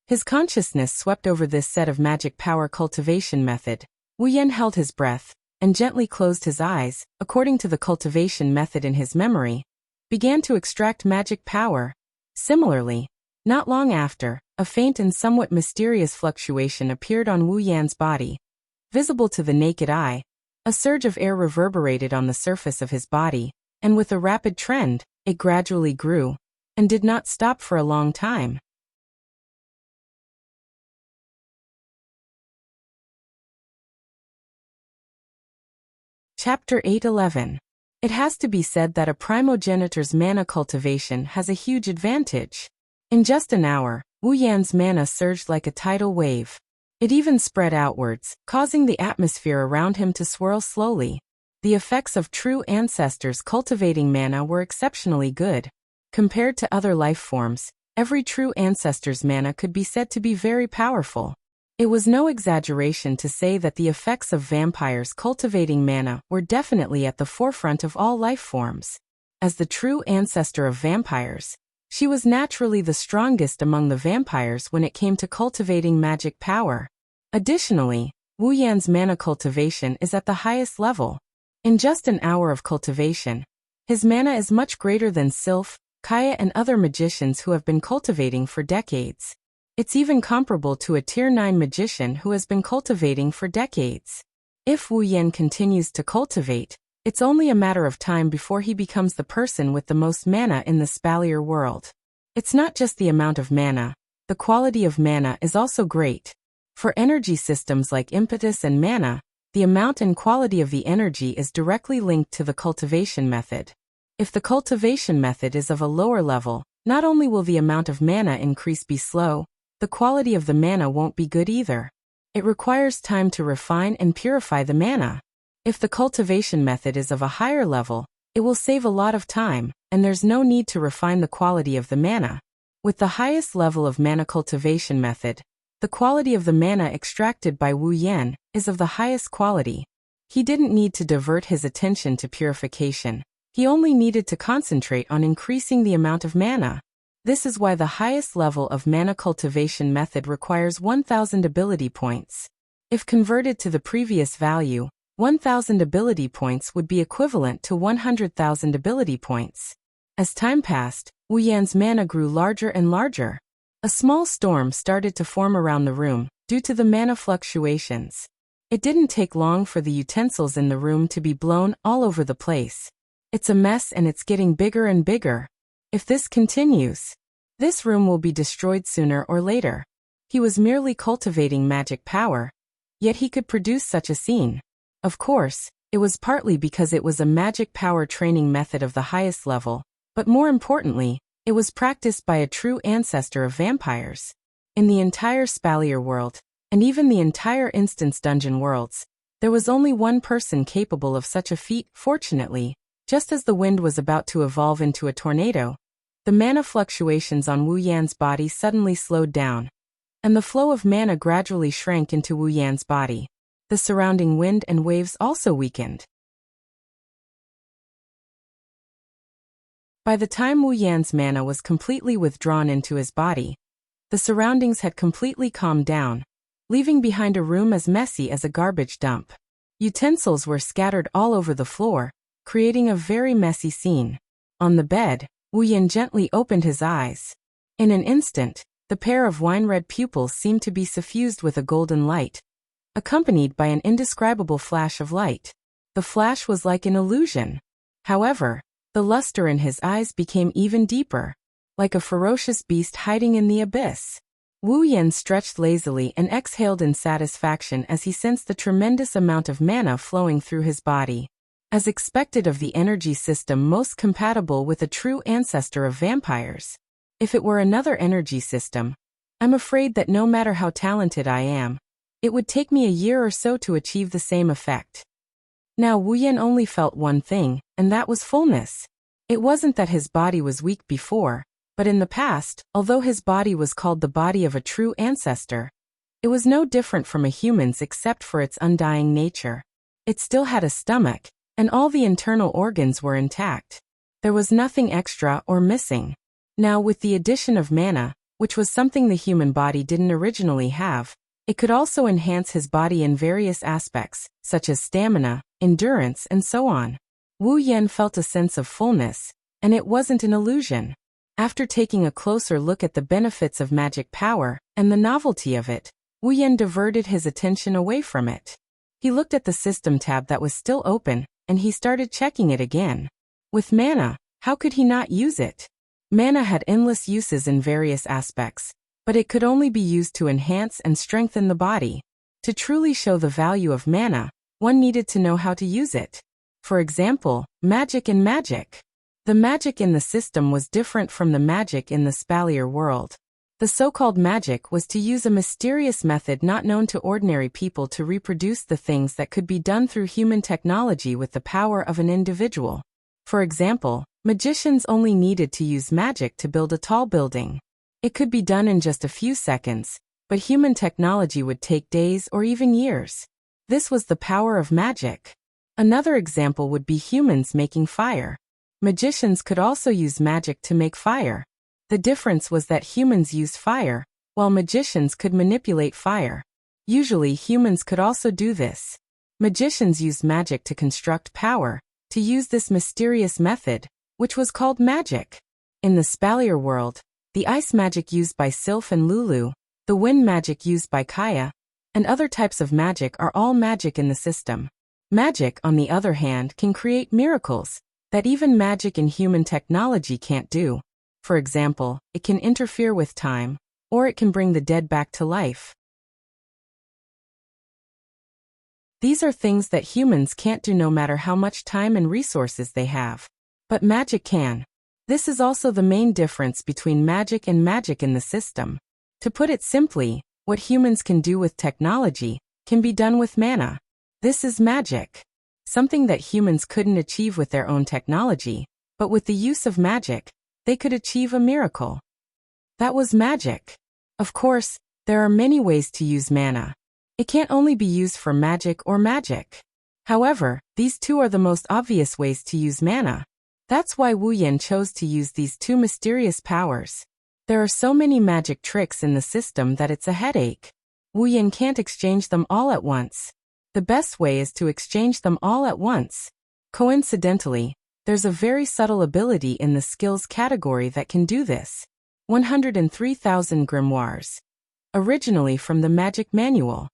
His consciousness swept over this set of magic power cultivation method. Wu Yan held his breath, and gently closed his eyes, according to the cultivation method in his memory, began to extract magic power. Similarly, not long after, a faint and somewhat mysterious fluctuation appeared on Wu Yan's body. Visible to the naked eye, a surge of air reverberated on the surface of his body, and with a rapid trend, it gradually grew, and did not stop for a long time. Chapter 8:11. It has to be said that a primogenitor's mana cultivation has a huge advantage. In just an hour, Wu Yan's mana surged like a tidal wave. It even spread outwards, causing the atmosphere around him to swirl slowly. The effects of true ancestors cultivating mana were exceptionally good. Compared to other life forms, every true ancestor's mana could be said to be very powerful. It was no exaggeration to say that the effects of vampires cultivating mana were definitely at the forefront of all life forms. As the true ancestor of vampires, she was naturally the strongest among the vampires when it came to cultivating magic power. Additionally, Wu Yan's mana cultivation is at the highest level. In just an hour of cultivation, his mana is much greater than Sylph, Kaya and other magicians who have been cultivating for decades. It's even comparable to a Tier 9 magician who has been cultivating for decades. If Wu Yan continues to cultivate, it's only a matter of time before he becomes the person with the most mana in the Spalier world. It's not just the amount of mana, the quality of mana is also great. For energy systems like impetus and mana, the amount and quality of the energy is directly linked to the cultivation method. If the cultivation method is of a lower level, not only will the amount of mana increase be slow, the quality of the mana won't be good either. It requires time to refine and purify the mana. If the cultivation method is of a higher level, it will save a lot of time, and there's no need to refine the quality of the mana. With the highest level of mana cultivation method, the quality of the mana extracted by Wu Yan is of the highest quality. He didn't need to divert his attention to purification. He only needed to concentrate on increasing the amount of mana. This is why the highest level of mana cultivation method requires 1,000 ability points. If converted to the previous value, 1,000 ability points would be equivalent to 100,000 ability points. As time passed, Wu Yan's mana grew larger and larger. A small storm started to form around the room, due to the mana fluctuations. It didn't take long for the utensils in the room to be blown all over the place. It's a mess and it's getting bigger and bigger. If this continues, this room will be destroyed sooner or later. He was merely cultivating magic power, yet he could produce such a scene. Of course, it was partly because it was a magic power training method of the highest level, but more importantly, it was practiced by a true ancestor of vampires. In the entire Spalier world, and even the entire Instance Dungeon worlds, there was only one person capable of such a feat. Fortunately, just as the wind was about to evolve into a tornado, the mana fluctuations on Wu Yan's body suddenly slowed down, and the flow of mana gradually shrank into Wu Yan's body. The surrounding wind and waves also weakened. By the time Wu Yan's mana was completely withdrawn into his body, the surroundings had completely calmed down, leaving behind a room as messy as a garbage dump. Utensils were scattered all over the floor, creating a very messy scene. On the bed, Wu Yan gently opened his eyes. In an instant, the pair of wine-red pupils seemed to be suffused with a golden light, accompanied by an indescribable flash of light. The flash was like an illusion. However, the luster in his eyes became even deeper, like a ferocious beast hiding in the abyss. Wu Yan stretched lazily and exhaled in satisfaction as he sensed the tremendous amount of mana flowing through his body. As expected of the energy system most compatible with a true ancestor of vampires. If it were another energy system, I'm afraid that no matter how talented I am, it would take me a year or so to achieve the same effect. Now Wu Yan only felt one thing, and that was fullness. It wasn't that his body was weak before, but in the past, although his body was called the body of a true ancestor, it was no different from a human's except for its undying nature. It still had a stomach, and all the internal organs were intact. There was nothing extra or missing. Now with the addition of mana, which was something the human body didn't originally have, it could also enhance his body in various aspects, such as stamina, endurance and so on. Wu Yan felt a sense of fullness, and it wasn't an illusion. After taking a closer look at the benefits of magic power, and the novelty of it, Wu Yan diverted his attention away from it. He looked at the system tab that was still open, and he started checking it again. With mana, How could he not use it? Mana had endless uses in various aspects, but it could only be used to enhance and strengthen the body. To truly show the value of mana, one needed to know how to use it. For example, magic in magic. The magic in the system was different from the magic in the Spalier world. The so-called magic was to use a mysterious method not known to ordinary people to reproduce the things that could be done through human technology with the power of an individual. For example, magicians only needed to use magic to build a tall building. It could be done in just a few seconds, but human technology would take days or even years. This was the power of magic. Another example would be humans making fire. Magicians could also use magic to make fire. The difference was that humans use fire, while magicians could manipulate fire. Usually humans could also do this. Magicians used magic to construct power, to use this mysterious method, which was called magic. In the Spalier world, the ice magic used by Sylph and Lulu, the wind magic used by Kaya, and other types of magic are all magic in the system. Magic, on the other hand, can create miracles that even magic in human technology can't do. For example, it can interfere with time, or it can bring the dead back to life. These are things that humans can't do no matter how much time and resources they have. But magic can. This is also the main difference between magic and magic in the system. To put it simply, what humans can do with technology can be done with mana. This is magic. Something that humans couldn't achieve with their own technology, but with the use of magic, they could achieve a miracle. That was magic. Of course, there are many ways to use mana. It can't only be used for magic or magic. However, these two are the most obvious ways to use mana. That's why Wu Yan chose to use these two mysterious powers. There are so many magic tricks in the system that it's a headache. Wu Yan can't exchange them all at once. The best way is to exchange them all at once. Coincidentally, there's a very subtle ability in the skills category that can do this. 103,000 grimoires. Originally from the Magic Manual.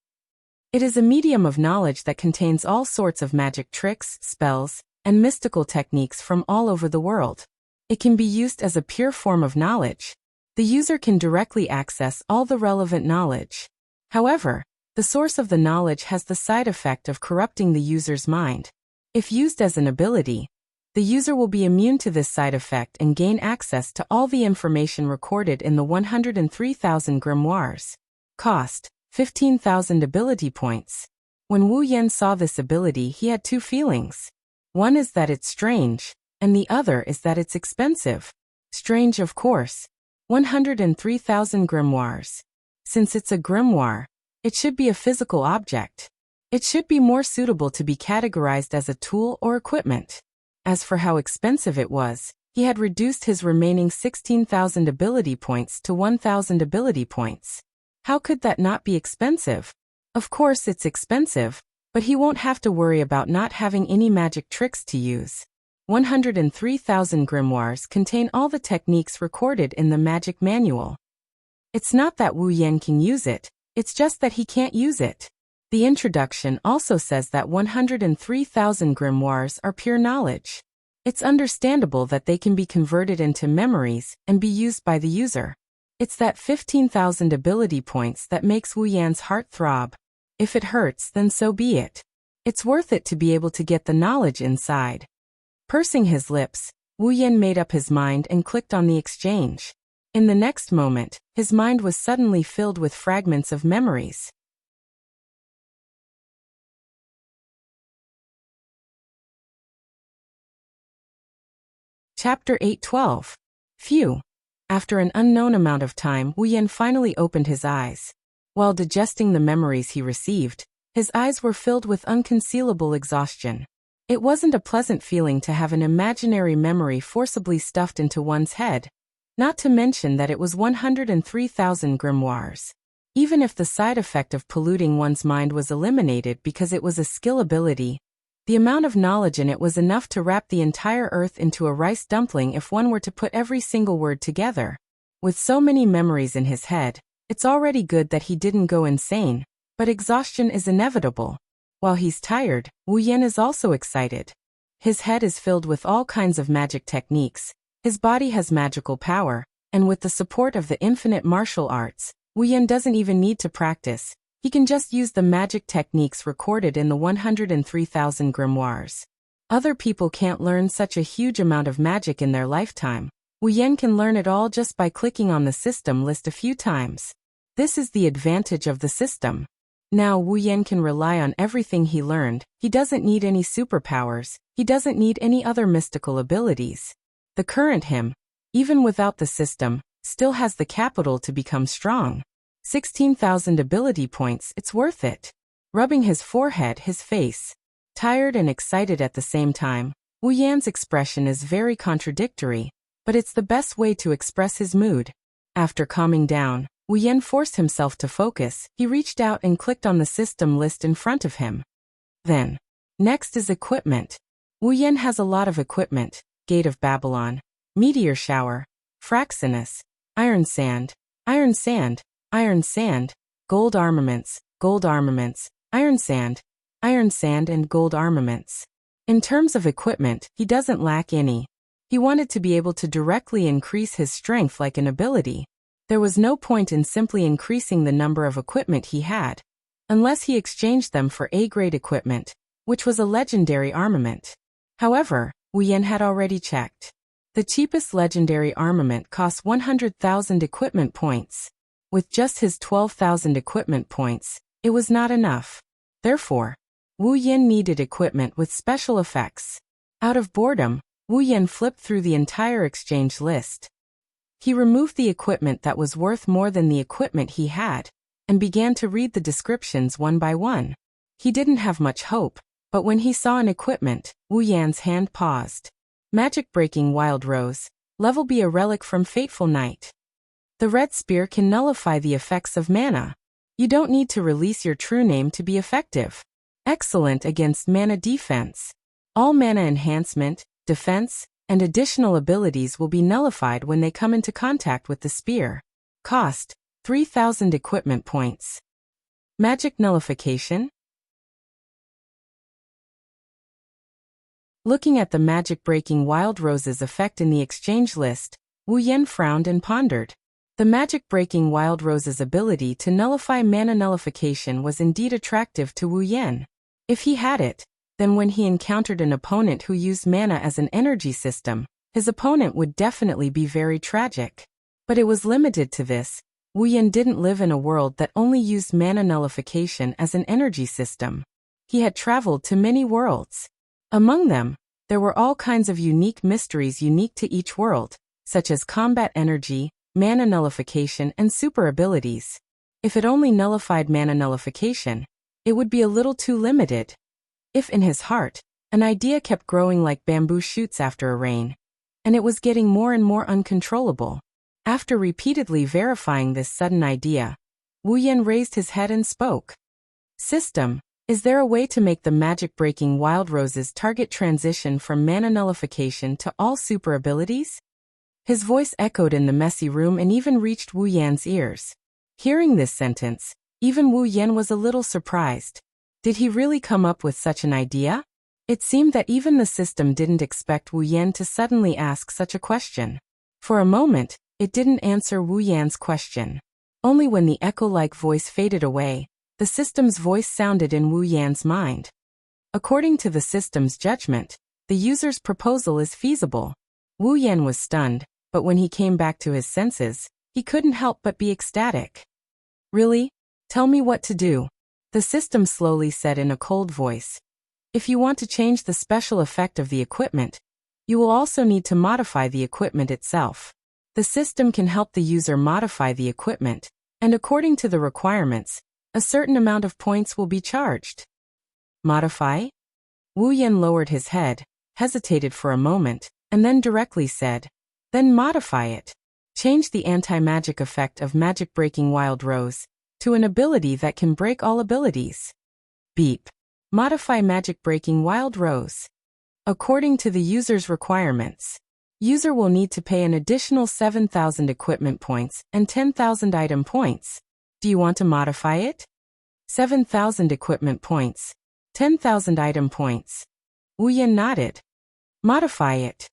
It is a medium of knowledge that contains all sorts of magic tricks, spells, and mystical techniques from all over the world. It can be used as a pure form of knowledge. The user can directly access all the relevant knowledge. However, the source of the knowledge has the side effect of corrupting the user's mind. If used as an ability, the user will be immune to this side effect and gain access to all the information recorded in the 103,000 grimoires. Cost: 15,000 ability points. When Wu Yan saw this ability, he had two feelings. One is that it's strange, and the other is that it's expensive. Strange, of course. 103,000 grimoires. Since it's a grimoire, it should be a physical object. It should be more suitable to be categorized as a tool or equipment. As for how expensive it was, he had reduced his remaining 16,000 ability points to 1,000 ability points. How could that not be expensive? Of course it's expensive, but he won't have to worry about not having any magic tricks to use. 103,000 grimoires contain all the techniques recorded in the Magic Manual. It's not that Wu Yan can use it, it's just that he can't use it. The introduction also says that 103,000 grimoires are pure knowledge. It's understandable that they can be converted into memories and be used by the user. It's that 15,000 ability points that makes Wu Yan's heart throb. If it hurts, then so be it. It's worth it to be able to get the knowledge inside. Pursing his lips, Wu Yan made up his mind and clicked on the exchange. In the next moment, his mind was suddenly filled with fragments of memories. Chapter 8:12. Phew. After an unknown amount of time, Wu Yan finally opened his eyes. While digesting the memories he received, his eyes were filled with unconcealable exhaustion. It wasn't a pleasant feeling to have an imaginary memory forcibly stuffed into one's head, not to mention that it was 103,000 grimoires. Even if the side effect of polluting one's mind was eliminated because it was a skill ability, the amount of knowledge in it was enough to wrap the entire earth into a rice dumpling if one were to put every single word together. With so many memories in his head, it's already good that he didn't go insane, but exhaustion is inevitable. While he's tired, Wu Yan is also excited. His head is filled with all kinds of magic techniques, his body has magical power, and with the support of the infinite martial arts, Wuyan doesn't even need to practice, he can just use the magic techniques recorded in the 103,000 grimoires. Other people can't learn such a huge amount of magic in their lifetime. Wuyan can learn it all just by clicking on the system list a few times. This is the advantage of the system. Now Wuyan can rely on everything he learned, he doesn't need any superpowers, he doesn't need any other mystical abilities. The current him, even without the system, still has the capital to become strong. 16,000 ability points, it's worth it. Rubbing his forehead, his face, tired and excited at the same time, Wuyan's expression is very contradictory, but it's the best way to express his mood. After calming down, Wuyan forced himself to focus, he reached out and clicked on the system list in front of him. Then, next is equipment. Wuyan has a lot of equipment: Gate of Babylon, Meteor Shower, Fraxinus, Iron Sand, Iron Sand, Iron Sand, Gold Armaments, Iron Sand, and Gold Armaments. In terms of equipment, he doesn't lack any. He wanted to be able to directly increase his strength like an ability. There was no point in simply increasing the number of equipment he had, unless he exchanged them for A-grade equipment, which was a legendary armament. However, Wuyan had already checked. The cheapest legendary armament costs 100,000 equipment points. With just his 12,000 equipment points, it was not enough. Therefore, Wuyan needed equipment with special effects. Out of boredom, Wuyan flipped through the entire exchange list. He removed the equipment that was worth more than the equipment he had, and began to read the descriptions one by one. He didn't have much hope, but when he saw an equipment, Wuyan's hand paused. Magic-breaking Wild Rose, level B, a relic from Fateful Night. The red spear can nullify the effects of mana. You don't need to release your true name to be effective. Excellent against mana defense. All mana enhancement, defense, and additional abilities will be nullified when they come into contact with the spear. Cost: 3,000 equipment points. Magic nullification. Looking at the magic-breaking Wild Rose's effect in the exchange list, Wuyan frowned and pondered. The magic-breaking Wild Rose's ability to nullify mana nullification was indeed attractive to Wuyan. If he had it, then when he encountered an opponent who used mana as an energy system, his opponent would definitely be very tragic. But it was limited to this. Wuyan didn't live in a world that only used mana nullification as an energy system. He had traveled to many worlds. Among them, there were all kinds of unique mysteries unique to each world, such as combat energy, mana nullification, and super abilities. If it only nullified mana nullification, it would be a little too limited. If in his heart, an idea kept growing like bamboo shoots after a rain, and it was getting more and more uncontrollable. After repeatedly verifying this sudden idea, Wuyan raised his head and spoke. System, is there a way to make the magic-breaking Wild Rose's target transition from mana nullification to all super abilities? His voice echoed in the messy room and even reached Wuyan's ears. Hearing this sentence, even Wuyan was a little surprised. Did he really come up with such an idea? It seemed that even the system didn't expect Wuyan to suddenly ask such a question. For a moment, it didn't answer Wuyan's question. Only when the echo-like voice faded away, the system's voice sounded in Wuyan's mind. According to the system's judgment, the user's proposal is feasible. Wuyan was stunned, but when he came back to his senses, he couldn't help but be ecstatic. Really? Tell me what to do. The system slowly said in a cold voice. If you want to change the special effect of the equipment, you will also need to modify the equipment itself. The system can help the user modify the equipment, and according to the requirements, a certain amount of points will be charged. Modify? Wuyan lowered his head, hesitated for a moment, and then directly said, then modify it. Change the anti-magic effect of magic-breaking Wild Rose to an ability that can break all abilities. Beep. Modify magic-breaking Wild Rose. According to the user's requirements, user will need to pay an additional 7,000 equipment points and 10,000 item points. Do you want to modify it? 7,000 equipment points, 10,000 item points. Wu Yan nodded. Modify it.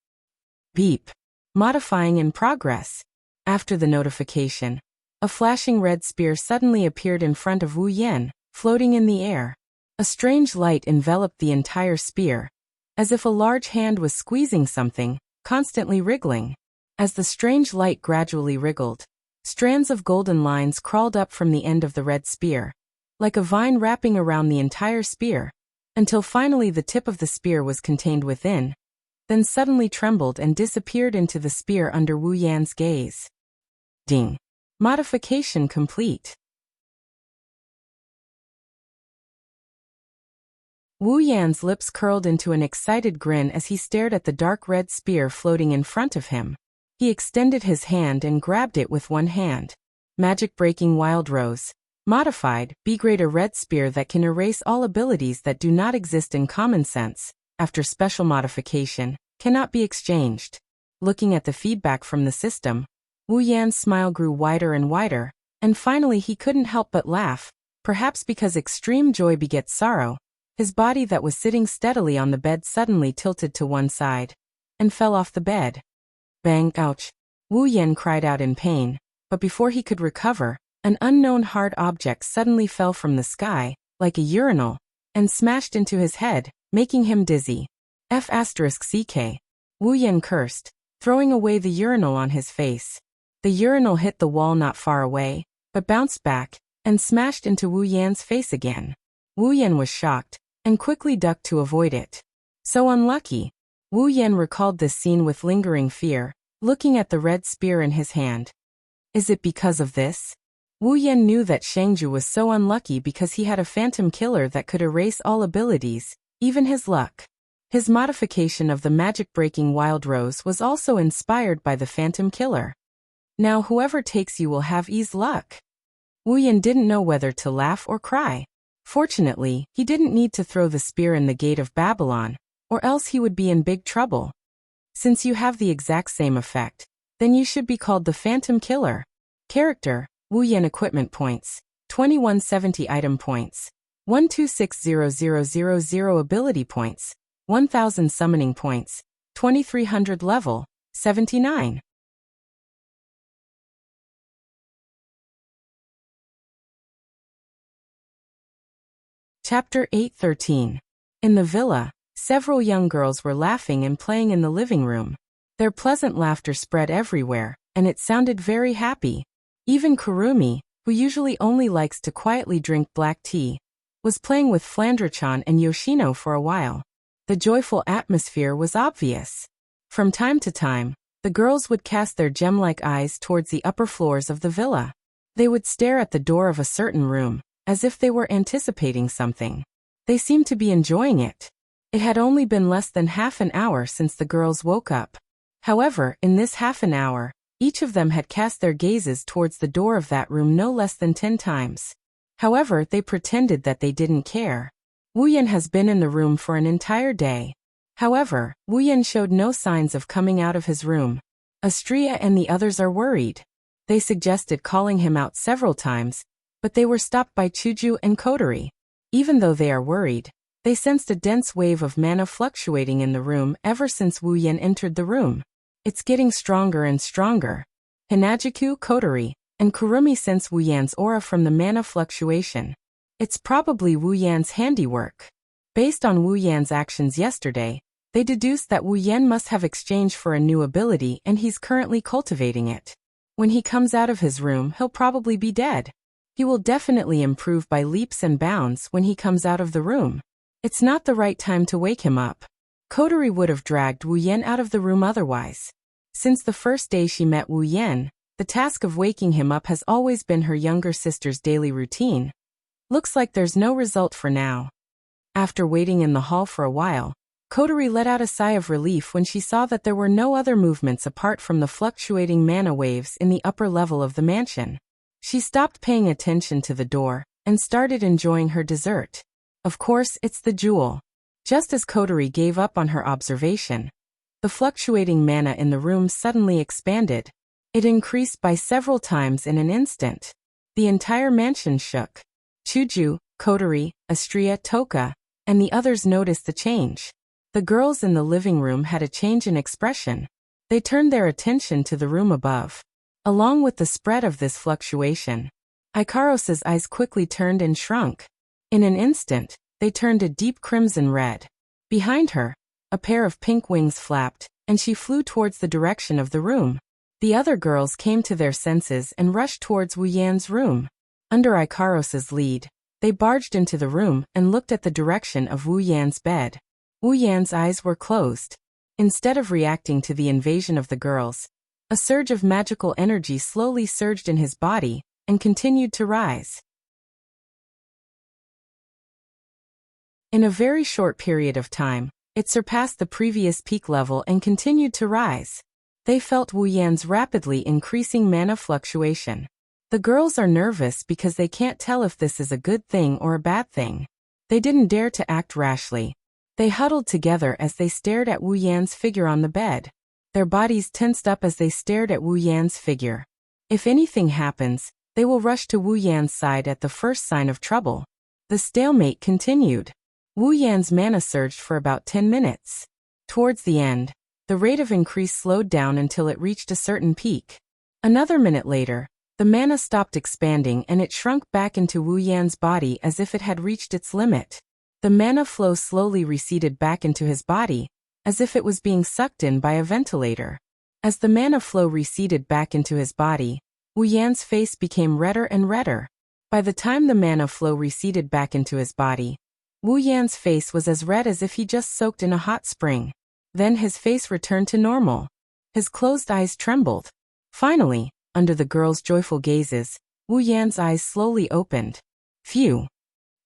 Beep. Modifying in progress. After the notification, a flashing red spear suddenly appeared in front of Wu Yan, floating in the air. A strange light enveloped the entire spear, as if a large hand was squeezing something, constantly wriggling. As the strange light gradually wriggled, strands of golden lines crawled up from the end of the red spear, like a vine wrapping around the entire spear, until finally the tip of the spear was contained within, then suddenly trembled and disappeared into the spear under Wu Yan's gaze. Ding. Modification complete. Wu Yan's lips curled into an excited grin as he stared at the dark red spear floating in front of him. He extended his hand and grabbed it with one hand. Magic-breaking Wild Rose. Modified, B-grade, a red spear that can erase all abilities that do not exist in common sense, after special modification, cannot be exchanged. Looking at the feedback from the system, Wu Yan's smile grew wider and wider, and finally he couldn't help but laugh, perhaps because extreme joy begets sorrow. His body that was sitting steadily on the bed suddenly tilted to one side, and fell off the bed. Bang! Ouch! Wu Yan cried out in pain, but before he could recover, an unknown hard object suddenly fell from the sky, like a urinal, and smashed into his head, making him dizzy. F***ck. Wu Yan cursed, throwing away the urinal on his face. The urinal hit the wall not far away, but bounced back, and smashed into Wu Yan's face again. Wu Yan was shocked, and quickly ducked to avoid it. So unlucky. Wu Yan recalled this scene with lingering fear, looking at the red spear in his hand. Is it because of this? Wu Yan knew that Shangju was so unlucky because he had a phantom killer that could erase all abilities, even his luck. His modification of the magic-breaking Wild Rose was also inspired by the phantom killer. Now whoever takes you will have ease luck. Wu Yan didn't know whether to laugh or cry. Fortunately, he didn't need to throw the spear in the gate of Babylon, or else he would be in big trouble. Since you have the exact same effect, then you should be called the Phantom Killer. Character, Wu Yan. Equipment points, 2170. Item points, 126000. Ability points, 1000. Summoning points, 2300. Level, 79. Chapter 8:13. In the villa, several young girls were laughing and playing in the living room. Their pleasant laughter spread everywhere, and it sounded very happy. Even Kurumi, who usually only likes to quietly drink black tea, was playing with Flandre-chan and Yoshino for a while. The joyful atmosphere was obvious. From time to time, the girls would cast their gem-like eyes towards the upper floors of the villa. They would stare at the door of a certain room, as if they were anticipating something. They seemed to be enjoying it. It had only been less than half an hour since the girls woke up. However, in this half an hour, each of them had cast their gazes towards the door of that room no less than 10 times. However, they pretended that they didn't care. Wu Yan has been in the room for an entire day. However, Wu Yan showed no signs of coming out of his room. Astria and the others are worried. They suggested calling him out several times, but they were stopped by Chuju and Kotori. Even though they are worried, they sensed a dense wave of mana fluctuating in the room ever since Wu Yan entered the room. It's getting stronger and stronger. Hinajiku, Kotori, and Kurumi sense Wu Yan's aura from the mana fluctuation. It's probably Wu Yan's handiwork. Based on Wu Yan's actions yesterday, they deduced that Wu Yan must have exchanged for a new ability and he's currently cultivating it. When he comes out of his room, he'll probably be dead. He will definitely improve by leaps and bounds when he comes out of the room. It's not the right time to wake him up. Kotori would have dragged Wu Yan out of the room otherwise. Since the first day she met Wu Yan, the task of waking him up has always been her younger sister's daily routine. Looks like there's no result for now. After waiting in the hall for a while, Kotori let out a sigh of relief when she saw that there were no other movements apart from the fluctuating mana waves in the upper level of the mansion. She stopped paying attention to the door and started enjoying her dessert. Of course, it's the jewel. Just as Kotori gave up on her observation, the fluctuating mana in the room suddenly expanded. It increased by several times in an instant. The entire mansion shook. Chuju, Kotori, Astria, Toka, and the others noticed the change. The girls in the living room had a change in expression. They turned their attention to the room above. Along with the spread of this fluctuation, Ikaros's eyes quickly turned and shrunk. In an instant, they turned a deep crimson red. Behind her, a pair of pink wings flapped, and she flew towards the direction of the room. The other girls came to their senses and rushed towards Wu Yan's room. Under Ikaros's lead, they barged into the room and looked at the direction of Wu Yan's bed. Wu Yan's eyes were closed. Instead of reacting to the invasion of the girls, a surge of magical energy slowly surged in his body and continued to rise. In a very short period of time, it surpassed the previous peak level and continued to rise. They felt Wu Yan's rapidly increasing mana fluctuation. The girls are nervous because they can't tell if this is a good thing or a bad thing. They didn't dare to act rashly. They huddled together as they stared at Wu Yan's figure on the bed. Their bodies tensed up as they stared at Wu Yan's figure. If anything happens, they will rush to Wu Yan's side at the first sign of trouble. The stalemate continued. Wu Yan's mana surged for about 10 minutes. Towards the end, the rate of increase slowed down until it reached a certain peak. Another minute later, the mana stopped expanding and it shrunk back into Wu Yan's body as if it had reached its limit. The mana flow slowly receded back into his body, as if it was being sucked in by a ventilator. As the mana flow receded back into his body, Wu Yan's face became redder and redder. By the time the mana flow receded back into his body, Wu Yan's face was as red as if he just soaked in a hot spring. Then his face returned to normal. His closed eyes trembled. Finally, under the girls' joyful gazes, Wu Yan's eyes slowly opened. Phew!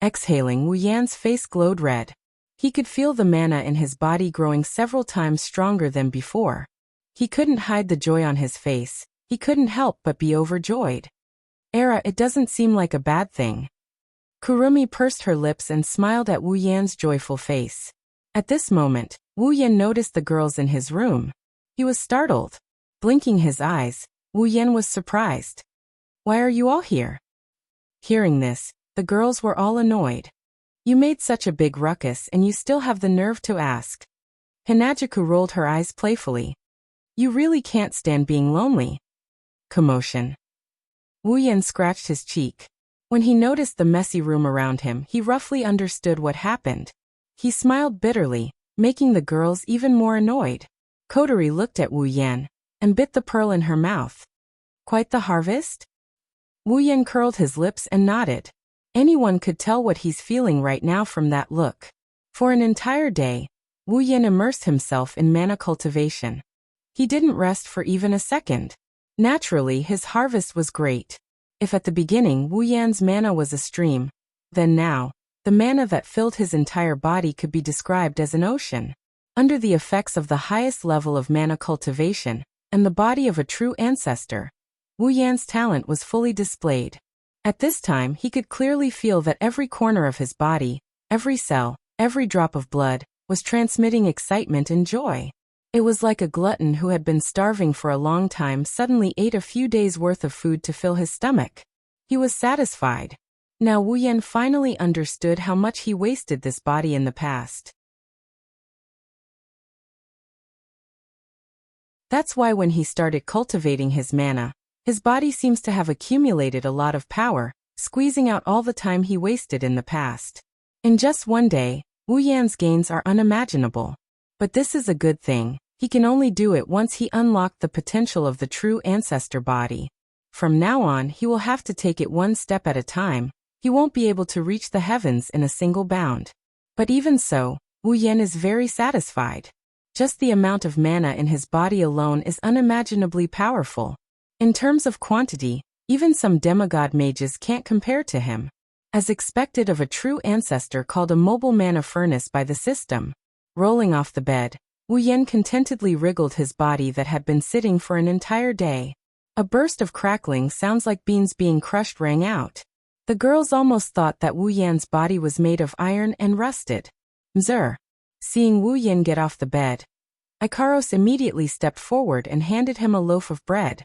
Exhaling, Wu Yan's face glowed red. He could feel the mana in his body growing several times stronger than before. He couldn't hide the joy on his face. He couldn't help but be overjoyed. It doesn't seem like a bad thing. Kurumi pursed her lips and smiled at Wu Yan's joyful face. At this moment, Wu Yan noticed the girls in his room. He was startled. Blinking his eyes, Wu Yan was surprised. Why are you all here? Hearing this, the girls were all annoyed. You made such a big ruckus and you still have the nerve to ask. Hinajuku rolled her eyes playfully. You really can't stand being lonely. Commotion. Wu Yan scratched his cheek. When he noticed the messy room around him, he roughly understood what happened. He smiled bitterly, making the girls even more annoyed. Kotori looked at Wu Yan and bit the pearl in her mouth. Quite the harvest? Wu Yan curled his lips and nodded. Anyone could tell what he's feeling right now from that look. For an entire day, Wu Yan immersed himself in mana cultivation. He didn't rest for even a second. Naturally, his harvest was great. If at the beginning Wu Yan's mana was a stream, then now, the mana that filled his entire body could be described as an ocean. Under the effects of the highest level of mana cultivation, and the body of a true ancestor, Wu Yan's talent was fully displayed. At this time he could clearly feel that every corner of his body, every cell, every drop of blood, was transmitting excitement and joy. It was like a glutton who had been starving for a long time suddenly ate a few days' worth of food to fill his stomach. He was satisfied. Now Wu Yan finally understood how much he wasted this body in the past. That's why when he started cultivating his mana, his body seems to have accumulated a lot of power, squeezing out all the time he wasted in the past. In just one day, Wu Yan's gains are unimaginable. But this is a good thing. He can only do it once he unlocked the potential of the true ancestor body. From now on, he will have to take it one step at a time. He won't be able to reach the heavens in a single bound. But even so, Wu Yan is very satisfied. Just the amount of mana in his body alone is unimaginably powerful. In terms of quantity, even some demigod mages can't compare to him. As expected of a true ancestor called a mobile mana furnace by the system. Rolling off the bed, Wu Yan contentedly wriggled his body that had been sitting for an entire day. A burst of crackling sounds like beans being crushed rang out. The girls almost thought that Wu Yan's body was made of iron and rusted. Mzr. Seeing Wu Yan get off the bed, Ikaros immediately stepped forward and handed him a loaf of bread.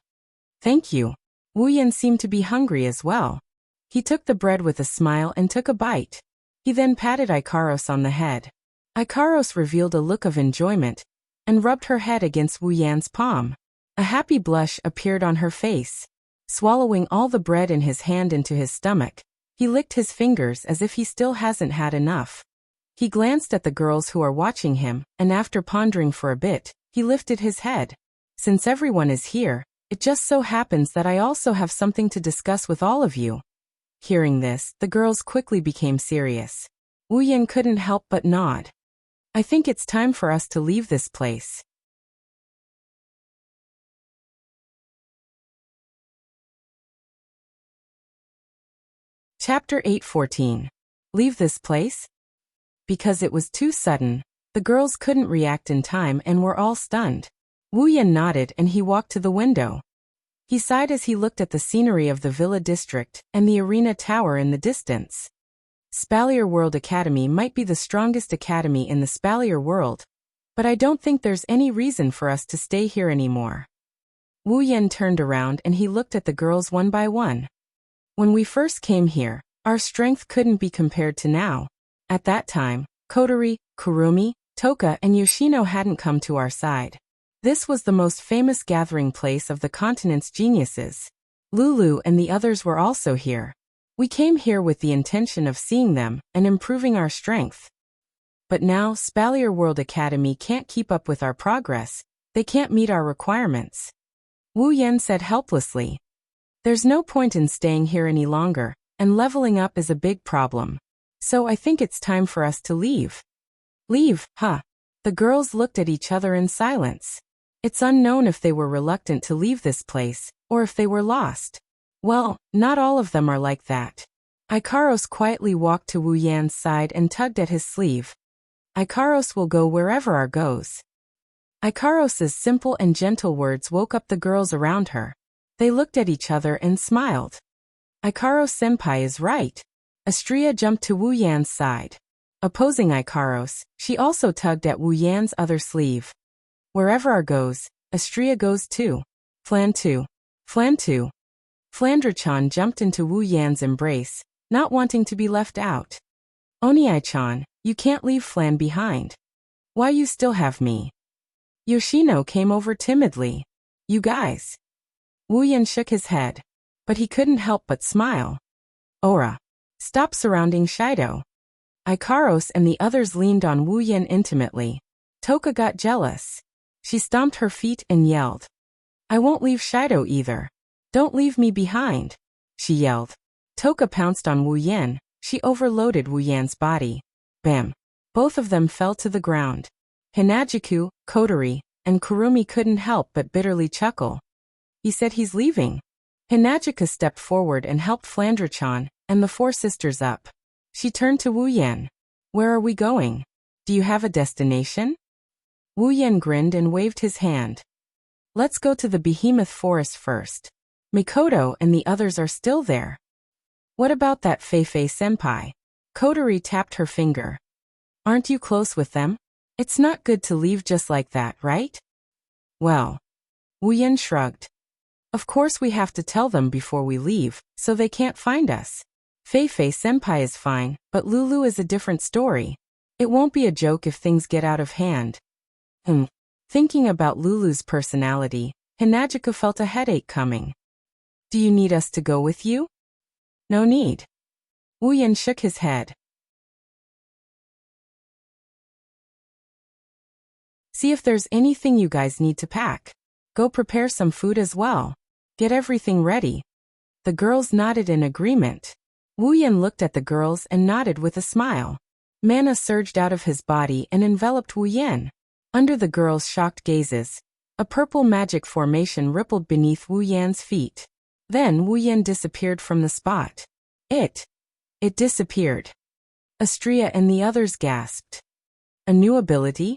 Thank you. Wu Yan seemed to be hungry as well. He took the bread with a smile and took a bite. He then patted Ikaros on the head. Ikaros revealed a look of enjoyment and rubbed her head against Wu Yan's palm. A happy blush appeared on her face. Swallowing all the bread in his hand into his stomach, he licked his fingers as if he still hasn't had enough. He glanced at the girls who are watching him, and after pondering for a bit, he lifted his head. Since everyone is here, it just so happens that I also have something to discuss with all of you. Hearing this, the girls quickly became serious. Wu Yan couldn't help but nod. I think it's time for us to leave this place. Chapter 8:14. Leave this place? Because it was too sudden, the girls couldn't react in time and were all stunned. Wu Yan nodded and he walked to the window. He sighed as he looked at the scenery of the Villa District and the arena tower in the distance. Spalier World Academy might be the strongest academy in the Spalier world, but I don't think there's any reason for us to stay here anymore. Wu Yan turned around and he looked at the girls one by one. When we first came here, our strength couldn't be compared to now. At that time, Kotori, Kurumi, Toka and Yoshino hadn't come to our side. This was the most famous gathering place of the continent's geniuses. Lulu and the others were also here. We came here with the intention of seeing them and improving our strength. But now Spalier World Academy can't keep up with our progress. They can't meet our requirements. Wu Yan said helplessly. There's no point in staying here any longer, and leveling up is a big problem. So I think it's time for us to leave. Leave, huh? The girls looked at each other in silence. It's unknown if they were reluctant to leave this place, or if they were lost. Well, not all of them are like that. Ikaros quietly walked to Wu Yan's side and tugged at his sleeve. Ikaros will go wherever our goes. Ikaros's simple and gentle words woke up the girls around her. They looked at each other and smiled. Ikaros-senpai is right. Astria jumped to Wu Yan's side. Opposing Ikaros, she also tugged at Wu Yan's other sleeve. Wherever our goes, Astria goes too. Flan too. Flan too. Flandra-chan jumped into Wu Yan's embrace, not wanting to be left out. Oniai-chan, you can't leave Flan behind. Why you still have me? Yoshino came over timidly. You guys. Wu Yan shook his head, but he couldn't help but smile. Ora. Stop surrounding Shido. Ikaros and the others leaned on Wu Yan intimately. Toka got jealous. She stomped her feet and yelled. I won't leave Shido either. Don't leave me behind, she yelled. Toka pounced on Wu Yan. She overloaded Wu Yan's body. Bam. Both of them fell to the ground. Hinajuku, Kotori, and Kurumi couldn't help but bitterly chuckle. He said he's leaving. Hinajuka stepped forward and helped Flandra-chan and the four sisters up. She turned to Wu Yan. Where are we going? Do you have a destination? Wu Yan grinned and waved his hand. Let's go to the Behemoth Forest first. Mikoto and the others are still there. What about that Fei-Fei-senpai? Kotori tapped her finger. Aren't you close with them? It's not good to leave just like that, right? Well. Wu Yan shrugged. Of course we have to tell them before we leave, so they can't find us. Fei-Fei-senpai is fine, but Lulu is a different story. It won't be a joke if things get out of hand. Thinking about Lulu's personality, Hinajuka felt a headache coming. Do you need us to go with you? No need. Wu Yan shook his head. See if there's anything you guys need to pack. Go prepare some food as well. Get everything ready. The girls nodded in agreement. Wu Yan looked at the girls and nodded with a smile. Mana surged out of his body and enveloped Wu Yan. Under the girls' shocked gazes, a purple magic formation rippled beneath Wu Yan's feet. Then Wu Yan disappeared from the spot. It disappeared. Astria and the others gasped. A new ability?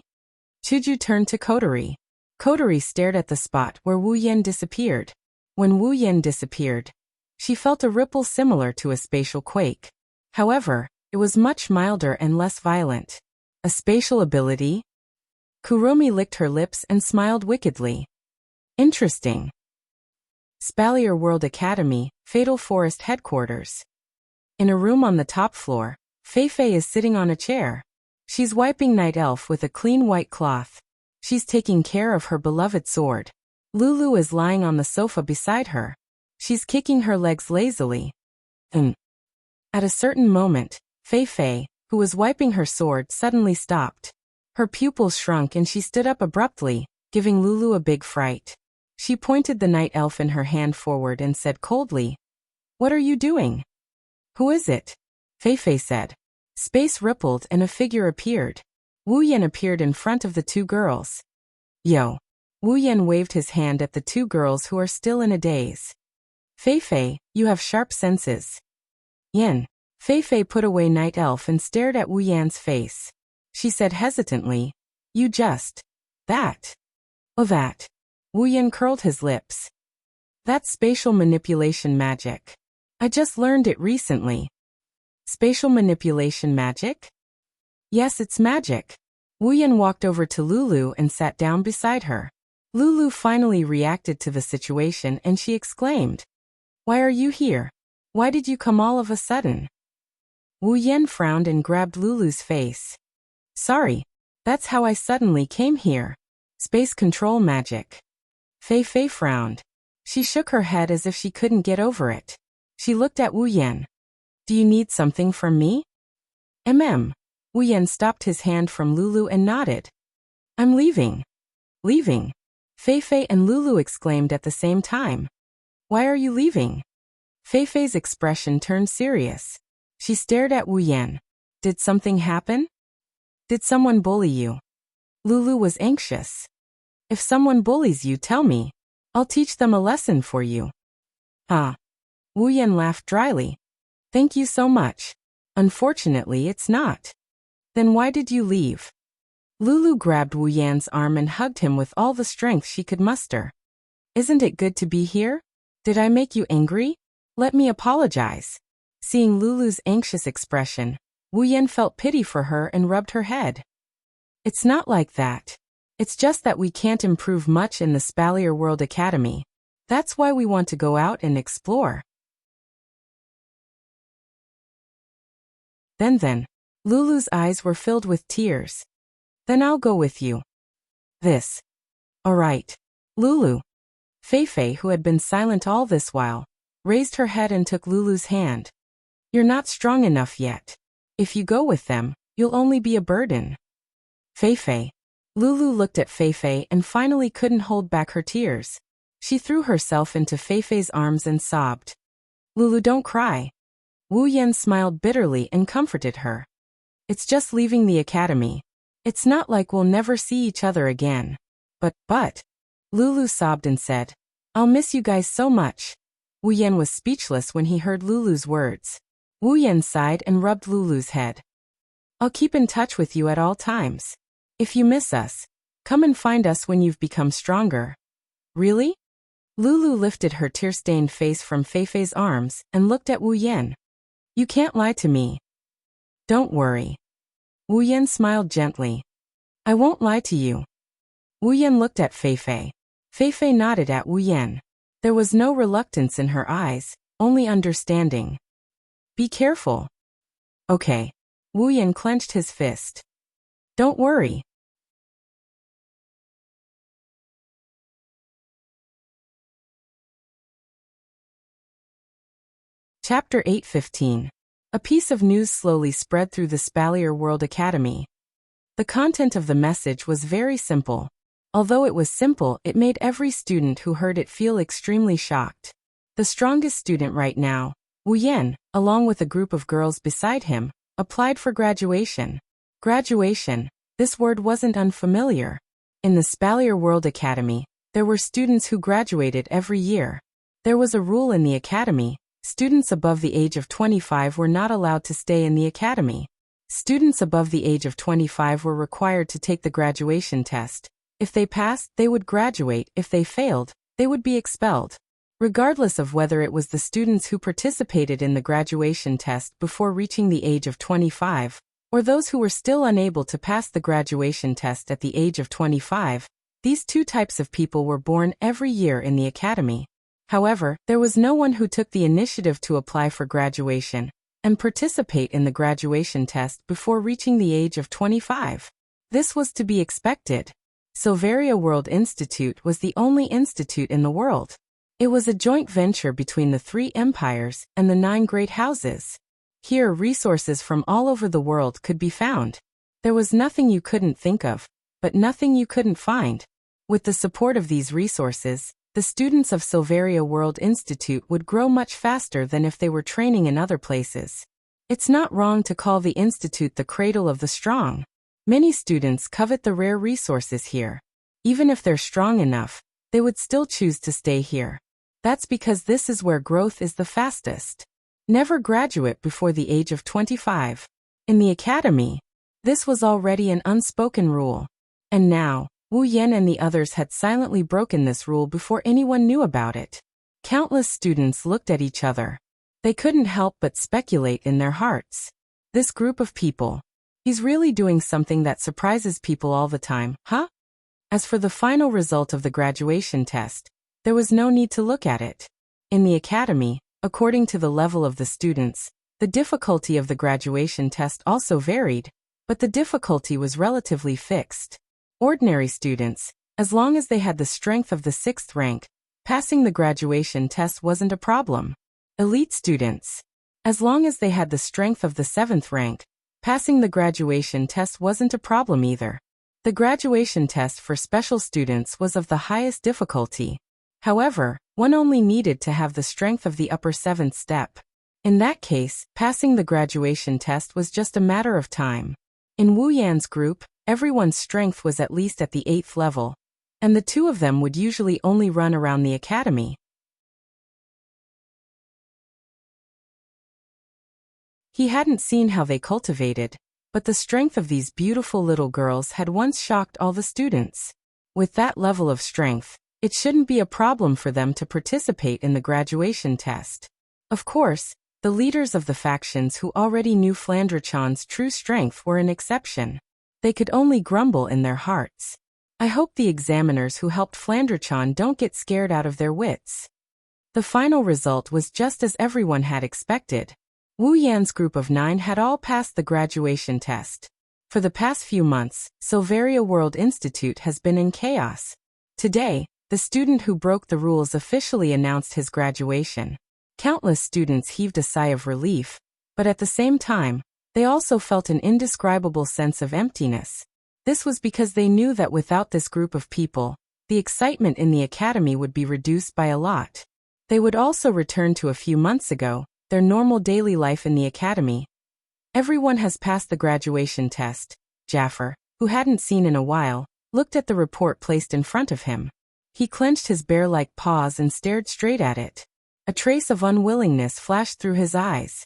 Chuju turned to Kotori. Kotori stared at the spot where Wu Yan disappeared. When Wu Yan disappeared, she felt a ripple similar to a spatial quake. However, it was much milder and less violent. A spatial ability? Kurumi licked her lips and smiled wickedly. Interesting. Spalier World Academy, Fatal Forest Headquarters. In a room on the top floor, Fei-Fei is sitting on a chair. She's wiping Night Elf with a clean white cloth. She's taking care of her beloved sword. Lulu is lying on the sofa beside her. She's kicking her legs lazily. At a certain moment, Fei Fei, who was wiping her sword, suddenly stopped. Her pupils shrunk and she stood up abruptly, giving Lulu a big fright. She pointed the Night Elf in her hand forward and said coldly, "What are you doing?" "Who is it?" Fei Fei said. Space rippled and a figure appeared. Wu Yan appeared in front of the two girls. "Yo." Wu Yan waved his hand at the two girls who are still in a daze. "Fei Fei, you have sharp senses." "Yan." Fei Fei put away Night Elf and stared at Wu Yan's face. She said hesitantly, "You just... that." "Oh, that." Wu Yan curled his lips. "That's spatial manipulation magic. I just learned it recently." "Spatial manipulation magic?" "Yes, it's magic." Wu Yan walked over to Lulu and sat down beside her. Lulu finally reacted to the situation and she exclaimed, "Why are you here? Why did you come all of a sudden?" Wu Yan frowned and grabbed Lulu's face. "Sorry, that's how I suddenly came here. Space control magic." Fei Fei frowned. She shook her head as if she couldn't get over it. She looked at Wu Yan. "Do you need something from me?" Wu Yan stopped his hand from Lulu and nodded. "I'm leaving." "Leaving?" Fei Fei and Lulu exclaimed at the same time. "Why are you leaving?" Fei Fei's expression turned serious. She stared at Wu Yan. "Did something happen? Did someone bully you?" Lulu was anxious. "If someone bullies you, tell me. I'll teach them a lesson for you." "Ah." Wu Yan laughed dryly. "Thank you so much. Unfortunately, it's not." "Then why did you leave?" Lulu grabbed Wu Yan's arm and hugged him with all the strength she could muster. "Isn't it good to be here? Did I make you angry? Let me apologize." Seeing Lulu's anxious expression, Wu Yan felt pity for her and rubbed her head. "It's not like that. It's just that we can't improve much in the Spalier World Academy. That's why we want to go out and explore." Then, Lulu's eyes were filled with tears. "Then I'll go with you." "This." "All right." "Lulu." Fei Fei, who had been silent all this while, raised her head and took Lulu's hand. "You're not strong enough yet. If you go with them, you'll only be a burden." "Fei Fei." Lulu looked at Fei Fei and finally couldn't hold back her tears. She threw herself into Fei Fei's arms and sobbed. "Lulu, don't cry." Wu Yan smiled bitterly and comforted her. "It's just leaving the academy. It's not like we'll never see each other again." But, Lulu sobbed and said, "I'll miss you guys so much." Wu Yan was speechless when he heard Lulu's words. Wu Yan sighed and rubbed Lulu's head. "I'll keep in touch with you at all times. If you miss us, come and find us when you've become stronger." "Really?" Lulu lifted her tear-stained face from Fei Fei's arms and looked at Wu Yan. "You can't lie to me." "Don't worry." Wu Yan smiled gently. "I won't lie to you." Wu Yan looked at Fei Fei. Fei Fei nodded at Wu Yan. There was no reluctance in her eyes, only understanding. "Be careful." "Okay." Wu Yan clenched his fist. "Don't worry." Chapter 8:15. A piece of news slowly spread through the Spalier World Academy. The content of the message was very simple. Although it was simple, it made every student who heard it feel extremely shocked. The strongest student right now, Wu Yan, along with a group of girls beside him, applied for graduation. Graduation, this word wasn't unfamiliar. In the Spalier World Academy, there were students who graduated every year. There was a rule in the academy: students above the age of 25 were not allowed to stay in the academy. Students above the age of 25 were required to take the graduation test. If they passed, they would graduate. If they failed, they would be expelled. Regardless of whether it was the students who participated in the graduation test before reaching the age of 25, or those who were still unable to pass the graduation test at the age of 25, these two types of people were born every year in the academy. However, there was no one who took the initiative to apply for graduation, and participate in the graduation test before reaching the age of 25. This was to be expected. Silveria World Institute was the only institute in the world. It was a joint venture between the 3 empires and the 9 great houses. Here, resources from all over the world could be found. There was nothing you couldn't think of, but nothing you couldn't find. With the support of these resources, the students of Silveria World Institute would grow much faster than if they were training in other places. It's not wrong to call the institute the cradle of the strong. Many students covet the rare resources here. Even if they're strong enough, they would still choose to stay here. That's because this is where growth is the fastest. Never graduate before the age of 25. In the academy, this was already an unspoken rule. And now, Wu Yan and the others had silently broken this rule before anyone knew about it. Countless students looked at each other. They couldn't help but speculate in their hearts. This group of people, he's really doing something that surprises people all the time, huh? As for the final result of the graduation test, there was no need to look at it. In the academy, according to the level of the students, the difficulty of the graduation test also varied, but the difficulty was relatively fixed. Ordinary students, as long as they had the strength of the 6th rank, passing the graduation test wasn't a problem. Elite students, as long as they had the strength of the 7th rank, passing the graduation test wasn't a problem either. The graduation test for special students was of the highest difficulty. However, one only needed to have the strength of the upper 7th step. In that case, passing the graduation test was just a matter of time. In Wu Yan's group, everyone's strength was at least at the 8th level, and the 2 of them would usually only run around the academy. He hadn't seen how they cultivated, but the strength of these beautiful little girls had once shocked all the students. With that level of strength, it shouldn't be a problem for them to participate in the graduation test. Of course, the leaders of the factions who already knew Flandrachan's true strength were an exception. They could only grumble in their hearts. I hope the examiners who helped Flandrachan don't get scared out of their wits. The final result was just as everyone had expected. Wu Yan's group of 9 had all passed the graduation test. For the past few months, Silveria World Institute has been in chaos. Today, the student who broke the rules officially announced his graduation. Countless students heaved a sigh of relief, but at the same time, they also felt an indescribable sense of emptiness. This was because they knew that without this group of people, the excitement in the academy would be reduced by a lot. They would also return to a few months ago, their normal daily life in the academy. Everyone has passed the graduation test. Jaffer, who hadn't seen in a while, looked at the report placed in front of him. He clenched his bear-like paws and stared straight at it. A trace of unwillingness flashed through his eyes.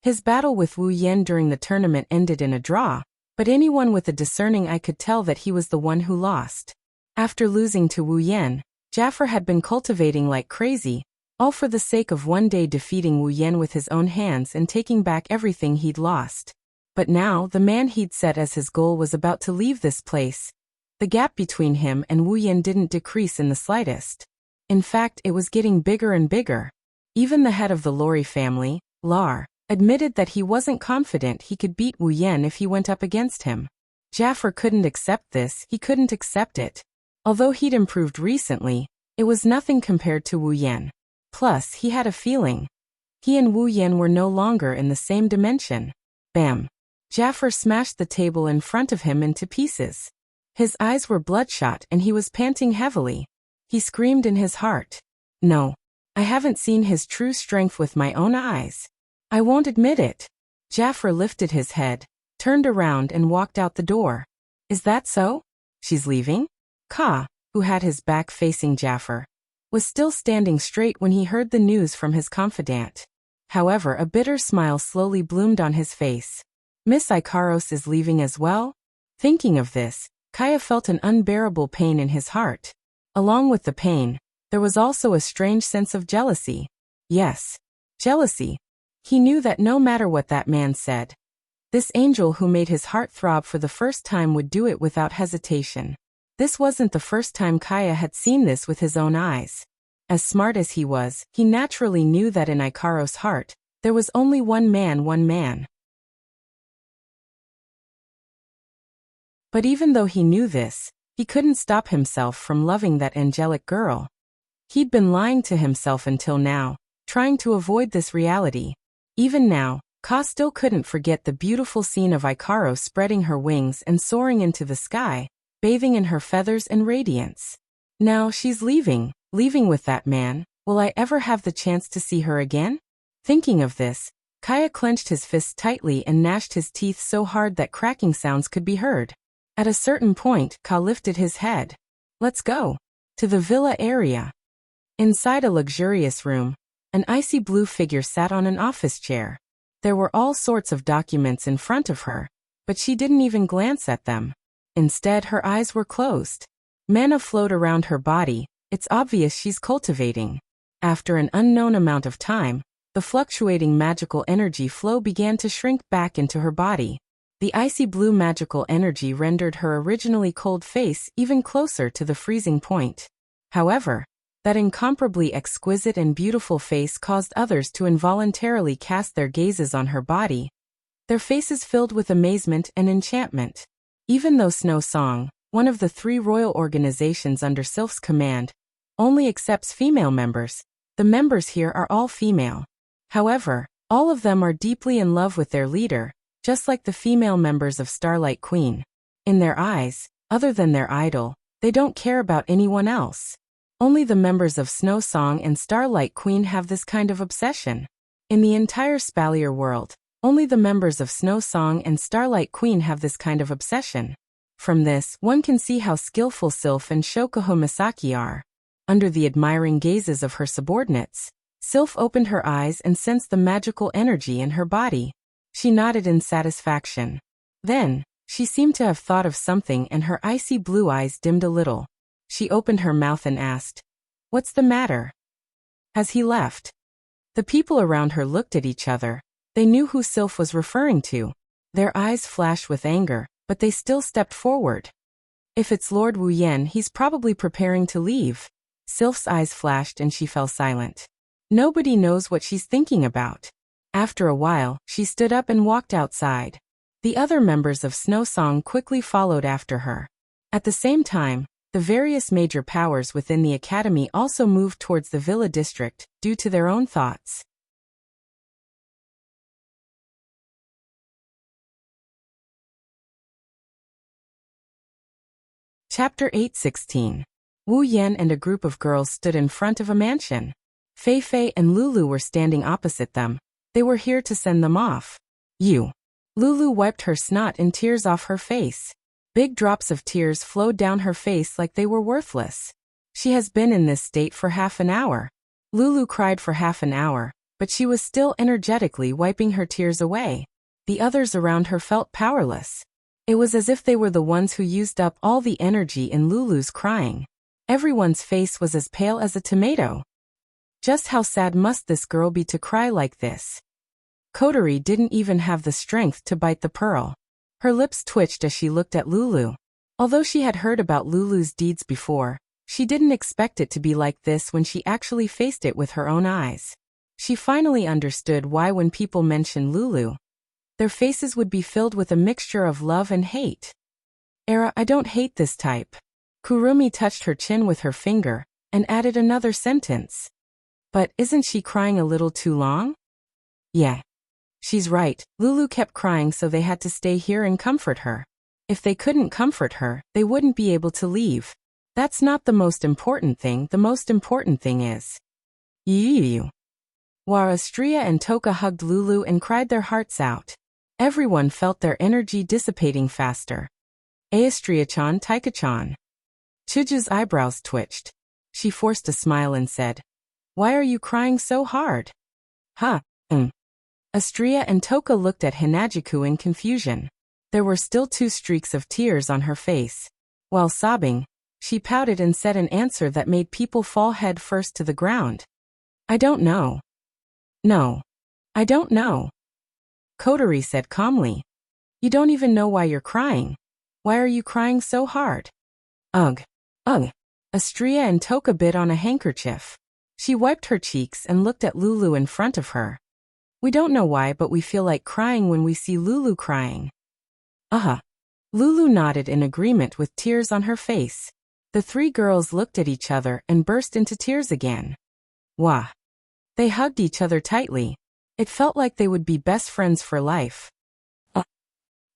His battle with Wu Yan during the tournament ended in a draw, but anyone with a discerning eye could tell that he was the one who lost. After losing to Wu Yan, Jaffer had been cultivating like crazy, all for the sake of one day defeating Wu Yan with his own hands and taking back everything he'd lost. But now the man he'd set as his goal was about to leave this place. The gap between him and Wu Yan didn't decrease in the slightest. In fact, it was getting bigger and bigger. Even the head of the Lori family, Lar, admitted that he wasn't confident he could beat Wu Yan if he went up against him. Jaffer couldn't accept this, he couldn't accept it. Although he'd improved recently, it was nothing compared to Wu Yan. Plus, he had a feeling. He and Wu Yan were no longer in the same dimension. Bam! Jaffer smashed the table in front of him into pieces. His eyes were bloodshot and he was panting heavily. He screamed in his heart. No, I haven't seen his true strength with my own eyes. I won't admit it. Jaffer lifted his head, turned around and walked out the door. Is that so? She's leaving? Ka, who had his back facing Jaffer, was still standing straight when he heard the news from his confidant. However, a bitter smile slowly bloomed on his face. Miss Ikaros is leaving as well? Thinking of this, Kaya felt an unbearable pain in his heart. Along with the pain, there was also a strange sense of jealousy. Yes, jealousy. He knew that no matter what that man said, this angel who made his heart throb for the first time would do it without hesitation. This wasn't the first time Kaya had seen this with his own eyes. As smart as he was, he naturally knew that in Ikaros' heart, There was only one man, one man. But even though he knew this, he couldn't stop himself from loving that angelic girl. He'd been lying to himself until now, trying to avoid this reality. Even now, Ka still couldn't forget the beautiful scene of Icaro spreading her wings and soaring into the sky, bathing in her feathers and radiance. Now she's leaving with that man. Will I ever have the chance to see her again? Thinking of this, Kaya clenched his fists tightly and gnashed his teeth so hard that cracking sounds could be heard. At a certain point, Ka lifted his head. Let's go. To the villa area. Inside a luxurious room, an icy blue figure sat on an office chair. There were all sorts of documents in front of her, but she didn't even glance at them. Instead, her eyes were closed. Mana flowed around her body. It's obvious she's cultivating. After an unknown amount of time, the fluctuating magical energy flow began to shrink back into her body. The icy blue magical energy rendered her originally cold face even closer to the freezing point. However, that incomparably exquisite and beautiful face caused others to involuntarily cast their gazes on her body, their faces filled with amazement and enchantment. Even though Snow Song, one of the 3 royal organizations under Sylph's command, only accepts female members, the members here are all female. However, all of them are deeply in love with their leader, just like the female members of Starlight Queen. In their eyes, other than their idol, they don't care about anyone else. Only the members of Snow Song and Starlight Queen have this kind of obsession. In the entire Spalier world, only the members of Snow Song and Starlight Queen have this kind of obsession. From this, one can see how skillful Sylph and Shokuho Misaki are. Under the admiring gazes of her subordinates, Sylph opened her eyes and sensed the magical energy in her body. She nodded in satisfaction. Then, she seemed to have thought of something and her icy blue eyes dimmed a little. She opened her mouth and asked, "What's the matter? Has he left?" The people around her looked at each other. They knew who Sylph was referring to. Their eyes flashed with anger, but they still stepped forward. If it's Lord Wu Yan, he's probably preparing to leave. Sylph's eyes flashed and she fell silent. Nobody knows what she's thinking about. After a while, she stood up and walked outside. The other members of Snow Song quickly followed after her. At the same time, the various major powers within the academy also moved towards the villa district, due to their own thoughts. Chapter 8:16. Wu Yan and a group of girls stood in front of a mansion. Fei Fei and Lulu were standing opposite them. They were here to send them off. You. Lulu wiped her snot and tears off her face. Big drops of tears flowed down her face like they were worthless. She has been in this state for half an hour. Lulu cried for half an hour, but she was still energetically wiping her tears away. The others around her felt powerless. It was as if they were the ones who used up all the energy in Lulu's crying. Everyone's face was as pale as a tomato. Just how sad must this girl be to cry like this? Kotori didn't even have the strength to bite the pearl. Her lips twitched as she looked at Lulu. Although she had heard about Lulu's deeds before, she didn't expect it to be like this when she actually faced it with her own eyes. She finally understood why when people mentioned Lulu, their faces would be filled with a mixture of love and hate. I don't hate this type. Kurumi touched her chin with her finger, and added another sentence. But isn't she crying a little too long? Yeah. She's right, Lulu kept crying so they had to stay here and comfort her. If they couldn't comfort her, they wouldn't be able to leave. That's not the most important thing, the most important thing is. You. Warastria and Toka hugged Lulu and cried their hearts out. Everyone felt their energy dissipating faster. Aestria-chan, Taika-chan. Chuju's eyebrows twitched. She forced a smile and said, "Why are you crying so hard?" Astria and Toka looked at Hinajiku in confusion. There were still 2 streaks of tears on her face. While sobbing, she pouted and said an answer that made people fall head first to the ground. "I don't know." "No. I don't know." Kotori said calmly. "You don't even know why you're crying. Why are you crying so hard?" Ugh. Astria and Toka bit on a handkerchief. She wiped her cheeks and looked at Lulu in front of her. We don't know why, but we feel like crying when we see Lulu crying. Uh-huh. Lulu nodded in agreement with tears on her face. The three girls looked at each other and burst into tears again. Wah. They hugged each other tightly. It felt like they would be best friends for life.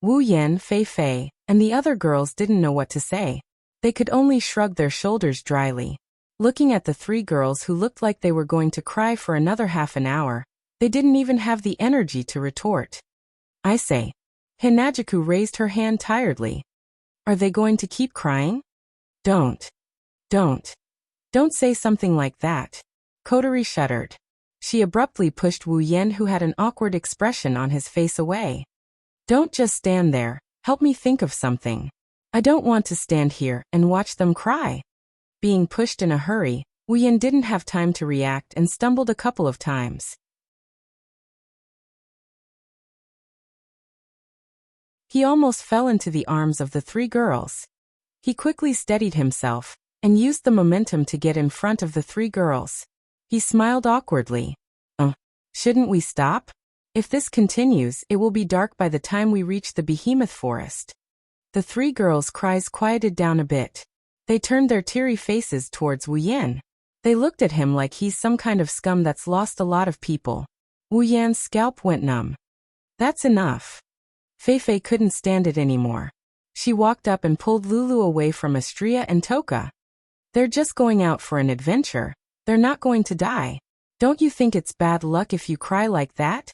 Wu Yan, Fei Fei, and the other girls didn't know what to say. They could only shrug their shoulders dryly. Looking at the three girls who looked like they were going to cry for another half an hour, they didn't even have the energy to retort. I say. Hinajuku raised her hand tiredly. Are they going to keep crying? Don't say something like that. Kotori shuddered. She abruptly pushed Wu Yan, who had an awkward expression on his face, away. Don't just stand there, help me think of something. I don't want to stand here and watch them cry. Being pushed in a hurry, Wu Yan didn't have time to react and stumbled a couple of times. He almost fell into the arms of the three girls. He quickly steadied himself and used the momentum to get in front of the three girls. He smiled awkwardly. Shouldn't we stop? If this continues, it will be dark by the time we reach the behemoth forest. The three girls' cries quieted down a bit. They turned their teary faces towards Wu Yan. They looked at him like he's some kind of scum that's lost a lot of people. Wu Yan's scalp went numb. That's enough. Fei Fei couldn't stand it anymore. She walked up and pulled Lulu away from Astria and Toka. They're just going out for an adventure. They're not going to die. Don't you think it's bad luck if you cry like that?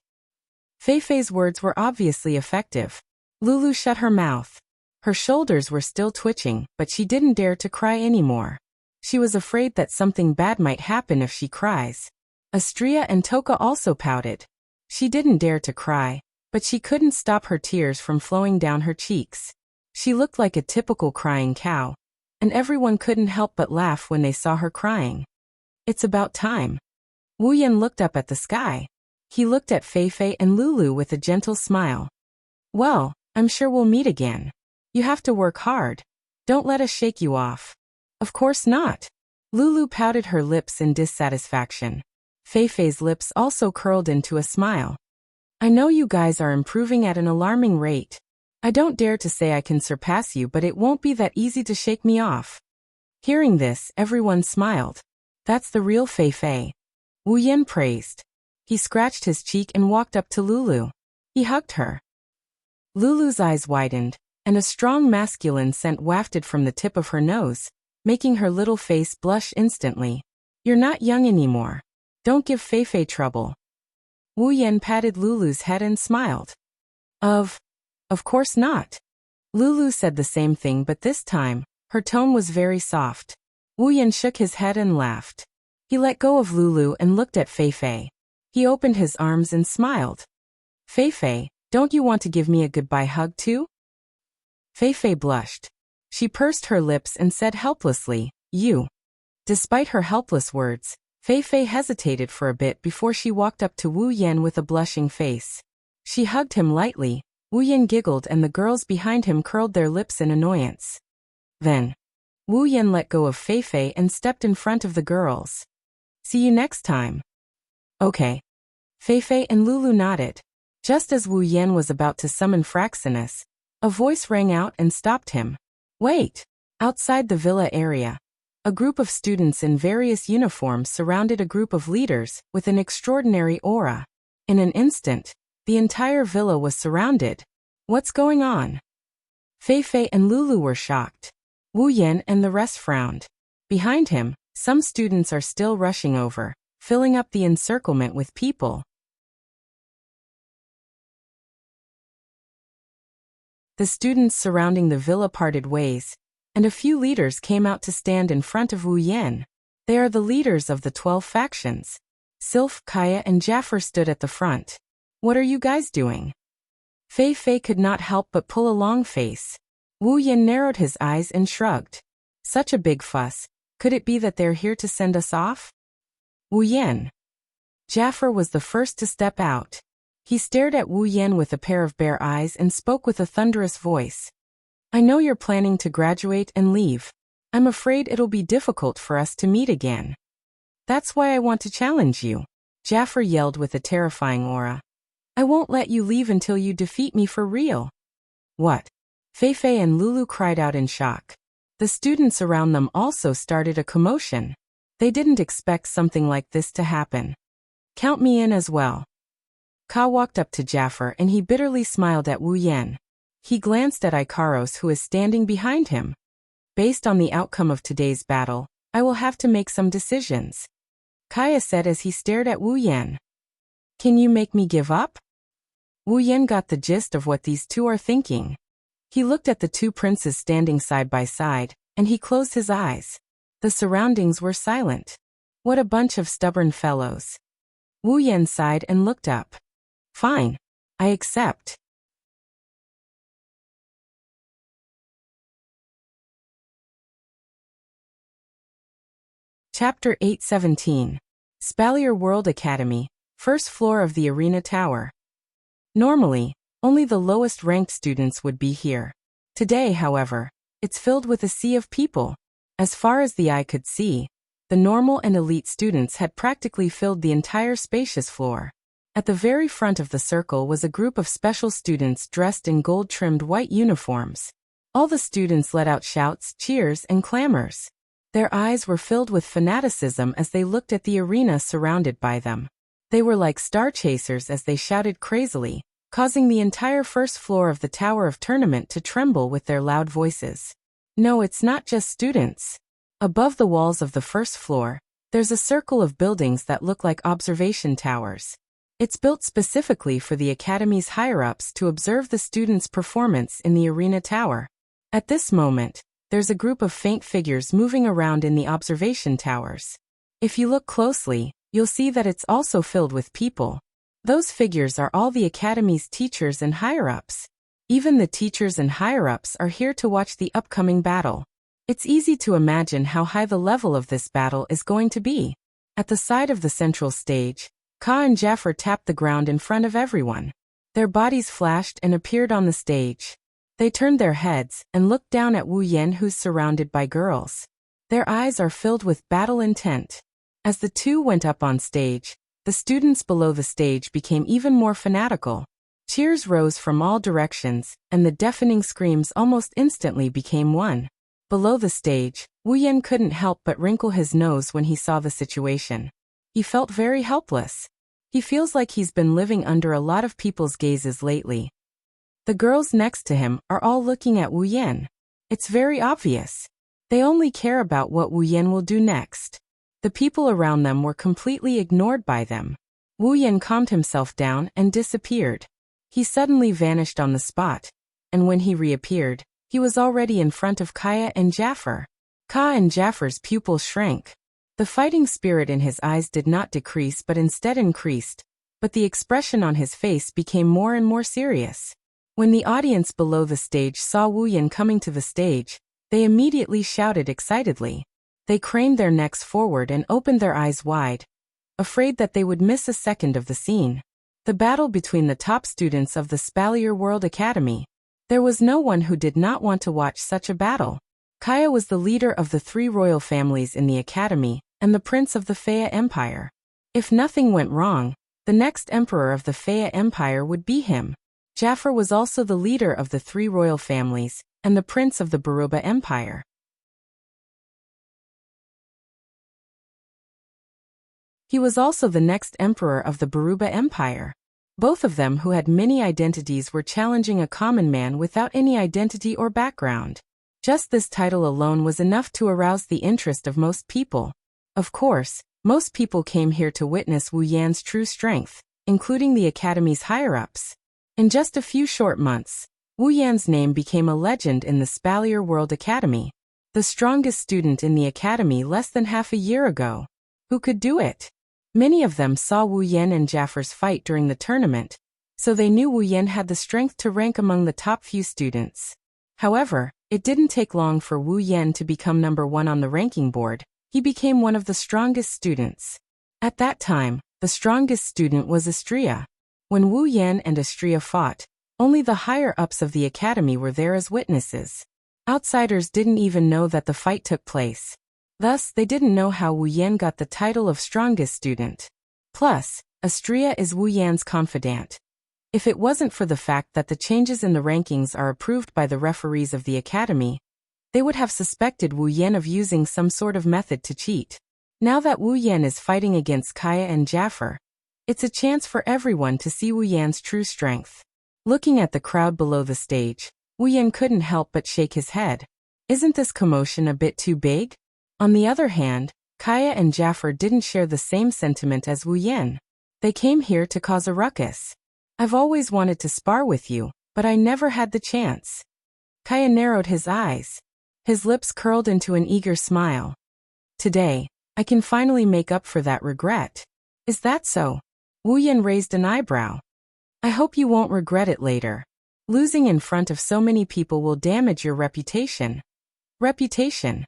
Fei Fei's words were obviously effective. Lulu shut her mouth. Her shoulders were still twitching, but she didn't dare to cry anymore. She was afraid that something bad might happen if she cries. Astria and Toka also pouted. She didn't dare to cry, but she couldn't stop her tears from flowing down her cheeks. She looked like a typical crying cow, and everyone couldn't help but laugh when they saw her crying. It's about time. Wu Yan looked up at the sky. He looked at Fei Fei and Lulu with a gentle smile. Well, I'm sure we'll meet again. You have to work hard. Don't let us shake you off. Of course not. Lulu pouted her lips in dissatisfaction. Fei Fei's lips also curled into a smile. I know you guys are improving at an alarming rate. I don't dare to say I can surpass you, but it won't be that easy to shake me off. Hearing this, everyone smiled. That's the real Fei Fei. Wu Yan praised. He scratched his cheek and walked up to Lulu. He hugged her. Lulu's eyes widened, and a strong masculine scent wafted from the tip of her nose, making her little face blush instantly. You're not young anymore. Don't give Fei Fei trouble. Wu Yan patted Lulu's head and smiled. Of course not. Lulu said the same thing, but this time, her tone was very soft. Wu Yan shook his head and laughed. He let go of Lulu and looked at Fei Fei. He opened his arms and smiled. Fei Fei, don't you want to give me a goodbye hug too? Fei Fei blushed. She pursed her lips and said helplessly, you. Despite her helpless words, Fei Fei hesitated for a bit before she walked up to Wu Yan with a blushing face. She hugged him lightly. Wu Yan giggled and the girls behind him curled their lips in annoyance. Then, Wu Yan let go of Fei Fei and stepped in front of the girls. See you next time. Okay. Fei Fei and Lulu nodded. Just as Wu Yan was about to summon Fraxinus, a voice rang out and stopped him. Wait! Outside the villa area, a group of students in various uniforms surrounded a group of leaders with an extraordinary aura. In an instant, the entire villa was surrounded. What's going on? Fei Fei and Lulu were shocked. Wu Yan and the rest frowned. Behind him, some students are still rushing over, filling up the encirclement with people. The students surrounding the villa parted ways, and a few leaders came out to stand in front of Wu Yan. They are the leaders of the 12 factions. Sylph, Kaya, and Jaffer stood at the front. What are you guys doing? Fei Fei could not help but pull a long face. Wu Yan narrowed his eyes and shrugged. Such a big fuss. Could it be that they're here to send us off? Wu Yan. Jaffer was the first to step out. He stared at Wu Yan with a pair of bare eyes and spoke with a thunderous voice. I know you're planning to graduate and leave. I'm afraid it'll be difficult for us to meet again. That's why I want to challenge you. Jaffer yelled with a terrifying aura. I won't let you leave until you defeat me for real. What? Feifei and Lulu cried out in shock. The students around them also started a commotion. They didn't expect something like this to happen. Count me in as well. Ka walked up to Jaffer and he bitterly smiled at Wu Yan. He glanced at Ikaros who is standing behind him. Based on the outcome of today's battle, I will have to make some decisions. Kaya said as he stared at Wu Yan. Can you make me give up? Wu Yan got the gist of what these two are thinking. He looked at the two princes standing side by side, and he closed his eyes. The surroundings were silent. What a bunch of stubborn fellows. Wu Yan sighed and looked up. Fine. I accept. Chapter 817. Spalier World Academy, first floor of the Arena Tower. Normally, only the lowest-ranked students would be here. Today, however, it's filled with a sea of people. As far as the eye could see, the normal and elite students had practically filled the entire spacious floor. At the very front of the circle was a group of special students dressed in gold-trimmed white uniforms. All the students let out shouts, cheers, and clamors. Their eyes were filled with fanaticism as they looked at the arena surrounded by them. They were like star chasers as they shouted crazily, causing the entire first floor of the Tower of Tournament to tremble with their loud voices. No, it's not just students. Above the walls of the first floor, there's a circle of buildings that look like observation towers. It's built specifically for the Academy's higher-ups to observe the students' performance in the Arena Tower. At this moment, there's a group of faint figures moving around in the observation towers. If you look closely, you'll see that it's also filled with people. Those figures are all the Academy's teachers and higher-ups. Even the teachers and higher-ups are here to watch the upcoming battle. It's easy to imagine how high the level of this battle is going to be. At the side of the central stage, Ka and Jaffer tapped the ground in front of everyone. Their bodies flashed and appeared on the stage. They turned their heads and looked down at Wu Yan, who's surrounded by girls. Their eyes are filled with battle intent. As the two went up on stage, the students below the stage became even more fanatical. Cheers rose from all directions, and the deafening screams almost instantly became one. Below the stage, Wu Yan couldn't help but wrinkle his nose when he saw the situation. He felt very helpless. He feels like he's been living under a lot of people's gazes lately. The girls next to him are all looking at Wu Yan. It's very obvious. They only care about what Wu Yan will do next. The people around them were completely ignored by them. Wu Yan calmed himself down and disappeared. He suddenly vanished on the spot, and when he reappeared, he was already in front of Kaya and Jaffer. Ka and Jaffer's pupils shrank. The fighting spirit in his eyes did not decrease but instead increased, but the expression on his face became more and more serious. When the audience below the stage saw Wu Yan coming to the stage, they immediately shouted excitedly. They craned their necks forward and opened their eyes wide, afraid that they would miss a second of the scene. The battle between the top students of the Spalier World Academy. There was no one who did not want to watch such a battle. Kaya was the leader of the three royal families in the academy, and the prince of the Fea Empire. If nothing went wrong, the next emperor of the Fea Empire would be him. Jaffer was also the leader of the three royal families, and the prince of the Baruba Empire. He was also the next emperor of the Baruba Empire. Both of them, who had many identities, were challenging a common man without any identity or background. Just this title alone was enough to arouse the interest of most people. Of course, most people came here to witness Wu Yan's true strength, including the Academy's higher-ups. In just a few short months, Wu Yan's name became a legend in the Spalier World Academy. The strongest student in the Academy less than half a year ago. Who could do it? Many of them saw Wu Yan and Jaffer's fight during the tournament, so they knew Wu Yan had the strength to rank among the top few students. However, it didn't take long for Wu Yan to become number one on the ranking board. He became one of the strongest students. At that time, the strongest student was Astria. When Wu Yan and Astria fought, only the higher-ups of the academy were there as witnesses. Outsiders didn't even know that the fight took place. Thus, they didn't know how Wu Yan got the title of strongest student. Plus, Astria is Wu Yan's confidant. If it wasn't for the fact that the changes in the rankings are approved by the referees of the academy, they would have suspected Wu Yan of using some sort of method to cheat. Now that Wu Yan is fighting against Kaya and Jaffer, it's a chance for everyone to see Wu Yan's true strength. Looking at the crowd below the stage, Wu Yan couldn't help but shake his head. Isn't this commotion a bit too big? On the other hand, Kaya and Jaffer didn't share the same sentiment as Wu Yan. They came here to cause a ruckus. I've always wanted to spar with you, but I never had the chance. Kaya narrowed his eyes. His lips curled into an eager smile. Today, I can finally make up for that regret. Is that so? Wu Yan raised an eyebrow. I hope you won't regret it later. Losing in front of so many people will damage your reputation. Reputation?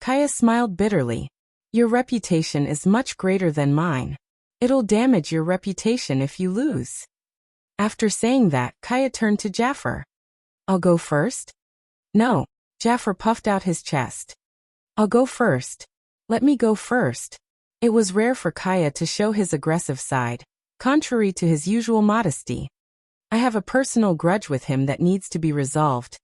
Kaya smiled bitterly. Your reputation is much greater than mine. It'll damage your reputation if you lose. After saying that, Kaya turned to Jaffer. I'll go first? No. Jaffer puffed out his chest. I'll go first. Let me go first. It was rare for Kaya to show his aggressive side, contrary to his usual modesty. I have a personal grudge with him that needs to be resolved.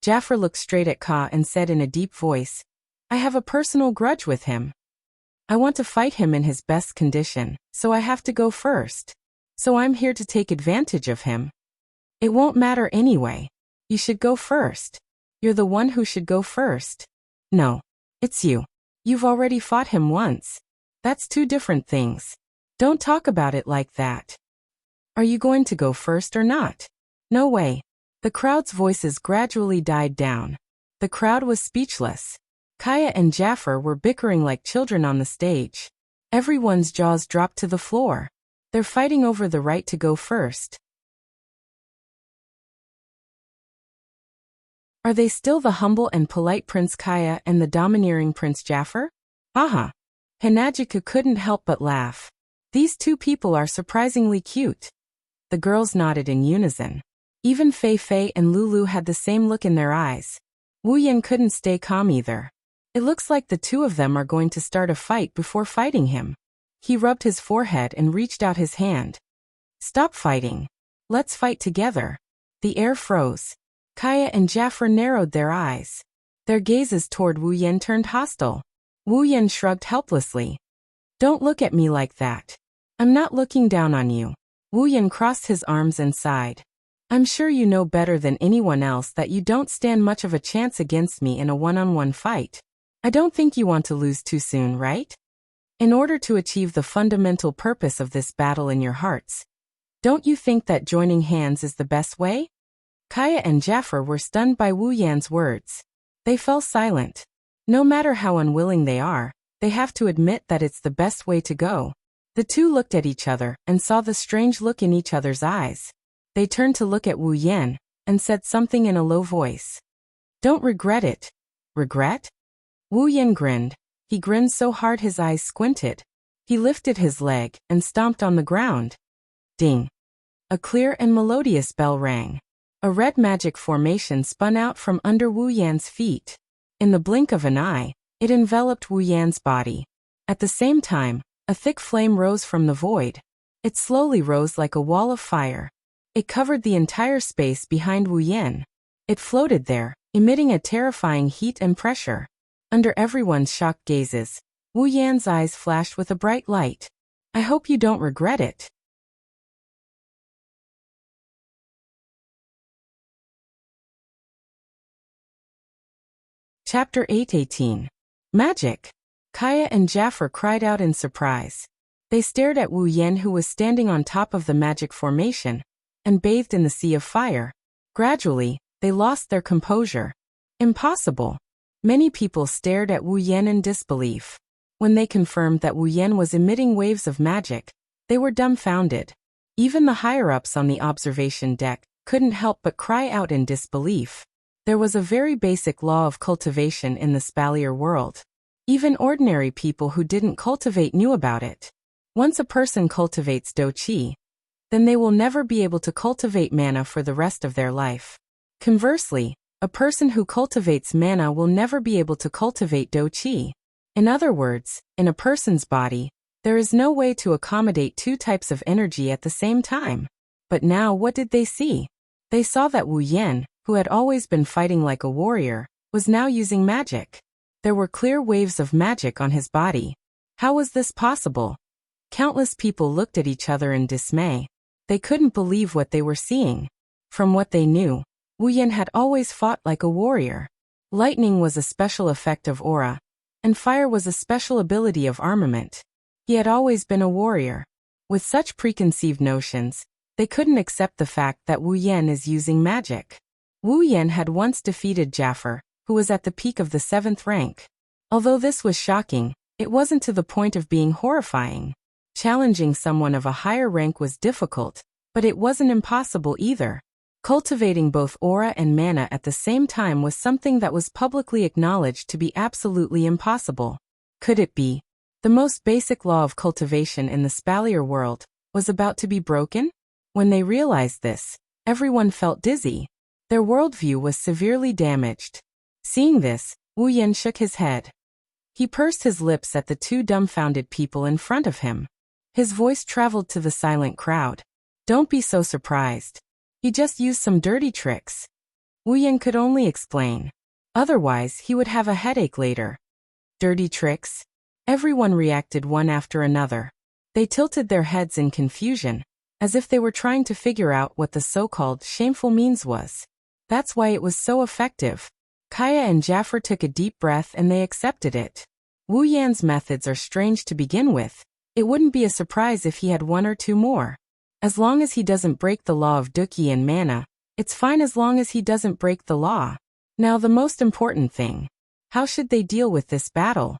Jaffer looked straight at Ka and said in a deep voice, I have a personal grudge with him. I want to fight him in his best condition, so I have to go first. So I'm here to take advantage of him. It won't matter anyway. You should go first. You're the one who should go first. No. It's you. You've already fought him once. That's two different things. Don't talk about it like that. Are you going to go first or not? No way. The crowd's voices gradually died down. The crowd was speechless. Kaya and Jaffer were bickering like children on the stage. Everyone's jaws dropped to the floor. They're fighting over the right to go first. Are they still the humble and polite Prince Kaya and the domineering Prince Jaffer? Haha. Hinajika couldn't help but laugh. These two people are surprisingly cute. The girls nodded in unison. Even Fei Fei and Lulu had the same look in their eyes. Wu Yan couldn't stay calm either. It looks like the two of them are going to start a fight before fighting him. He rubbed his forehead and reached out his hand. Stop fighting. Let's fight together. The air froze. Kaya and Jaffer narrowed their eyes. Their gazes toward Wu Yan turned hostile. Wu Yan shrugged helplessly. Don't look at me like that. I'm not looking down on you. Wu Yan crossed his arms and sighed. I'm sure you know better than anyone else that you don't stand much of a chance against me in a one-on-one fight. I don't think you want to lose too soon, right? In order to achieve the fundamental purpose of this battle in your hearts, don't you think that joining hands is the best way? Kaya and Jaffer were stunned by Wu Yan's words. They fell silent. No matter how unwilling they are, they have to admit that it's the best way to go. The two looked at each other and saw the strange look in each other's eyes. They turned to look at Wu Yan and said something in a low voice. Don't regret it. Regret? Wu Yan grinned. He grinned so hard his eyes squinted. He lifted his leg and stomped on the ground. Ding. A clear and melodious bell rang. A red magic formation spun out from under Wu Yan's feet. In the blink of an eye, it enveloped Wu Yan's body. At the same time, a thick flame rose from the void. It slowly rose like a wall of fire. It covered the entire space behind Wu Yan. It floated there, emitting a terrifying heat and pressure. Under everyone's shocked gazes, Wu Yan's eyes flashed with a bright light. I hope you don't regret it. Chapter 8:18. Magic. Kaya and Jaffer cried out in surprise. They stared at Wu Yan, who was standing on top of the magic formation and bathed in the sea of fire. Gradually, they lost their composure. Impossible. Many people stared at Wu Yan in disbelief. When they confirmed that Wu Yan was emitting waves of magic, they were dumbfounded. Even the higher-ups on the observation deck couldn't help but cry out in disbelief. There was a very basic law of cultivation in the Spalier world. Even ordinary people who didn't cultivate knew about it. Once a person cultivates Do Qi, then they will never be able to cultivate mana for the rest of their life. Conversely, a person who cultivates mana will never be able to cultivate Do Qi. In other words, in a person's body, There is no way to accommodate two types of energy at the same time. But now what did they see? They saw that Wu Yan, who had always been fighting like a warrior, was now using magic. There were clear waves of magic on his body. How was this possible? Countless people looked at each other in dismay. They couldn't believe what they were seeing. From what they knew, Wu Yan had always fought like a warrior. Lightning was a special effect of aura, and fire was a special ability of armament. He had always been a warrior. With such preconceived notions, they couldn't accept the fact that Wu Yan is using magic. Wu Yan had once defeated Jafar, who was at the peak of the 7th rank. Although this was shocking, it wasn't to the point of being horrifying. Challenging someone of a higher rank was difficult, but it wasn't impossible either. Cultivating both aura and mana at the same time was something that was publicly acknowledged to be absolutely impossible. Could it be? The most basic law of cultivation in the Spalier world was about to be broken? When they realized this, everyone felt dizzy. Their worldview was severely damaged. Seeing this, Wu Yan shook his head. He pursed his lips at the two dumbfounded people in front of him. His voice traveled to the silent crowd. Don't be so surprised. He just used some dirty tricks. Wu Yan could only explain. Otherwise, he would have a headache later. Dirty tricks? Everyone reacted one after another. They tilted their heads in confusion, as if they were trying to figure out what the so-called shameful means was. That's why it was so effective. Kaya and Jafar took a deep breath and they accepted it. Wu Yan's methods are strange to begin with. It wouldn't be a surprise if he had one or two more. As long as he doesn't break the law of Duki and mana, it's fine as long as he doesn't break the law. Now the most important thing. How should they deal with this battle?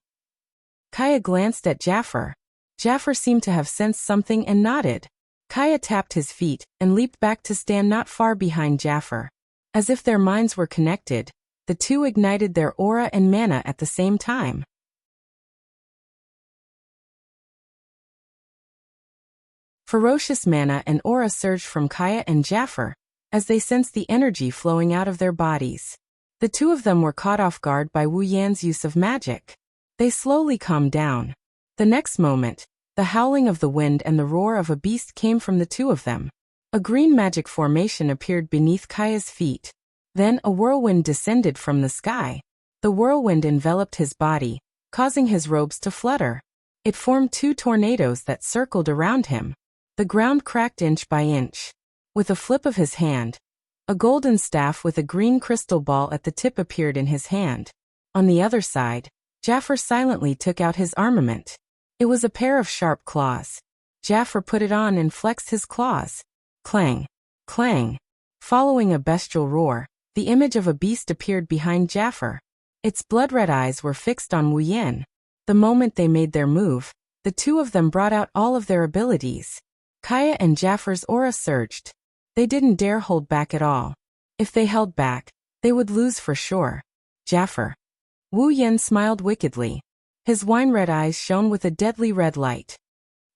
Kaya glanced at Jafar. Jafar seemed to have sensed something and nodded. Kaya tapped his feet and leaped back to stand not far behind Jafar. As if their minds were connected, the two ignited their aura and mana at the same time. Ferocious mana and aura surged from Kaya and Jafar, as they sensed the energy flowing out of their bodies. The two of them were caught off guard by Wu Yan's use of magic. They slowly calmed down. The next moment, the howling of the wind and the roar of a beast came from the two of them. A green magic formation appeared beneath Kaya's feet. Then a whirlwind descended from the sky. The whirlwind enveloped his body, causing his robes to flutter. It formed two tornadoes that circled around him. The ground cracked inch by inch. With a flip of his hand, a golden staff with a green crystal ball at the tip appeared in his hand. On the other side, Jafar silently took out his armament. It was a pair of sharp claws. Jafar put it on and flexed his claws. Clang! Clang! Following a bestial roar, the image of a beast appeared behind Jafar. Its blood-red eyes were fixed on Wu Yan. The moment they made their move, the two of them brought out all of their abilities. Kaya and Jafar's aura surged. They didn't dare hold back at all. If they held back, they would lose for sure. Jafar. Wu Yan smiled wickedly. His wine-red eyes shone with a deadly red light.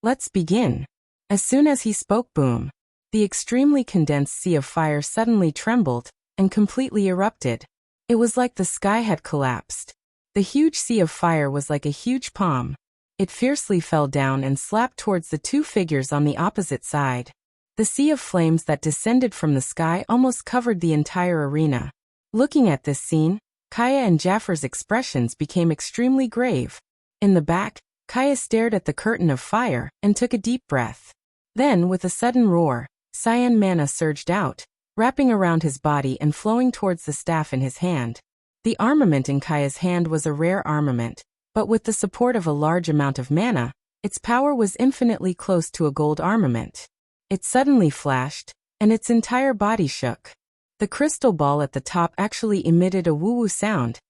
Let's begin. As soon as he spoke, boom. The extremely condensed sea of fire suddenly trembled and completely erupted. It was like the sky had collapsed. The huge sea of fire was like a huge palm. It fiercely fell down and slapped towards the two figures on the opposite side. The sea of flames that descended from the sky almost covered the entire arena. Looking at this scene, Kaya and Jafar's expressions became extremely grave. In the back, Kaya stared at the curtain of fire and took a deep breath. Then, with a sudden roar, cyan mana surged out, wrapping around his body and flowing towards the staff in his hand. The armament in Kaya's hand was a rare armament, but with the support of a large amount of mana, its power was infinitely close to a gold armament. It suddenly flashed, and its entire body shook. The crystal ball at the top actually emitted a woo-woo sound,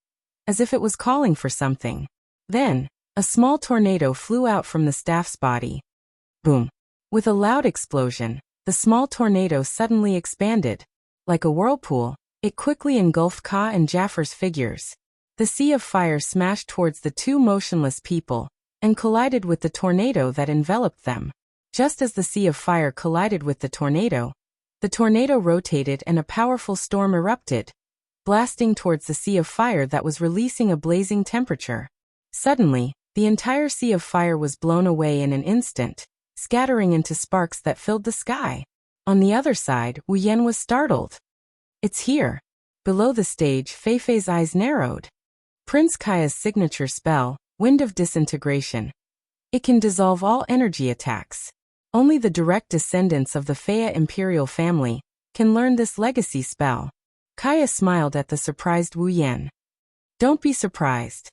as if it was calling for something. Then, a small tornado flew out from the staff's body. Boom! With a loud explosion, the small tornado suddenly expanded. Like a whirlpool, it quickly engulfed Ka and Jafar's figures. The sea of fire smashed towards the two motionless people, and collided with the tornado that enveloped them. Just as the sea of fire collided with the tornado rotated and a powerful storm erupted, blasting towards the sea of fire that was releasing a blazing temperature. Suddenly, The entire sea of fire was blown away in an instant, scattering into sparks that filled the sky. On the other side, Wu Yan was startled. It's here. Below the stage, Fei Fei's eyes narrowed. Prince Kaya's signature spell, Wind of Disintegration. It can dissolve all energy attacks. Only the direct descendants of the Fei imperial family can learn this legacy spell. Kaya smiled at the surprised Wu Yan. Don't be surprised.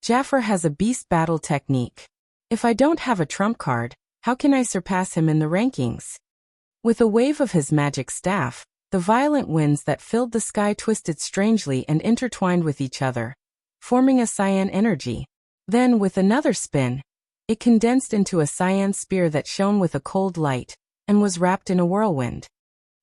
Jaffer has a beast battle technique. If I don't have a trump card, how can I surpass him in the rankings? With a wave of his magic staff, the violent winds that filled the sky twisted strangely and intertwined with each other, forming a cyan energy. Then, with another spin, it condensed into a cyan spear that shone with a cold light, and was wrapped in a whirlwind.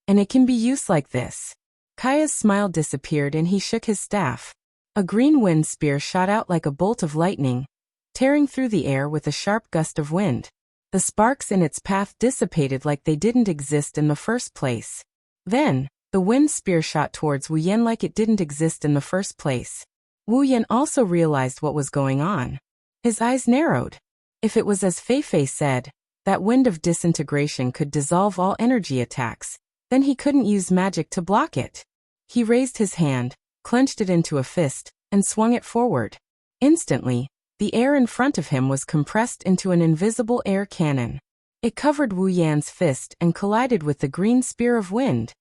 And it can be used like this. Kaya's smile disappeared and he shook his staff. A green wind spear shot out like a bolt of lightning, tearing through the air with a sharp gust of wind. The sparks in its path dissipated like they didn't exist in the first place. Then, the wind spear shot towards Wu Yan like it didn't exist in the first place. Wu Yan also realized what was going on. His eyes narrowed. If it was as Fei Fei said, that wind of disintegration could dissolve all energy attacks, then he couldn't use magic to block it. He raised his hand, clenched it into a fist, and swung it forward. Instantly, the air in front of him was compressed into an invisible air cannon. It covered Wu Yan's fist and collided with the green spear of wind.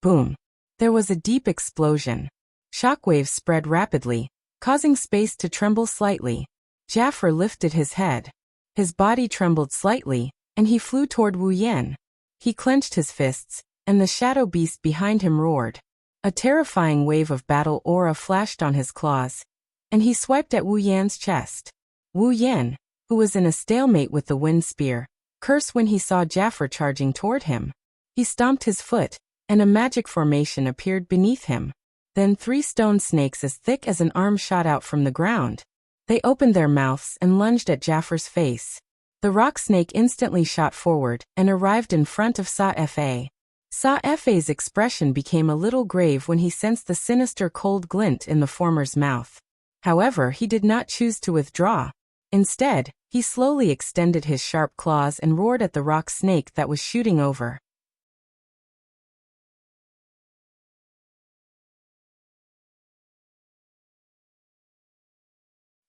Boom! There was a deep explosion. Shockwaves spread rapidly, causing space to tremble slightly. Jaffer lifted his head. His body trembled slightly, and he flew toward Wu Yan. He clenched his fists, and the shadow beast behind him roared. A terrifying wave of battle aura flashed on his claws, and he swiped at Wu Yan's chest. Wu Yan, who was in a stalemate with the wind spear, cursed when he saw Jaffer charging toward him. He stomped his foot, and a magic formation appeared beneath him. Then 3 stone snakes as thick as an arm shot out from the ground. They opened their mouths and lunged at Jaffer's face. The rock snake instantly shot forward and arrived in front of Sa Fa. Sa Fa's expression became a little grave when he sensed the sinister cold glint in the former's mouth. However, he did not choose to withdraw. Instead, he slowly extended his sharp claws and roared at the rock snake that was shooting over.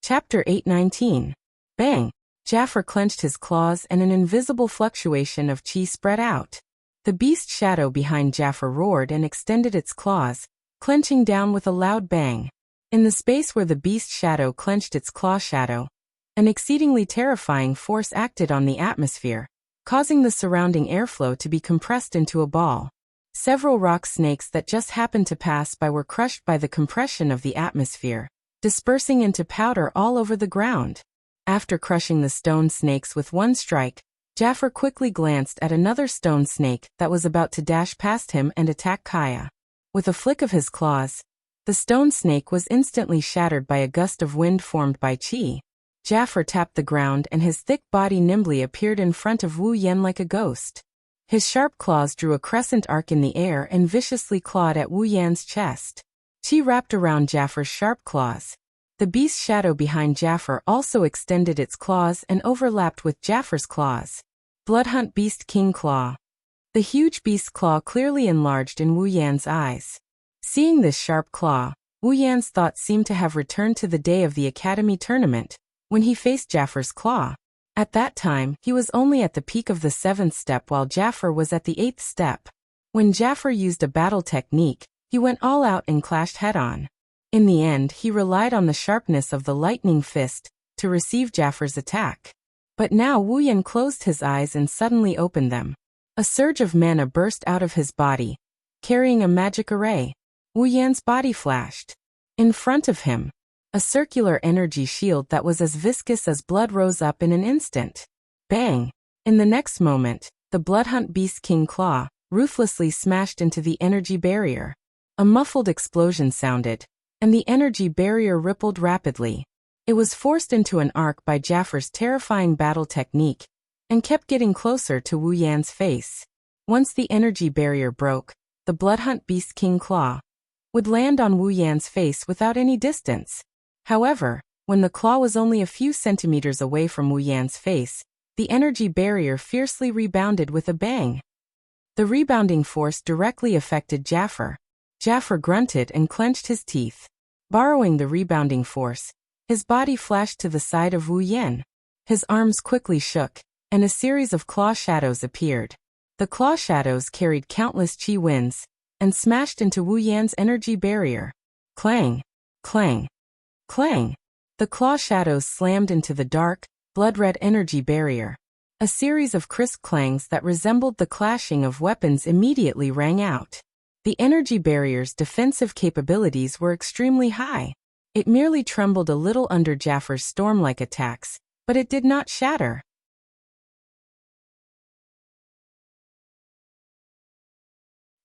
Chapter 819. Bang! Jaffer clenched his claws and an invisible fluctuation of chi spread out. The beast shadow behind Jaffer roared and extended its claws, clenching down with a loud bang. In the space where the beast shadow clenched its claw shadow, an exceedingly terrifying force acted on the atmosphere, causing the surrounding airflow to be compressed into a ball. Several rock snakes that just happened to pass by were crushed by the compression of the atmosphere, dispersing into powder all over the ground. After crushing the stone snakes with one strike, Jaffer quickly glanced at another stone snake that was about to dash past him and attack Kaya. With a flick of his claws, the stone snake was instantly shattered by a gust of wind formed by chi. Jaffer tapped the ground and his thick body nimbly appeared in front of Wu Yan like a ghost. His sharp claws drew a crescent arc in the air and viciously clawed at Wu Yan's chest. Chi wrapped around Jaffer's sharp claws. The beast shadow behind Jaffer also extended its claws and overlapped with Jaffer's claws. Bloodhunt Beast King Claw. The huge beast claw clearly enlarged in Wu Yan's eyes. Seeing this sharp claw, Wu Yan's thoughts seemed to have returned to the day of the Academy tournament, when he faced Jaffer's claw. At that time, he was only at the peak of the 7th step while Jaffer was at the 8th step. When Jaffer used a battle technique, he went all out and clashed head-on. In the end, he relied on the sharpness of the lightning fist to receive Jaffer's attack. But now Wu Yan closed his eyes and suddenly opened them. A surge of mana burst out of his body, carrying a magic array. Wu Yan's body flashed. In front of him, a circular energy shield that was as viscous as blood rose up in an instant. Bang! In the next moment, the Bloodhunt Beast King Claw ruthlessly smashed into the energy barrier. A muffled explosion sounded, and the energy barrier rippled rapidly. It was forced into an arc by Jaffer's terrifying battle technique, and kept getting closer to Wu Yan's face. Once the energy barrier broke, the Bloodhunt Beast King Claw would land on Wu Yan's face without any distance. However, when the claw was only a few centimeters away from Wu Yan's face, the energy barrier fiercely rebounded with a bang. The rebounding force directly affected Jafar. Jafar grunted and clenched his teeth. Borrowing the rebounding force, his body flashed to the side of Wu Yan. His arms quickly shook, and a series of claw shadows appeared. The claw shadows carried countless chi winds and smashed into Wu Yan's energy barrier. Clang! Clang! Clang! The claw shadows slammed into the dark, blood-red energy barrier. A series of crisp clangs that resembled the clashing of weapons immediately rang out. The energy barrier's defensive capabilities were extremely high. It merely trembled a little under Jafar's storm-like attacks, but it did not shatter.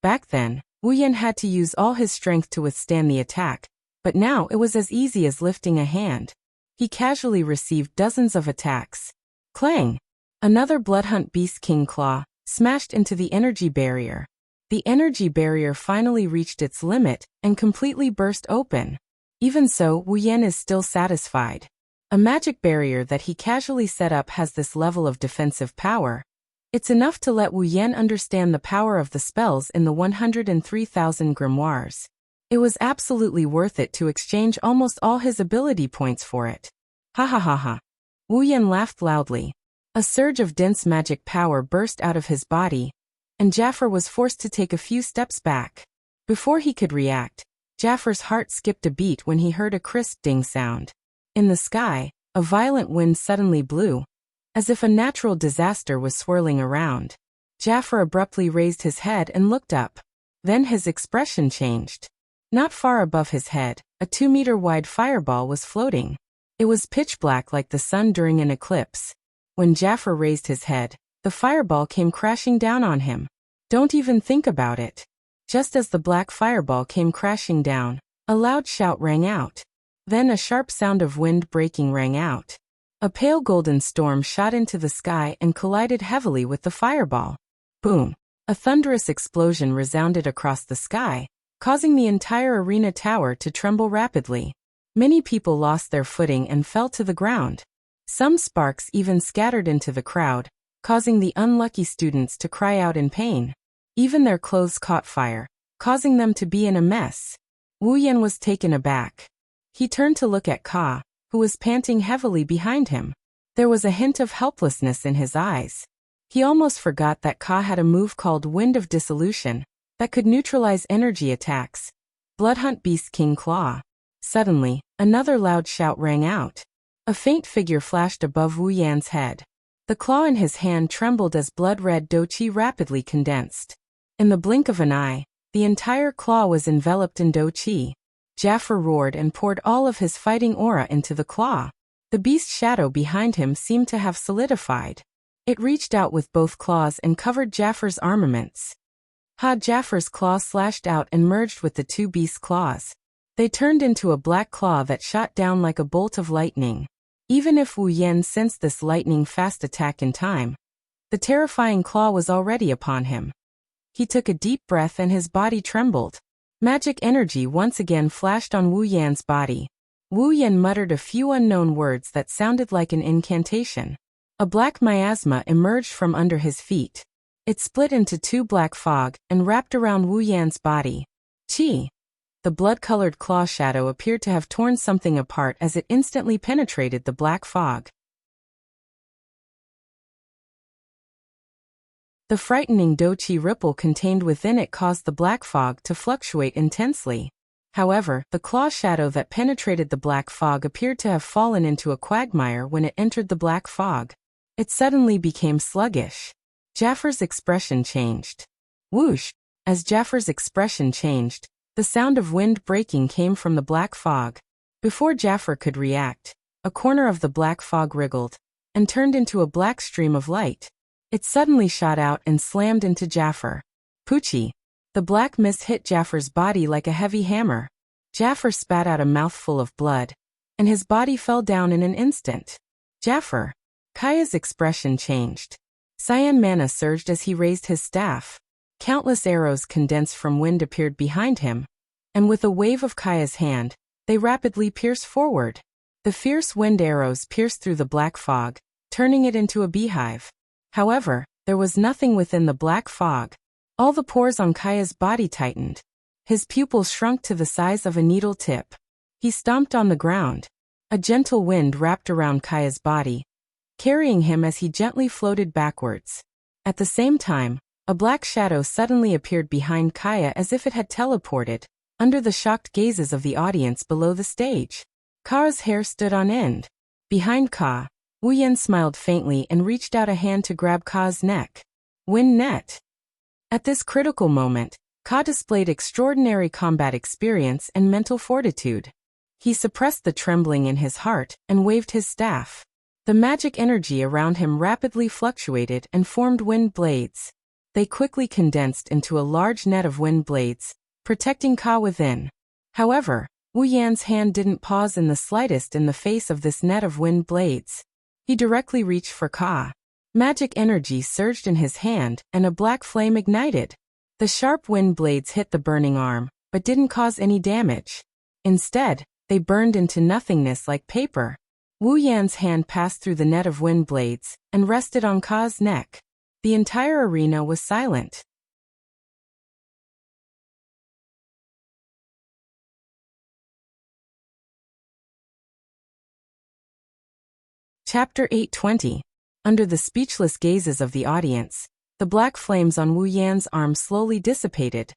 Back then, Wu Yan had to use all his strength to withstand the attack, but now it was as easy as lifting a hand. He casually received dozens of attacks. Clang! Another Bloodhunt Beast King Claw smashed into the energy barrier. The energy barrier finally reached its limit and completely burst open. Even so, Wu Yan is still satisfied. A magic barrier that he casually set up has this level of defensive power. It's enough to let Wu Yan understand the power of the spells in the 103,000 grimoires. It was absolutely worth it to exchange almost all his ability points for it. Ha ha ha ha. Wu Yan laughed loudly. A surge of dense magic power burst out of his body, and Jafar was forced to take a few steps back. Before he could react, Jafar's heart skipped a beat when he heard a crisp ding sound. In the sky, a violent wind suddenly blew, as if a natural disaster was swirling around. Jafar abruptly raised his head and looked up. Then his expression changed. Not far above his head, a 2-meter-wide fireball was floating. It was pitch black like the sun during an eclipse. When Jafar raised his head, the fireball came crashing down on him. Don't even think about it. Just as the black fireball came crashing down, a loud shout rang out. Then a sharp sound of wind breaking rang out. A pale golden storm shot into the sky and collided heavily with the fireball. Boom! A thunderous explosion resounded across the sky, causing the entire arena tower to tremble rapidly. Many people lost their footing and fell to the ground. Some sparks even scattered into the crowd, causing the unlucky students to cry out in pain. Even their clothes caught fire, causing them to be in a mess. Wu Yan was taken aback. He turned to look at Ka, who was panting heavily behind him. There was a hint of helplessness in his eyes. He almost forgot that Ka had a move called Wind of Dissolution that could neutralize energy attacks. Bloodhunt Beast King Claw. Suddenly, another loud shout rang out. A faint figure flashed above Wu Yan's head. The claw in his hand trembled as blood-red Douqi rapidly condensed. In the blink of an eye, the entire claw was enveloped in Douqi. Jafar roared and poured all of his fighting aura into the claw. The beast shadow behind him seemed to have solidified. It reached out with both claws and covered Jafar's armaments. Jafar's claw slashed out and merged with the two beasts' claws. They turned into a black claw that shot down like a bolt of lightning. Even if Wu Yan sensed this lightning-fast attack in time, the terrifying claw was already upon him. He took a deep breath and his body trembled. Magic energy once again flashed on Wu Yan's body. Wu Yan muttered a few unknown words that sounded like an incantation. A black miasma emerged from under his feet. It split into two black fog and wrapped around Wu Yan's body. Chi! The blood-colored claw shadow appeared to have torn something apart as it instantly penetrated the black fog. The frightening Douqi ripple contained within it caused the black fog to fluctuate intensely. However, the claw shadow that penetrated the black fog appeared to have fallen into a quagmire when it entered the black fog. It suddenly became sluggish. Jafar's expression changed. Whoosh! As Jafar's expression changed, the sound of wind breaking came from the black fog. Before Jafar could react, a corner of the black fog wriggled and turned into a black stream of light. It suddenly shot out and slammed into Jafar. Poochie! The black mist hit Jafar's body like a heavy hammer. Jafar spat out a mouthful of blood, and his body fell down in an instant. Jafar! Kaya's expression changed. Cyan mana surged as he raised his staff. Countless arrows condensed from wind appeared behind him, and with a wave of Kaya's hand, they rapidly pierced forward. The fierce wind arrows pierced through the black fog, turning it into a beehive. However, there was nothing within the black fog. All the pores on Kaya's body tightened. His pupils shrunk to the size of a needle tip. He stomped on the ground. A gentle wind wrapped around Kaya's body, carrying him as he gently floated backwards. At the same time, a black shadow suddenly appeared behind Kaya as if it had teleported, under the shocked gazes of the audience below the stage. Ka's hair stood on end. Behind Ka, Wuyan smiled faintly and reached out a hand to grab Ka's neck. Wind net. At this critical moment, Ka displayed extraordinary combat experience and mental fortitude. He suppressed the trembling in his heart and waved his staff. The magic energy around him rapidly fluctuated and formed wind blades. They quickly condensed into a large net of wind blades, protecting Ka within. However, Wu Yan's hand didn't pause in the slightest in the face of this net of wind blades. He directly reached for Ka. Magic energy surged in his hand, and a black flame ignited. The sharp wind blades hit the burning arm, but didn't cause any damage. Instead, they burned into nothingness like paper. Wu Yan's hand passed through the net of wind blades and rested on Ka's neck. The entire arena was silent. Chapter 820. Under the speechless gazes of the audience, the black flames on Wu Yan's arm slowly dissipated,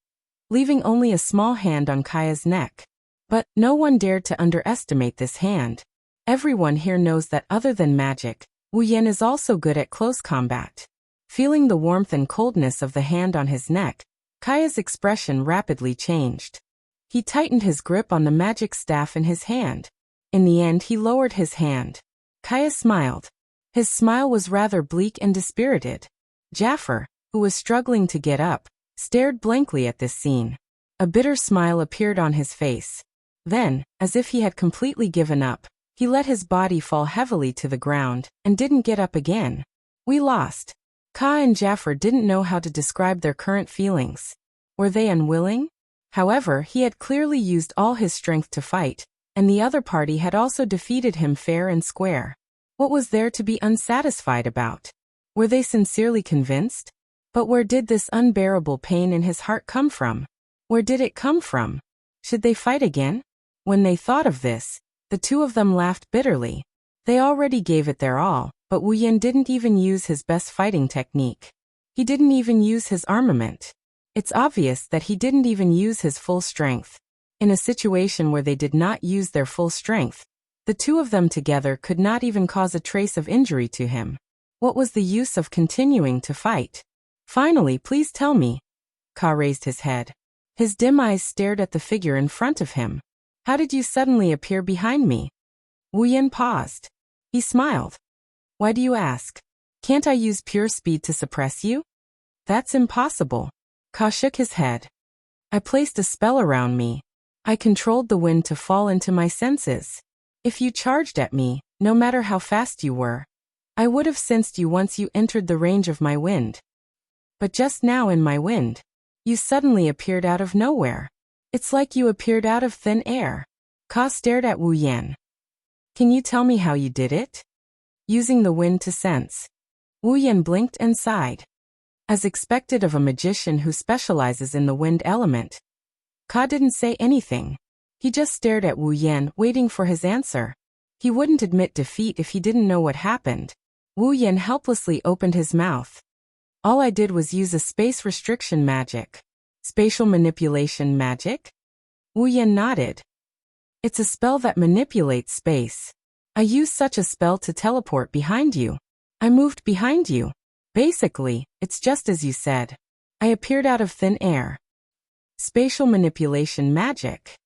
leaving only a small hand on Kaya's neck. But no one dared to underestimate this hand. Everyone here knows that other than magic, Wu Yan is also good at close combat. Feeling the warmth and coldness of the hand on his neck, Kaya's expression rapidly changed. He tightened his grip on the magic staff in his hand. In the end, he lowered his hand. Kaya smiled. His smile was rather bleak and dispirited. Jaffer, who was struggling to get up, stared blankly at this scene. A bitter smile appeared on his face. Then, as if he had completely given up, he let his body fall heavily to the ground and didn't get up again. We lost. Ka and Jaffer didn't know how to describe their current feelings. Were they unwilling? However, he had clearly used all his strength to fight, and the other party had also defeated him fair and square. What was there to be unsatisfied about? Were they sincerely convinced? But where did this unbearable pain in his heart come from? Where did it come from? Should they fight again? When they thought of this, the two of them laughed bitterly. They already gave it their all, but Wu Yan didn't even use his best fighting technique. He didn't even use his armament. It's obvious that he didn't even use his full strength. In a situation where they did not use their full strength, the two of them together could not even cause a trace of injury to him. What was the use of continuing to fight? Finally, please tell me. Ka raised his head. His dim eyes stared at the figure in front of him. How did you suddenly appear behind me? Wu Yan paused. He smiled. Why do you ask? Can't I use pure speed to suppress you? That's impossible. Ka shook his head. I placed a spell around me. I controlled the wind to fall into my senses. If you charged at me, no matter how fast you were, I would have sensed you once you entered the range of my wind. But just now in my wind, you suddenly appeared out of nowhere. It's like you appeared out of thin air. Ka stared at Wu Yan. Can you tell me how you did it? Using the wind to sense. Wu Yan blinked and sighed. As expected of a magician who specializes in the wind element, Ka didn't say anything. He just stared at Wu Yan, waiting for his answer. He wouldn't admit defeat if he didn't know what happened. Wu Yan helplessly opened his mouth. All I did was use a space restriction magic. Spatial manipulation magic? Wu Yan nodded. It's a spell that manipulates space. I used such a spell to teleport behind you. I moved behind you. Basically, it's just as you said. I appeared out of thin air. Spatial manipulation magic.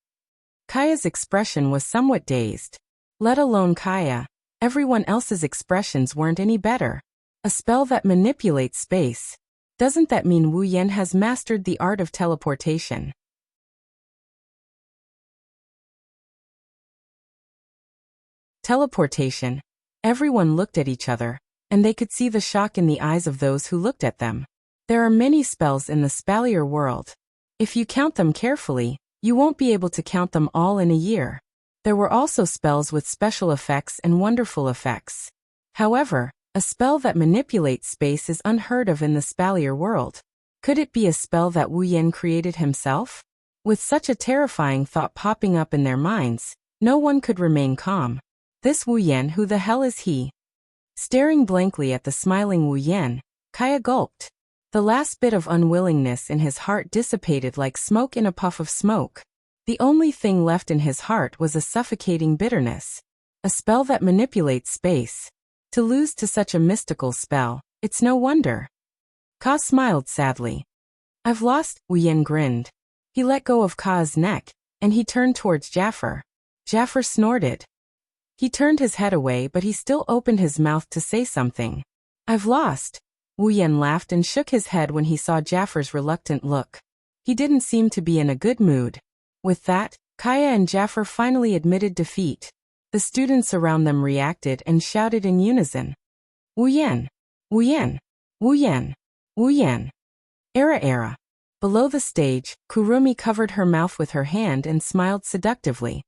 Kaya's expression was somewhat dazed. Let alone Kaya, everyone else's expressions weren't any better. A spell that manipulates space. Doesn't that mean Wu Yan has mastered the art of teleportation? Teleportation. Everyone looked at each other, and they could see the shock in the eyes of those who looked at them. There are many spells in the spellier world. If you count them carefully, You won't be able to count them all in a year. There were also spells with special effects and wonderful effects. However, a spell that manipulates space is unheard of in the Spalier world. Could it be a spell that Wu Yan created himself? With such a terrifying thought popping up in their minds, no one could remain calm. This Wu Yan, who the hell is he? Staring blankly at the smiling Wu Yan, Kaya gulped. The last bit of unwillingness in his heart dissipated like smoke in a puff of smoke. The only thing left in his heart was a suffocating bitterness. A spell that manipulates space. To lose to such a mystical spell, it's no wonder. Ka smiled sadly. I've lost, Wu Yan grinned. He let go of Ka's neck, and he turned towards Jaffer. Jaffer snorted. He turned his head away, but he still opened his mouth to say something. I've lost. Wu Yan laughed and shook his head when he saw Jaffer's reluctant look. He didn't seem to be in a good mood. With that, Kaya and Jaffer finally admitted defeat. The students around them reacted and shouted in unison. Wu Yan! Wu Yan! Wu Yan! Wu Yan! Era! Below the stage, Kurumi covered her mouth with her hand and smiled seductively.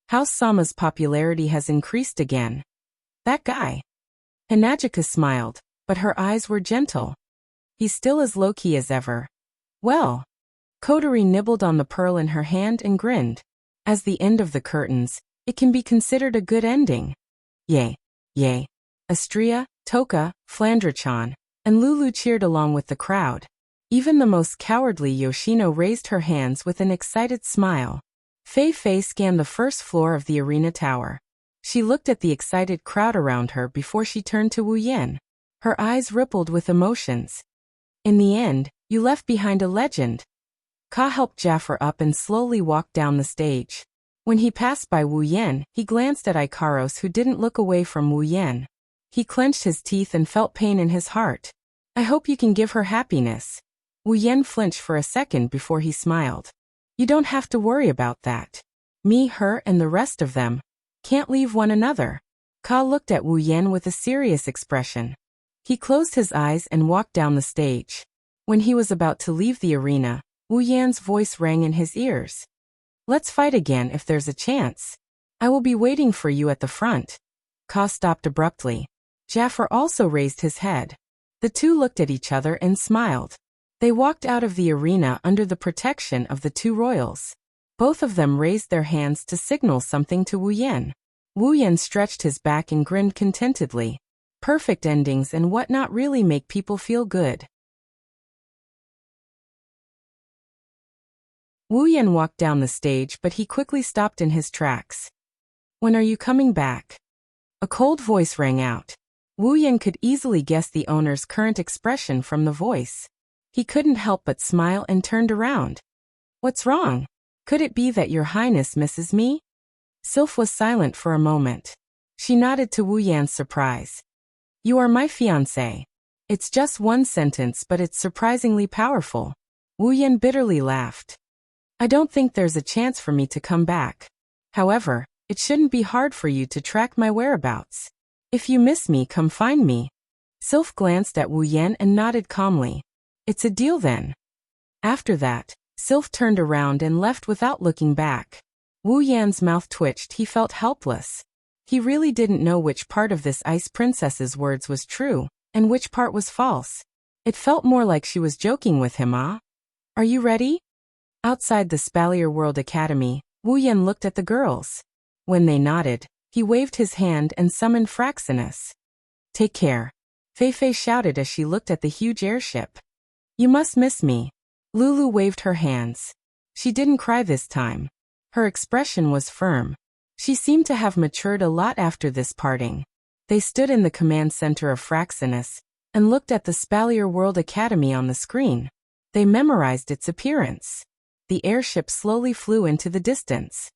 House Sama's popularity has increased again. That guy. Hinagika smiled, but her eyes were gentle. He's still as low-key as ever. Well. Kotori nibbled on the pearl in her hand and grinned. As the end of the curtains, it can be considered a good ending. Yay. Astria, Toka, Flandra-chan, and Lulu cheered along with the crowd. Even the most cowardly Yoshino raised her hands with an excited smile. Fei scanned the first floor of the arena tower. She looked at the excited crowd around her before she turned to Wu Yan. Her eyes rippled with emotions. In the end, you left behind a legend. Ka helped Jaffer up and slowly walked down the stage. When he passed by Wu Yan, he glanced at Ikaros, who didn't look away from Wu Yan. He clenched his teeth and felt pain in his heart. I hope you can give her happiness. Wu Yan flinched for a second before he smiled. You don't have to worry about that. Me, her, and the rest of them can't leave one another. Ka looked at Wu Yan with a serious expression. He closed his eyes and walked down the stage. When he was about to leave the arena, Wu Yan's voice rang in his ears. Let's fight again if there's a chance. I will be waiting for you at the front. Ka stopped abruptly. Jaffer also raised his head. The two looked at each other and smiled. They walked out of the arena under the protection of the two royals. Both of them raised their hands to signal something to Wu Yan. Wu Yan stretched his back and grinned contentedly. Perfect endings and whatnot really make people feel good. Wu Yan walked down the stage, but he quickly stopped in his tracks. When are you coming back? A cold voice rang out. Wu Yan could easily guess the owner's current expression from the voice. He couldn't help but smile and turned around. What's wrong? Could it be that your highness misses me? Sylph was silent for a moment. She nodded to Wu Yan's surprise. You are my fiancé. It's just one sentence, but it's surprisingly powerful. Wu Yan bitterly laughed. I don't think there's a chance for me to come back. However, it shouldn't be hard for you to track my whereabouts. If you miss me, come find me. Sylph glanced at Wu Yan and nodded calmly. It's a deal then. After that, Sylph turned around and left without looking back. Wu Yan's mouth twitched. He felt helpless. He really didn't know which part of this ice princess's words was true, and which part was false. It felt more like she was joking with him. Are you ready? Outside the Spalier World Academy, Wu Yan looked at the girls. When they nodded, he waved his hand and summoned Fraxinus. Take care. Fei shouted as she looked at the huge airship. You must miss me. Lulu waved her hands. She didn't cry this time. Her expression was firm. She seemed to have matured a lot after this parting. They stood in the command center of Fraxinus and looked at the Spalier World Academy on the screen. They memorized its appearance. The airship slowly flew into the distance.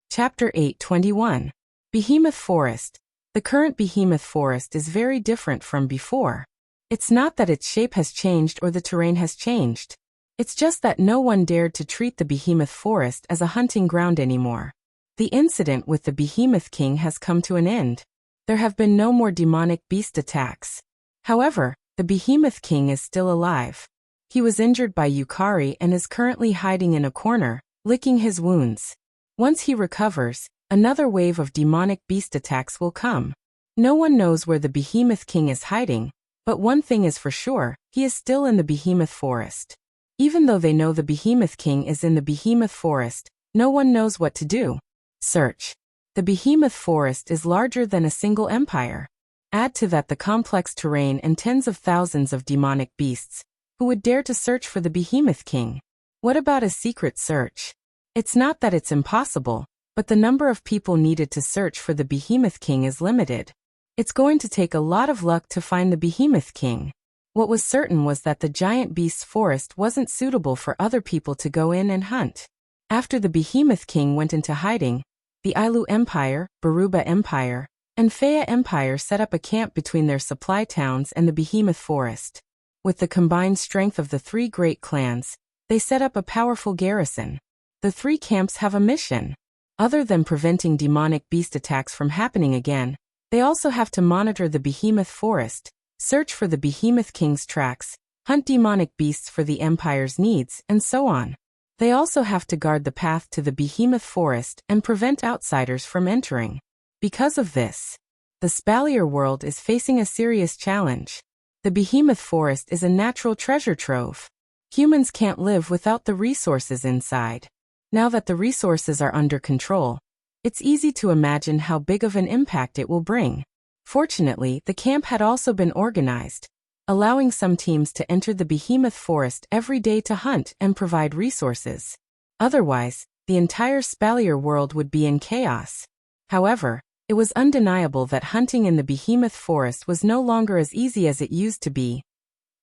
Chapter 8:21. Behemoth Forest. The current Behemoth Forest is very different from before. It's not that its shape has changed or the terrain has changed. It's just that no one dared to treat the Behemoth Forest as a hunting ground anymore. The incident with the Behemoth King has come to an end. There have been no more demonic beast attacks. However, the Behemoth King is still alive. He was injured by Yukari and is currently hiding in a corner, licking his wounds. Once he recovers, another wave of demonic beast attacks will come. No one knows where the Behemoth King is hiding, but one thing is for sure, he is still in the Behemoth Forest. Even though they know the Behemoth King is in the Behemoth Forest, no one knows what to do. Search. The Behemoth Forest is larger than a single empire. Add to that the complex terrain and tens of thousands of demonic beasts. Who would dare to search for the Behemoth King? What about a secret search? It's not that it's impossible, but the number of people needed to search for the Behemoth King is limited. It's going to take a lot of luck to find the Behemoth King. What was certain was that the giant beast's forest wasn't suitable for other people to go in and hunt. After the Behemoth King went into hiding, the Ailu Empire, Baruba Empire, and Faya Empire set up a camp between their supply towns and the Behemoth Forest. With the combined strength of the three great clans, they set up a powerful garrison. The three camps have a mission. Other than preventing demonic beast attacks from happening again, they also have to monitor the Behemoth Forest, search for the Behemoth King's tracks, hunt demonic beasts for the Empire's needs, and so on. They also have to guard the path to the Behemoth Forest and prevent outsiders from entering. Because of this, the Spalier world is facing a serious challenge. The Behemoth Forest is a natural treasure trove. Humans can't live without the resources inside. Now that the resources are under control, it's easy to imagine how big of an impact it will bring. Fortunately, the camp had also been organized, allowing some teams to enter the Behemoth Forest every day to hunt and provide resources. Otherwise, the entire Spalier world would be in chaos. However, it was undeniable that hunting in the Behemoth Forest was no longer as easy as it used to be.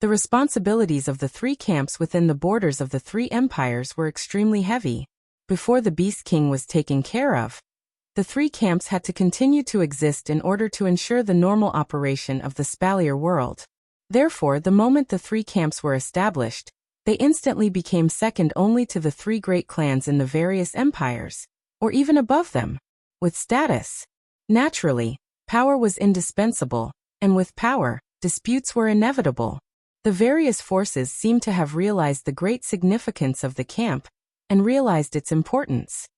The responsibilities of the three camps within the borders of the three empires were extremely heavy. Before the Beast King was taken care of, the three camps had to continue to exist in order to ensure the normal operation of the Spalier world. Therefore, the moment the three camps were established, they instantly became second only to the three great clans in the various empires, or even above them. With status, naturally, power was indispensable, and with power, disputes were inevitable. The various forces seemed to have realized the great significance of the camp, and realized its importance.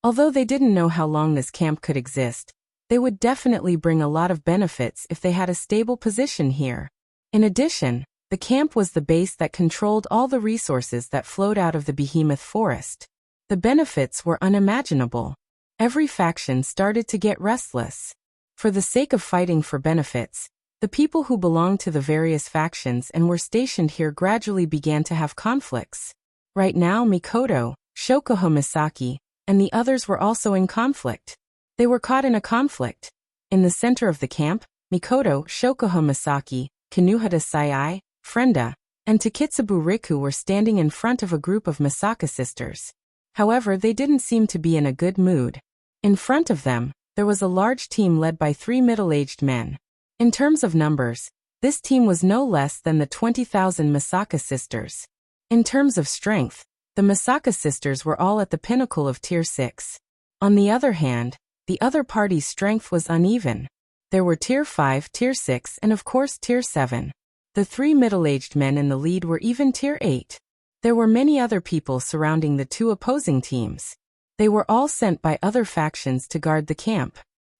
Although they didn't know how long this camp could exist, they would definitely bring a lot of benefits if they had a stable position here. In addition, the camp was the base that controlled all the resources that flowed out of the Behemoth Forest. The benefits were unimaginable. Every faction started to get restless. For the sake of fighting for benefits, the people who belonged to the various factions and were stationed here gradually began to have conflicts. Right now, Mikoto, Shokuho Misaki, and the others were also in conflict. They were caught in a conflict. In the center of the camp, Mikoto, Shokuho Misaki, Kinuhata Sai, Frenda, and Takitsubu Riku were standing in front of a group of Misaka sisters. However, they didn't seem to be in a good mood. In front of them, there was a large team led by three middle-aged men. In terms of numbers, this team was no less than the 20,000 Misaka sisters. In terms of strength, the Misaka sisters were all at the pinnacle of Tier 6. On the other hand, the other party's strength was uneven. There were Tier 5, Tier 6, and of course Tier 7. The three middle-aged men in the lead were even Tier 8. There were many other people surrounding the two opposing teams. They were all sent by other factions to guard the camp.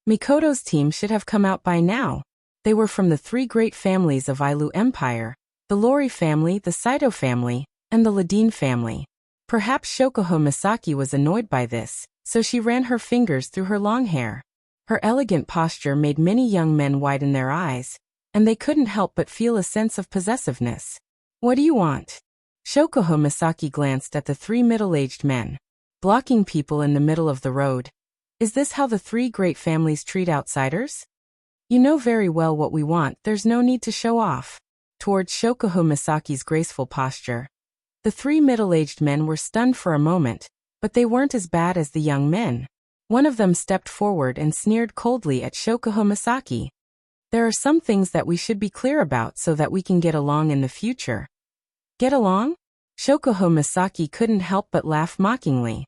Mikoto's team should have come out by now. They were from the three great families of Ailu Empire, the Lori family, the Saito family, and the Ladine family. Perhaps Shokuho Misaki was annoyed by this, so she ran her fingers through her long hair. Her elegant posture made many young men widen their eyes, and they couldn't help but feel a sense of possessiveness. "What do you want?" Shokuho Misaki glanced at the three middle-aged men, blocking people in the middle of the road. "Is this how the three great families treat outsiders? You know very well what we want, there's no need to show off." Towards Shokuho Misaki's graceful posture, the three middle-aged men were stunned for a moment, but they weren't as bad as the young men. One of them stepped forward and sneered coldly at Shokuho Misaki. "There are some things that we should be clear about so that we can get along in the future." "Get along?" Shokuho Misaki couldn't help but laugh mockingly.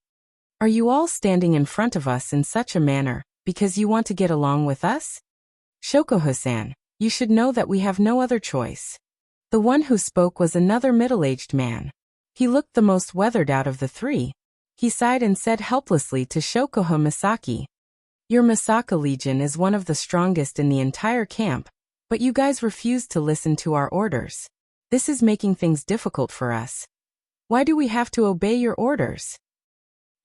Are you all standing in front of us in such a manner because you want to get along with us? Shokoho-san, you should know that we have no other choice. The one who spoke was another middle-aged man. He looked the most weathered out of the three. He sighed and said helplessly to Shokoho Misaki, "Your Misaka Legion is one of the strongest in the entire camp, but you guys refuse to listen to our orders. This is making things difficult for us. Why do we have to obey your orders?"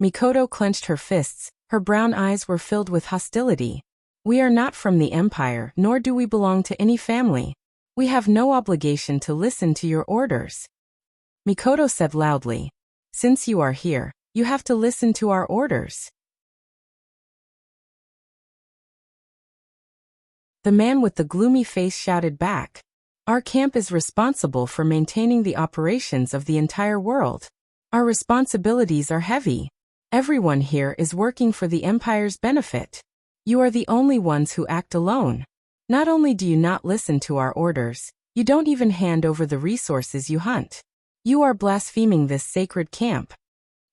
Mikoto clenched her fists, her brown eyes were filled with hostility. "We are not from the Empire, nor do we belong to any family. We have no obligation to listen to your orders." Mikoto said loudly, "Since you are here, you have to listen to our orders." The man with the gloomy face shouted back, "Our camp is responsible for maintaining the operations of the entire world. Our responsibilities are heavy. Everyone here is working for the Empire's benefit. You are the only ones who act alone. Not only do you not listen to our orders, you don't even hand over the resources you hunt. You are blaspheming this sacred camp."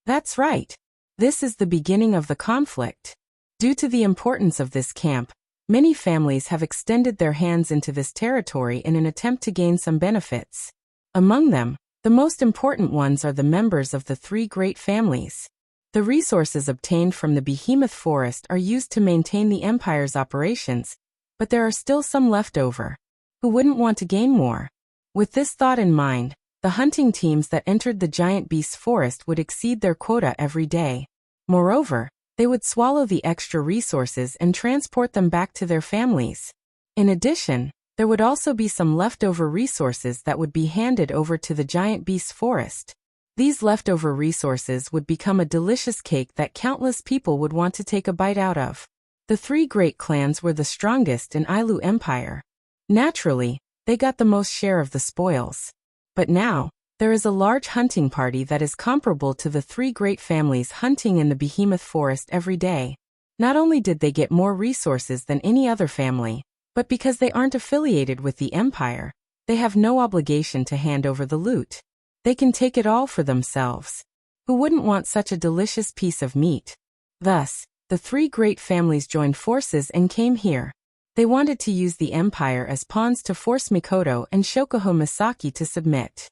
That's right. This is the beginning of the conflict. Due to the importance of this camp, many families have extended their hands into this territory in an attempt to gain some benefits. Among them, the most important ones are the members of the three great families. The resources obtained from the behemoth forest are used to maintain the Empire's operations, but there are still some left over. Who wouldn't want to gain more? With this thought in mind, the hunting teams that entered the giant beast's forest would exceed their quota every day. Moreover, they would swallow the extra resources and transport them back to their families. In addition, there would also be some leftover resources that would be handed over to the giant beast's forest. These leftover resources would become a delicious cake that countless people would want to take a bite out of. The three great clans were the strongest in Ailu Empire. Naturally, they got the most share of the spoils. But now, there is a large hunting party that is comparable to the three great families hunting in the behemoth forest every day. Not only did they get more resources than any other family, but because they aren't affiliated with the Empire, they have no obligation to hand over the loot. They can take it all for themselves. Who wouldn't want such a delicious piece of meat? Thus, the three great families joined forces and came here. They wanted to use the Empire as pawns to force Mikoto and Shokoho Misaki to submit.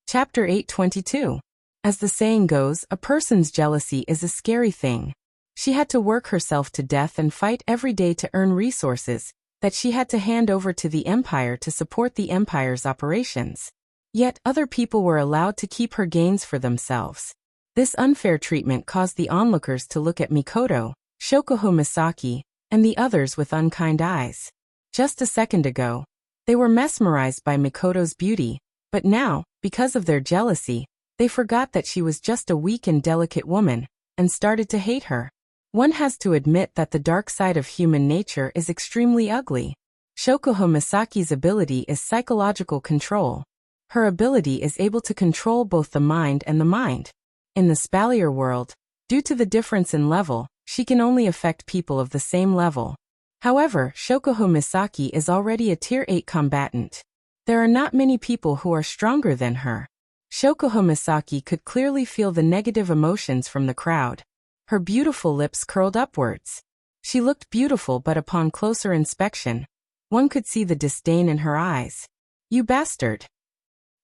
Chapter 822. As the saying goes, a person's jealousy is a scary thing. She had to work herself to death and fight every day to earn resources that she had to hand over to the Empire to support the Empire's operations. Yet other people were allowed to keep her gains for themselves. This unfair treatment caused the onlookers to look at Mikoto, Shokoho Misaki, and the others with unkind eyes. Just a second ago, they were mesmerized by Mikoto's beauty, but now, because of their jealousy, they forgot that she was just a weak and delicate woman, and started to hate her. One has to admit that the dark side of human nature is extremely ugly. Shokoho Misaki's ability is psychological control. Her ability is able to control both the mind and the mind. In the Spalier world, due to the difference in level, she can only affect people of the same level. However, Shokoho Misaki is already a Tier 8 combatant. There are not many people who are stronger than her. Shokoho Misaki could clearly feel the negative emotions from the crowd. Her beautiful lips curled upwards. She looked beautiful, but upon closer inspection, one could see the disdain in her eyes. "You bastard!"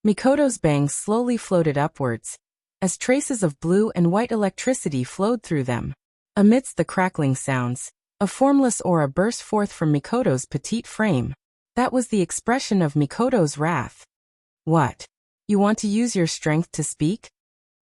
Mikoto's bangs slowly floated upwards, as traces of blue and white electricity flowed through them. Amidst the crackling sounds, a formless aura burst forth from Mikoto's petite frame. That was the expression of Mikoto's wrath. "What? You want to use your strength to speak?"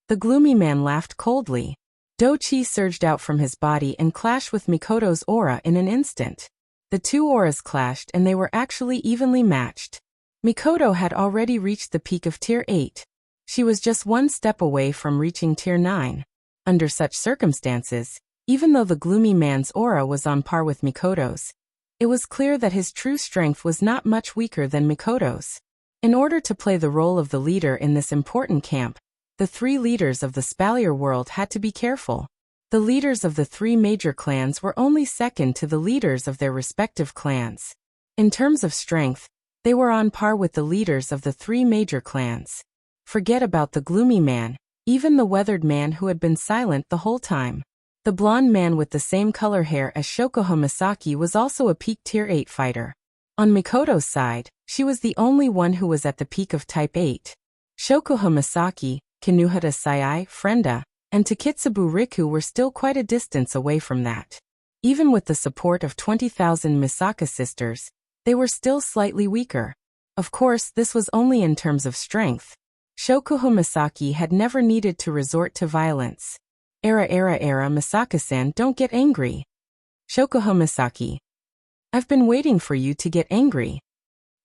The gloomy man laughed coldly. Do-chi surged out from his body and clashed with Mikoto's aura in an instant. The two auras clashed and they were actually evenly matched. Mikoto had already reached the peak of Tier 8. She was just one step away from reaching Tier 9. Under such circumstances, even though the gloomy man's aura was on par with Mikoto's, it was clear that his true strength was not much weaker than Mikoto's. In order to play the role of the leader in this important camp, the three leaders of the Spalier world had to be careful. The leaders of the three major clans were only second to the leaders of their respective clans. In terms of strength, they were on par with the leaders of the three major clans. Forget about the gloomy man, even the weathered man who had been silent the whole time. The blonde man with the same color hair as Shokuho Misaki was also a peak tier 8 fighter. On Mikoto's side, she was the only one who was at the peak of type 8. Shokuho Misaki, Kinuhata Sai, Frenda, and Takitsubu Riku were still quite a distance away from that. Even with the support of 20,000 Misaka sisters, they were still slightly weaker. Of course, this was only in terms of strength. Shokuho Misaki had never needed to resort to violence. Era Misaka-san, don't get angry. Shokuho Misaki. I've been waiting for you to get angry.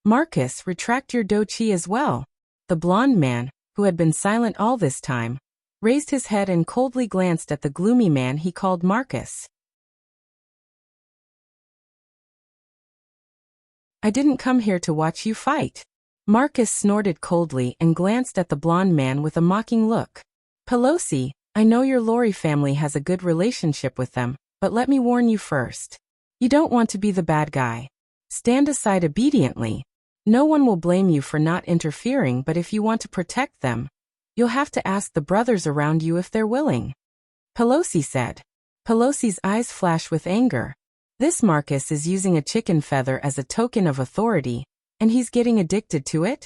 Marcus, retract your dochi as well. The blonde man, who had been silent all this time, raised his head and coldly glanced at the gloomy man he called Marcus. I didn't come here to watch you fight. Marcus snorted coldly and glanced at the blonde man with a mocking look. Pelosi, I know your Lori family has a good relationship with them, but let me warn you first. You don't want to be the bad guy. Stand aside obediently. No one will blame you for not interfering, but if you want to protect them, you'll have to ask the brothers around you if they're willing. Pelosi said. Pelosi's eyes flashed with anger. This Marcus is using a chicken feather as a token of authority, and he's getting addicted to it?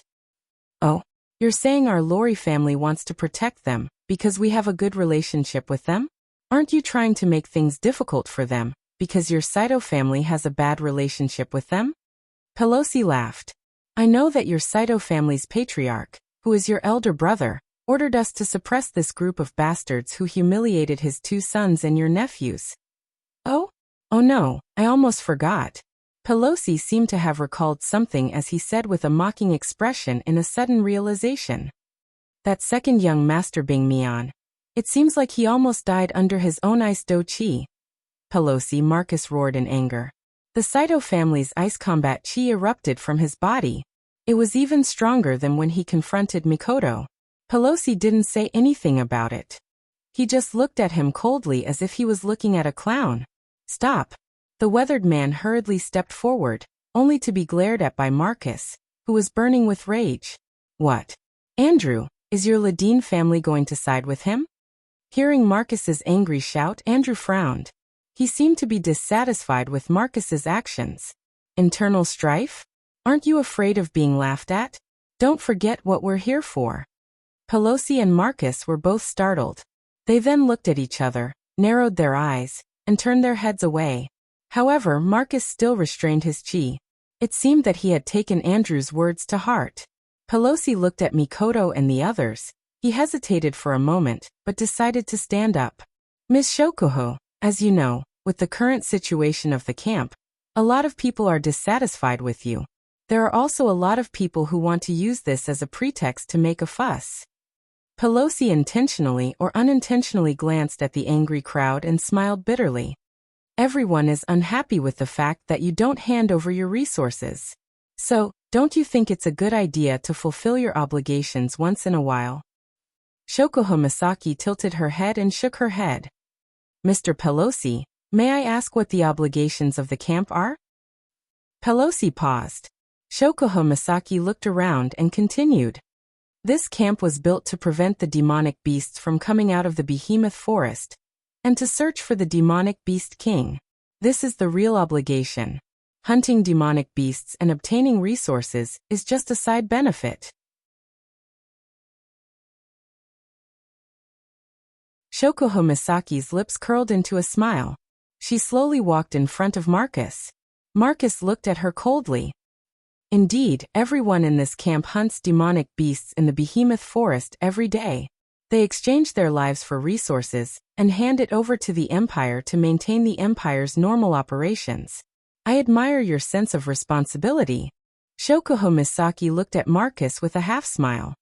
Oh, you're saying our Lori family wants to protect them, because we have a good relationship with them? Aren't you trying to make things difficult for them, because your Saito family has a bad relationship with them? Pelosi laughed. I know that your Saito family's patriarch, who is your elder brother, ordered us to suppress this group of bastards who humiliated his 2 sons and your nephews. Oh no, I almost forgot. Pelosi seemed to have recalled something as he said with a mocking expression in a sudden realization. That second young master Bing Mian. It seems like he almost died under his own ice do-chi. Pelosi, Marcus roared in anger. The Saito family's ice combat chi erupted from his body. It was even stronger than when he confronted Mikoto. Pelosi didn't say anything about it. He just looked at him coldly as if he was looking at a clown. Stop. The weathered man hurriedly stepped forward, only to be glared at by Marcus, who was burning with rage. What? Andrew, is your Ladine family going to side with him? Hearing Marcus's angry shout, Andrew frowned. He seemed to be dissatisfied with Marcus's actions. Internal strife? Aren't you afraid of being laughed at? Don't forget what we're here for. Pelosi and Marcus were both startled. They then looked at each other, narrowed their eyes, and turned their heads away. However, Marcus still restrained his chi. It seemed that he had taken Andrew's words to heart. Pelosi looked at Mikoto and the others. He hesitated for a moment, but decided to stand up. Miss Shokuho, as you know, with the current situation of the camp, a lot of people are dissatisfied with you. There are also a lot of people who want to use this as a pretext to make a fuss. Pelosi intentionally or unintentionally glanced at the angry crowd and smiled bitterly. Everyone is unhappy with the fact that you don't hand over your resources. So, don't you think it's a good idea to fulfill your obligations once in a while? Shokuho Misaki tilted her head and shook her head. Mr. Pelosi, may I ask what the obligations of the camp are? Pelosi paused. Shokuho Misaki looked around and continued. This camp was built to prevent the demonic beasts from coming out of the behemoth forest, and to search for the demonic beast king. This is the real obligation. Hunting demonic beasts and obtaining resources is just a side benefit. Shokuho Misaki's lips curled into a smile. She slowly walked in front of Marcus. Marcus looked at her coldly. Indeed, everyone in this camp hunts demonic beasts in the behemoth forest every day. They exchange their lives for resources, and hand it over to the Empire to maintain the Empire's normal operations. I admire your sense of responsibility. Shokuho Misaki looked at Marcus with a half-smile.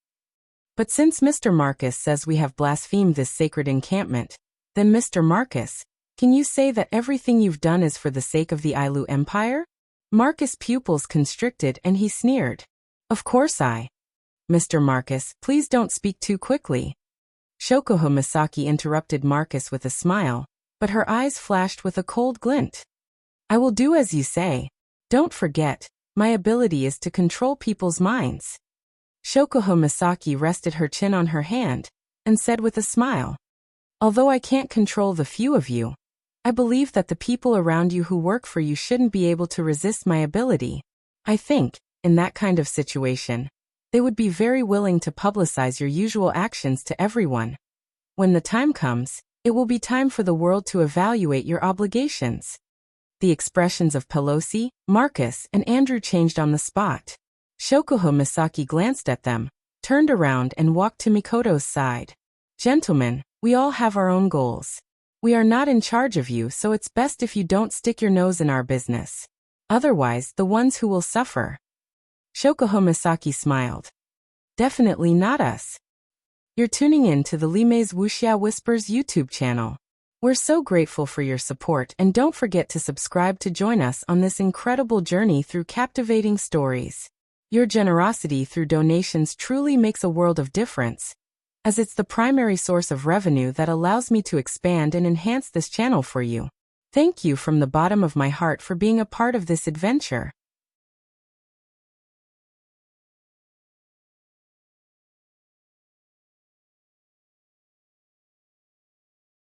But since Mr. Marcus says we have blasphemed this sacred encampment, then Mr. Marcus, can you say that everything you've done is for the sake of the Ailu Empire? Marcus' pupils constricted and he sneered. Of course Mr. Marcus, please don't speak too quickly. Shokuho Misaki interrupted Marcus with a smile, but her eyes flashed with a cold glint. I will do as you say. Don't forget, my ability is to control people's minds. Shokuho Misaki rested her chin on her hand and said with a smile, although I can't control the few of you, I believe that the people around you who work for you shouldn't be able to resist my ability. I think, in that kind of situation, they would be very willing to publicize your usual actions to everyone. When the time comes, it will be time for the world to evaluate your obligations. The expressions of Pelosi, Marcus, and Andrew changed on the spot. Shokuho Misaki glanced at them, turned around and walked to Mikoto's side. Gentlemen, we all have our own goals. We are not in charge of you, so it's best if you don't stick your nose in our business. Otherwise, the ones who will suffer. Shokuho Misaki smiled. Definitely not us. You're tuning in to the Lime's Wuxia Whispers YouTube channel. We're so grateful for your support, and don't forget to subscribe to join us on this incredible journey through captivating stories. Your generosity through donations truly makes a world of difference, as it's the primary source of revenue that allows me to expand and enhance this channel for you. Thank you from the bottom of my heart for being a part of this adventure.